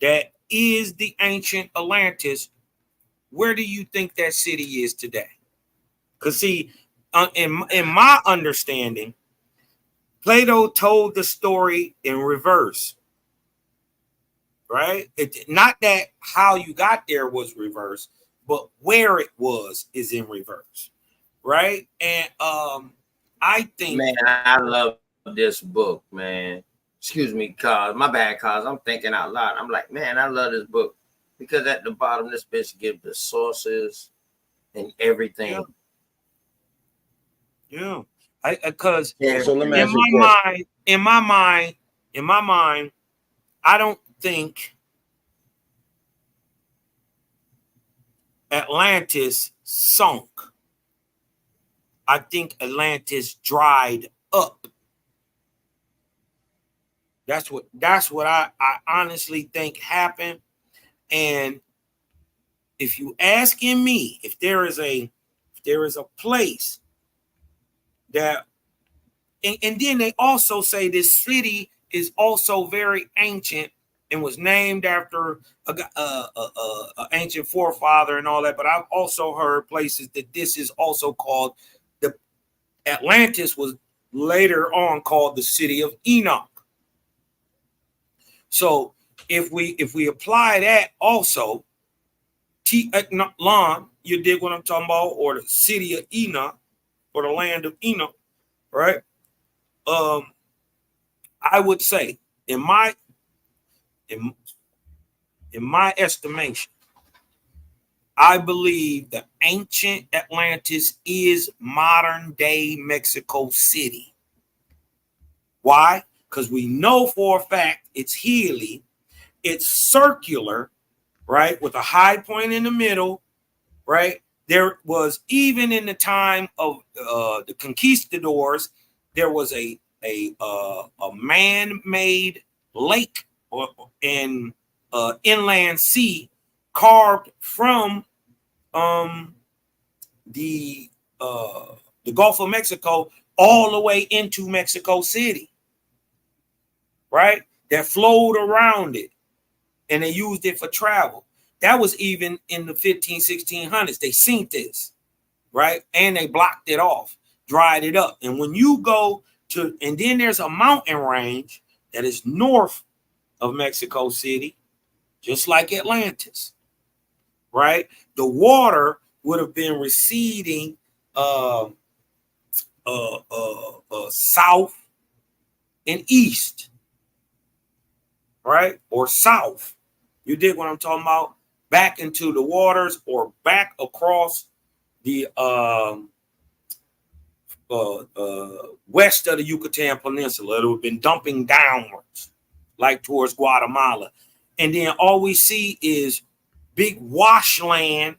that is the ancient Atlantis, where do you think that city is today? Because see, in my understanding, Plato told the story in reverse, right? Not that how you got there was reverse, but where it was is in reverse, right? And I think, man, I love this book, man. Excuse me, cause my bad, cause I'm thinking out loud. I'm like, man, I love this book because at the bottom, this bitch gives the sources and everything. Yeah, because so let me ask in my mind, I don't think Atlantis sunk. I think Atlantis dried up. That's what I honestly think happened. And if you asking me if there is a place that, and then they also say this city is also very ancient and was named after a ancient forefather and all that. But I've also heard places that this is also called the Atlantis was later on called the city of Enoch. So if we apply that also, Lon, you dig what I'm talking about, or the city of Enoch, or the land of Enoch, right? I would say, in my estimation, I believe the ancient Atlantis is modern day Mexico City. Why? Because we know for a fact it's hilly, it's circular, right, with a high point in the middle, right? There was, even in the time of the conquistadors, there was a man-made lake and inland sea carved from the Gulf of Mexico all the way into Mexico City, right? That flowed around it, and they used it for travel. That was even in the 1600s. They seen this, right? And they blocked it off, dried it up. And when you go to, and then there's a mountain range that is north of Mexico City, just like Atlantis, right? The water would have been receding south and east. right? Or south. You dig what I'm talking about? Back into the waters or back across the west of the Yucatan Peninsula. It would have been dumping downwards, like towards Guatemala. And then all we see is big washland,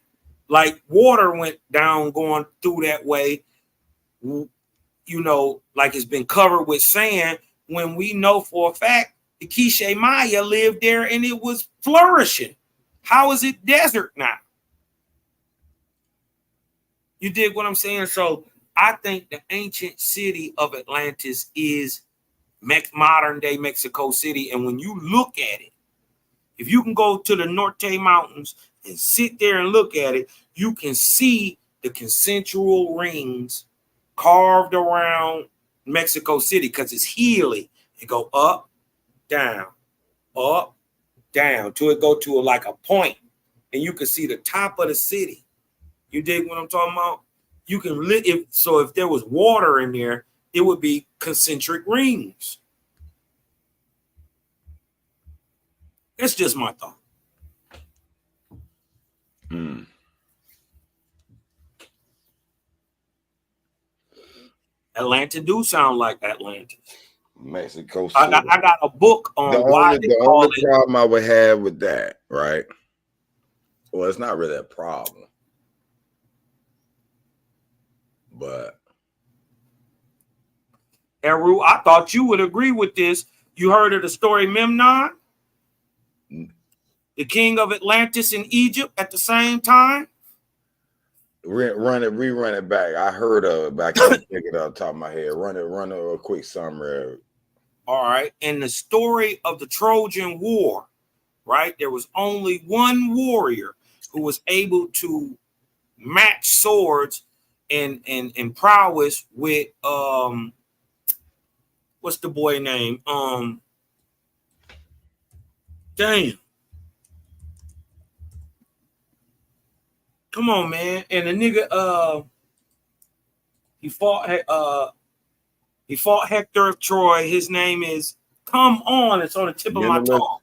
like water went down going through that way, you know, like it's been covered with sand, when we know for a fact the Quiche Maya lived there and it was flourishing. How is it desert now? You dig what I'm saying? So I think the ancient city of Atlantis is modern day Mexico City. And when you look at it, if you can go to the Norte Mountains and sit there and look at it, you can see the concentric rings carved around Mexico City because it's hilly. It go up, down, till it go to like a point, and you can see the top of the city. You dig what I'm talking about? You can if there was water in there, it would be concentric rings. That's just my thought. Atlanta do sound like Atlantis. Mexico City. I got a book on the only problem I would have with that, right? Well, it's not really a problem, but Eru, I thought you would agree with this. You heard of the story Memnon, the king of Atlantis in Egypt at the same time? Rerun it back. I heard of it, but I can't pick it up top of my head. Run a quick summary. All right. In the story of the Trojan War, right, there was only one warrior who was able to match swords and prowess with what's the boy name? Damn. Come on, man. And the nigga he fought Hector of Troy. His name is, come on, it's on the tip of my tongue.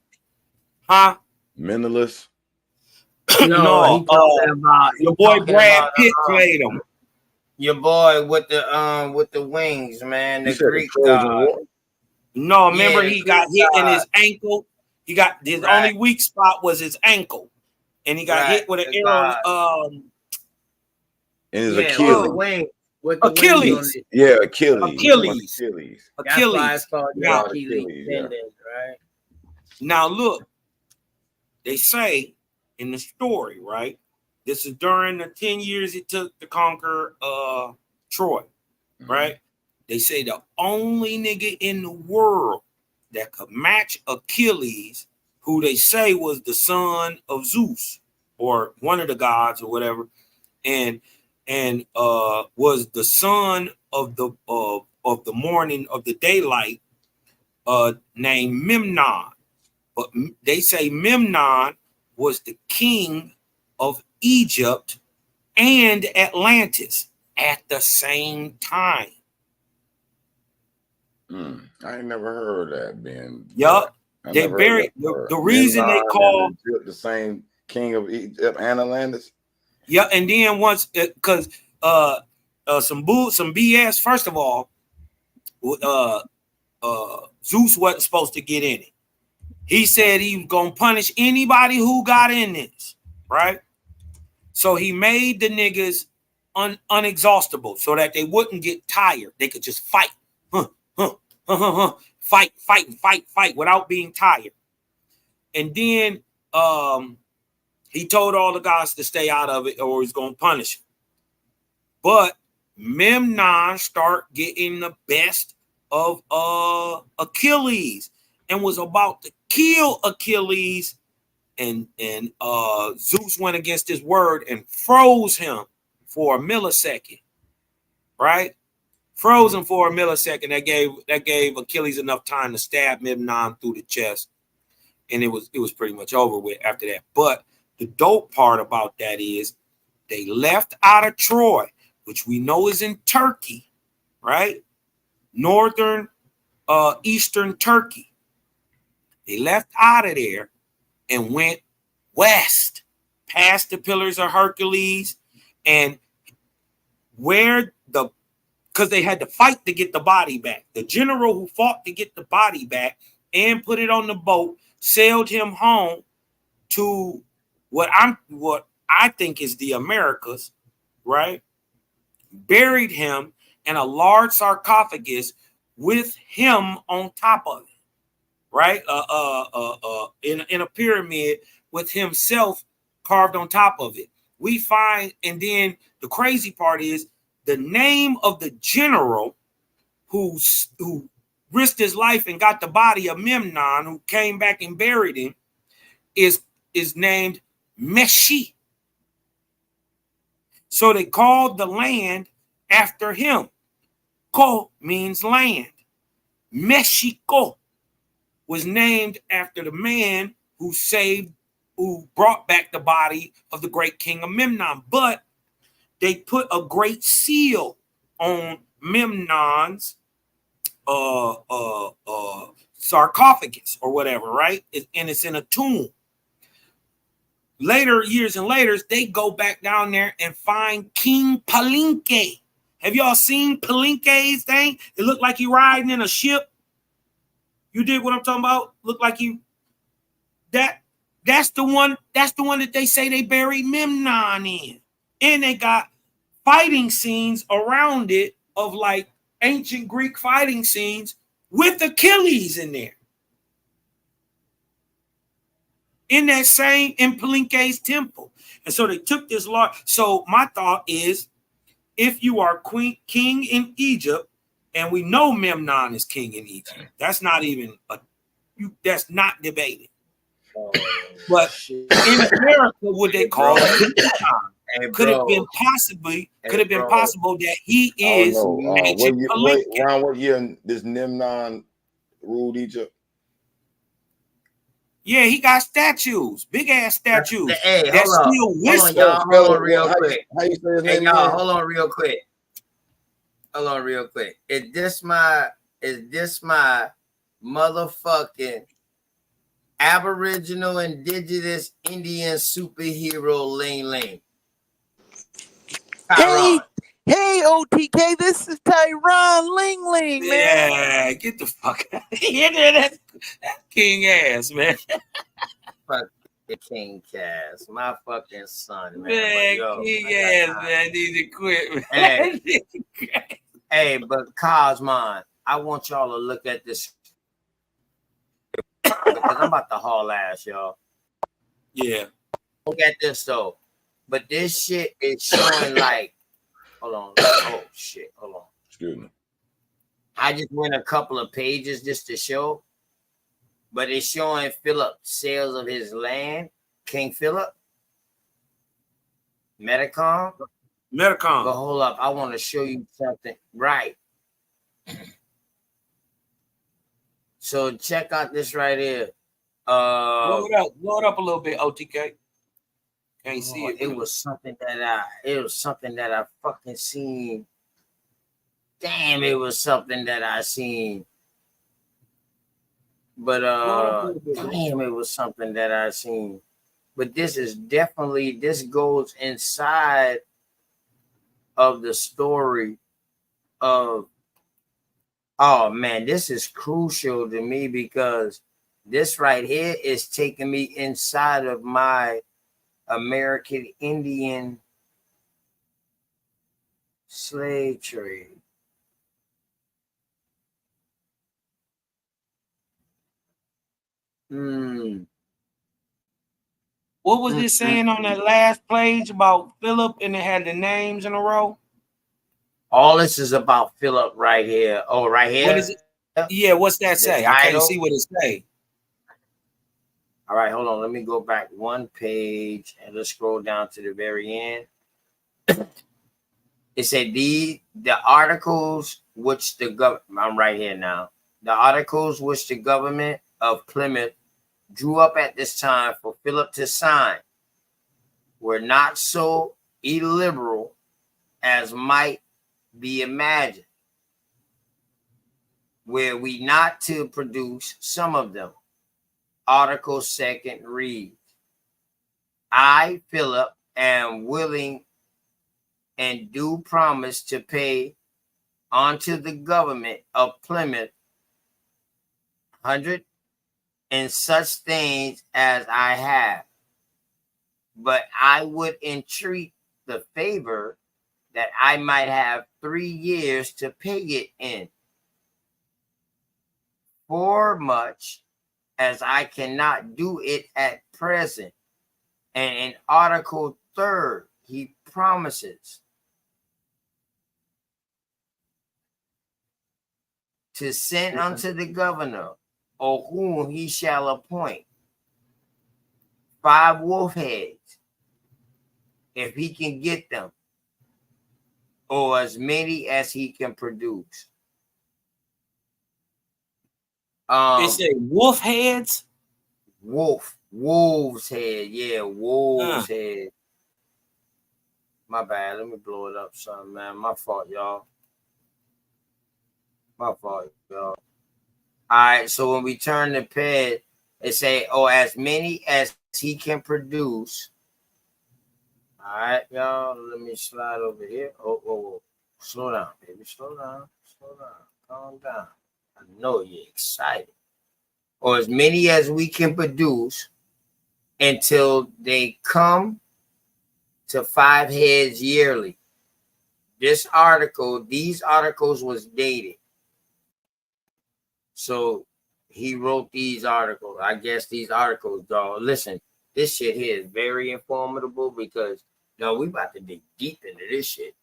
Huh? Menelaus? No, your boy Brad Pitt played him. Your boy with the wings, man. The Greek god. No, remember he got hit in his ankle. He got his only weak spot was his ankle, and he got hit with an arrow. And his Achilles. Achilles. Yeah, Achilles. Achilles. That's why it's called the Achilles tendon, right? Now look, they say in the story, right? This is during the 10 years it took to conquer Troy, right? They say the only nigga in the world that could match Achilles, who they say was the son of Zeus or one of the gods or whatever, and was the son of the morning of the daylight, named Memnon. But they say Memnon was the king of Egypt and Atlantis at the same time. I ain't never heard of that, Ben. Yup. They buried the reason they call the same king of Egypt and Atlantis. Yeah, and then once because some BS. First of all, Zeus wasn't supposed to get in it. He said he was gonna punish anybody who got in this, right? So he made the niggas unexhaustible so that they wouldn't get tired. They could just fight, fight without being tired. And then he told all the guys to stay out of it or he's gonna punish them. But Memnon start getting the best of Achilles and was about to kill Achilles, and Zeus went against his word and froze him for a millisecond, right? Froze him for a millisecond. That gave Achilles enough time to stab Memnon through the chest, and it was pretty much over with after that. But the dope part about that is they left out of Troy, which we know is in Turkey, right? Northern, eastern Turkey. They left out of there and went west, past the Pillars of Hercules, and where because they had to fight to get the body back. The general who fought to get the body back and put it on the boat sailed him home to what I think is the Americas, right? Buried him in a large sarcophagus with him on top of it, right? In a pyramid with himself carved on top of it. We find, and then the crazy part is the name of the general who risked his life and got the body of Memnon, who came back and buried him, is named Meshi. So they called the land after him. Ko means land. Mexico was named after the man who brought back the body of the great king of Memnon. But they put a great seal on Memnon's sarcophagus or whatever, right? And it's in a tomb. Later, years and later, they go back down there and find King Palenque. Have y'all seen Palenque's thing? It looked like he riding in a ship. You dig what I'm talking about? Look like that's the one that they say they buried Memnon in. And they got fighting scenes around it of like ancient Greek fighting scenes with Achilles in there. In that same, in Palenque's temple. And so they took this large. So my thought is, if you are king in Egypt, and we know Memnon is king in Egypt, that's not even that's not debated. But in America, would they call it? Could it have been possible that he is ancient Palenque? Around what year this Memnon ruled Egypt? Yeah, he got statues, big ass statues. Hey, that still whisper. Hold on real quick. How you say his name? Hold on real quick. Is this my motherfucking Aboriginal Indigenous Indian superhero Ling? Hey, OTK, this is Tyron Ling, man. Yeah, get the fuck out of here. That's king ass, man. Fuck the king cast. My fucking son, man. Man, Yo, king ass, man. I need to quit, man. Hey, but Cosmon, I want y'all to look at this because I'm about to haul ass, y'all. Yeah. Look at this though. But this shit is showing like, hold on. Oh shit, hold on. Excuse me. I just went a couple of pages just to show, but it's showing Philip sales of his land, King Philip, Metacom. But hold up, I want to show you something. Right. So check out this right here. Blow it up a little bit, OTK. Can't see it. It was something that I fucking seen. Damn, it was something that I seen. But damn, it was something that I seen. But this goes inside of the story of, oh man, this is crucial to me because this right here is taking me inside of my American Indian slave trade. What was it saying on that last page about Philip and it had the names in a row? All this is about Philip right here. Oh, right here? What is it? Yeah, what's that say? I can't see what it say. All right, hold on. Let me go back one page and let's scroll down to the very end. It said the articles which the government, I'm right here now. The articles which the government of Plymouth drew up at this time for Philip to sign were not so illiberal as might be imagined. Were we not to produce some of them, article second reads, I, Philip, am willing and do promise to pay unto the government of Plymouth 100 and such things as I have. But I would entreat the favor that I might have 3 years to pay it in, for much as I cannot do it at present. And in Article 3rd, he promises to send unto the governor, or whom he shall appoint, 5 wolf heads, if he can get them, or as many as he can produce. They say wolf heads? Wolves head, yeah, wolves head. My bad, let me blow it up, son, man. My fault, y'all. My fault, y'all. All right, so when we turn the page, it say, oh, as many as he can produce. All right, y'all, let me slide over here. Oh. Slow down, baby. Slow down. Calm down. I know you're excited. Or as many as we can produce until they come to 5 heads yearly. These articles was dated. So he wrote these articles. I guess these articles, dog. Listen, this shit here is very informative because, yo, we about to dig deep into this shit.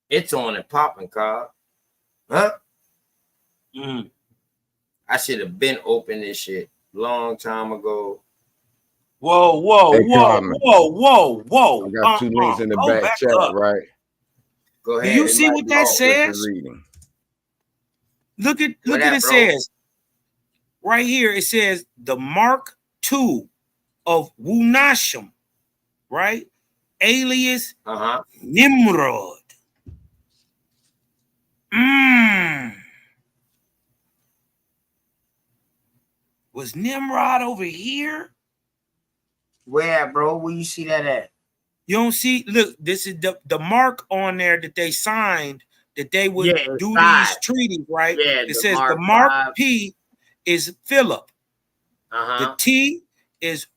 It's on and popping, Carl. Huh? I should have been open this shit long time ago. Whoa. Hey, Whoa. I got 2 links in the back chat, right? Go ahead. Do you see what that says? Look at it says right here. It says the Mark II of Wunasham, right? Alias Nimrod. Was Nimrod over here? Where, bro? Where you see that at? You don't see. Look, this is the mark on there that they signed that they would do these treaties, right? Yeah, it says the Mark P is Philip. The T is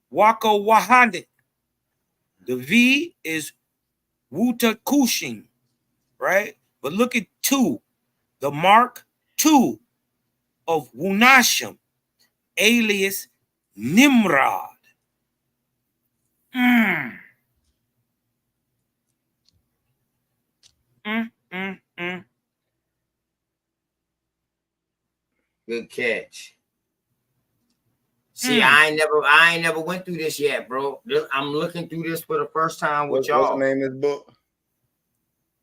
Wako Wahande. The V is Wuta Kushing, right? But look at 2, the Mark II of Wunasham, alias Nimrod. Good catch. See, I ain't never went through this yet, bro. I'm looking through this for the first time with y'all. What's the name of this book?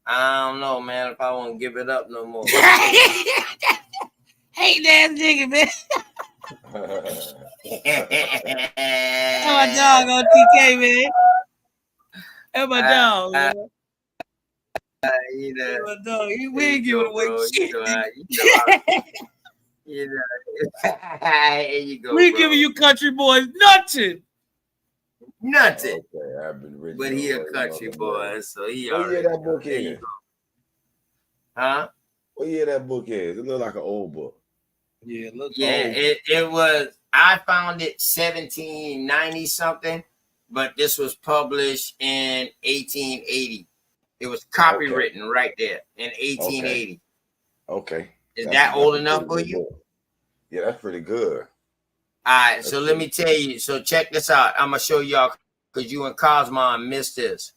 I don't know, man, if I want to give it up no more. Hey, that nigga, man. That's my dog on TK, man. That's my dog, man. You know, my dog. We ain't giving away shit. You know, here you go. We giving you country boys nothing. Nothing. Okay, I've been rich. But he a country boy, so he what year that book is? Huh? What year that book is? It look like an old book. Yeah, it looks old. It was. I found it 1790 something, but this was published in 1880. It was copywritten right there in 1880. Okay. Is that old enough for you? Yeah, that's pretty good. All right, so let me tell you. So check this out. I'm gonna show y'all because you and Cosmon missed this.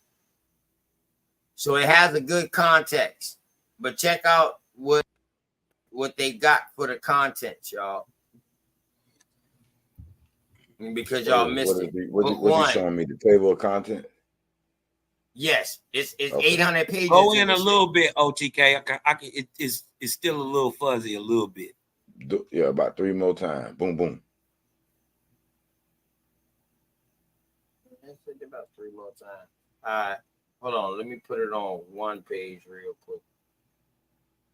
So it has a good context, but check out what they got for the content, y'all. Because y'all missed it. What you showing me? The table of content? Yes, it's 800 pages. Go in a little bit, OTK. It's still a little fuzzy, a little bit. Yeah, about 3 more times. Boom, boom. About 3 more times. All right, hold on. Let me put it on one page real quick.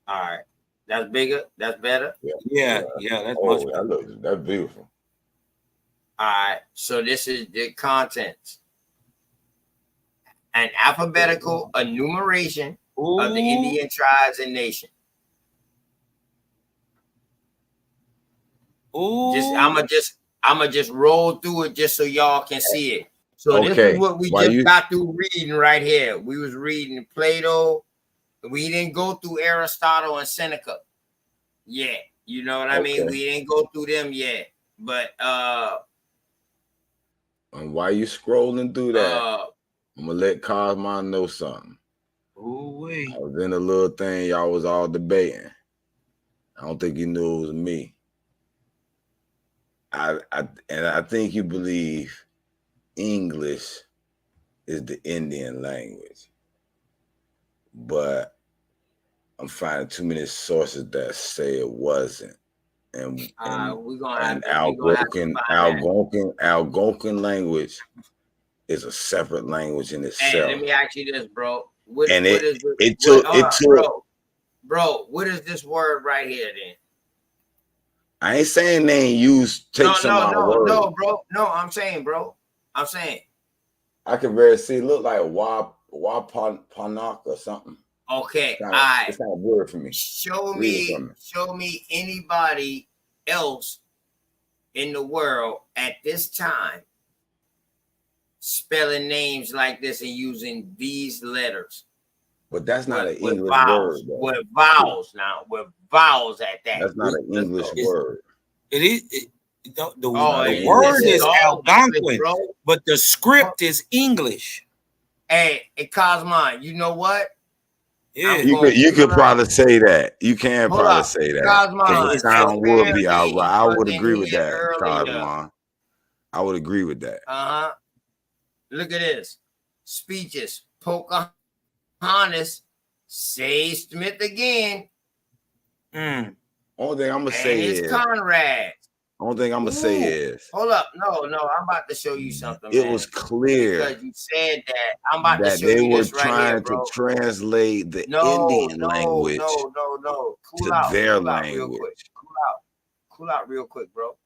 All right. That's bigger. That's better. Yeah. That's much better. That's beautiful. All right. So this is the contents. An alphabetical enumeration of the Indian tribes and nations. I'ma just roll through it just so y'all can see it. So this is what we just got through reading right here. We was reading Plato. We didn't go through Aristotle and Seneca yet. You know what I mean? We didn't go through them yet. But and while you scrolling through that, I'm gonna let Cosmo know something. I was in a little thing y'all was all debating. I don't think you knew it was me. I think you believe English is the Indian language, but I'm finding too many sources that say it wasn't. And Algonquin language is a separate language in itself. Hey, let me ask you this, bro. What is this word right here then? I ain't saying they ain't use words. No, bro. No, I'm saying, bro. I can very see it look like Wapanak or something. Okay, it's not a word for me. Show me anybody else in the world at this time spelling names like this and using these letters. But that's not an English word. With vowels now. With vowels at that. That's not an English word. It is. The word is Algonquin, but the script is English. Hey, Cosmo, you know what? Yeah, you could probably say that. You can probably say that. Cosmo, the sound would be out. I would agree with that, Cosmo. I would agree with that. Look at this. Speeches. Pocahontas. Say Smith again. Only thing I'm gonna say is Conrad. Only thing I'm gonna say is hold up. No, I'm about to show you something. It was clear because you said that. I'm about to show they you were this right trying here, bro. to translate the Indian language to their language. Cool out real quick, bro.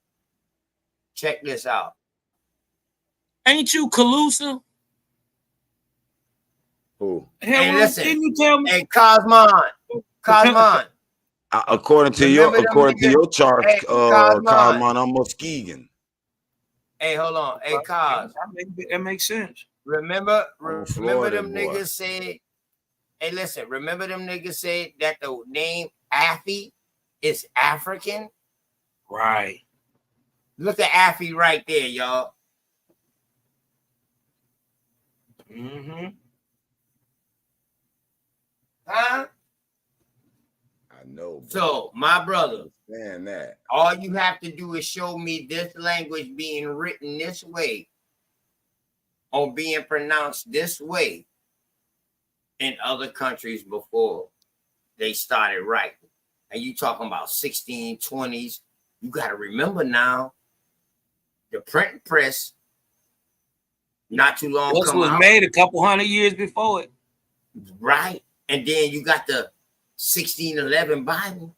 Check this out. Ain't you Calusa? Who? Hey, listen. Didn't you tell me? Hey, Cosmon. According to your charts, Cosmon, I'm Muskegon. Hey, hold on. Hey, Cos. That makes sense. Remember them niggas said. Hey, listen. Remember them niggas said that the name Affy is African. Right. Look at Affy right there, y'all. Huh? I know. So, my brother, understand that. All you have to do is show me this language being written this way or being pronounced this way in other countries before they started writing. And you talking about 1620s. You got to remember now, the printing press, not too long This was made a couple hundred years before it. Right. And then you got the 1611 Bible.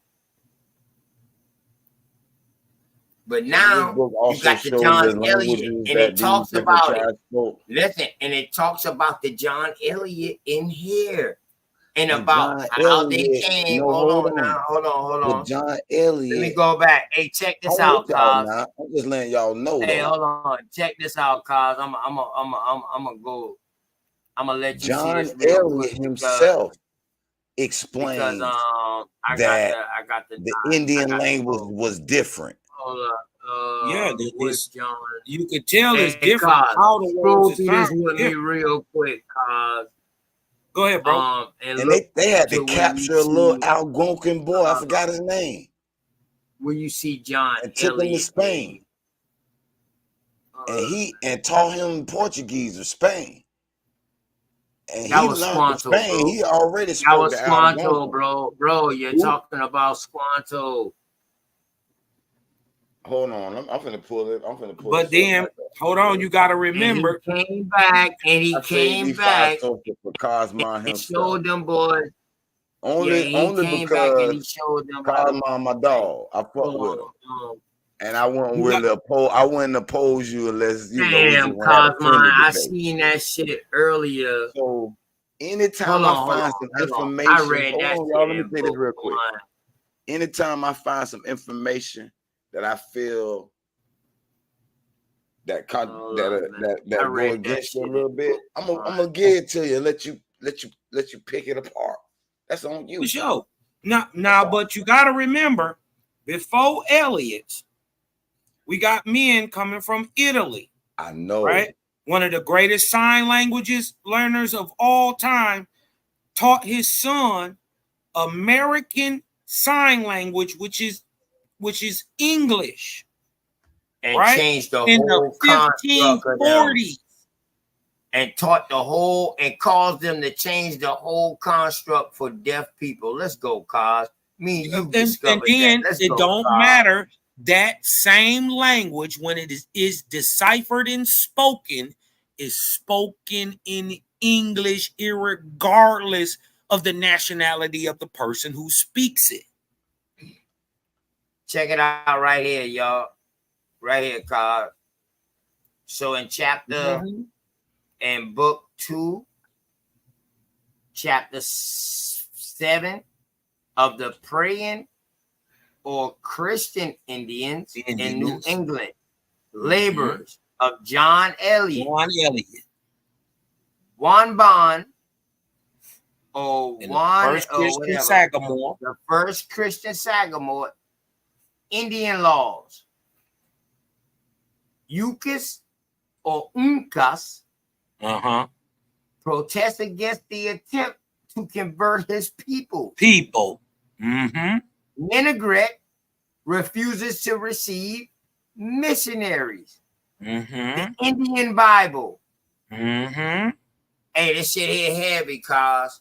But now you got the John Eliot, and it talks about it. Listen, and it talks about the John Eliot in here. And about how they came. Hold on. The John Eliot. Let me go back. Hey, check this out, Cos. I'm just letting y'all know. Hey, hold on. Check this out, Cos. I'm gonna go. I'm gonna let you John see this real Eliot quick himself explained that the Indian language was different. Hold up. Yeah, you could tell it's different. How the words is found. With me real quick, Cos. Go ahead, bro. And they had to capture a little Algonquin boy. I forgot his name. When you see John and took him to Spain, and taught him Portuguese of Spain. And he learned Squanto, Spain. Bro. He already spoke. That was Squanto, bro. Bro, you're talking about Squanto. Hold on, I'm gonna pull it. But then, hold on, you got to remember. And he came back, and he came back. For Cosmo and showed them boys. Only came back and he because showed them how to Cosmo my dog. I fuck with him. And I wouldn't really oppose you unless you know we just Damn, want to have a Cosmo, friendly I debate. seen that shit earlier. So anytime I find some information, I read that hold on, shit y'all. Let me in say this book real quick. one. Anytime I find some information that I feel that go against you a little bit, I'm gonna give it to you and let you pick it apart. That's on you. For sure. Now, but you got to remember, before Elliot, we got men coming from Italy. I know. Right? One of the greatest sign languages learners of all time taught his son American Sign Language, which is English. And right? changed the In whole the construct of them. 1540s. And taught the whole and caused them to change the whole construct for deaf people. Let's go, Cos. Me and you discovered then that. Let's it go, don't Cos. matter. That same language, when it is deciphered and spoken, is spoken in English, irregardless of the nationality of the person who speaks it. Check it out right here, y'all. Right here, Cos. So in chapter in book 2, chapter 7 of the praying or Christian Indians in New England, laborers of John Eliot, Juan Bon, or Juan, Sagamore, the first Christian Sagamore, Indian laws, Uncas or Uncas, protest against the attempt to convert his people. Vinaigrette refuses to receive missionaries. The Indian Bible. Hey, this shit here heavy, cause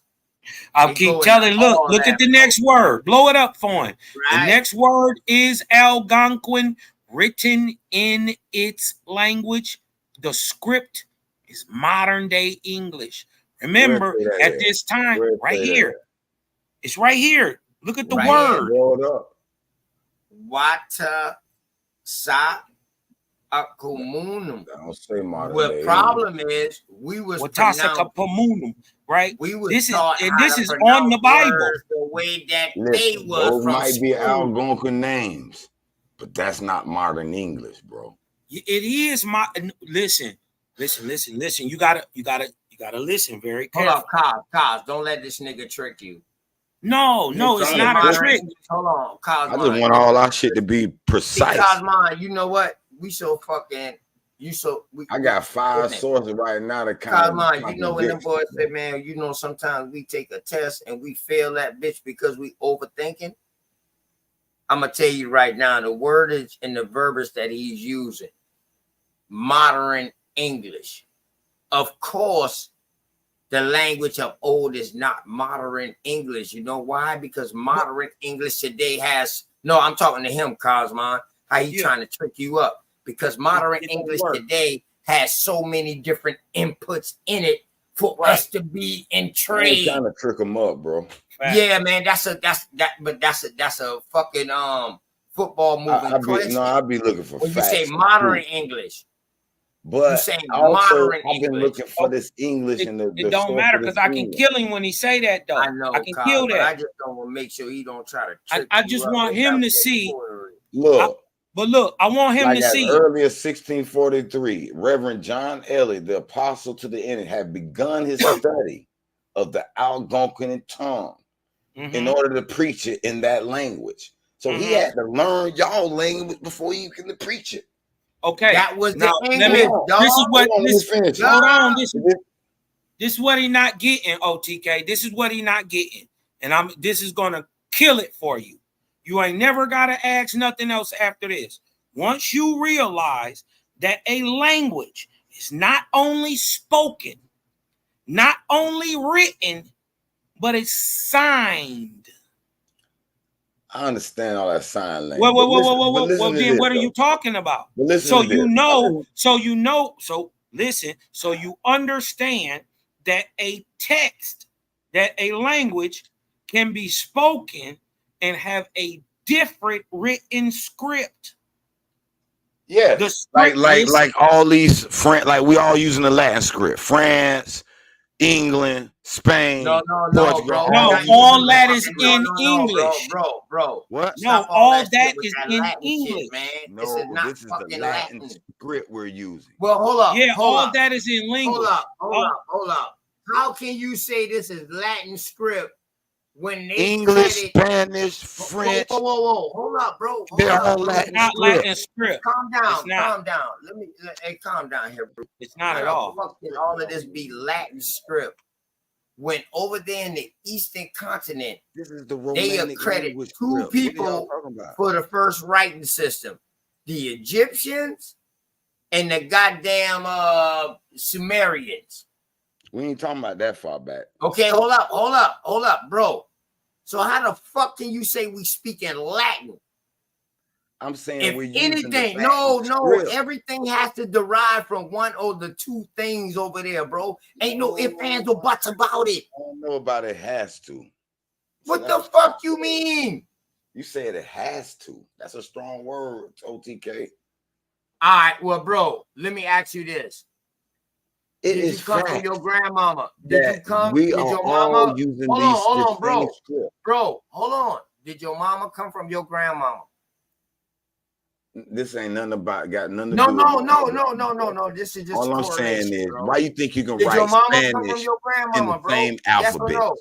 I'll keep telling. Look at the next word. Blow it up for him. Right. The next word is Algonquin, written in its language. The script is modern day English. Remember, at this time, right here. It's right here. Look at the word. Blow it up. Wata sa akumunum. Don't say modern The day problem is we was right? We was this taught is, and how this to is on the Bible. the way that Listen, they was those from might school. be Algonquin names, but that's not modern English, bro. It is my listen. You gotta listen very carefully. Hold up, Cos. Don't let this nigga trick you. No, it's not a trick. Hold on, Cos. I just want all our shit to be precise. Because you know what? We so fucking I got 5 sources right now that kind of you know when them boys say, man, you know, sometimes we take a test and we fail that bitch because we overthinking. I'm gonna tell you right now, the wordage and the verbiage that he's using, modern English. Of course, the language of old is not modern English. You know why? Because modern English today has I'm talking to him, Cosmon. How he trying to trick you up? Because modern English today has so many different inputs in it for us to be in trade. Trying to trick them up, bro. Yeah, man, that's a fucking football moving question. I'll be looking for when facts. You say modern English. But also, I've been looking for this English and the It don't matter because I can kill him when he say that though. I know, I can kill that. I just don't want to make sure he don't try to trick I just want him to see. Look, I want him to see. Earlier, 1643, Reverend John Eliot, the apostle to the end, had begun his study of the Algonquin tongue in order to preach it in that language. So he had to learn y'all language before he can preach it. Okay, that was the English. This is what. Hold on. This is what he not getting. OTK. This is what he not getting, and this is gonna kill it for you. You ain't never gotta ask nothing else after this. Once you realize that a language is not only spoken, not only written, but it's signed. I understand all that sign language. Well, then what are you talking about? So you understand that a text, that a language can be spoken and have a different written script. Yeah, The script like all these like we all using the Latin script. France, England, Spain, No, Portugal. bro. No, all that is in English. Bro. What? No, Stop all shit that with is that in Latin English. shit, man. No, this is not this is the fucking Latin Latin. script we're using. Well, hold up. Yeah, hold all up. that is in language. Hold up. How can you say this is Latin script when they English, Spanish, French. Whoa. Hold up, bro. They're all Latin not script. Latin script. Calm down. It's not. Calm down. Calm down here, bro. It's not How at the all. fuck can all of this be Latin script when over there in the Eastern continent, this is the they Romanic accredit language two script. people for the first writing system: the Egyptians and the goddamn Sumerians. We ain't talking about that far back. Okay, hold up, bro. So how the fuck can you say we speak in Latin? I'm saying If we're using anything, the Latin script. everything has to derive from one of the two things over there, bro. Ain't no ifs, ands, or buts about it. I don't know about it has to. What the fuck you mean? You said it has to. That's a strong word, OTK. All right, well, bro, let me ask you this. It Did is you come fact from your grandmama? that we are all using hold on, bro. same script. Bro, hold on. Did your mama come from your grandmama? This ain't nothing about got nothing to do with No. This is just all I'm saying is, bro. why you think you can Did your write mama come Spanish from your in grandmama, the bro? same Yes or alphabet, no?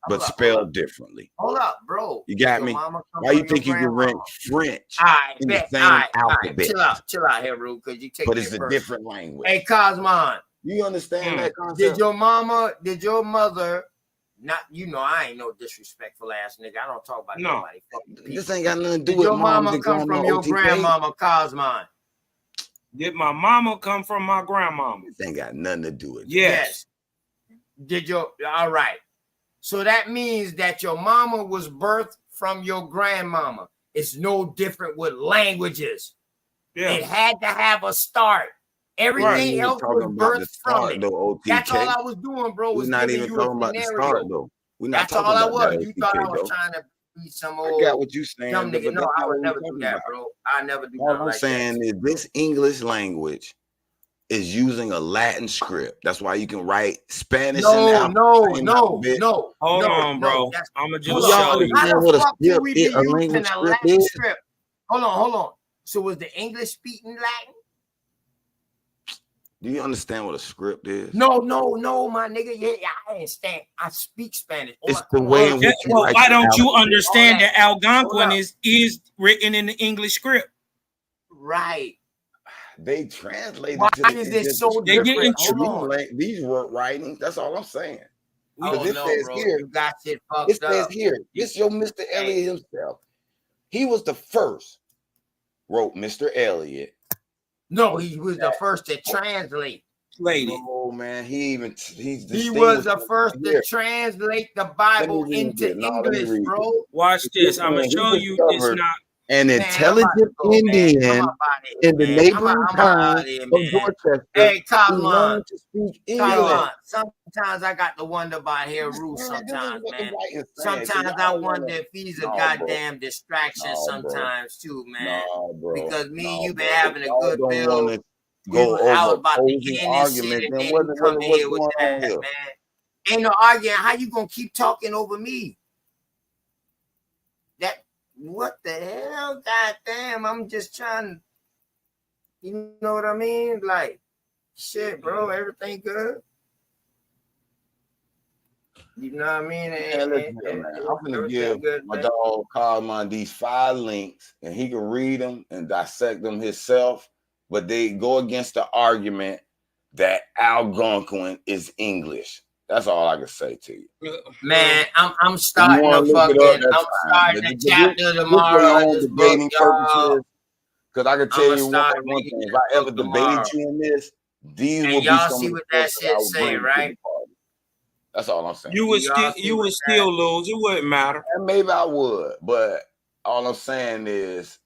but spelled differently? Hold up, bro. You got Did me? your mama come Why you from your think you can write grandmama? French I in the bet. same alphabet? Chill out here, Rue, because you take But it it's a personal. different language. Hey, Cosmon. You understand that concept? Did your mother, not, I ain't no disrespectful ass nigga. I don't talk about nobody. This ain't got nothing to do Did with your mom mama and come from your OTK. grandmama, Cosmon? Did my mama come from my grandmama? This ain't got nothing to do with it. Yes. All right. So that means that your mama was birthed from your grandmama. It's no different with languages. Yeah. It had to have a start. Everything else was birthed from it. Though, That's all I was doing, bro. We're Was not giving even you a talking about the scenario. start, though. We're not That's talking all I about was. that, You thought I OTK, was though. trying to be some I old got what you saying, dumb but nigga. No, that's I not would what never we're do talking that, about. bro. I never do All nothing I'm like saying that. is this English language is using a Latin script. That's why you can write Spanish No. Hold on, bro. I'ma just How show you. the fuck can we be a using language a script Latin is? script? Hold on. So was the English speaking Latin? Do you understand what a script is? No, my nigga. Yeah, I understand. I speak Spanish. It's the way in which you Well, write why the don't you alphabet. understand that Algonquin is written in the English script? Right. They translated Why to the is it so They different? didn't. Hold on. these word writings. That's all I'm saying. Oh, This no, says bro. here. You got shit It fucked says up. here. This your Mr. Elliot himself. He was the first. Wrote Mr. Elliot. No, he was the first to translate. No, man. He was the first to translate the Bible into English, bro. Watch this. I'm gonna show you it's not. An intelligent Indian in the neighboring town of Dorchester. Hey, He learned to speak English. Sometimes I got to wonder about Hair Roots sometimes, man. Sometimes I wonder if he's a goddamn distraction sometimes too, man. Because me and you been having a good build. Go I was over about to opposing end this shit arguments. and Then then what's you come in here with going that, on here? man. Ain't no arguing. How you gonna keep talking over me? What the hell? Goddamn, I'm just trying. You know what I mean? Like, shit, bro. Everything good. You know what I mean? I'm gonna give my dog Cosmon these 5 links, and he can read them and dissect them himself. But they go against the argument that Algonquin is English. That's all I can say to you. Man, I'm starting a fucking. I'm starting a chapter tomorrow of this book, y'all. Because I can tell you one thing: if I ever debated you in this, these will be some of the that shit I would say, bring right? to the party. That's all I'm saying. You would still lose. It wouldn't matter. And maybe I would, but all I'm saying is,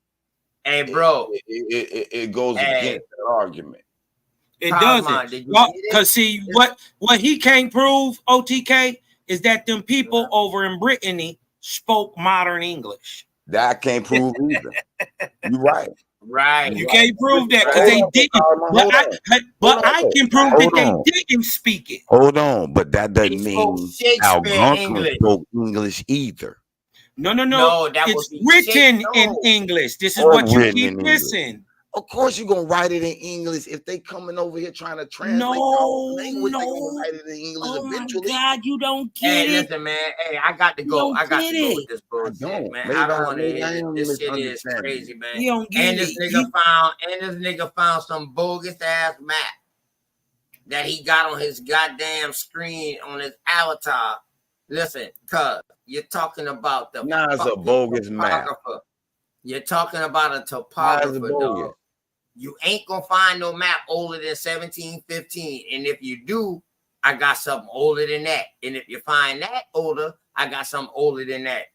hey, bro, it goes against the argument. It doesn't. Because see, what he can't prove, OTK, is that them people over in Brittany spoke modern English. That I can't prove either. You're right. Right. You can't prove that because they didn't. But I can prove that they didn't speak it. Hold on, but that doesn't spoke mean Shakespeare Algonquin English. spoke English either. No. No, that It's would be written in English. This is what you written keep in English. missing. Of course, you're gonna write it in English. If they coming over here trying to translate their own language, they're gonna write it in English eventually. God, you don't get Hey, it. listen, man. Hey, I got to go. I got to go with this bullshit, man. Maybe I don't want to maybe hear I this. am This shit is misunderstanding crazy, you. man. You don't get And this nigga found some bogus ass map that he got on his goddamn screen on his avatar. Listen, cuz you're talking about the It's a bogus map. You're talking about a topographer, dog. You ain't gonna find no map older than 1715. And if you do, I got something older than that. And if you find that older, I got something older than that.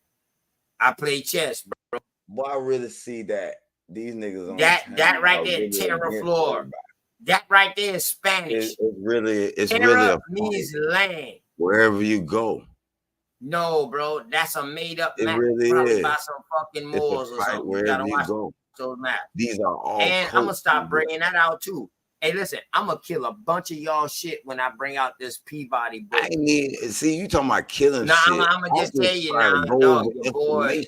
I play chess, bro. Boy, I really see that these niggas on that right there, terra flora. That right there is Spanish. It's really terra a means land. Wherever you go. No, bro, that's a made up map. It really Probably is. by some fucking Moors or something. You gotta watch those maps. These are all. And I'm gonna stop bringing that out too. Hey, listen, I'm gonna kill a bunch of y'all shit when I bring out this Peabody book. I need see you talking about killing shit. I'm gonna just tell you now, dog, your boy.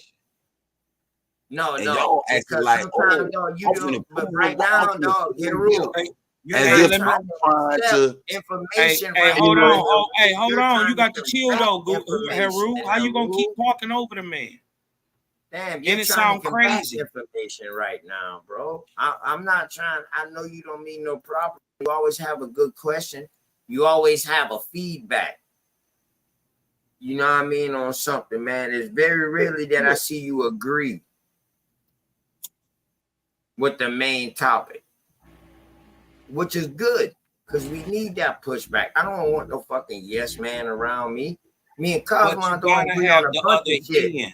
No, because like, sometimes, dog, you do, but right now, dog, get ruled. You're as if trying to information. Hey, hold on. You got to chill though, Heru. How you gonna keep talking over the man? Damn, you're trying to crazy information right now, bro. I'm not trying. I know you don't mean no problem. You always have a good question. You always have a feedback. You know what I mean on something, man. It's very rarely that I see you agree with the main topic, which is good because we need that pushback. I don't want no fucking yes man around me. Me and Cosmo don't agree on a bunch of shit.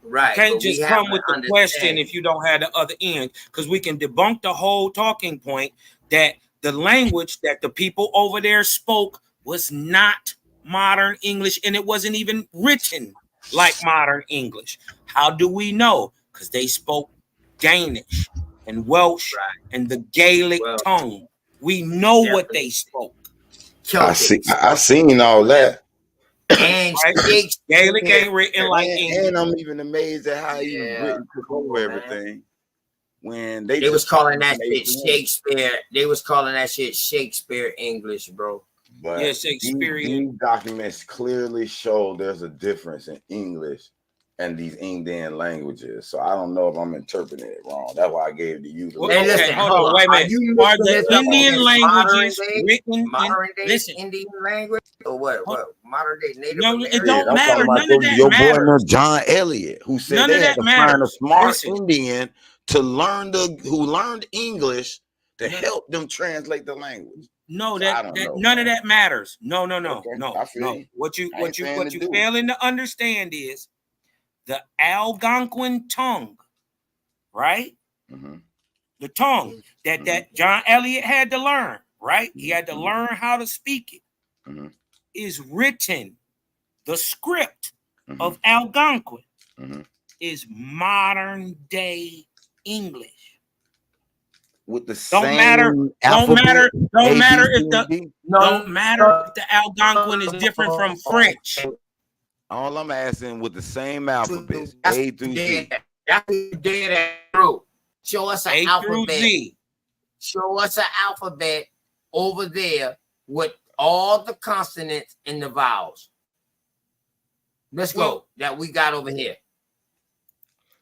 Right. You can't just come with the question if you don't have the other end, because we can debunk the whole talking point that the language that the people over there spoke was not modern English, and it wasn't even written like modern English. How do we know? Because they spoke Danish and Welsh and the Gaelic tongue. We know what they spoke. I seen all that. And Gaelic ain't written like English. And I'm even amazed at how even Britain took over everything. When they was calling that shit Shakespeare. They was calling that shit Shakespeare English, bro. But yeah, Shakespearean. These documents clearly show there's a difference in English and these Indian languages. So I don't know if I'm interpreting it wrong. That's why I gave it to you. Hey, listen, hold on, wait a minute. Are the Indian languages written in Indian language or what? What modern day Native? No, it don't matter. None of that your matters. boy John Elliott, who said they had to find a smart Indian to learn who learned English to help them translate the language. No, none of that matters. No. What you failing to understand is the Algonquin tongue, right? Mm-hmm. The tongue that John Elliott had to learn, right? He had to learn how to speak it. Is written. The script of Algonquin is modern day English. With the don't same matter if the Algonquin is different from French. All I'm asking with the same alphabet, A through Z. Show us an alphabet. Show us an alphabet over there with all the consonants and the vowels. Let's go. That we got over here.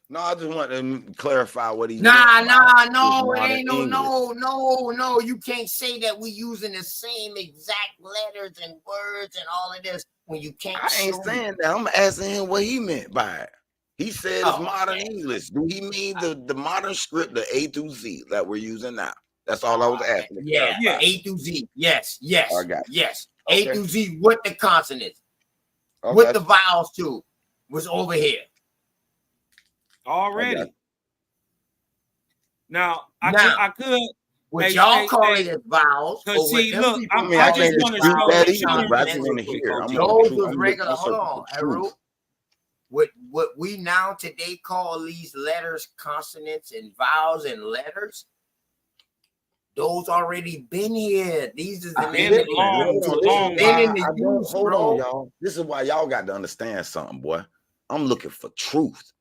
No, I just want to clarify what he. No, it ain't no. You can't say that we using the same exact letters and words and all of this when you can't. I ain't saying that. I'm asking him what he meant by it. He said it's modern English. Do he mean the modern script, the A through Z that we're using now? That's all I was asking. Yeah, A through Z. Yes. I got you. Yes. Okay. A through Z with the consonants, with the vowels too, was over here. Already. Now I What y'all call it as vowels, or what see, them look, people I call just it want to dispute show that the either, but I just children want real to quick. hear. I'm OTK. looking those was I'm regular. Hold searching on, for truth. Harold. What we now today call these letters, consonants, and vowels and letters, those already been here. These is the name of been in the use, Hold bro. on, y'all. This is why y'all got to understand something, boy. I'm looking for truth.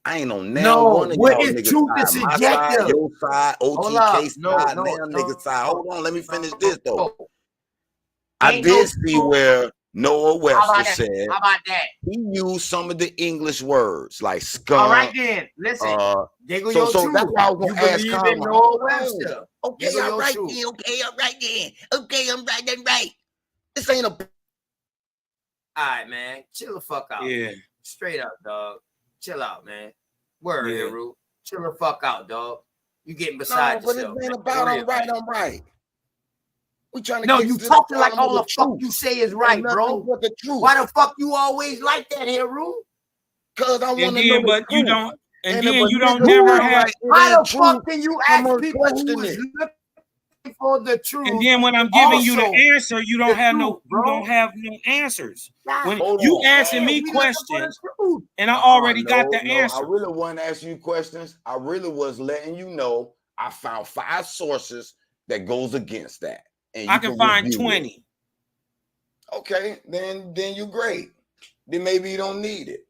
I ain't on now one of y'all niggas truth side. is My side, subjective. your side, Hold up. OTK side, No, them niggas side. Hold on, let me finish this though. no. I Ain't did no see truth. where Noah Webster How said about that? he used some of the English words like skunk. All right then. Listen. There go your So truth. that's why I was You gonna ask believe Karma. in Noah Webster. Okay, all right then. Okay, all right then. Okay, I'm right then. Right. This ain't a. All right, man. Chill the fuck out. Yeah. Man. Straight up, dog. Chill out, man. Word, Yeah. Haru. Chill the fuck out, dog. You getting beside yourself. But it ain't man. about I'm right. I'm right. We trying to No, get you to the talking like bottom all of the fuck truth. you say is Ain't right, nothing bro. but the truth. Why the fuck you always like that, Haru? Cause I want to know then, the but you truth. don't, and if then a you don't nigga never feel have. like it How ain't the true, fuck can you I'm ask gonna people who question is it. looking for the truth? And then when I'm giving you the also answer, you don't the have truth, you bro? don't have no answers. When Hold you on. asking me we looking for the questions, truth. and I already got the No, I answer. really wasn't asking you questions. I really was letting you know I found 5 sources that goes against that. And I you can can find review 20. it. Okay, then you're great. Then maybe you don't need it.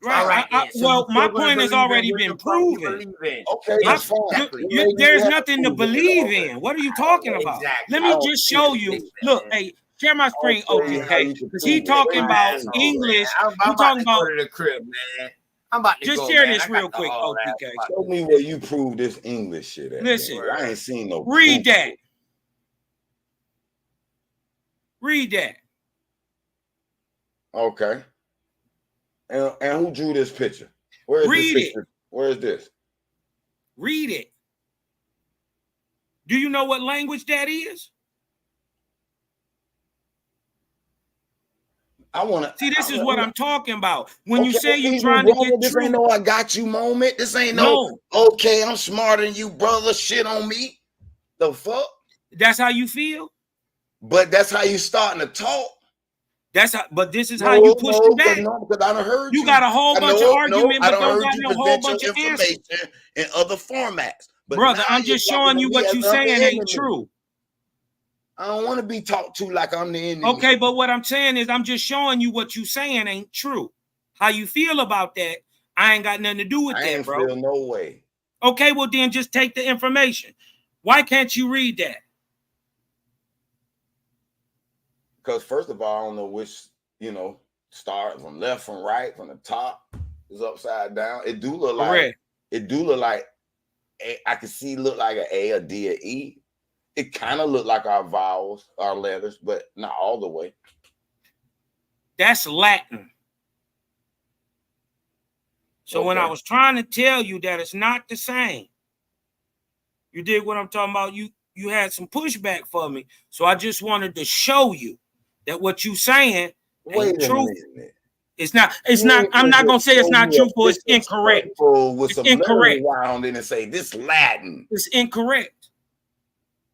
Right. All right, Well, my point has already been proven. Okay, that's fine. There's nothing to believe in. What are you talking about? Exactly. Let me just show you. Look, hey, share my screen, OTK, because he talking about English. I'm You about talking to go about to the crib, man. I'm about to just go, share man. this I got real the quick, whole OTK. ass. Show me where you prove this English shit at. Listen, I ain't seen no read proof. that. Read that. Okay. And who drew this picture? Where is Read this it. picture? Where is this? Read it. Do you know what language that is? I want to see. This is what I'm talking about. When you say you're Easy, trying to brother, get this truth, ain't no I got you moment. This ain't no. Okay, I'm smarter than you, brother. Shit on me. The fuck? That's how you feel? But that's how you starting to talk. That's how, but this is how you push it back. Because I done heard you got a whole bunch of argument, I but done don't heard got you no whole present bunch your of answers. information in other formats. But brother, now I'm just you're showing talking to you me what as you I'm saying the ain't enemy. true. I don't want to be talked to like I'm the enemy. Okay, but what I'm saying is I'm just showing you what you saying ain't true. How you feel about that, I ain't got nothing to do with I that, ain't bro. feel no way. Okay, well then just take the information. Why can't you read that? Because first of all, I don't know which, start from left, from right, from the top is upside down. It do look like I can see look like an A, a D, a E. It kind of look like our vowels, our letters, but not all the way. That's Latin. So when I was trying to tell you that it's not the same, you dig what I'm talking about? You had some pushback for me. So I just wanted to show you that what you saying ain't truthful. It's not, I'm not gonna say it's not truthful, it's incorrect. With it's some incorrect. around it and say this Latin. It's incorrect.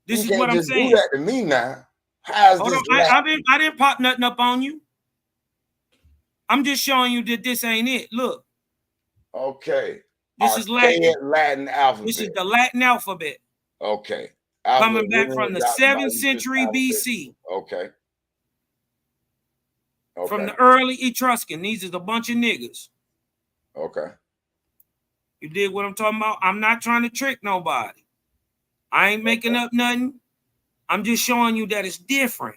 This you is what I'm just saying. Do that to me now. How's Hold this on, Latin? I didn't pop nothing up on you. I'm just showing you that this ain't it. Look. Okay. This is Latin. Latin alphabet. This is the Latin alphabet. Okay. Coming back from the 7th century BC. Okay. From the early Etruscan. These is a bunch of niggas. Okay. You dig what I'm talking about? I'm not trying to trick nobody. I ain't making up nothing. I'm just showing you that it's different.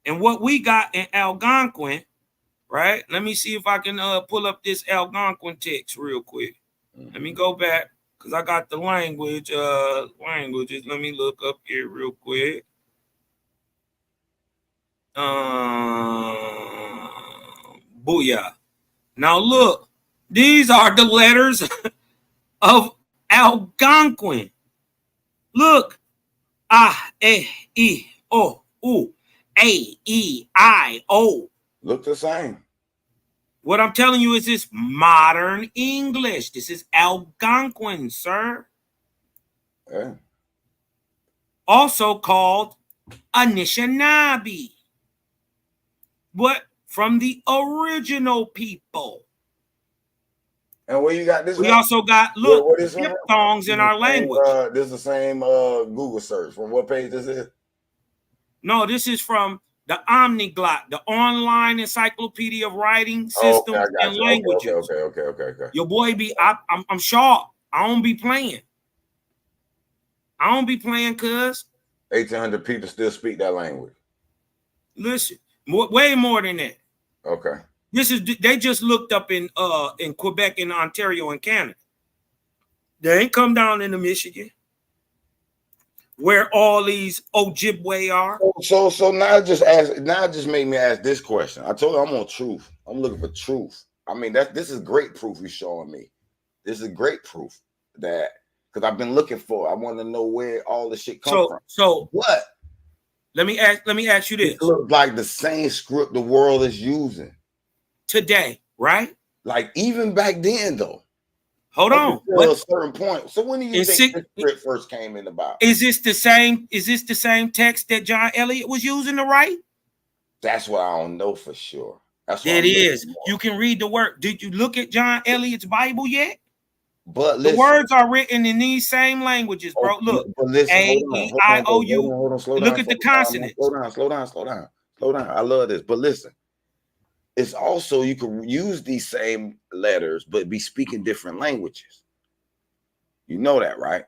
And what we got in Algonquin, right? Let me see if I can pull up this Algonquin text real quick. Let me go back because I got the languages. Let me look up here real quick. Booyah. Now look, these are the letters of Algonquin. Look. E, O, U, A, E, I, O. Look the same. What I'm telling you is this modern English. This is Algonquin, sir. Yeah. Also called Anishinaabe. What? From the original people. And where you got this? We from? also got, look, what is diphthongs in our language. This is the same Google search. From what page this is? No, this is from the Omniglot, the online encyclopedia of writing systems and languages. Okay. Your boy be, I'm sharp. I don't be playing. I don't be playing, cuz. 1,800 people still speak that language. Listen, way more than that. Okay. They just looked up in Quebec and Ontario and Canada. They ain't come down into Michigan, where all these Ojibwe are. So now it just made me ask this question. I told you I'm on truth. I'm looking for truth. I mean, this is great proof you're showing me. This is great proof that, because I've been looking for. I want to know where all this shit comes from. So what? Let me ask you this. It looks like the same script the world is using today, right? Like even back then, though. Hold on. At a certain point. So when do you think this script first came in about? Is this the same text that John Eliot was using to write? That's what I don't know for sure. That's what it is. You can read the word. Did you look at John Eliot's Bible yet? But listen, the words are written in these same languages, bro. Look, A-E-I-O-U. Look at the consonants. Slow down. I love this. But listen, it's also, you can use these same letters, but be speaking different languages. You know that, right?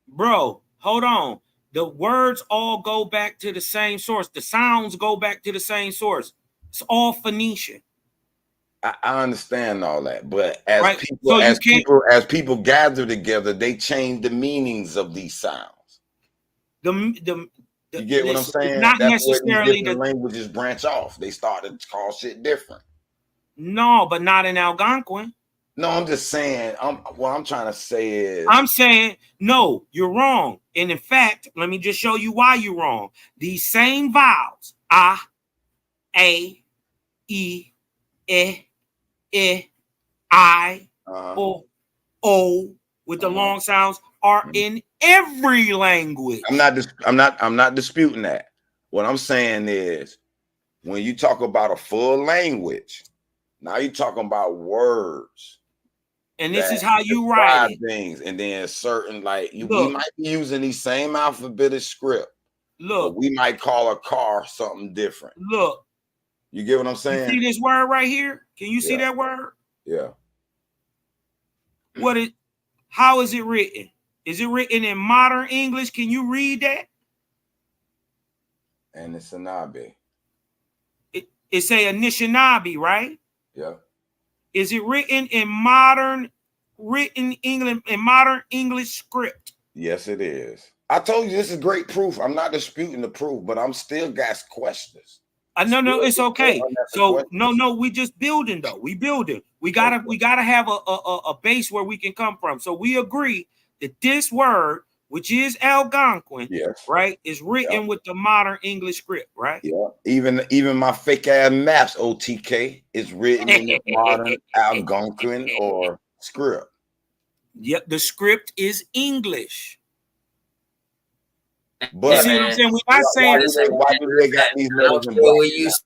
Bro, hold on. The words all go back to the same source. The sounds go back to the same source. It's all Phoenician. I understand all that, but as people gather together, they change the meanings of these sounds. You get what I'm saying? Not That's necessarily where these different languages branch off. They started to call shit different. No, but not in Algonquin. No, I'm just saying. What I'm trying to say is, I'm saying no, you're wrong. And in fact, let me just show you why you're wrong. These same vowels, a, e, I, o, with the long sounds are in every language. I'm not disputing that. What I'm saying is, when you talk about a full language, now you're talking about words. And this is how you write it. Things, and then certain, we might be using the same alphabetic script. Look, but we might call a car something different. Look. You get what I'm saying? You see this word right here? Can you see that word? Yeah. How is it written? Is it written in modern English? Can you read that? Anishinaabe. It say Anishinaabe, right? Yeah. Is it written in modern English script? Yes, it is. I told you this is great proof. I'm not disputing the proof, but I'm still got questions. No, it's okay. So no, we just building though. We building. We gotta have a base where we can come from. So we agree that this word, which is Algonquin, right, is written with the modern English script, right? Yeah. Even my fake ass maps, OTK, is written in the modern Algonquin or script. Yep, the script is English. But you see what I'm saying? We're not saying why do they got these letters in brackets?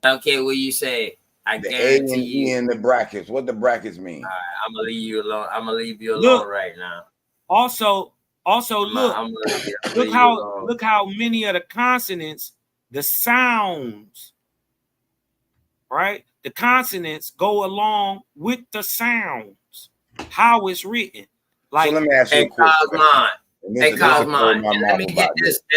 I don't care what you say. I the guarantee A and E in the brackets. What the brackets mean? All right, I'm gonna leave you alone. I'm gonna leave you alone right now. Also, look how many of the consonants, the sounds, right? The consonants go along with the sounds. How it's written. Like, so let me ask you a question. Hey, Cosmon,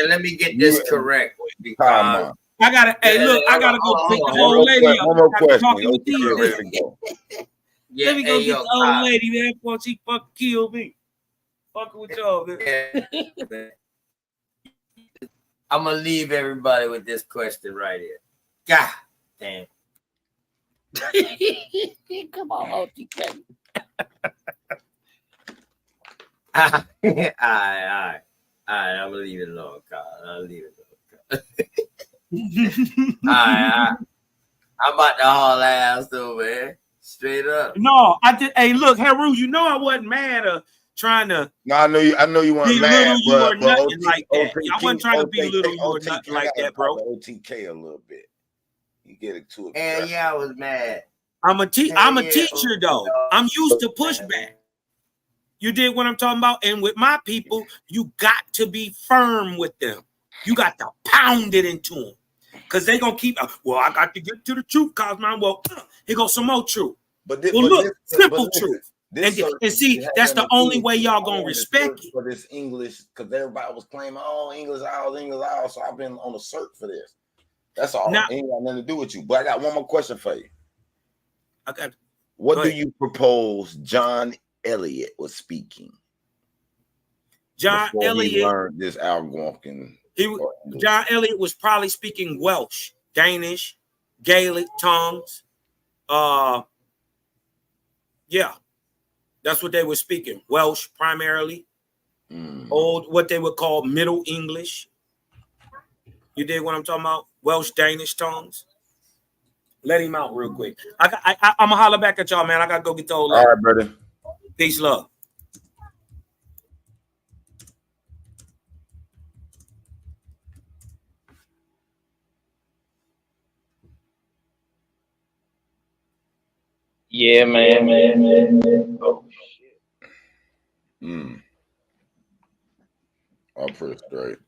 let me get this correct. Because I gotta go pick the old lady up. One more question. Let me go get the old lady, man, before she fucking kill me. Fucking with y'all, man. I'm gonna leave everybody with this question right here. God damn. Come on, OTK. All right. I'm gonna leave it alone, Carl. I'll leave it alone. All right. I'm about to haul ass though, man. Straight up. No, hey, look, Haru, you know I wasn't mad trying to. No, I know you weren't mad, belittle you or but nothing like that. Y'all wasn't trying to belittle you or OTK, nothing like that, bro. OTK a little bit. You get it to it. And yeah, I was mad. I'm a teacher though. I'm used to pushback. You did what I'm talking about, and with my people, you got to be firm with them. You got to pound it into them, cause they gonna keep. Well, I got to get to the truth, Cosmo. Well, here goes some more truth. Simple truth. And see, that's the only way y'all gonna respect it. For this English, because everybody was claiming, oh, English out. So I've been on a search for this. That's all. It ain't got nothing to do with you. But I got one more question for you. What do you propose John Elliott was speaking? John Elliott learned this Algonquin. John Elliott was probably speaking Welsh, Danish, Gaelic tongues. Yeah. That's what they were speaking. Welsh primarily. Old, what they would call Middle English. You dig what I'm talking about? Welsh, Danish tongues. Let him out real quick. I'm gonna holler back at y'all, man. I gotta go get the old lady. All right, brother. Peace, love. Yeah, man. Oh shit. All pretty straight.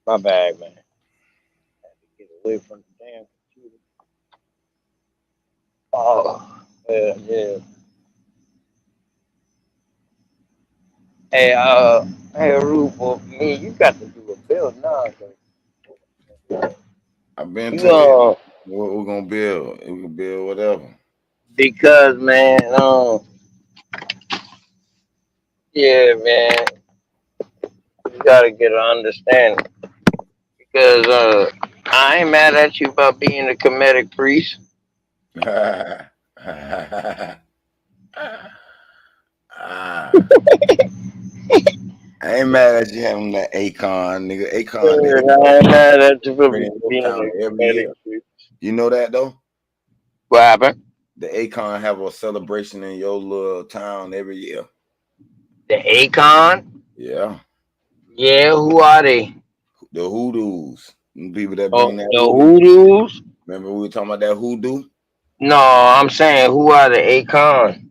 My bad, man. I had to get away from the damn computer. Oh, yeah. Hey, Rufo, me, you got to do a bill now. I've been told what we're gonna build. We can build whatever. Because, man, yeah, man, you gotta get an understanding. Because I ain't mad at you about being a Kemetic priest. I ain't mad at you having that Akon, nigga. Akon, yeah, nigga. I ain't mad at you for being a Kemetic priest. You know that though? What happened? The Akon have a celebration in your little town every year. The Akon? Yeah. Yeah, who are they? The hoodoos. People that bring that the hoodoos? Remember we were talking about that hoodoo? No, I'm saying who are the Akon?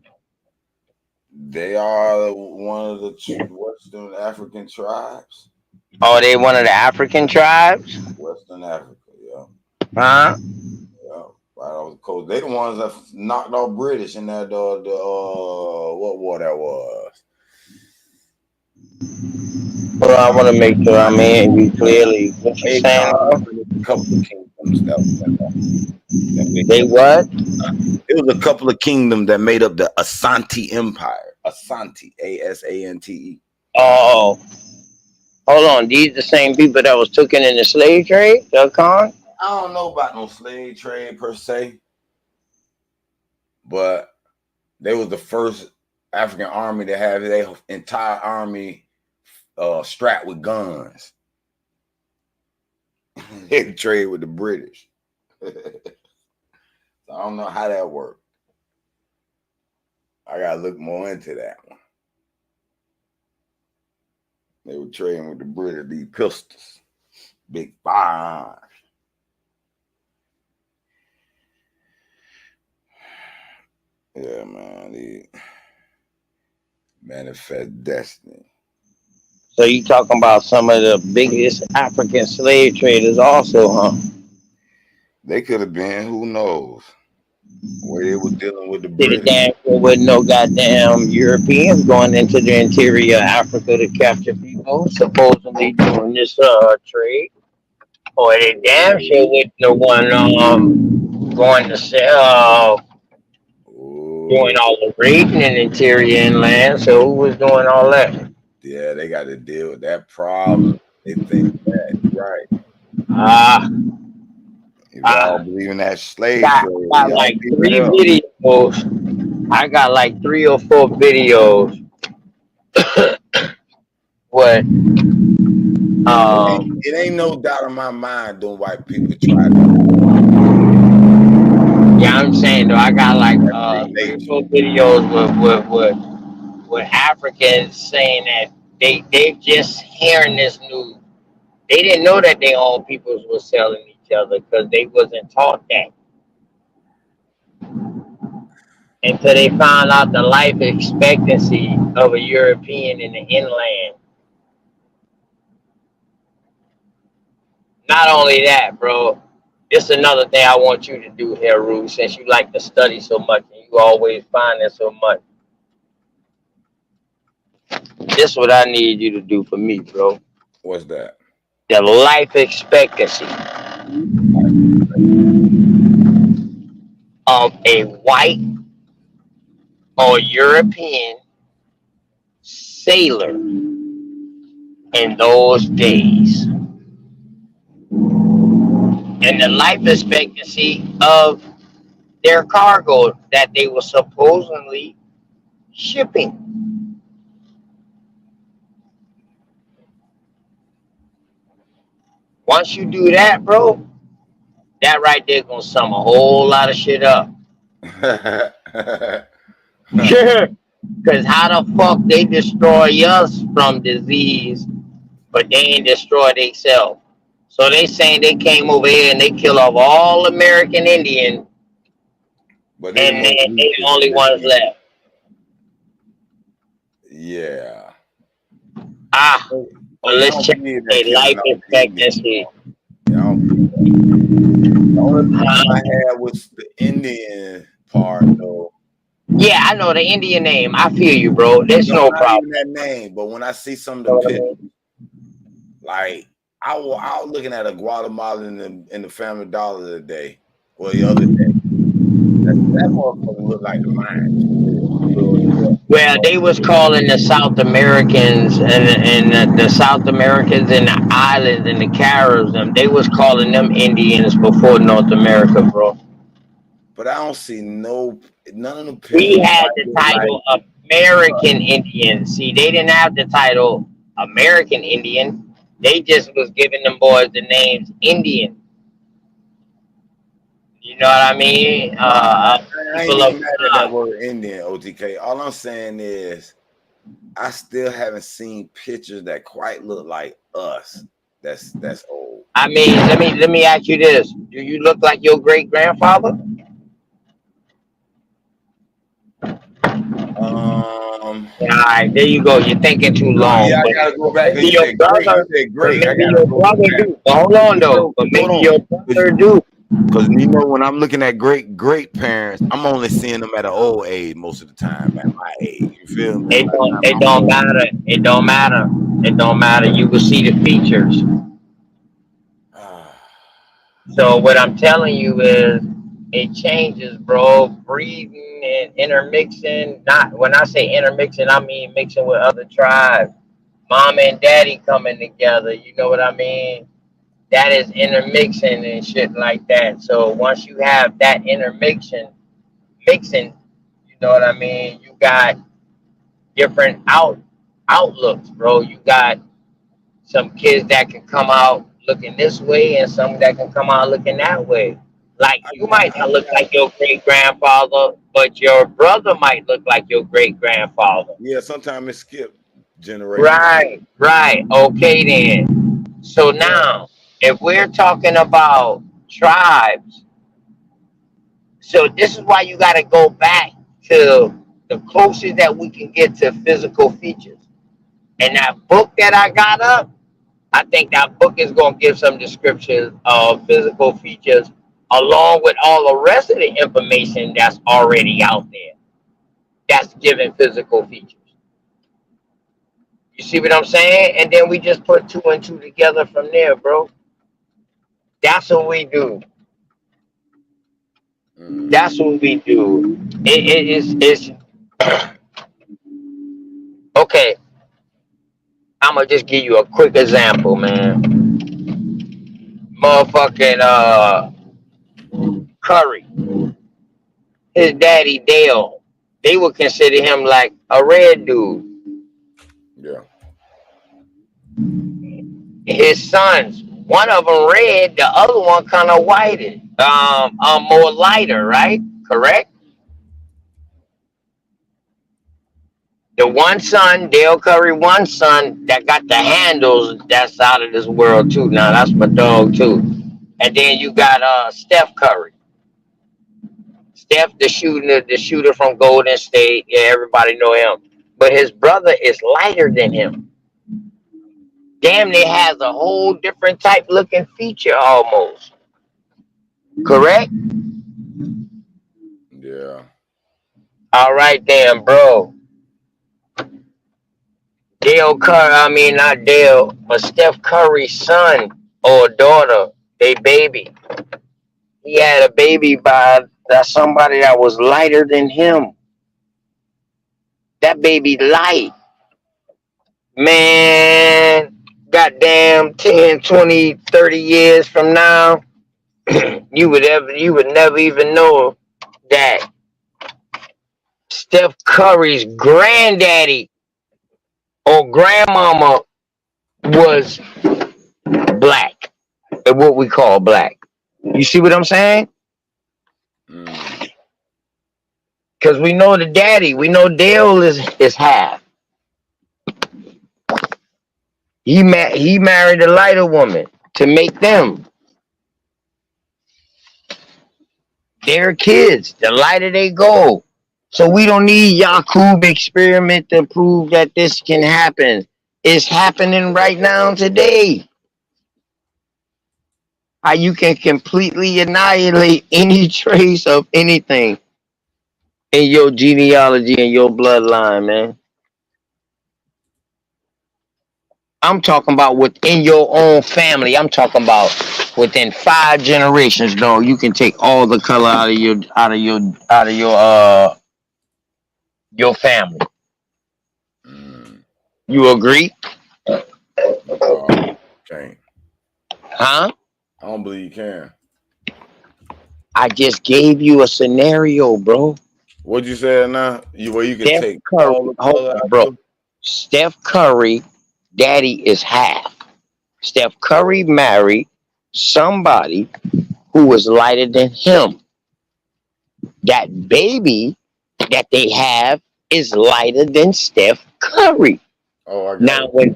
They are one of the Western African tribes. Oh, they one of the African tribes? Western Africa, yeah. Huh? Yeah. Right off the coast. They the ones that knocked off British in that what war that was. Well, I want to make sure I'm hearing you clearly. What you saying? A couple of kingdoms that they what? It was a couple of kingdoms that made up the Asante Empire. Asante, Asante. Oh, hold on. These the same people that was taken in the slave trade, the Khan? I don't know about no slave trade per se, but they was the first African army to have their entire army strapped with guns. They trade with the British. So I don't know how that worked. I gotta look more into that one. They were trading with the British, these pistols, big firearms. Yeah, man, the manifest destiny. So you talking about some of the biggest African slave traders also, huh? They could have been, who knows? Where they were dealing with the British. Damn sure with no goddamn Europeans going into the interior of Africa to capture people, supposedly doing this trade. Or they damn sure with no one going to sell doing all the raiding in interior inland. So who was doing all that? Yeah, they got to deal with that problem. They think that, right? Y'all believe in that slave trade. I got like 3 videos. I got like 3 or 4 videos. What? It ain't no doubt in my mind. Them white people try to. Yeah, I'm saying though, I got like 3 or 4 videos with Africans saying that they just hearing this news. They didn't know that their own peoples were selling each other because they wasn't taught that until they found out the life expectancy of a European in the inland. Not only that, bro. This is another thing I want you to do here, Rue, since you like to study so much and you always find it so much. This is what I need you to do for me, bro. What's that? The life expectancy of a white or European sailor in those days. And the life expectancy of their cargo that they were supposedly shipping. Once you do that, bro, that right there gonna sum a whole lot of shit up. Because how the fuck they destroy us from disease, but they ain't destroy themselves? So they saying they came over here and they kill off all American Indians, But and they the only ones left. Yeah. Well, let's check a life expectancy. The only problem I had was the Indian part, though. Yeah, I know the Indian name. I feel you, bro. There's no not problem. even that name, but when I see some of the pictures, like I was looking at a Guatemalan in the Family Dollar today, or the other day. That motherfucker looked like the mine. Well, they was calling the South Americans and the South Americans and the islands and the Caribs, they was calling them Indians before North America, bro. But I don't see none of the pictures. We had the title American Indian. See, they didn't have the title American Indian. They just was giving them boys the names Indian. You know what I mean? I ain't even mad at that word Indian, OTK. All I'm saying is I still haven't seen pictures that quite look like us. That's old. I mean, let me ask you this. Do you look like your great grandfather? All right, there you go. You're thinking too long. Yeah, I gotta go back. Maybe your brother, great. Maybe your brother do. Hold on though. But maybe your brother do. Because you know, when I'm looking at great parents, I'm only seeing them at an old age most of the time. At my age, you feel me? It don't matter. It don't matter. It don't matter. You will see the features. So what I'm telling you is, it changes, bro. Breeding and intermixing. Not when I say intermixing, I mean mixing with other tribes. Mom and daddy coming together. You know what I mean? That is intermixing and shit like that. So once you have that mixing, you know what I mean? You got different outlooks, bro. You got some kids that can come out looking this way and some that can come out looking that way. Like, you might not look like your great grandfather, but your brother might look like your great grandfather. Yeah, sometimes it skips generations. Right. Okay then. So now, if we're talking about tribes, so this is why you got to go back to the closest that we can get to physical features. And that book that I got up, I think that book is going to give some descriptions of physical features along with all the rest of the information that's already out there that's giving physical features. You see what I'm saying? And then we just put 2 and 2 together from there, bro. That's what we do. That's what we do. It's okay. I'm gonna just give you a quick example, man. Motherfucking Curry, his daddy Dale, they would consider him like a red dude. Yeah. His sons, One of them red, the other one kind of whited, more lighter, right? Correct. The one son, Dale Curry, one son that got the handles, that's out of this world too. Now that's my dog too. And then you got Steph Curry. Steph, the shooter from Golden State. Yeah, everybody know him. But his brother is lighter than him. Damn, they has a whole different type looking feature almost. Correct? Yeah. All right, then, bro. Dale Curry, I mean not Dale, but Steph Curry's son or daughter, they baby. He had a baby by that somebody that was lighter than him. That baby light. Man, goddamn 10, 20, 30 years from now, you would never even know that Steph Curry's granddaddy or grandmama was black. What we call black. You see what I'm saying? Because we know the daddy. We know Dale is half. He married a lighter woman to make them their kids. The lighter they go. So we don't need Yakub experiment to prove that this can happen. It's happening right now today. How you can completely annihilate any trace of anything in your genealogy and your bloodline, man. I'm talking about within your own family. I'm talking about within 5 generations, though. You can take all the color out of your family. You agree? Can't. Huh? I don't believe you can. I just gave you a scenario, bro. What'd you say now? Where you can Steph take Curry, all the hold color on, out bro. of Steph Curry, daddy is half. Steph Curry married somebody who was lighter than him. That baby that they have is lighter than Steph Curry. Oh, I got Now, it. when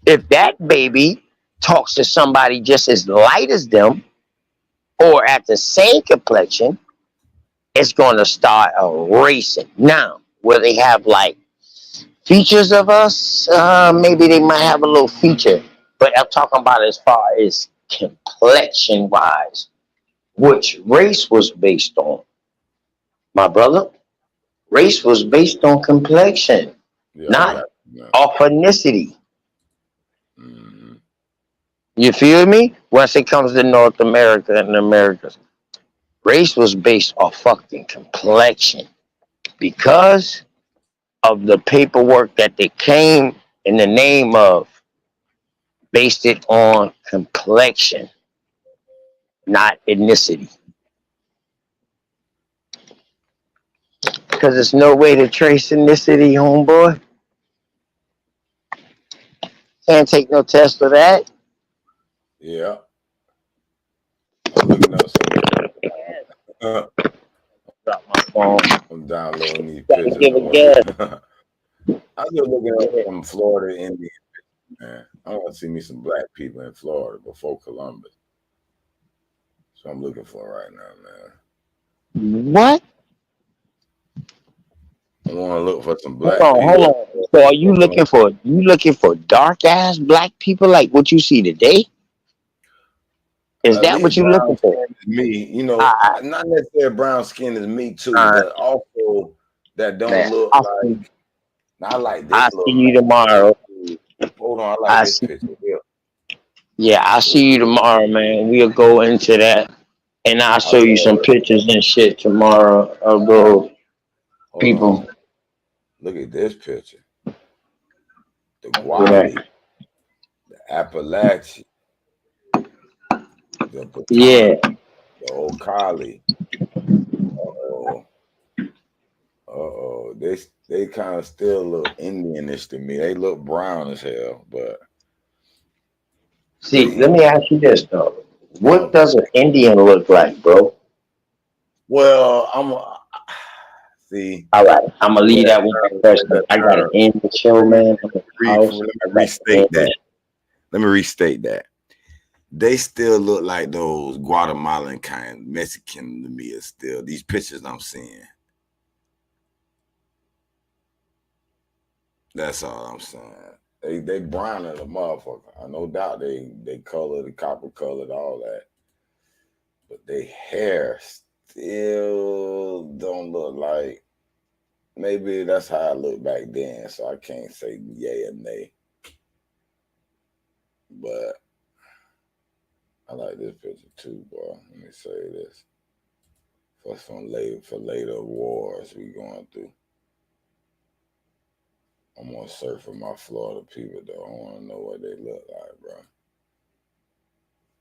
if that baby talks to somebody just as light as them or at the same complexion, it's going to start erasing. Now, will they have like features of us? Maybe they might have a little feature, but I'm talking about as far as complexion wise, which race was based on, my brother. Race was based on complexion, Yeah, I not got it. off ethnicity. You feel me? Once it comes to North America and the Americas, race was based off fucking complexion because of the paperwork that they came in the name of, based it on complexion, not ethnicity. Because there's no way to trace ethnicity, homeboy. Can't take no test for that. Yeah. I'm looking up some. Drop my phone. I'm downloading these Gotta pictures. give a guess. I'm just looking up some Florida Indian pictures, man. I want to see me some black people in Florida before Columbus. So I'm looking for right now, man. What? I want to look for some black Hold people. on. So are you looking for dark ass black people like what you see today? Is At that what least you brown looking for? skin is me, not necessarily brown skin is me too, but also that don't Man, look like. I like this I'll see look. you tomorrow. Hold on, I like this picture here. Yeah, I'll see you tomorrow, man. We'll go into that, and I'll show you some pictures and shit tomorrow of those people. On. Look at this picture. The Yeah. Guali, the Appalachia, the Yeah. Patani, the Okali. They kind of still look Indianish to me. They look brown as hell, but See, let me ask you this though. What does an Indian look like, bro? Well, see. All right, I'm gonna leave that with the question. I got an end the show, man. I'm at the house. Let me restate that. Let me restate that. They still look like those Guatemalan kind, Mexican to me. Is still these pictures I'm seeing. That's all I'm saying. They brown as a motherfucker. No doubt they colored, the copper colored, all that. But they hair still don't look like. Maybe that's how I looked back then, so I can't say yay or nay. But I like this picture too, boy. Let me say this. For later wars we going through. I'm gonna search for my Florida people though. I wanna know what they look like, bro.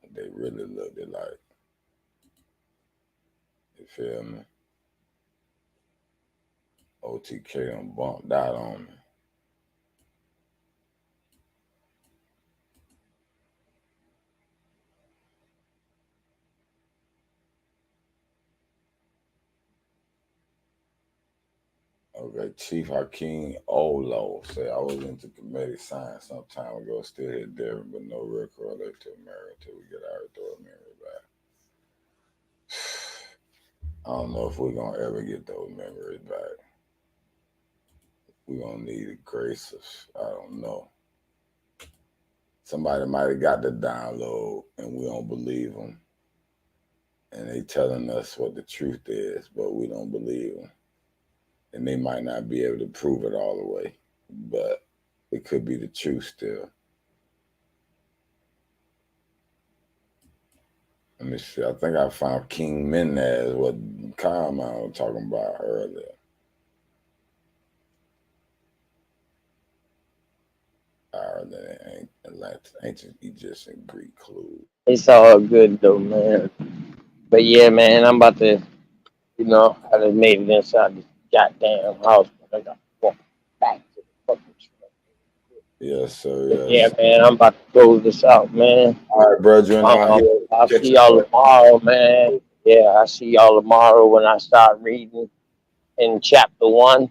What they really looked like. You feel me? OTK done bumped out on me. Okay, Chief Hakeem Olo said I was into comedic science some time ago, still hit different, but no real correlate to America until we get our throw memory back. I don't know if we're gonna ever get those memories back. We're gonna need the grace of, I don't know. Somebody might have got the download and we don't believe them. And they telling us what the truth is, but we don't believe them. And they might not be able to prove it all the way, but it could be the truth still. Let me see. I think I found King Mendez, what Carmine was talking about earlier. Ireland, ancient Egyptian, Greek clues. It's all good though, man. But yeah, man, I'm about to, you know, I just made it inside this goddamn house, but I got to walk back to the fucking truck. Yes, sir. But Yes. yeah, man, I'm about to close this out, man. All right, brethren. I'll see y'all tomorrow, man. Yeah, I'll see y'all tomorrow when I start reading in chapter 1.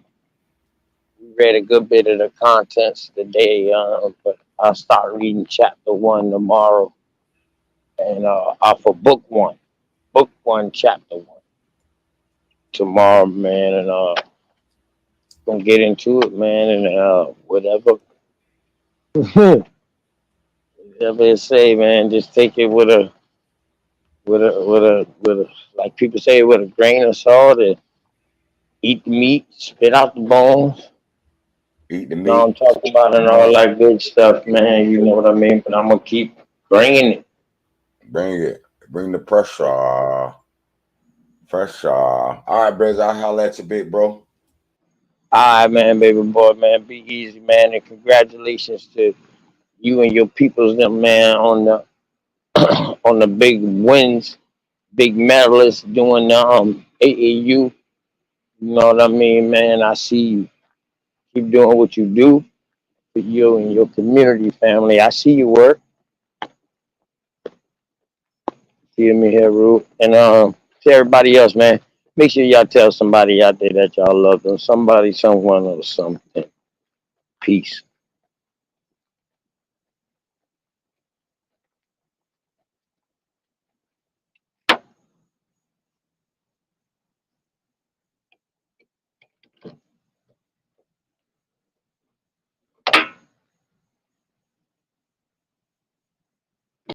We read a good bit of the contents today, but I'll start reading chapter 1 tomorrow. And for book 1, chapter 1 tomorrow, man, and gonna get into it, man, and whatever it say, man, just take it with a like people say, with a grain of salt, and eat the meat, spit out the bones. Eat the meat. You know what I'm talking about, and all that good stuff, man. You know what I mean? But I'm gonna keep bringing it. Bring it. Bring the pressure. Pressure. All right, brothers. I'll holler at you, big bro. All right, man, baby boy, man. Be easy, man, and congratulations to you and your peoples, them, man, on the on the big wins, big medalists doing the AAU. You know what I mean, man? I see you. Keep doing what you do for you and your community, family. I see you work. Hear me here, Ruth. And to everybody else, man, make sure y'all tell somebody out there that y'all love them. Somebody, someone, or something. Peace.